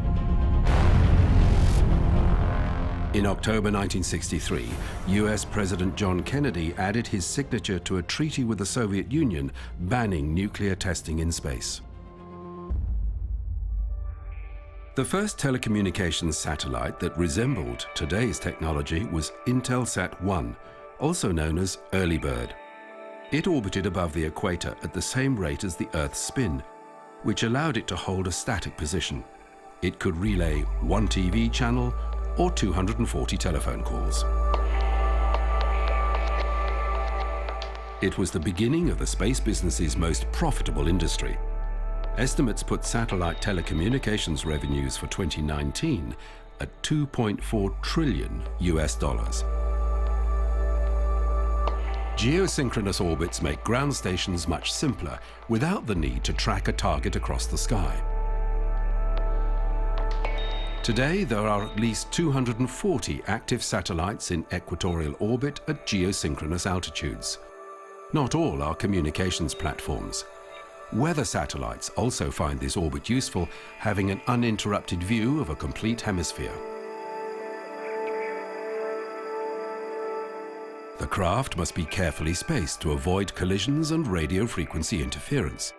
A: In October 1963, US President John Kennedy added his signature to a treaty with the Soviet Union banning nuclear testing in space. The first telecommunications satellite that resembled today's technology was Intelsat-1, also known as Early Bird. It orbited above the equator at the same rate as the Earth's spin, which allowed it to hold a static position. It could relay 1 TV channel or 240 telephone calls. It was the beginning of the space business's most profitable industry. Estimates put satellite telecommunications revenues for 2019 at $2.4 trillion US. Geosynchronous orbits make ground stations much simpler without the need to track a target across the sky. Today, there are at least 240 active satellites in equatorial orbit at geosynchronous altitudes. Not all are communications platforms. Weather satellites also find this orbit useful, having an uninterrupted view of a complete hemisphere. The craft must be carefully spaced to avoid collisions and radio frequency interference.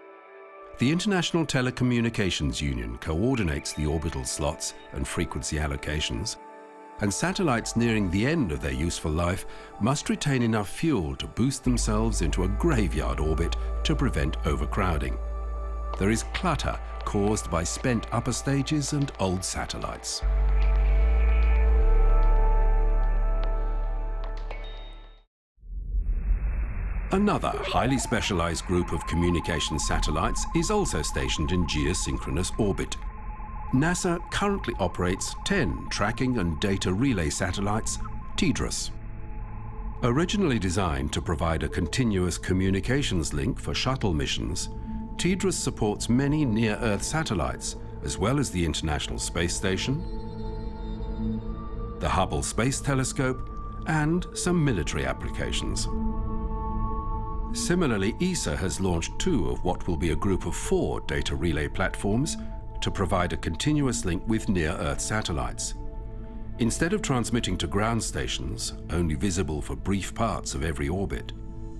A: The International Telecommunications Union coordinates the orbital slots and frequency allocations, and satellites nearing the end of their useful life must retain enough fuel to boost themselves into a graveyard orbit to prevent overcrowding. There is clutter caused by spent upper stages and old satellites. Another highly specialized group of communication satellites is also stationed in geosynchronous orbit. NASA currently operates 10 tracking and data relay satellites, TDRS. Originally designed to provide a continuous communications link for shuttle missions, TDRS supports many near-Earth satellites, as well as the International Space Station, the Hubble Space Telescope, and some military applications. Similarly, ESA has launched 2 of what will be a group of 4 data relay platforms to provide a continuous link with near-Earth satellites. Instead of transmitting to ground stations, only visible for brief parts of every orbit,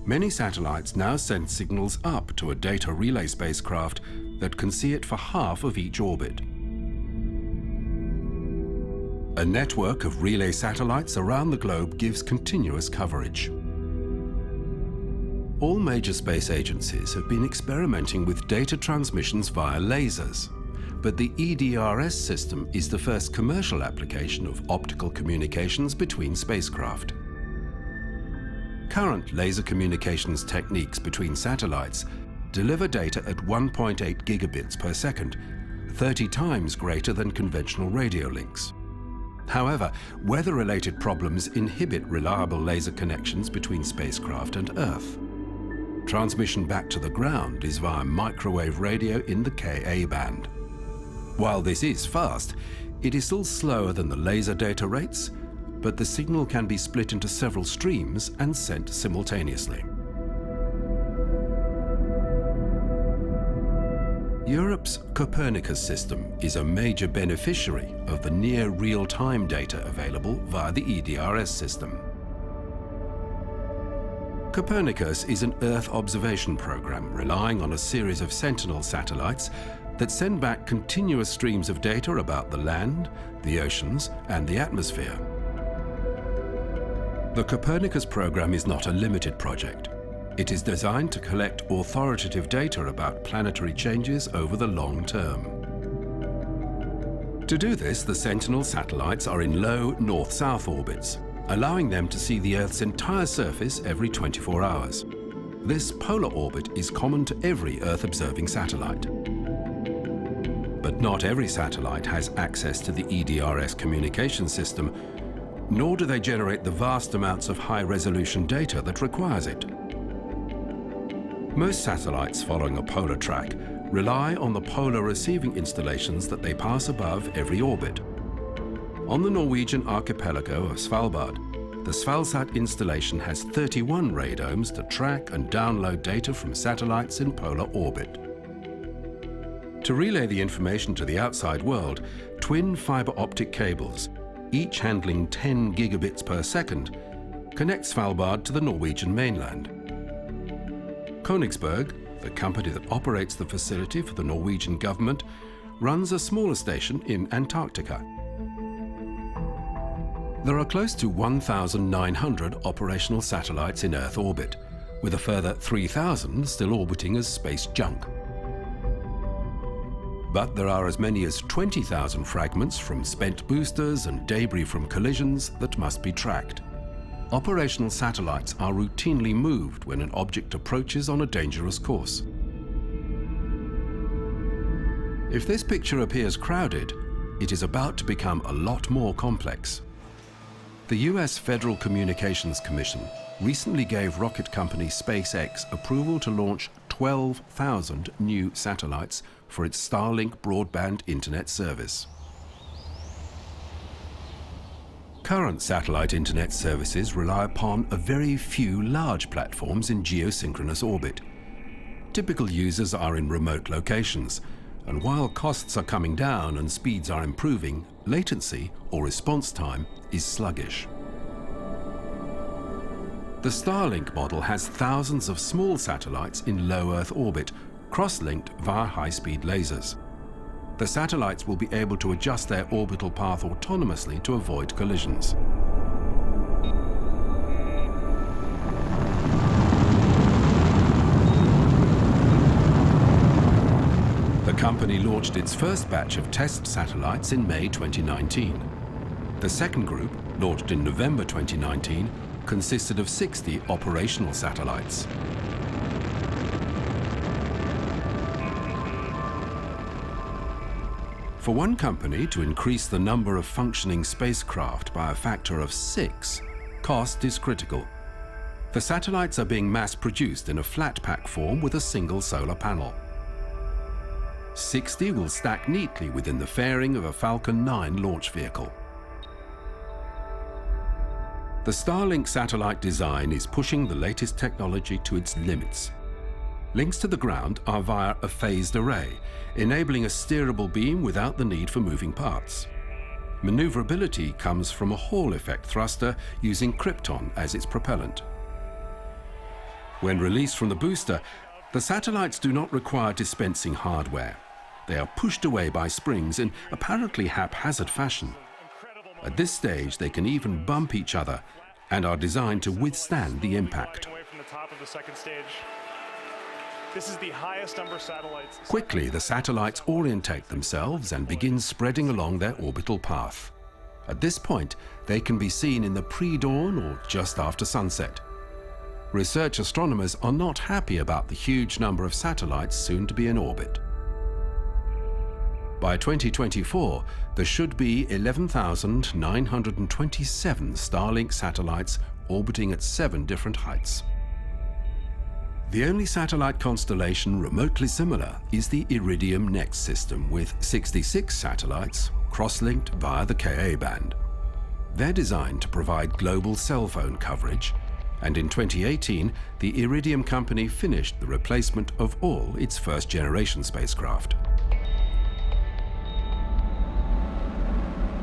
A: many satellites now send signals up to a data relay spacecraft that can see it for half of each orbit. A network of relay satellites around the globe gives continuous coverage. All major space agencies have been experimenting with data transmissions via lasers, but the EDRS system is the first commercial application of optical communications between spacecraft. Current laser communications techniques between satellites deliver data at 1.8 gigabits per second, 30 times greater than conventional radio links. However, weather-related problems inhibit reliable laser connections between spacecraft and Earth. Transmission back to the ground is via microwave radio in the Ka band. While this is fast, it is still slower than the laser data rates, but the signal can be split into several streams and sent simultaneously. Europe's Copernicus system is a major beneficiary of the near real-time data available via the EDRS system. Copernicus is an Earth observation program relying on a series of Sentinel satellites that send back continuous streams of data about the land, the oceans, and the atmosphere. The Copernicus program is not a limited project. It is designed to collect authoritative data about planetary changes over the long term. To do this, the Sentinel satellites are in low north-south orbits, allowing them to see the Earth's entire surface every 24 hours. This polar orbit is common to every Earth-observing satellite. But not every satellite has access to the EDRS communication system, nor do they generate the vast amounts of high-resolution data that requires it. Most satellites following a polar track rely on the polar receiving installations that they pass above every orbit. On the Norwegian archipelago of Svalbard, the Svalsat installation has 31 radomes to track and download data from satellites in polar orbit. To relay the information to the outside world, twin fiber optic cables, each handling 10 gigabits per second, connect Svalbard to the Norwegian mainland. Koenigsberg, the company that operates the facility for the Norwegian government, runs a smaller station in Antarctica. There are close to 1,900 operational satellites in Earth orbit, with a further 3,000 still orbiting as space junk. But there are as many as 20,000 fragments from spent boosters and debris from collisions that must be tracked. Operational satellites are routinely moved when an object approaches on a dangerous course. If this picture appears crowded, it is about to become a lot more complex. The US Federal Communications Commission recently gave rocket company SpaceX approval to launch 12,000 new satellites for its Starlink broadband internet service. Current satellite internet services rely upon a very few large platforms in geosynchronous orbit. Typical users are in remote locations, and while costs are coming down and speeds are improving, latency or response time is sluggish. The Starlink model has thousands of small satellites in low Earth orbit, cross-linked via high-speed lasers. The satellites will be able to adjust their orbital path autonomously to avoid collisions. The company launched its first batch of test satellites in May 2019. The second group, launched in November 2019, consisted of 60 operational satellites. For one company to increase the number of functioning spacecraft by a factor of 6, cost is critical. The satellites are being mass-produced in a flat-pack form with a single solar panel. 60 will stack neatly within the fairing of a Falcon 9 launch vehicle. The Starlink satellite design is pushing the latest technology to its limits. Links to the ground are via a phased array, enabling a steerable beam without the need for moving parts. Maneuverability comes from a Hall effect thruster using krypton as its propellant. When released from the booster, the satellites do not require dispensing hardware. They are pushed away by springs in apparently haphazard fashion. At this stage, they can even bump each other and are designed to withstand the impact.
N: This is the highest number of satellites.
A: Quickly, the satellites orientate themselves and begin spreading along their orbital path. At this point, they can be seen in the pre-dawn or just after sunset. Research astronomers are not happy about the huge number of satellites soon to be in orbit. By 2024, there should be 11,927 Starlink satellites orbiting at 7 different heights. The only satellite constellation remotely similar is the Iridium NEXT system with 66 satellites cross-linked via the Ka band. They're designed to provide global cell phone coverage and in 2018, the Iridium company finished the replacement of all its first-generation spacecraft.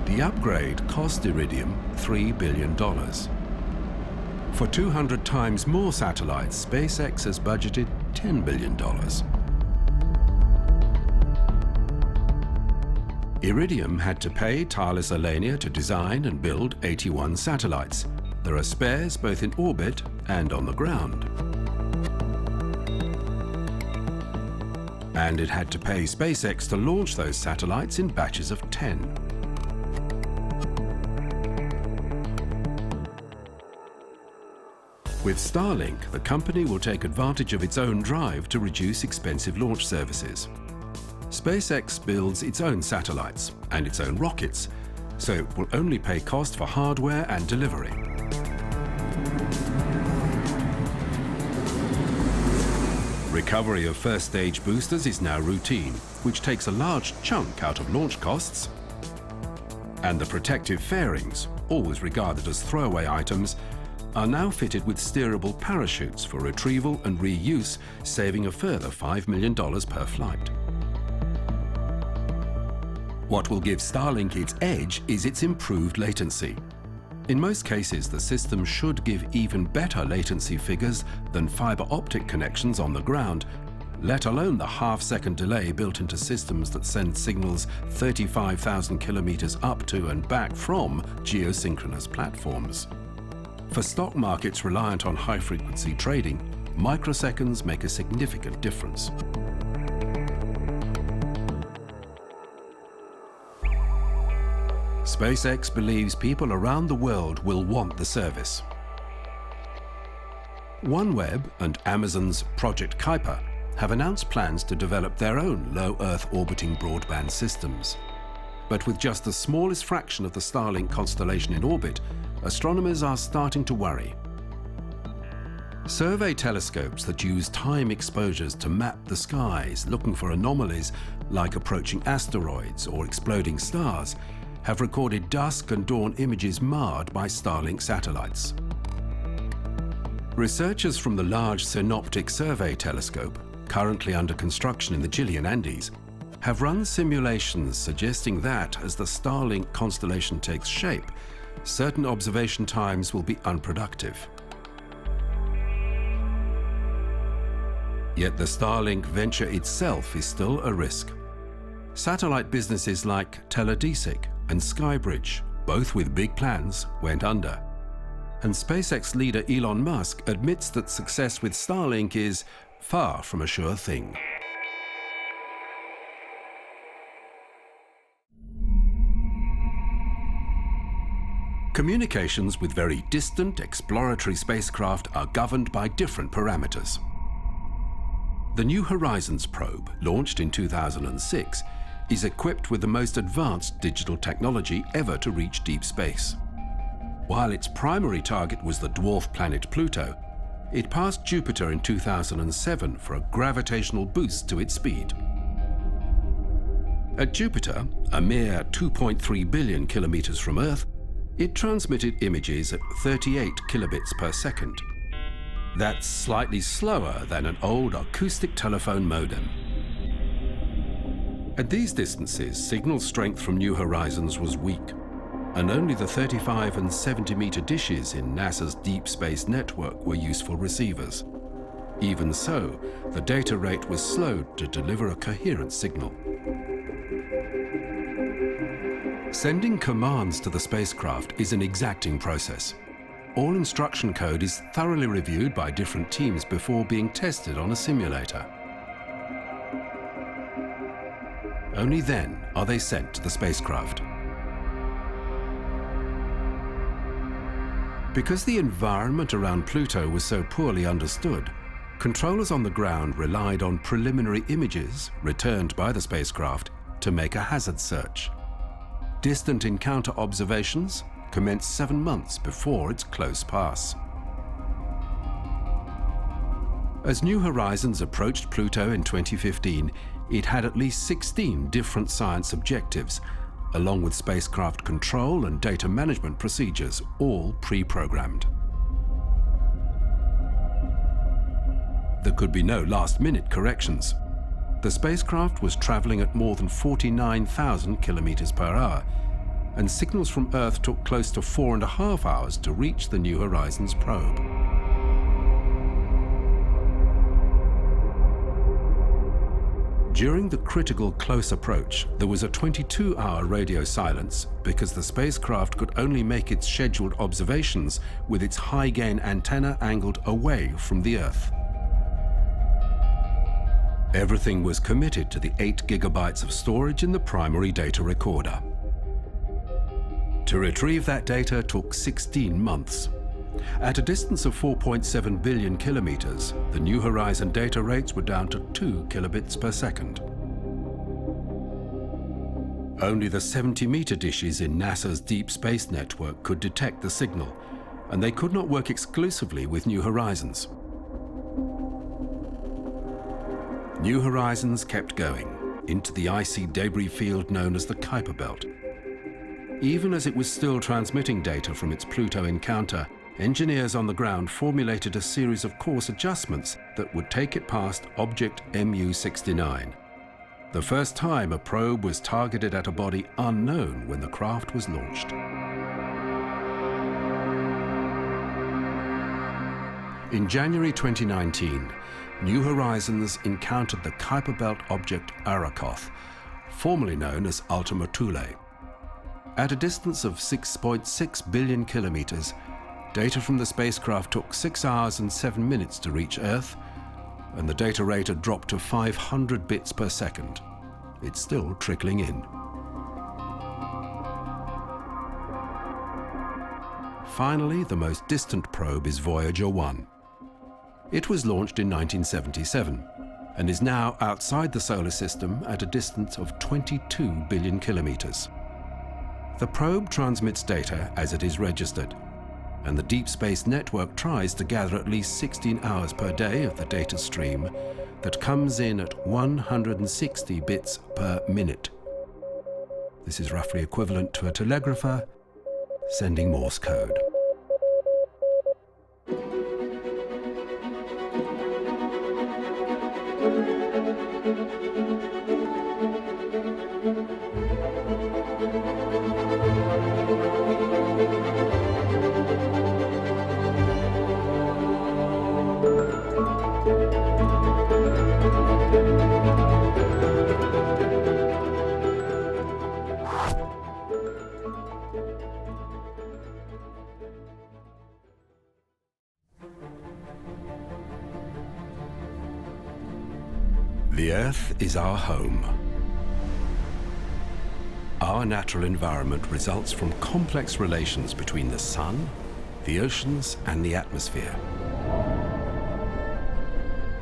A: The upgrade cost Iridium $3 billion. For 200 times more satellites, SpaceX has budgeted $10 billion. Iridium had to pay Thales Alenia to design and build 81 satellites. There are spares both in orbit and on the ground. And it had to pay SpaceX to launch those satellites in batches of 10. With Starlink, the company will take advantage of its own drive to reduce expensive launch services. SpaceX builds its own satellites and its own rockets, so it will only pay cost for hardware and delivery. Recovery of first-stage boosters is now routine, which takes a large chunk out of launch costs. And the protective fairings, always regarded as throwaway items, are now fitted with steerable parachutes for retrieval and reuse, saving a further $5 million per flight. What will give Starlink its edge is its improved latency. In most cases, the system should give even better latency figures than fiber optic connections on the ground, let alone the half-second delay built into systems that send signals 35,000 kilometers up to and back from geosynchronous platforms. For stock markets reliant on high-frequency trading, microseconds make a significant difference. SpaceX believes people around the world will want the service. OneWeb and Amazon's Project Kuiper have announced plans to develop their own low Earth orbiting broadband systems. But with just the smallest fraction of the Starlink constellation in orbit, astronomers are starting to worry. Survey telescopes that use time exposures to map the skies, looking for anomalies like approaching asteroids or exploding stars, have recorded dusk and dawn images marred by Starlink satellites. Researchers from the Large Synoptic Survey Telescope, currently under construction in the Chilean Andes, have run simulations suggesting that as the Starlink constellation takes shape, certain observation times will be unproductive. Yet the Starlink venture itself is still a risk. Satellite businesses like Teledesic and Skybridge, both with big plans, went under. And SpaceX leader Elon Musk admits that success with Starlink is far from a sure thing. Communications with very distant exploratory spacecraft are governed by different parameters. The New Horizons probe, launched in 2006, is equipped with the most advanced digital technology ever to reach deep space. While its primary target was the dwarf planet Pluto, it passed Jupiter in 2007 for a gravitational boost to its speed. At Jupiter, a mere 2.3 billion kilometers from Earth, it transmitted images at 38 kilobits per second. That's slightly slower than an old acoustic telephone modem. At these distances, signal strength from New Horizons was weak, and only the 35 and 70-meter dishes in NASA's Deep Space Network were useful receivers. Even so, the data rate was slowed to deliver a coherent signal. Sending commands to the spacecraft is an exacting process. All instruction code is thoroughly reviewed by different teams before being tested on a simulator. Only then are they sent to the spacecraft. Because the environment around Pluto was so poorly understood, controllers on the ground relied on preliminary images returned by the spacecraft to make a hazard search. Distant encounter observations commenced 7 months before its close pass. As New Horizons approached Pluto in 2015, it had at least 16 different science objectives, along with spacecraft control and data management procedures, all pre-programmed. There could be no last-minute corrections. The spacecraft was traveling at more than 49,000 kilometers per hour, and signals from Earth took close to 4.5 hours to reach the New Horizons probe. During the critical close approach, there was a 22-hour radio silence because the spacecraft could only make its scheduled observations with its high-gain antenna angled away from the Earth. Everything was committed to the 8 gigabytes of storage in the primary data recorder. To retrieve that data took 16 months. At a distance of 4.7 billion kilometers, the New Horizon data rates were down to 2 kilobits per second. Only the 70-meter dishes in NASA's Deep Space Network could detect the signal, and they could not work exclusively with New Horizons. New Horizons kept going into the icy debris field known as the Kuiper Belt. Even as it was still transmitting data from its Pluto encounter, engineers on the ground formulated a series of course adjustments that would take it past object MU-69. The first time a probe was targeted at a body unknown when the craft was launched. In January 2019, New Horizons encountered the Kuiper Belt object Arakoth, formerly known as Ultima Thule. At a distance of 6.6 billion kilometers, data from the spacecraft took 6 hours and 7 minutes to reach Earth, and the data rate had dropped to 500 bits per second. It's still trickling in. Finally, the most distant probe is Voyager 1. It was launched in 1977 and is now outside the solar system at a distance of 22 billion kilometers. The probe transmits data as it is registered, and the Deep Space Network tries to gather at least 16 hours per day of the data stream that comes in at 160 bits per minute. This is roughly equivalent to a telegrapher sending Morse code. The Earth is our home. Our natural environment results from complex relations between the sun, the oceans, and the atmosphere.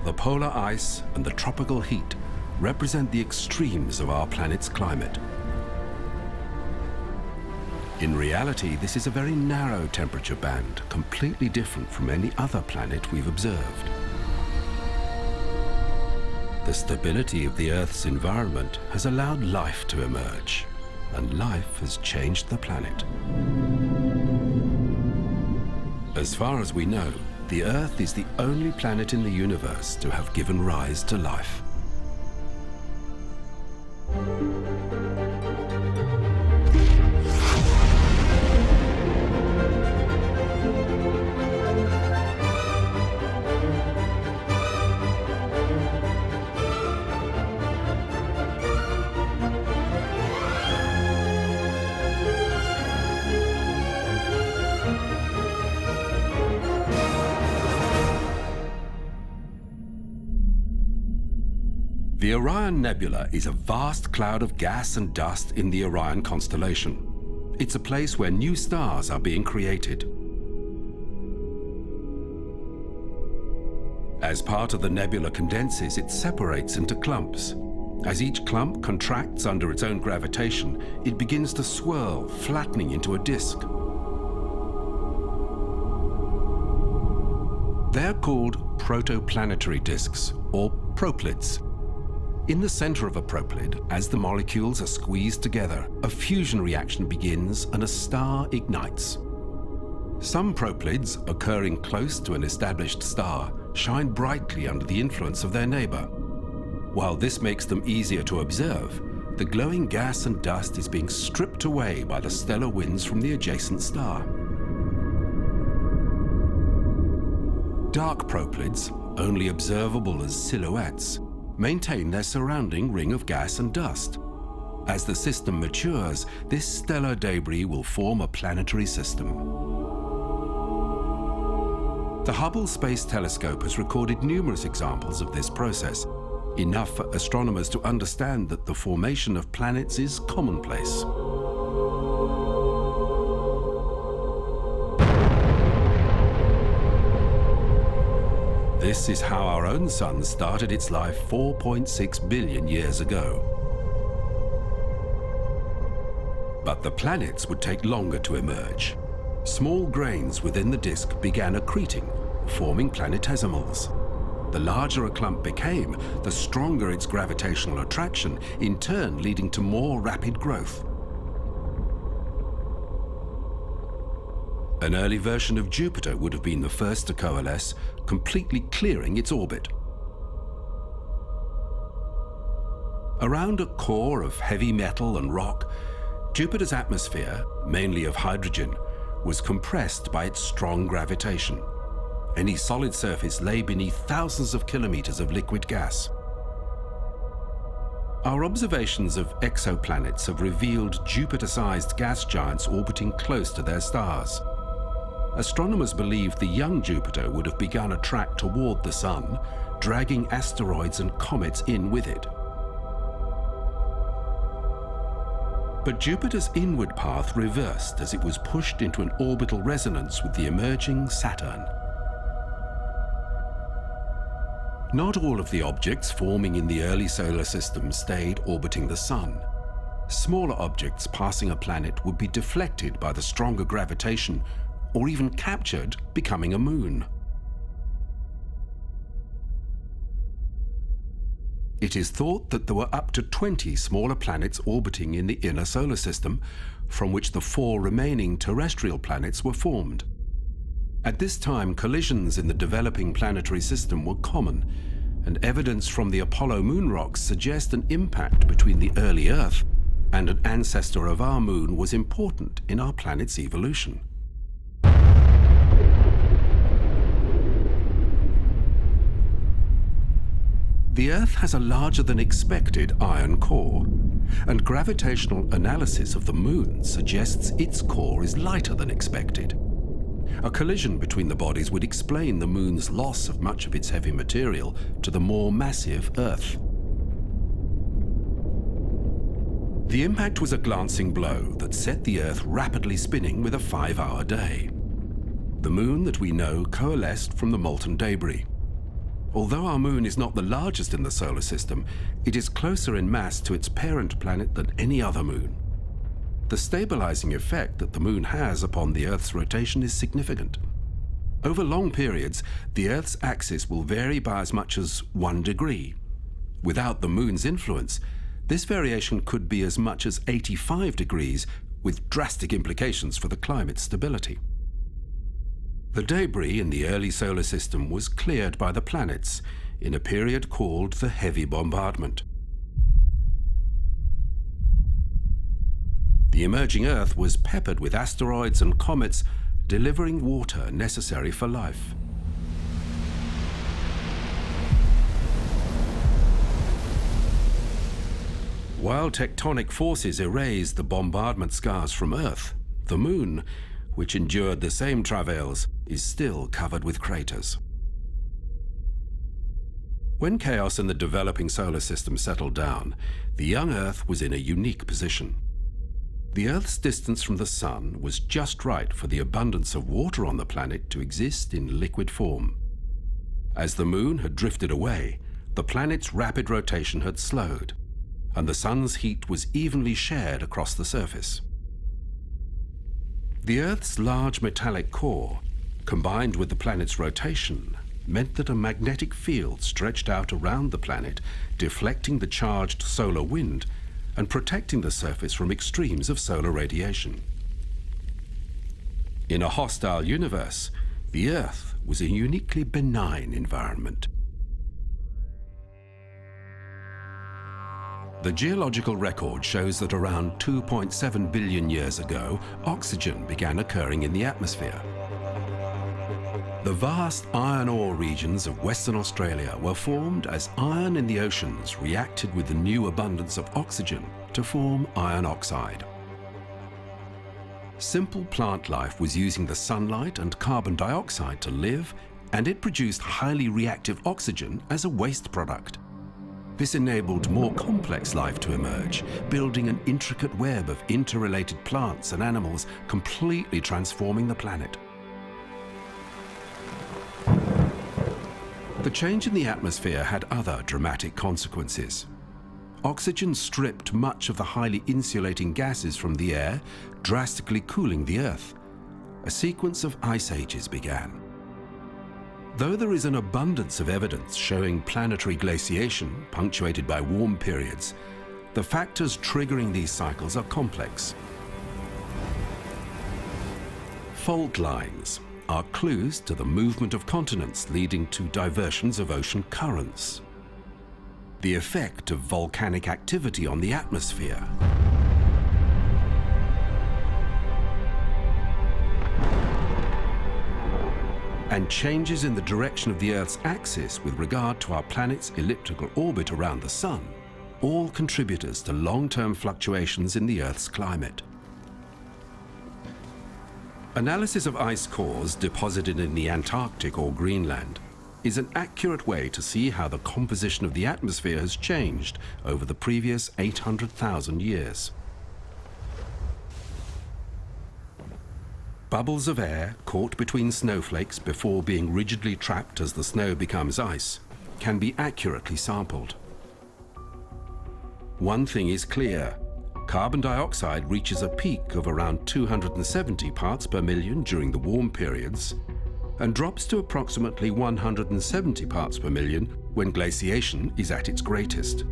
A: The polar ice and the tropical heat represent the extremes of our planet's climate. In reality, this is a very narrow temperature band, completely different from any other planet we've observed. The stability of the Earth's environment has allowed life to emerge, and life has changed the planet. As far as we know, the Earth is the only planet in the universe to have given rise to life. The Orion Nebula is a vast cloud of gas and dust in the Orion constellation. It's a place where new stars are being created. As part of the nebula condenses, it separates into clumps. As each clump contracts under its own gravitation, it begins to swirl, flattening into a disk. They're called protoplanetary disks, or proplyds. In the center of a proplyd, as the molecules are squeezed together, a fusion reaction begins and a star ignites. Some proplyds, occurring close to an established star, shine brightly under the influence of their neighbor. While this makes them easier to observe, the glowing gas and dust is being stripped away by the stellar winds from the adjacent star. Dark proplyds, only observable as silhouettes, maintain their surrounding ring of gas and dust. As the system matures, this stellar debris will form a planetary system. The Hubble Space Telescope has recorded numerous examples of this process, enough for astronomers to understand that the formation of planets is commonplace. This is how our own sun started its life 4.6 billion years ago. But the planets would take longer to emerge. Small grains within the disk began accreting, forming planetesimals. The larger a clump became, the stronger its gravitational attraction, in turn leading to more rapid growth. An early version of Jupiter would have been the first to coalesce, completely clearing its orbit. Around a core of heavy metal and rock, Jupiter's atmosphere, mainly of hydrogen, was compressed by its strong gravitation. Any solid surface lay beneath thousands of kilometers of liquid gas. Our observations of exoplanets have revealed Jupiter-sized gas giants orbiting close to their stars. Astronomers believe the young Jupiter would have begun a track toward the Sun, dragging asteroids and comets in with it. But Jupiter's inward path reversed as it was pushed into an orbital resonance with the emerging Saturn. Not all of the objects forming in the early solar system stayed orbiting the Sun. Smaller objects passing a planet would be deflected by the stronger gravitation, or even captured, becoming a moon. It is thought that there were up to 20 smaller planets orbiting in the inner solar system, from which the 4 remaining terrestrial planets were formed. At this time, collisions in the developing planetary system were common, and evidence from the Apollo moon rocks suggests an impact between the early Earth and an ancestor of our moon was important in our planet's evolution. The Earth has a larger than expected iron core, and gravitational analysis of the moon suggests its core is lighter than expected. A collision between the bodies would explain the moon's loss of much of its heavy material to the more massive Earth. The impact was a glancing blow that set the Earth rapidly spinning with a 5-hour day. The moon that we know coalesced from the molten debris. Although our moon is not the largest in the solar system, it is closer in mass to its parent planet than any other moon. The stabilizing effect that the moon has upon the Earth's rotation is significant. Over long periods, the Earth's axis will vary by as much as 1 degree. Without the moon's influence, this variation could be as much as 85 degrees, with drastic implications for the climate's stability. The debris in the early solar system was cleared by the planets in a period called the heavy bombardment. The emerging Earth was peppered with asteroids and comets, delivering water necessary for life. While tectonic forces erased the bombardment scars from Earth, the Moon, which endured the same travails, is still covered with craters. When chaos in the developing solar system settled down, the young Earth was in a unique position. The Earth's distance from the Sun was just right for the abundance of water on the planet to exist in liquid form. As the Moon had drifted away, the planet's rapid rotation had slowed, and the Sun's heat was evenly shared across the surface. The Earth's large metallic core, combined with the planet's rotation, meant that a magnetic field stretched out around the planet, deflecting the charged solar wind and protecting the surface from extremes of solar radiation. In a hostile universe, the Earth was a uniquely benign environment. The geological record shows that around 2.7 billion years ago, oxygen began occurring in the atmosphere. The vast iron ore regions of Western Australia were formed as iron in the oceans reacted with the new abundance of oxygen to form iron oxide. Simple plant life was using the sunlight and carbon dioxide to live, and it produced highly reactive oxygen as a waste product. This enabled more complex life to emerge, building an intricate web of interrelated plants and animals, completely transforming the planet. The change in the atmosphere had other dramatic consequences. Oxygen stripped much of the highly insulating gases from the air, drastically cooling the Earth. A sequence of ice ages began. Though there is an abundance of evidence showing planetary glaciation punctuated by warm periods, the factors triggering these cycles are complex. Fault lines are clues to the movement of continents, leading to diversions of ocean currents. The effect of volcanic activity on the atmosphere. And changes in the direction of the Earth's axis with regard to our planet's elliptical orbit around the Sun, all contributors to long-term fluctuations in the Earth's climate. Analysis of ice cores deposited in the Antarctic or Greenland is an accurate way to see how the composition of the atmosphere has changed over the previous 800,000 years. Bubbles of air caught between snowflakes before being rigidly trapped as the snow becomes ice can be accurately sampled. One thing is clear: carbon dioxide reaches a peak of around 270 parts per million during the warm periods and drops to approximately 170 parts per million when glaciation is at its greatest.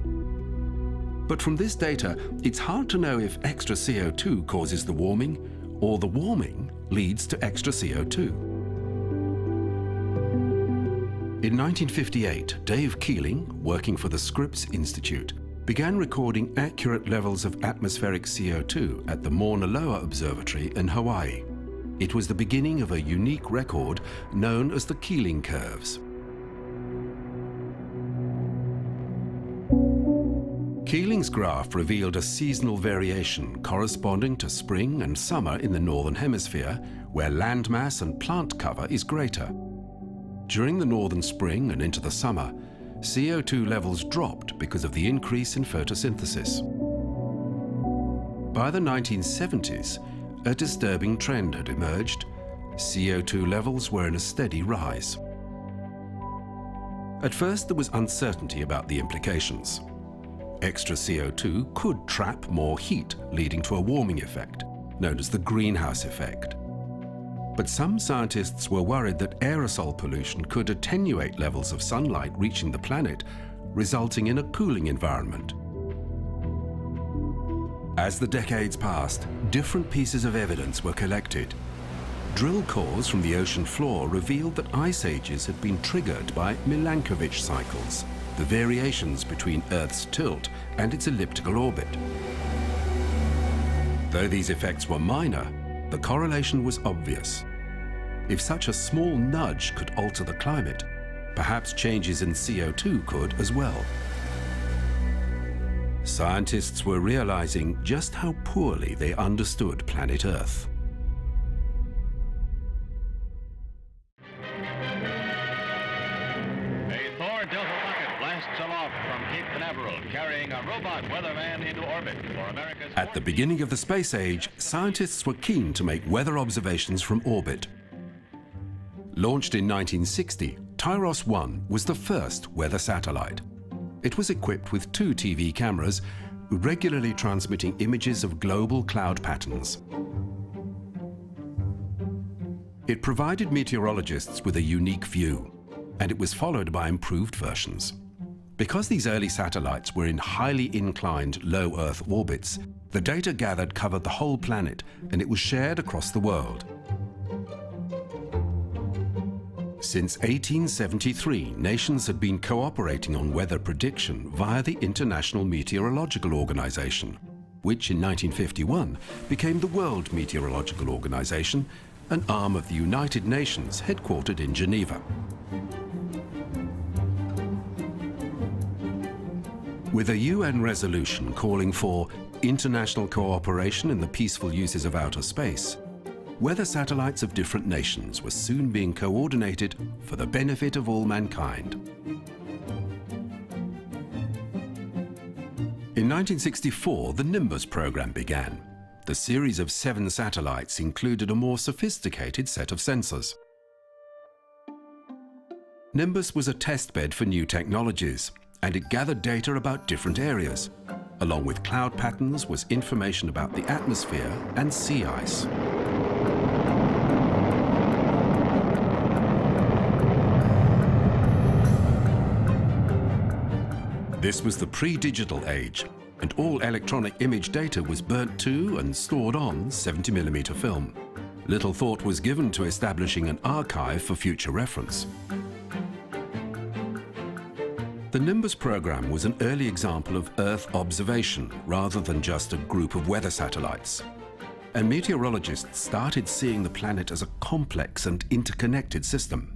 A: But from this data, it's hard to know if extra CO2 causes the warming or the warming leads to extra CO2. In 1958, Dave Keeling, working for the Scripps Institute, began recording accurate levels of atmospheric CO2 at the Mauna Loa Observatory in Hawaii. It was the beginning of a unique record known as the Keeling curves. Keeling's graph revealed a seasonal variation corresponding to spring and summer in the northern hemisphere, where landmass and plant cover is greater. During the northern spring and into the summer, CO2 levels dropped because of the increase in photosynthesis. By the 1970s, a disturbing trend had emerged. CO2 levels were in a steady rise. At first, there was uncertainty about the implications. Extra CO2 could trap more heat, leading to a warming effect, known as the greenhouse effect. But some scientists were worried that aerosol pollution could attenuate levels of sunlight reaching the planet, resulting in a cooling environment. As the decades passed, different pieces of evidence were collected. Drill cores from the ocean floor revealed that ice ages had been triggered by Milankovitch cycles, the variations between Earth's tilt and its elliptical orbit. Though these effects were minor, the correlation was obvious. If such a small nudge could alter the climate, perhaps changes in CO2 could as well. Scientists were realizing just how poorly they understood planet Earth.
P: Carrying a robot weatherman into orbit for America's...
A: At the beginning of the space age, scientists were keen to make weather observations from orbit. Launched in 1960, Tyros-1 was the first weather satellite. It was equipped with 2 TV cameras, regularly transmitting images of global cloud patterns. It provided meteorologists with a unique view, and it was followed by improved versions. Because these early satellites were in highly inclined low Earth orbits, the data gathered covered the whole planet, and it was shared across the world. Since 1873, nations had been cooperating on weather prediction via the International Meteorological Organization, which in 1951 became the World Meteorological Organization, an arm of the United Nations headquartered in Geneva. With a UN resolution calling for international cooperation in the peaceful uses of outer space, weather satellites of different nations were soon being coordinated for the benefit of all mankind. In 1964, the Nimbus program began. The series of 7 satellites included a more sophisticated set of sensors. Nimbus was a testbed for new technologies, and it gathered data about different areas. Along with cloud patterns was information about the atmosphere and sea ice. This was the pre-digital age, and all electronic image data was burnt to and stored on 70mm film. Little thought was given to establishing an archive for future reference. The Nimbus program was an early example of Earth observation rather than just a group of weather satellites. And meteorologists started seeing the planet as a complex and interconnected system.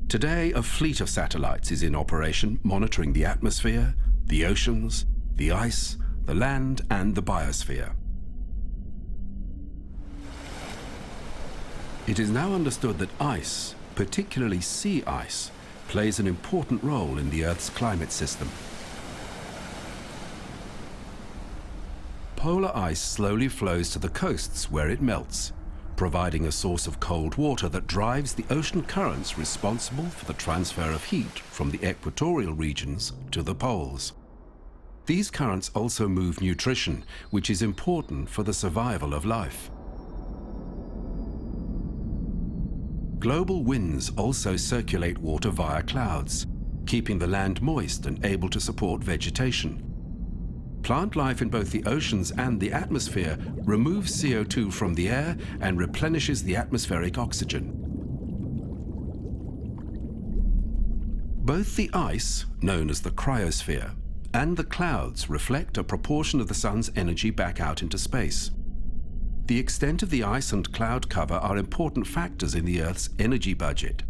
A: Today, a fleet of satellites is in operation monitoring the atmosphere, the oceans, the ice, the land, and the biosphere. It is now understood that ice, particularly sea ice, plays an important role in the Earth's climate system. Polar ice slowly flows to the coasts where it melts, providing a source of cold water that drives the ocean currents responsible for the transfer of heat from the equatorial regions to the poles. These currents also move nutrition, which is important for the survival of life. Global winds also circulate water via clouds, keeping the land moist and able to support vegetation. Plant life in both the oceans and the atmosphere removes CO2 from the air and replenishes the atmospheric oxygen. Both the ice, known as the cryosphere, and the clouds reflect a proportion of the sun's energy back out into space. The extent of the ice and cloud cover are important factors in the Earth's energy budget.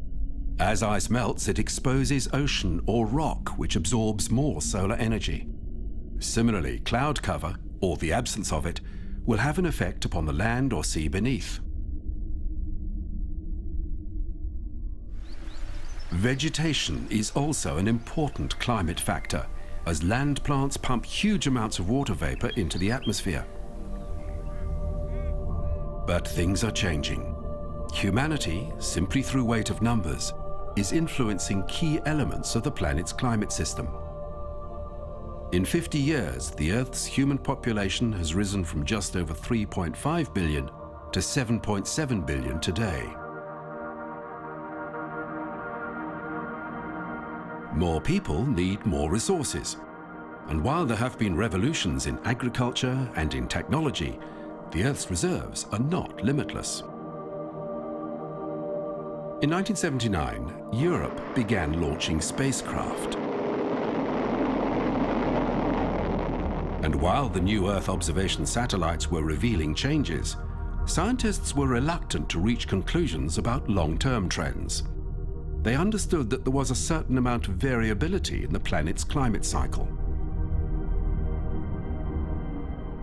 A: As ice melts, it exposes ocean or rock, which absorbs more solar energy. Similarly, cloud cover, or the absence of it, will have an effect upon the land or sea beneath. Vegetation is also an important climate factor, as land plants pump huge amounts of water vapor into the atmosphere. But things are changing. Humanity, simply through weight of numbers, is influencing key elements of the planet's climate system. In 50 years, the Earth's human population has risen from just over 3.5 billion to 7.7 billion today. More people need more resources. And while there have been revolutions in agriculture and in technology, the Earth's reserves are not limitless. In 1979, Europe began launching spacecraft. And while the new Earth observation satellites were revealing changes, scientists were reluctant to reach conclusions about long-term trends. They understood that there was a certain amount of variability in the planet's climate cycle.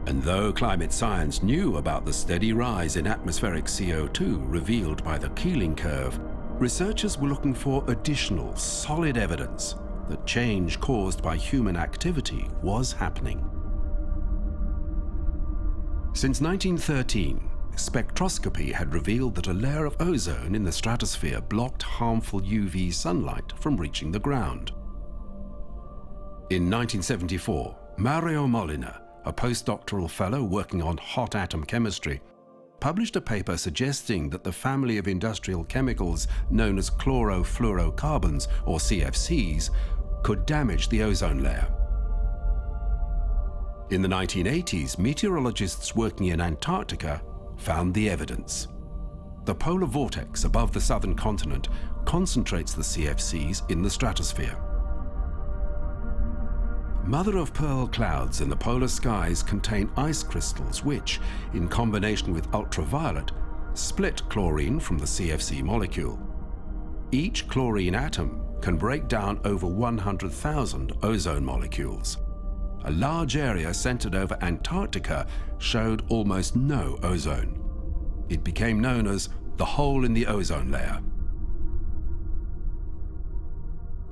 A: And though climate science knew about the steady rise in atmospheric CO2 revealed by the Keeling curve, researchers were looking for additional, solid evidence that change caused by human activity was happening. Since 1913, spectroscopy had revealed that a layer of ozone in the stratosphere blocked harmful UV sunlight from reaching the ground. In 1974, Mario Molina, a postdoctoral fellow working on hot atom chemistry, published a paper suggesting that the family of industrial chemicals known as chlorofluorocarbons, or CFCs, could damage the ozone layer. In the 1980s, meteorologists working in Antarctica found the evidence. The polar vortex above the southern continent concentrates the CFCs in the stratosphere. Mother-of-pearl clouds in the polar skies contain ice crystals which, in combination with ultraviolet, split chlorine from the CFC molecule. Each chlorine atom can break down over 100,000 ozone molecules. A large area centered over Antarctica showed almost no ozone. It became known as the hole in the ozone layer.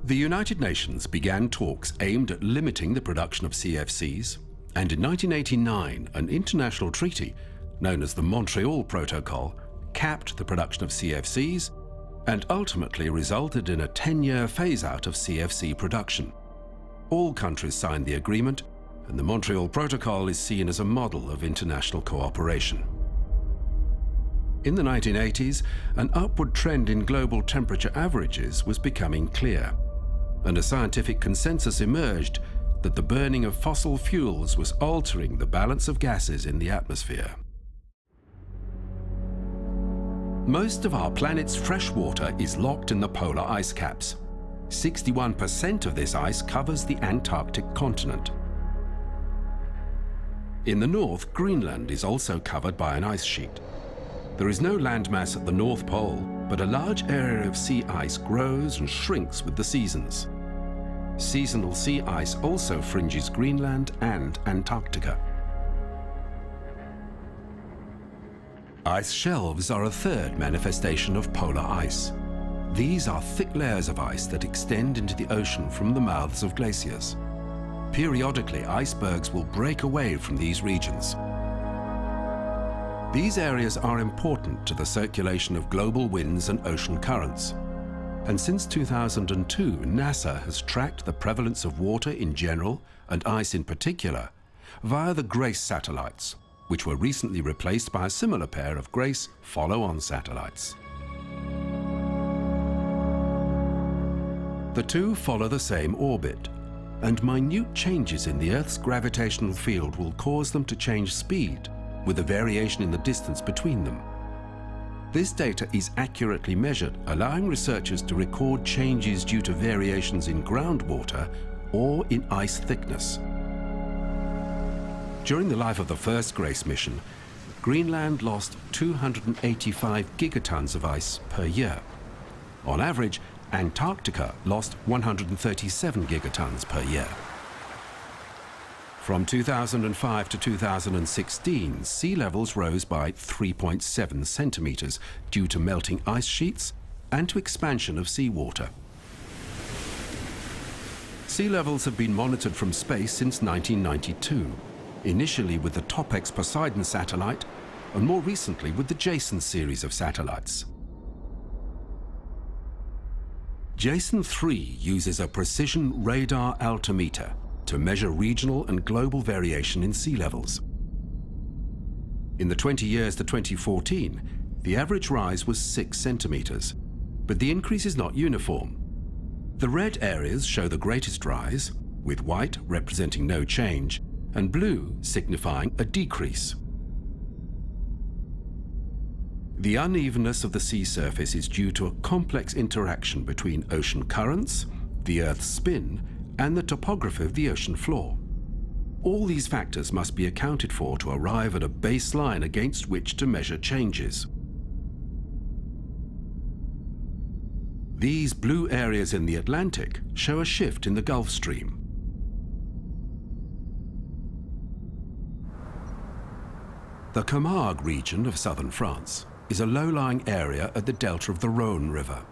A: The United Nations began talks aimed at limiting the production of CFCs, and in 1989, an international treaty, known as the Montreal Protocol, capped the production of CFCs and ultimately resulted in a 10-year phase-out of CFC production. All countries signed the agreement, and the Montreal Protocol is seen as a model of international cooperation. In the 1980s, an upward trend in global temperature averages was becoming clear, and a scientific consensus emerged that the burning of fossil fuels was altering the balance of gases in the atmosphere. Most of our planet's fresh water is locked in the polar ice caps. 61% of this ice covers the Antarctic continent. In the north, Greenland is also covered by an ice sheet. There is no landmass at the North Pole, but a large area of sea ice grows and shrinks with the seasons. Seasonal sea ice also fringes Greenland and Antarctica. Ice shelves are a third manifestation of polar ice. These are thick layers of ice that extend into the ocean from the mouths of glaciers. Periodically, icebergs will break away from these regions. These areas are important to the circulation of global winds and ocean currents. And since 2002, NASA has tracked the prevalence of water in general and ice in particular via the GRACE satellites, which were recently replaced by a similar pair of GRACE follow-on satellites. The two follow the same orbit, and minute changes in the Earth's gravitational field will cause them to change speed, with a variation in the distance between them. This data is accurately measured, allowing researchers to record changes due to variations in groundwater or in ice thickness. During the life of the first GRACE mission, Greenland lost 285 gigatons of ice per year. On average, Antarctica lost 137 gigatons per year. From 2005 to 2016, sea levels rose by 3.7 centimeters due to melting ice sheets and to expansion of seawater. Sea levels have been monitored from space since 1992, initially with the TOPEX Poseidon satellite, and more recently with the JASON series of satellites. JASON 3 uses a precision radar altimeter to measure regional and global variation in sea levels. In the 20 years to 2014, the average rise was 6 centimeters, but the increase is not uniform. The red areas show the greatest rise, with white representing no change, and blue signifying a decrease. The unevenness of the sea surface is due to a complex interaction between ocean currents, the Earth's spin, and the topography of the ocean floor. All these factors must be accounted for to arrive at a baseline against which to measure changes. These blue areas in the Atlantic show a shift in the Gulf Stream. The Camargue region of southern France is a low-lying area at the delta of the Rhône River.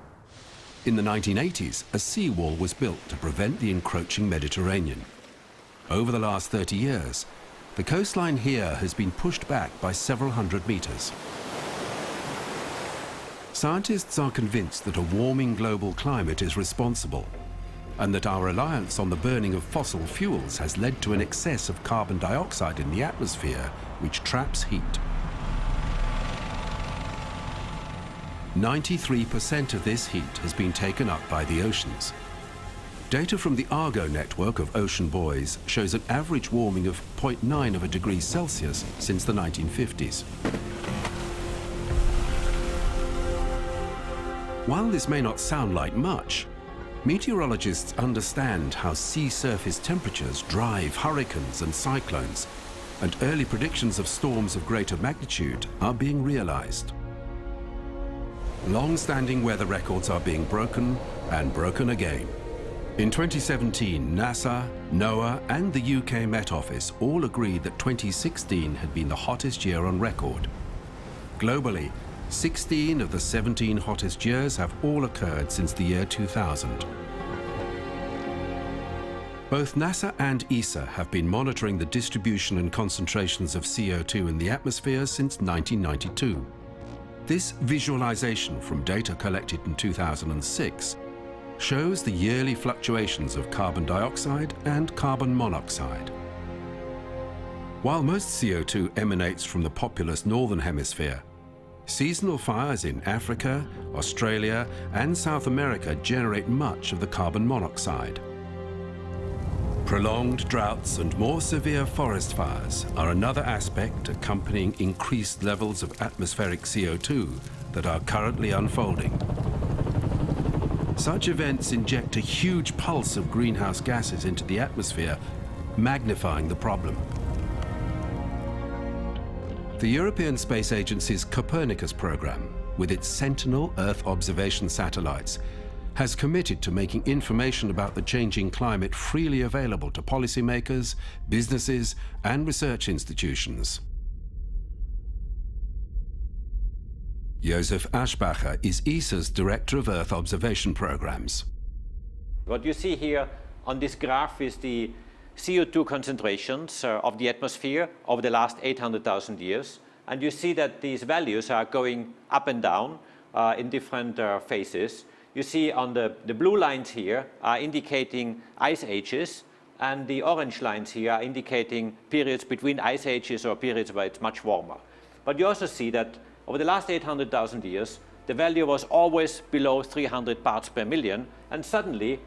A: In the 1980s, a seawall was built to prevent the encroaching Mediterranean. Over the last 30 years, the coastline here has been pushed back by several hundred meters. Scientists are convinced that a warming global climate is responsible, and that our reliance on the burning of fossil fuels has led to an excess of carbon dioxide in the atmosphere, which traps heat. 93% of this heat has been taken up by the oceans. Data from the Argo network of ocean buoys shows an average warming of 0.9 degrees Celsius since the 1950s. While this may not sound like much, meteorologists understand how sea surface temperatures drive hurricanes and cyclones, and early predictions of storms of greater magnitude are being realized. Long-standing weather records are being broken and broken again. In 2017, NASA, NOAA, and the UK Met Office all agreed that 2016 had been the hottest year on record. Globally, 16 of the 17 hottest years have all occurred since the year 2000. Both NASA and ESA have been monitoring the distribution and concentrations of CO2 in the atmosphere since 1992. This visualization from data collected in 2006 shows the yearly fluctuations of carbon dioxide and carbon monoxide. While most CO2 emanates from the populous northern hemisphere, seasonal fires in Africa, Australia, and South America generate much of the carbon monoxide. Prolonged droughts and more severe forest fires are another aspect accompanying increased levels of atmospheric CO2 that are currently unfolding. Such events inject a huge pulse of greenhouse gases into the atmosphere, magnifying the problem. The European Space Agency's Copernicus program, with its Sentinel Earth observation satellites, has committed to making information about the changing climate freely available to policymakers, businesses, and research institutions. Josef Aschbacher is ESA's Director of Earth Observation Programs.
Q: What you see here on this graph is the CO2 concentrations of the atmosphere over the last 800,000 years. And you see that these values are going up and down in different phases. You see on the blue lines here are indicating ice ages, and the orange lines here are indicating periods between ice ages or periods where it's much warmer. But you also see that over the last 800,000 years, the value was always below 300 parts per million, and suddenly,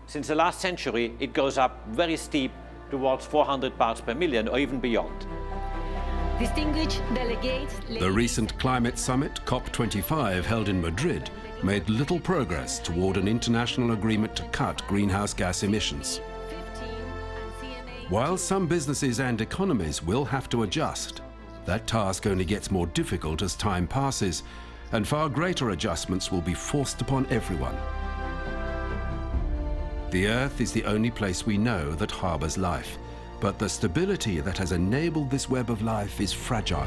Q: since the last century, it goes up very steep towards 400 parts per million or even beyond.
R: Distinguished delegates,
A: the recent climate summit, COP25, held in Madrid, made little progress toward an international agreement to cut greenhouse gas emissions. While some businesses and economies will have to adjust, that task only gets more difficult as time passes, and far greater adjustments will be forced upon everyone. The Earth is the only place we know that harbors life, but the stability that has enabled this web of life is fragile.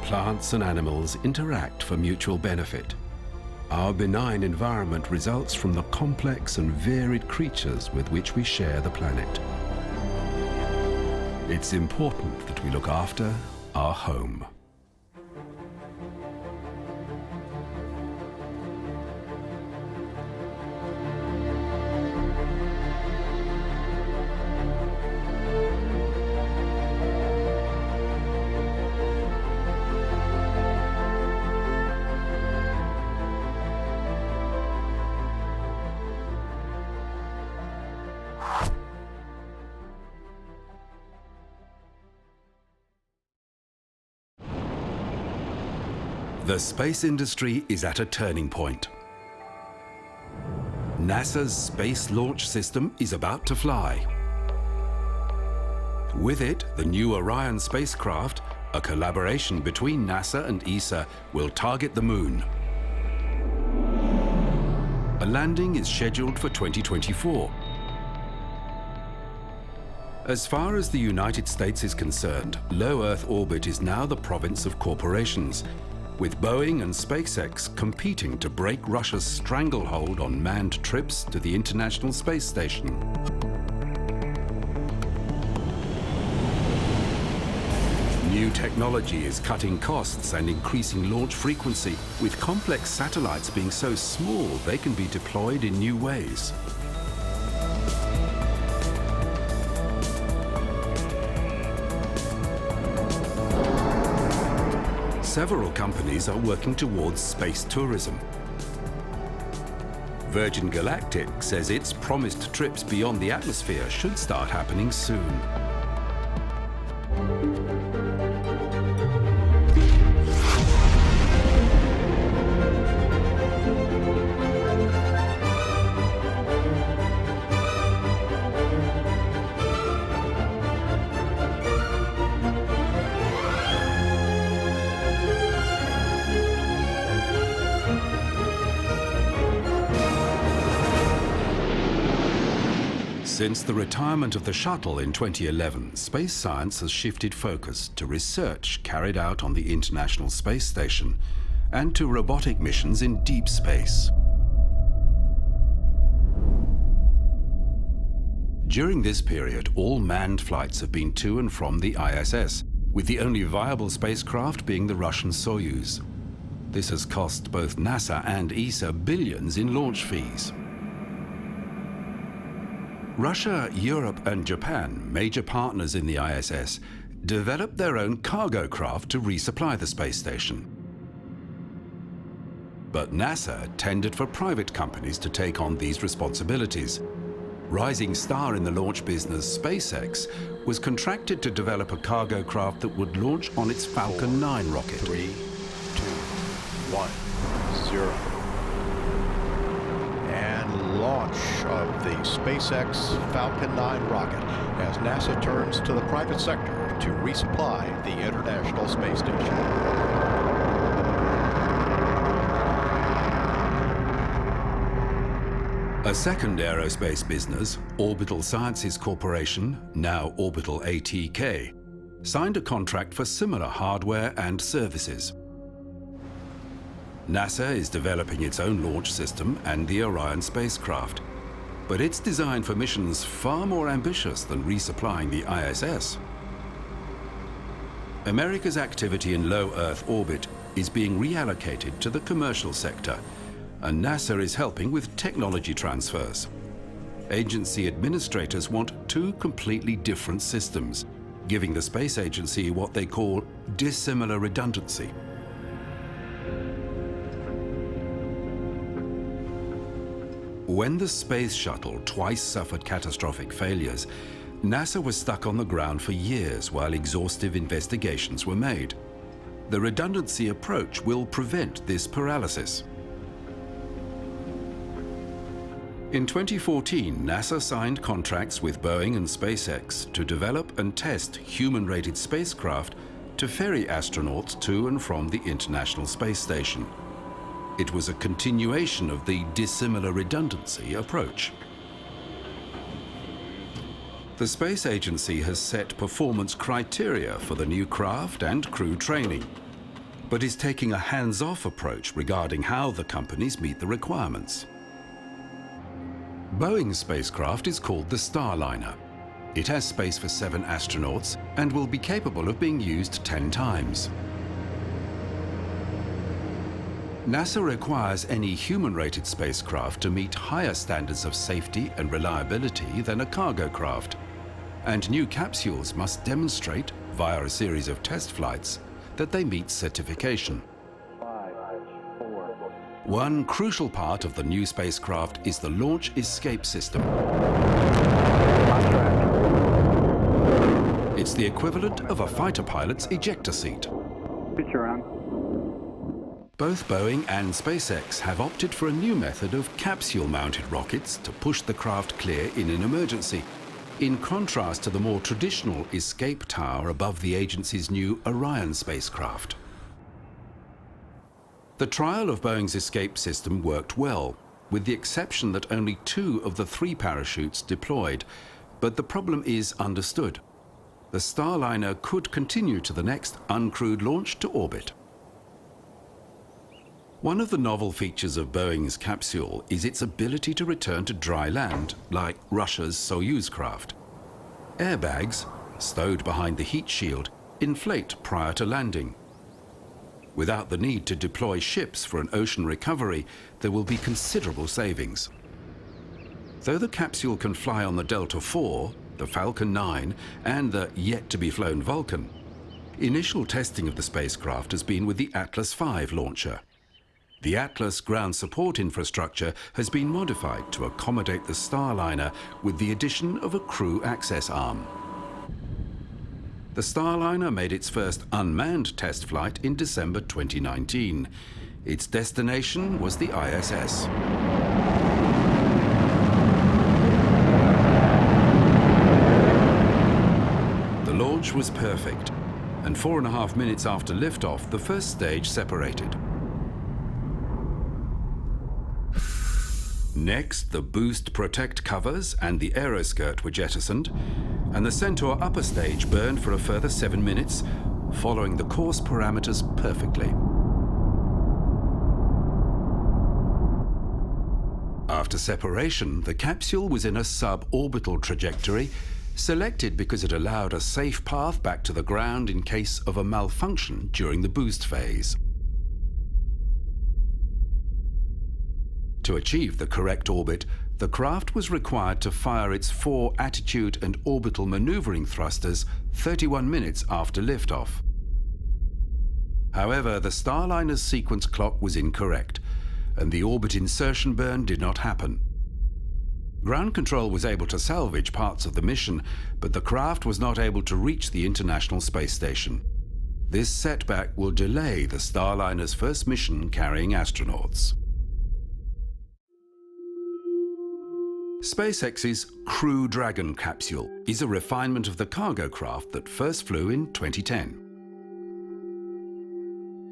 A: Plants and animals interact for mutual benefit. Our benign environment results from the complex and varied creatures with which we share the planet. It's important that we look after our home. The space industry is at a turning point. NASA's Space Launch System is about to fly. With it, the new Orion spacecraft, a collaboration between NASA and ESA, will target the Moon. A landing is scheduled for 2024. As far as the United States is concerned, low Earth orbit is now the province of corporations, with Boeing and SpaceX competing to break Russia's stranglehold on manned trips to the International Space Station. New technology is cutting costs and increasing launch frequency, with complex satellites being so small they can be deployed in new ways. Several companies are working towards space tourism. Virgin Galactic says its promised trips beyond the atmosphere should start happening soon. Since the retirement of the shuttle in 2011, space science has shifted focus to research carried out on the International Space Station and to robotic missions in deep space. During this period, all manned flights have been to and from the ISS, with the only viable spacecraft being the Russian Soyuz. This has cost both NASA and ESA billions in launch fees. Russia, Europe and Japan, major partners in the ISS, developed their own cargo craft to resupply the space station. But NASA tendered for private companies to take on these responsibilities. Rising star in the launch business, SpaceX, was contracted to develop a cargo craft that would launch on its Falcon 9 rocket.
G: 3, 2, 1, 0. And launch of the SpaceX Falcon 9 rocket as NASA turns to the private sector to resupply the International Space Station.
A: A second aerospace business, Orbital Sciences Corporation, now Orbital ATK, signed a contract for similar hardware and services. NASA is developing its own launch system and the Orion spacecraft, but it's designed for missions far more ambitious than resupplying the ISS. America's activity in low Earth orbit is being reallocated to the commercial sector, and NASA is helping with technology transfers. Agency administrators want two completely different systems, giving the space agency what they call dissimilar redundancy. When the space shuttle twice suffered catastrophic failures, NASA was stuck on the ground for years while exhaustive investigations were made. The redundancy approach will prevent this paralysis. In 2014, NASA signed contracts with Boeing and SpaceX to develop and test human-rated spacecraft to ferry astronauts to and from the International Space Station. It was a continuation of the dissimilar redundancy approach. The space agency has set performance criteria for the new craft and crew training, but is taking a hands-off approach regarding how the companies meet the requirements. Boeing's spacecraft is called the Starliner. It has space for 7 astronauts and will be capable of being used 10 times. NASA requires any human-rated spacecraft to meet higher standards of safety and reliability than a cargo craft, and new capsules must demonstrate, via a series of test flights, that they meet certification. One crucial part of the new spacecraft is the launch escape system. It's the equivalent of a fighter pilot's ejector seat. Both Boeing and SpaceX have opted for a new method of capsule-mounted rockets to push the craft clear in an emergency, in contrast to the more traditional escape tower above the agency's new Orion spacecraft. The trial of Boeing's escape system worked well, with the exception that only 2 of the 3 parachutes deployed, but the problem is understood. The Starliner could continue to the next uncrewed launch to orbit. One of the novel features of Boeing's capsule is its ability to return to dry land, like Russia's Soyuz craft. Airbags, stowed behind the heat shield, inflate prior to landing. Without the need to deploy ships for an ocean recovery, there will be considerable savings. Though the capsule can fly on the Delta IV, the Falcon 9, and the yet-to-be-flown Vulcan, initial testing of the spacecraft has been with the Atlas V launcher. The Atlas ground support infrastructure has been modified to accommodate the Starliner with the addition of a crew access arm. The Starliner made its first unmanned test flight in December 2019. Its destination was the ISS. The launch was perfect, and 4.5 minutes after liftoff, the first stage separated. Next, the boost protect covers and the aeroskirt were jettisoned, and the Centaur upper stage burned for a further 7 minutes, following the course parameters perfectly. After separation, the capsule was in a suborbital trajectory, selected because it allowed a safe path back to the ground in case of a malfunction during the boost phase. To achieve the correct orbit, the craft was required to fire its 4 attitude and orbital maneuvering thrusters 31 minutes after liftoff. However, the Starliner's sequence clock was incorrect, and the orbit insertion burn did not happen. Ground control was able to salvage parts of the mission, but the craft was not able to reach the International Space Station. This setback will delay the Starliner's first mission carrying astronauts. SpaceX's Crew Dragon capsule is a refinement of the cargo craft that first flew in 2010.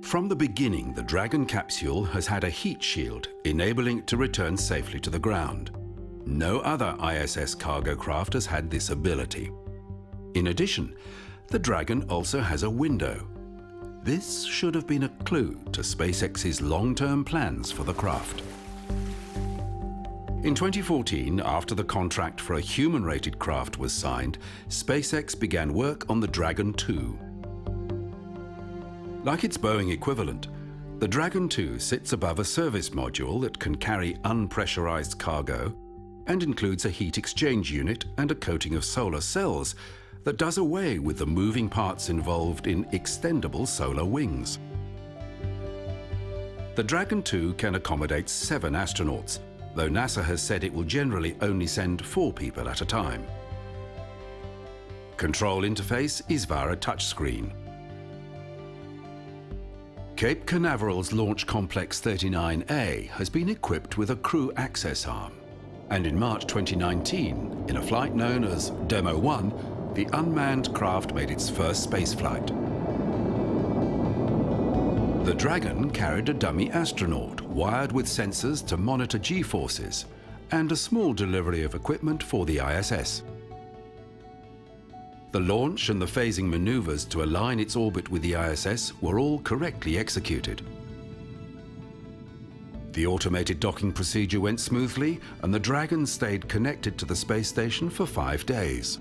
A: From the beginning, the Dragon capsule has had a heat shield, enabling it to return safely to the ground. No other ISS cargo craft has had this ability. In addition, the Dragon also has a window. This should have been a clue to SpaceX's long-term plans for the craft. In 2014, after the contract for a human-rated craft was signed, SpaceX began work on the Dragon 2. Like its Boeing equivalent, the Dragon 2 sits above a service module that can carry unpressurized cargo and includes a heat exchange unit and a coating of solar cells that does away with the moving parts involved in extendable solar wings. The Dragon 2 can accommodate 7 astronauts, though NASA has said it will generally only send 4 people at a time. Control interface is via a touchscreen. Cape Canaveral's Launch Complex 39A has been equipped with a crew access arm, and in March 2019, in a flight known as Demo 1, the unmanned craft made its first spaceflight. The Dragon carried a dummy astronaut, wired with sensors to monitor G-forces, and a small delivery of equipment for the ISS. The launch and the phasing maneuvers to align its orbit with the ISS were all correctly executed. The automated docking procedure went smoothly, and the Dragon stayed connected to the space station for 5 days.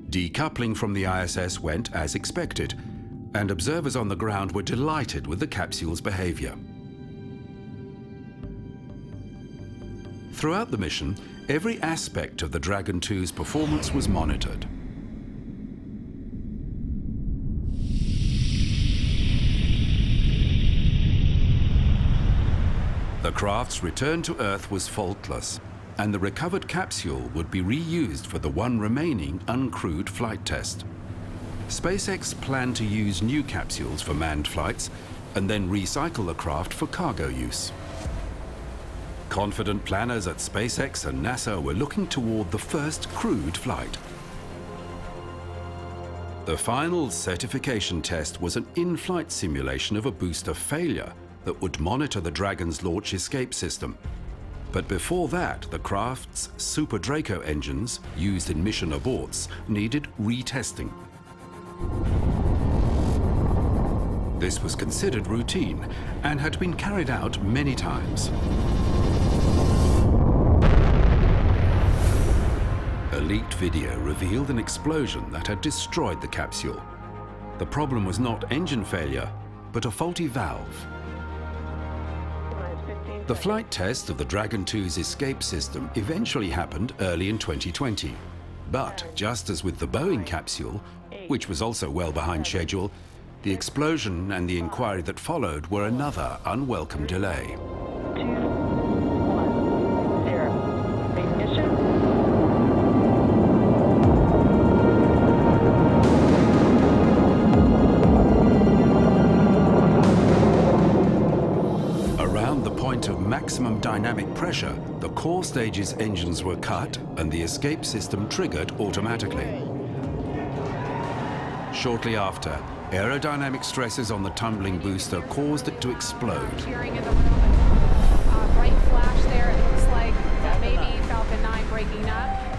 A: Decoupling from the ISS went as expected, and observers on the ground were delighted with the capsule's behavior. Throughout the mission, every aspect of the Dragon 2's performance was monitored. The craft's return to Earth was faultless, and the recovered capsule would be reused for the one remaining uncrewed flight test. SpaceX planned to use new capsules for manned flights and then recycle the craft for cargo use. Confident planners at SpaceX and NASA were looking toward the first crewed flight. The final certification test was an in-flight simulation of a booster failure that would monitor the Dragon's launch escape system. But before that, the craft's Super Draco engines, used in mission aborts, needed retesting. This was considered routine and had been carried out many times. A leaked video revealed an explosion that had destroyed the capsule. The problem was not engine failure, but a faulty valve. The flight test of the Dragon 2's escape system eventually happened early in 2020. But just as with the Boeing capsule, which was also well behind schedule, the explosion and the inquiry that followed were another unwelcome delay.
F: 2, 1, 0. Ignition.
A: Of maximum dynamic pressure, the core stage's engines were cut and the escape system triggered automatically. Shortly after, Aerodynamic stresses on the tumbling booster caused it to explode.
C: Cheering in the room, and bright flash there. It looks like that maybe Falcon 9 breaking up.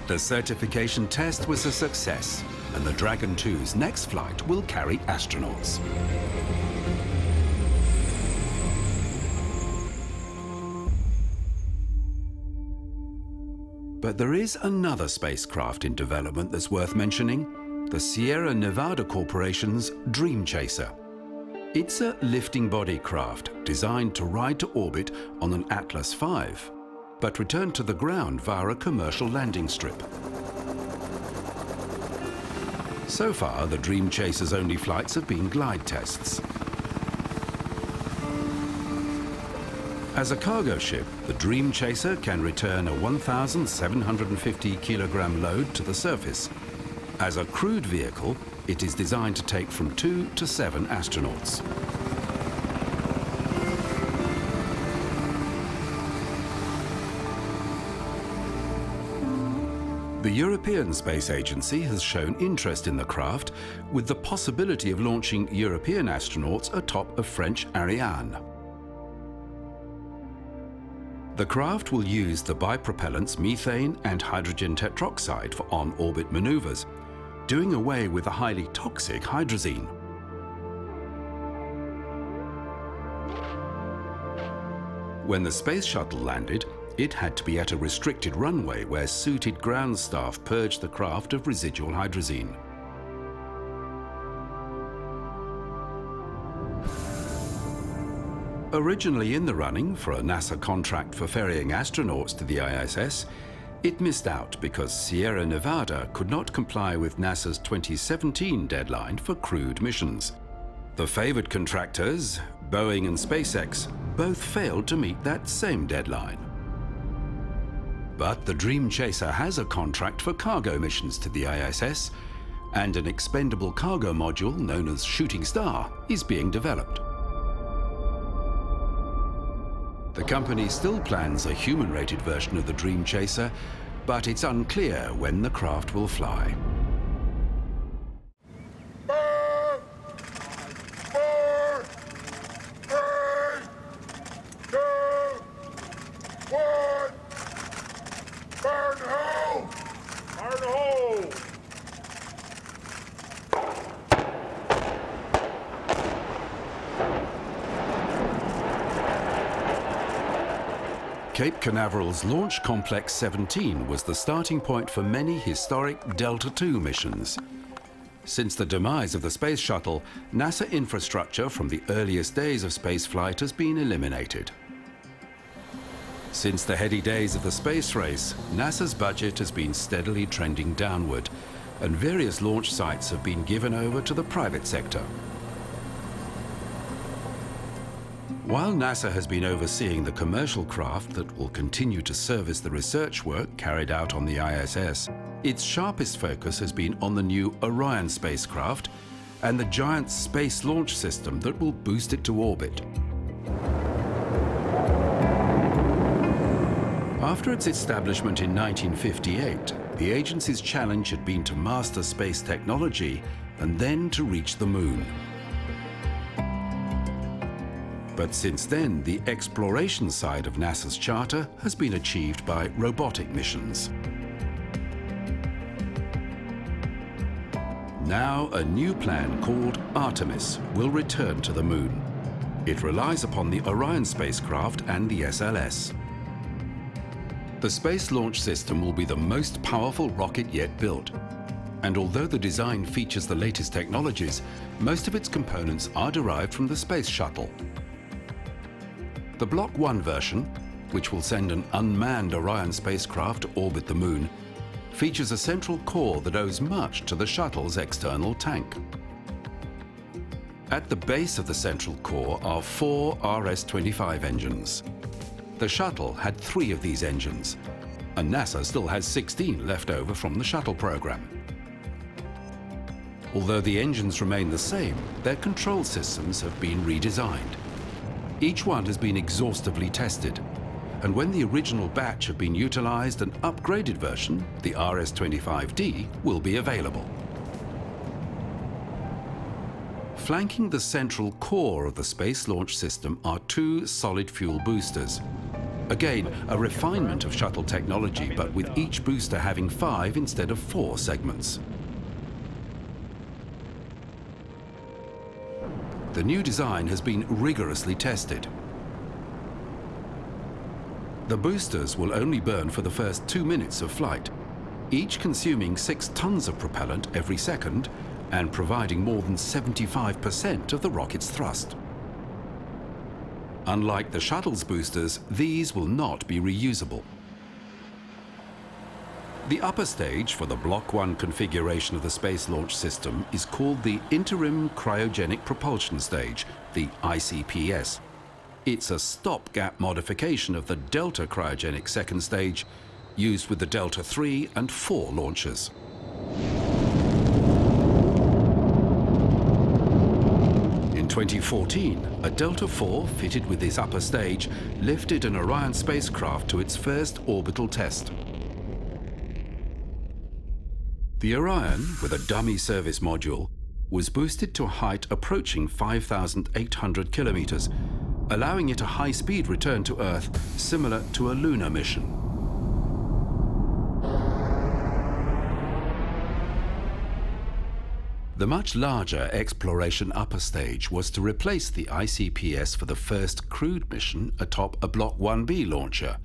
A: The certification test was a success, and the Dragon 2's next flight will carry astronauts. But there is another spacecraft in development that's worth mentioning, the Sierra Nevada Corporation's Dream Chaser. It's a lifting body craft designed to ride to orbit on an Atlas V, but return to the ground via a commercial landing strip. So far, the Dream Chaser's only flights have been glide tests. As a cargo ship, the Dream Chaser can return a 1,750 kilogram load to the surface. As a crewed vehicle, it is designed to take from 2 to 7 astronauts. The European Space Agency has shown interest in the craft, with the possibility of launching European astronauts atop of French Ariane. The craft will use the bipropellants methane and hydrogen tetroxide for on-orbit maneuvers, doing away with the highly toxic hydrazine. When the Space Shuttle landed, it had to be at a restricted runway where suited ground staff purged the craft of residual hydrazine. Originally in the running for a NASA contract for ferrying astronauts to the ISS, it missed out because Sierra Nevada could not comply with NASA's 2017 deadline for crewed missions. The favored contractors, Boeing and SpaceX, both failed to meet that same deadline. But the Dream Chaser has a contract for cargo missions to the ISS, and an expendable cargo module known as Shooting Star is being developed. The company still plans a human-rated version of the Dream Chaser, but it's unclear when the craft will fly. Cape Canaveral's Launch Complex 17 was the starting point for many historic Delta II missions. Since the demise of the Space Shuttle, NASA infrastructure from the earliest days of spaceflight has been eliminated. Since the heady days of the space race, NASA's budget has been steadily trending downward, and various launch sites have been given over to the private sector. While NASA has been overseeing the commercial craft that will continue to service the research work carried out on the ISS, its sharpest focus has been on the new Orion spacecraft and the giant space launch system that will boost it to orbit. After its establishment in 1958, the agency's challenge had been to master space technology and then to reach the moon. But since then, the exploration side of NASA's charter has been achieved by robotic missions. Now, a new plan called Artemis will return to the moon. It relies upon the Orion spacecraft and the SLS. The Space Launch System will be the most powerful rocket yet built. And although the design features the latest technologies, most of its components are derived from the Space Shuttle. The Block 1 version, which will send an unmanned Orion spacecraft to orbit the moon, features a central core that owes much to the shuttle's external tank. At the base of the central core are 4 RS-25 engines. The shuttle had 3 of these engines, and NASA still has 16 left over from the shuttle program. Although the engines remain the same, their control systems have been redesigned. Each one has been exhaustively tested, and when the original batch have been utilized, an upgraded version, the RS-25D, will be available. Flanking the central core of the Space Launch System are 2 solid fuel boosters. Again, a refinement of shuttle technology, but with each booster having 5 instead of 4 segments. The new design has been rigorously tested. The boosters will only burn for the first 2 minutes of flight, each consuming 6 tons of propellant every second and providing more than 75% of the rocket's thrust. Unlike the shuttle's boosters, these will not be reusable. The upper stage for the Block 1 configuration of the Space Launch System is called the Interim Cryogenic Propulsion Stage, the ICPS. It's a stopgap modification of the Delta Cryogenic second stage, used with the Delta 3 and 4 launchers. In 2014, a Delta 4 fitted with this upper stage lifted an Orion spacecraft to its first orbital test. The Orion, with a dummy service module, was boosted to a height approaching 5,800 kilometers, allowing it a high-speed return to Earth similar to a lunar mission. The much larger exploration upper stage was to replace the ICPS for the first crewed mission atop a Block 1B launcher,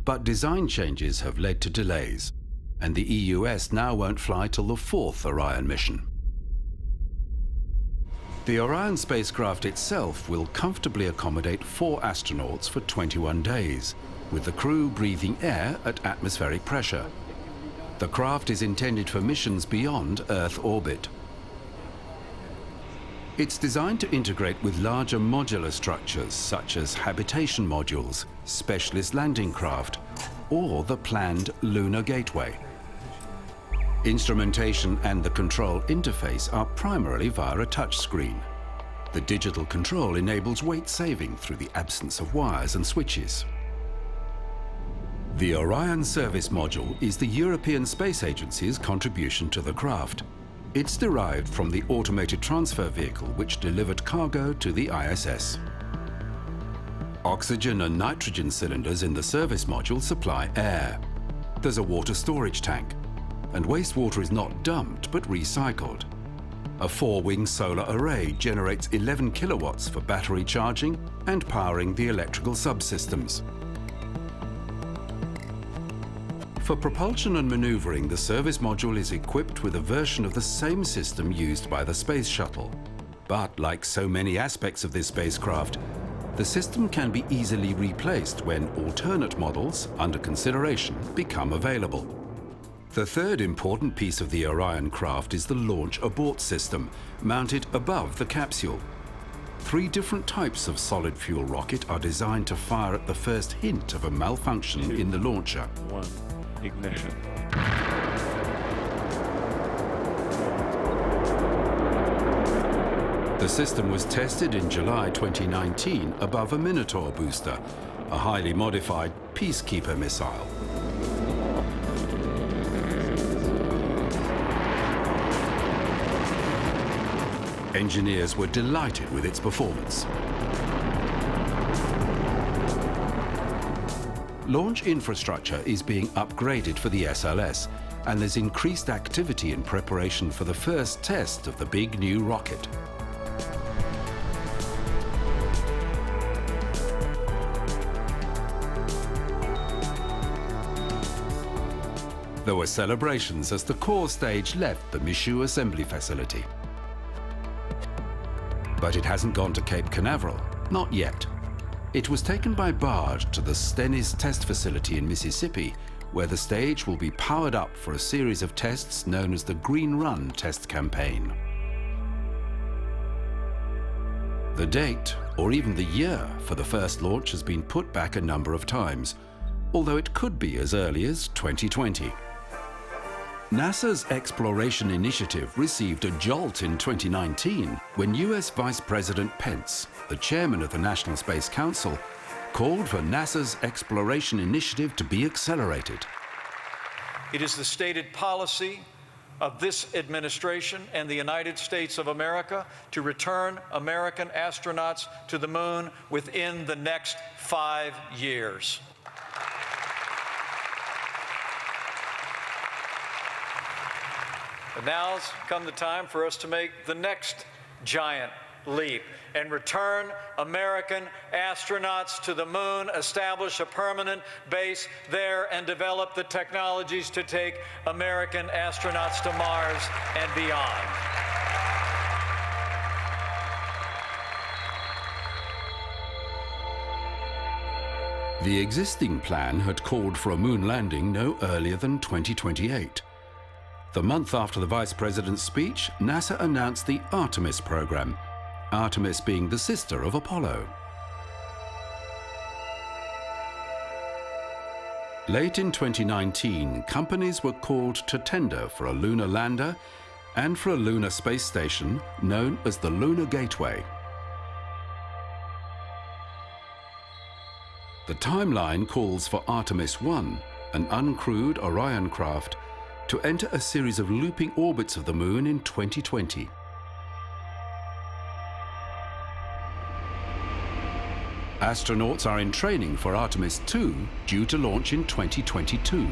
A: but design changes have led to delays, and the EUS now won't fly till the 4th Orion mission. The Orion spacecraft itself will comfortably accommodate 4 astronauts for 21 days, with the crew breathing air at atmospheric pressure. The craft is intended for missions beyond Earth orbit. It's designed to integrate with larger modular structures such as habitation modules, specialist landing craft, or the planned lunar gateway. Instrumentation and the control interface are primarily via a touchscreen. The digital control enables weight saving through the absence of wires and switches. The Orion Service Module is the European Space Agency's contribution to the craft. It's derived from the automated transfer vehicle which delivered cargo to the ISS. Oxygen and nitrogen cylinders in the service module supply air. There's a water storage tank, and wastewater is not dumped but recycled. A 4-wing solar array generates 11 kilowatts for battery charging and powering the electrical subsystems. For propulsion and maneuvering, the service module is equipped with a version of the same system used by the Space Shuttle. But like so many aspects of this spacecraft, the system can be easily replaced when alternate models under consideration become available. The third important piece of the Orion craft is the launch abort system, mounted above the capsule. 3 different types of solid fuel rocket are designed to fire at the first hint of a malfunction in the launcher.
I: 1. Ignition.
A: The system was tested in July 2019 above a Minotaur booster, a highly modified peacekeeper missile. Engineers were delighted with its performance. Launch infrastructure is being upgraded for the SLS, and there's increased activity in preparation for the first test of the big new rocket. There were celebrations as the core stage left the Michoud assembly facility. But it hasn't gone to Cape Canaveral, not yet. It was taken by barge to the Stennis test facility in Mississippi, where the stage will be powered up for a series of tests known as the Green Run test campaign. The date, or even the year, for the first launch has been put back a number of times, although it could be as early as 2020. NASA's Exploration Initiative received a jolt in 2019 when US Vice President Pence, the chairman of the National Space Council, called for NASA's Exploration Initiative to be accelerated.
S: It is the stated policy of this administration and the United States of America to return American astronauts to the moon within the next 5 years. And now's come the time for us to make the next giant leap and return American astronauts to the moon, establish a permanent base there, and develop the technologies to take American astronauts to Mars and beyond.
A: The existing plan had called for a moon landing no earlier than 2028. The month after the Vice President's speech, NASA announced the Artemis program, Artemis being the sister of Apollo. Late in 2019, companies were called to tender for a lunar lander and for a lunar space station known as the Lunar Gateway. The timeline calls for Artemis 1, an uncrewed Orion craft, to enter a series of looping orbits of the Moon in 2020. Astronauts are in training for Artemis 2, due to launch in 2022.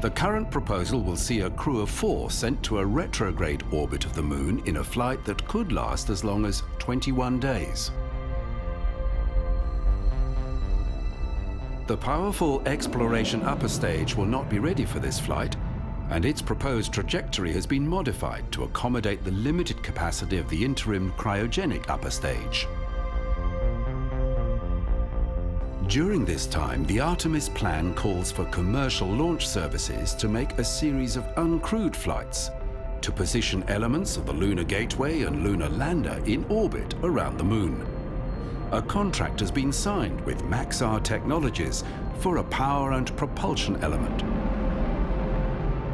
A: The current proposal will see a crew of 4 sent to a retrograde orbit of the Moon in a flight that could last as long as 21 days. The powerful exploration upper stage will not be ready for this flight, and its proposed trajectory has been modified to accommodate the limited capacity of the interim cryogenic upper stage. During this time, the Artemis plan calls for commercial launch services to make a series of uncrewed flights to position elements of the Lunar Gateway and Lunar Lander in orbit around the Moon. A contract has been signed with Maxar Technologies for a power and propulsion element.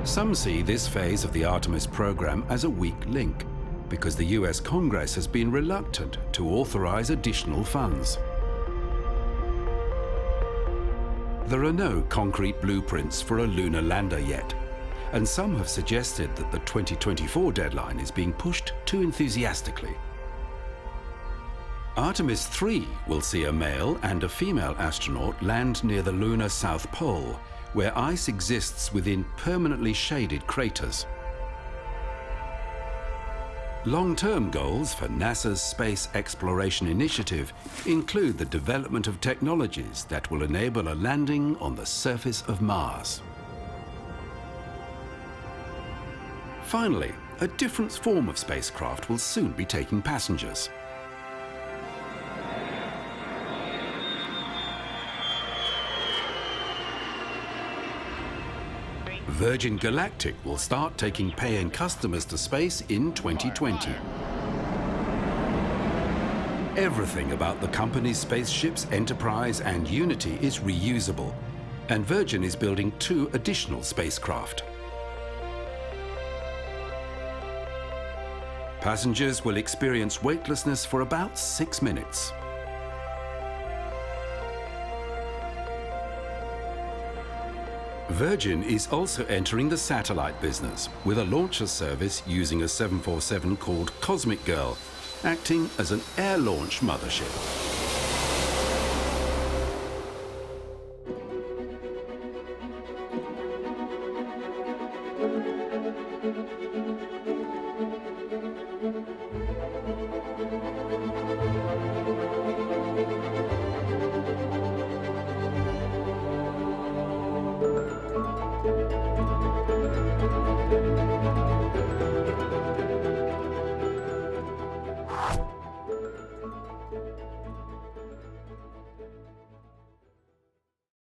A: Some see this phase of the Artemis program as a weak link, because the US Congress has been reluctant to authorize additional funds. There are no concrete blueprints for a lunar lander yet, and some have suggested that the 2024 deadline is being pushed too enthusiastically. Artemis 3 will see a male and a female astronaut land near the lunar South Pole, where ice exists within permanently shaded craters. Long-term goals for NASA's Space Exploration Initiative include the development of technologies that will enable a landing on the surface of Mars. Finally, a different form of spacecraft will soon be taking passengers. Virgin Galactic will start taking paying customers to space in 2020. Everything about the company's spaceships, Enterprise and Unity, is reusable, and Virgin is building 2 additional spacecraft. Passengers will experience weightlessness for about 6 minutes. Virgin is also entering the satellite business with a launcher service using a 747 called Cosmic Girl, acting as an air launch mothership.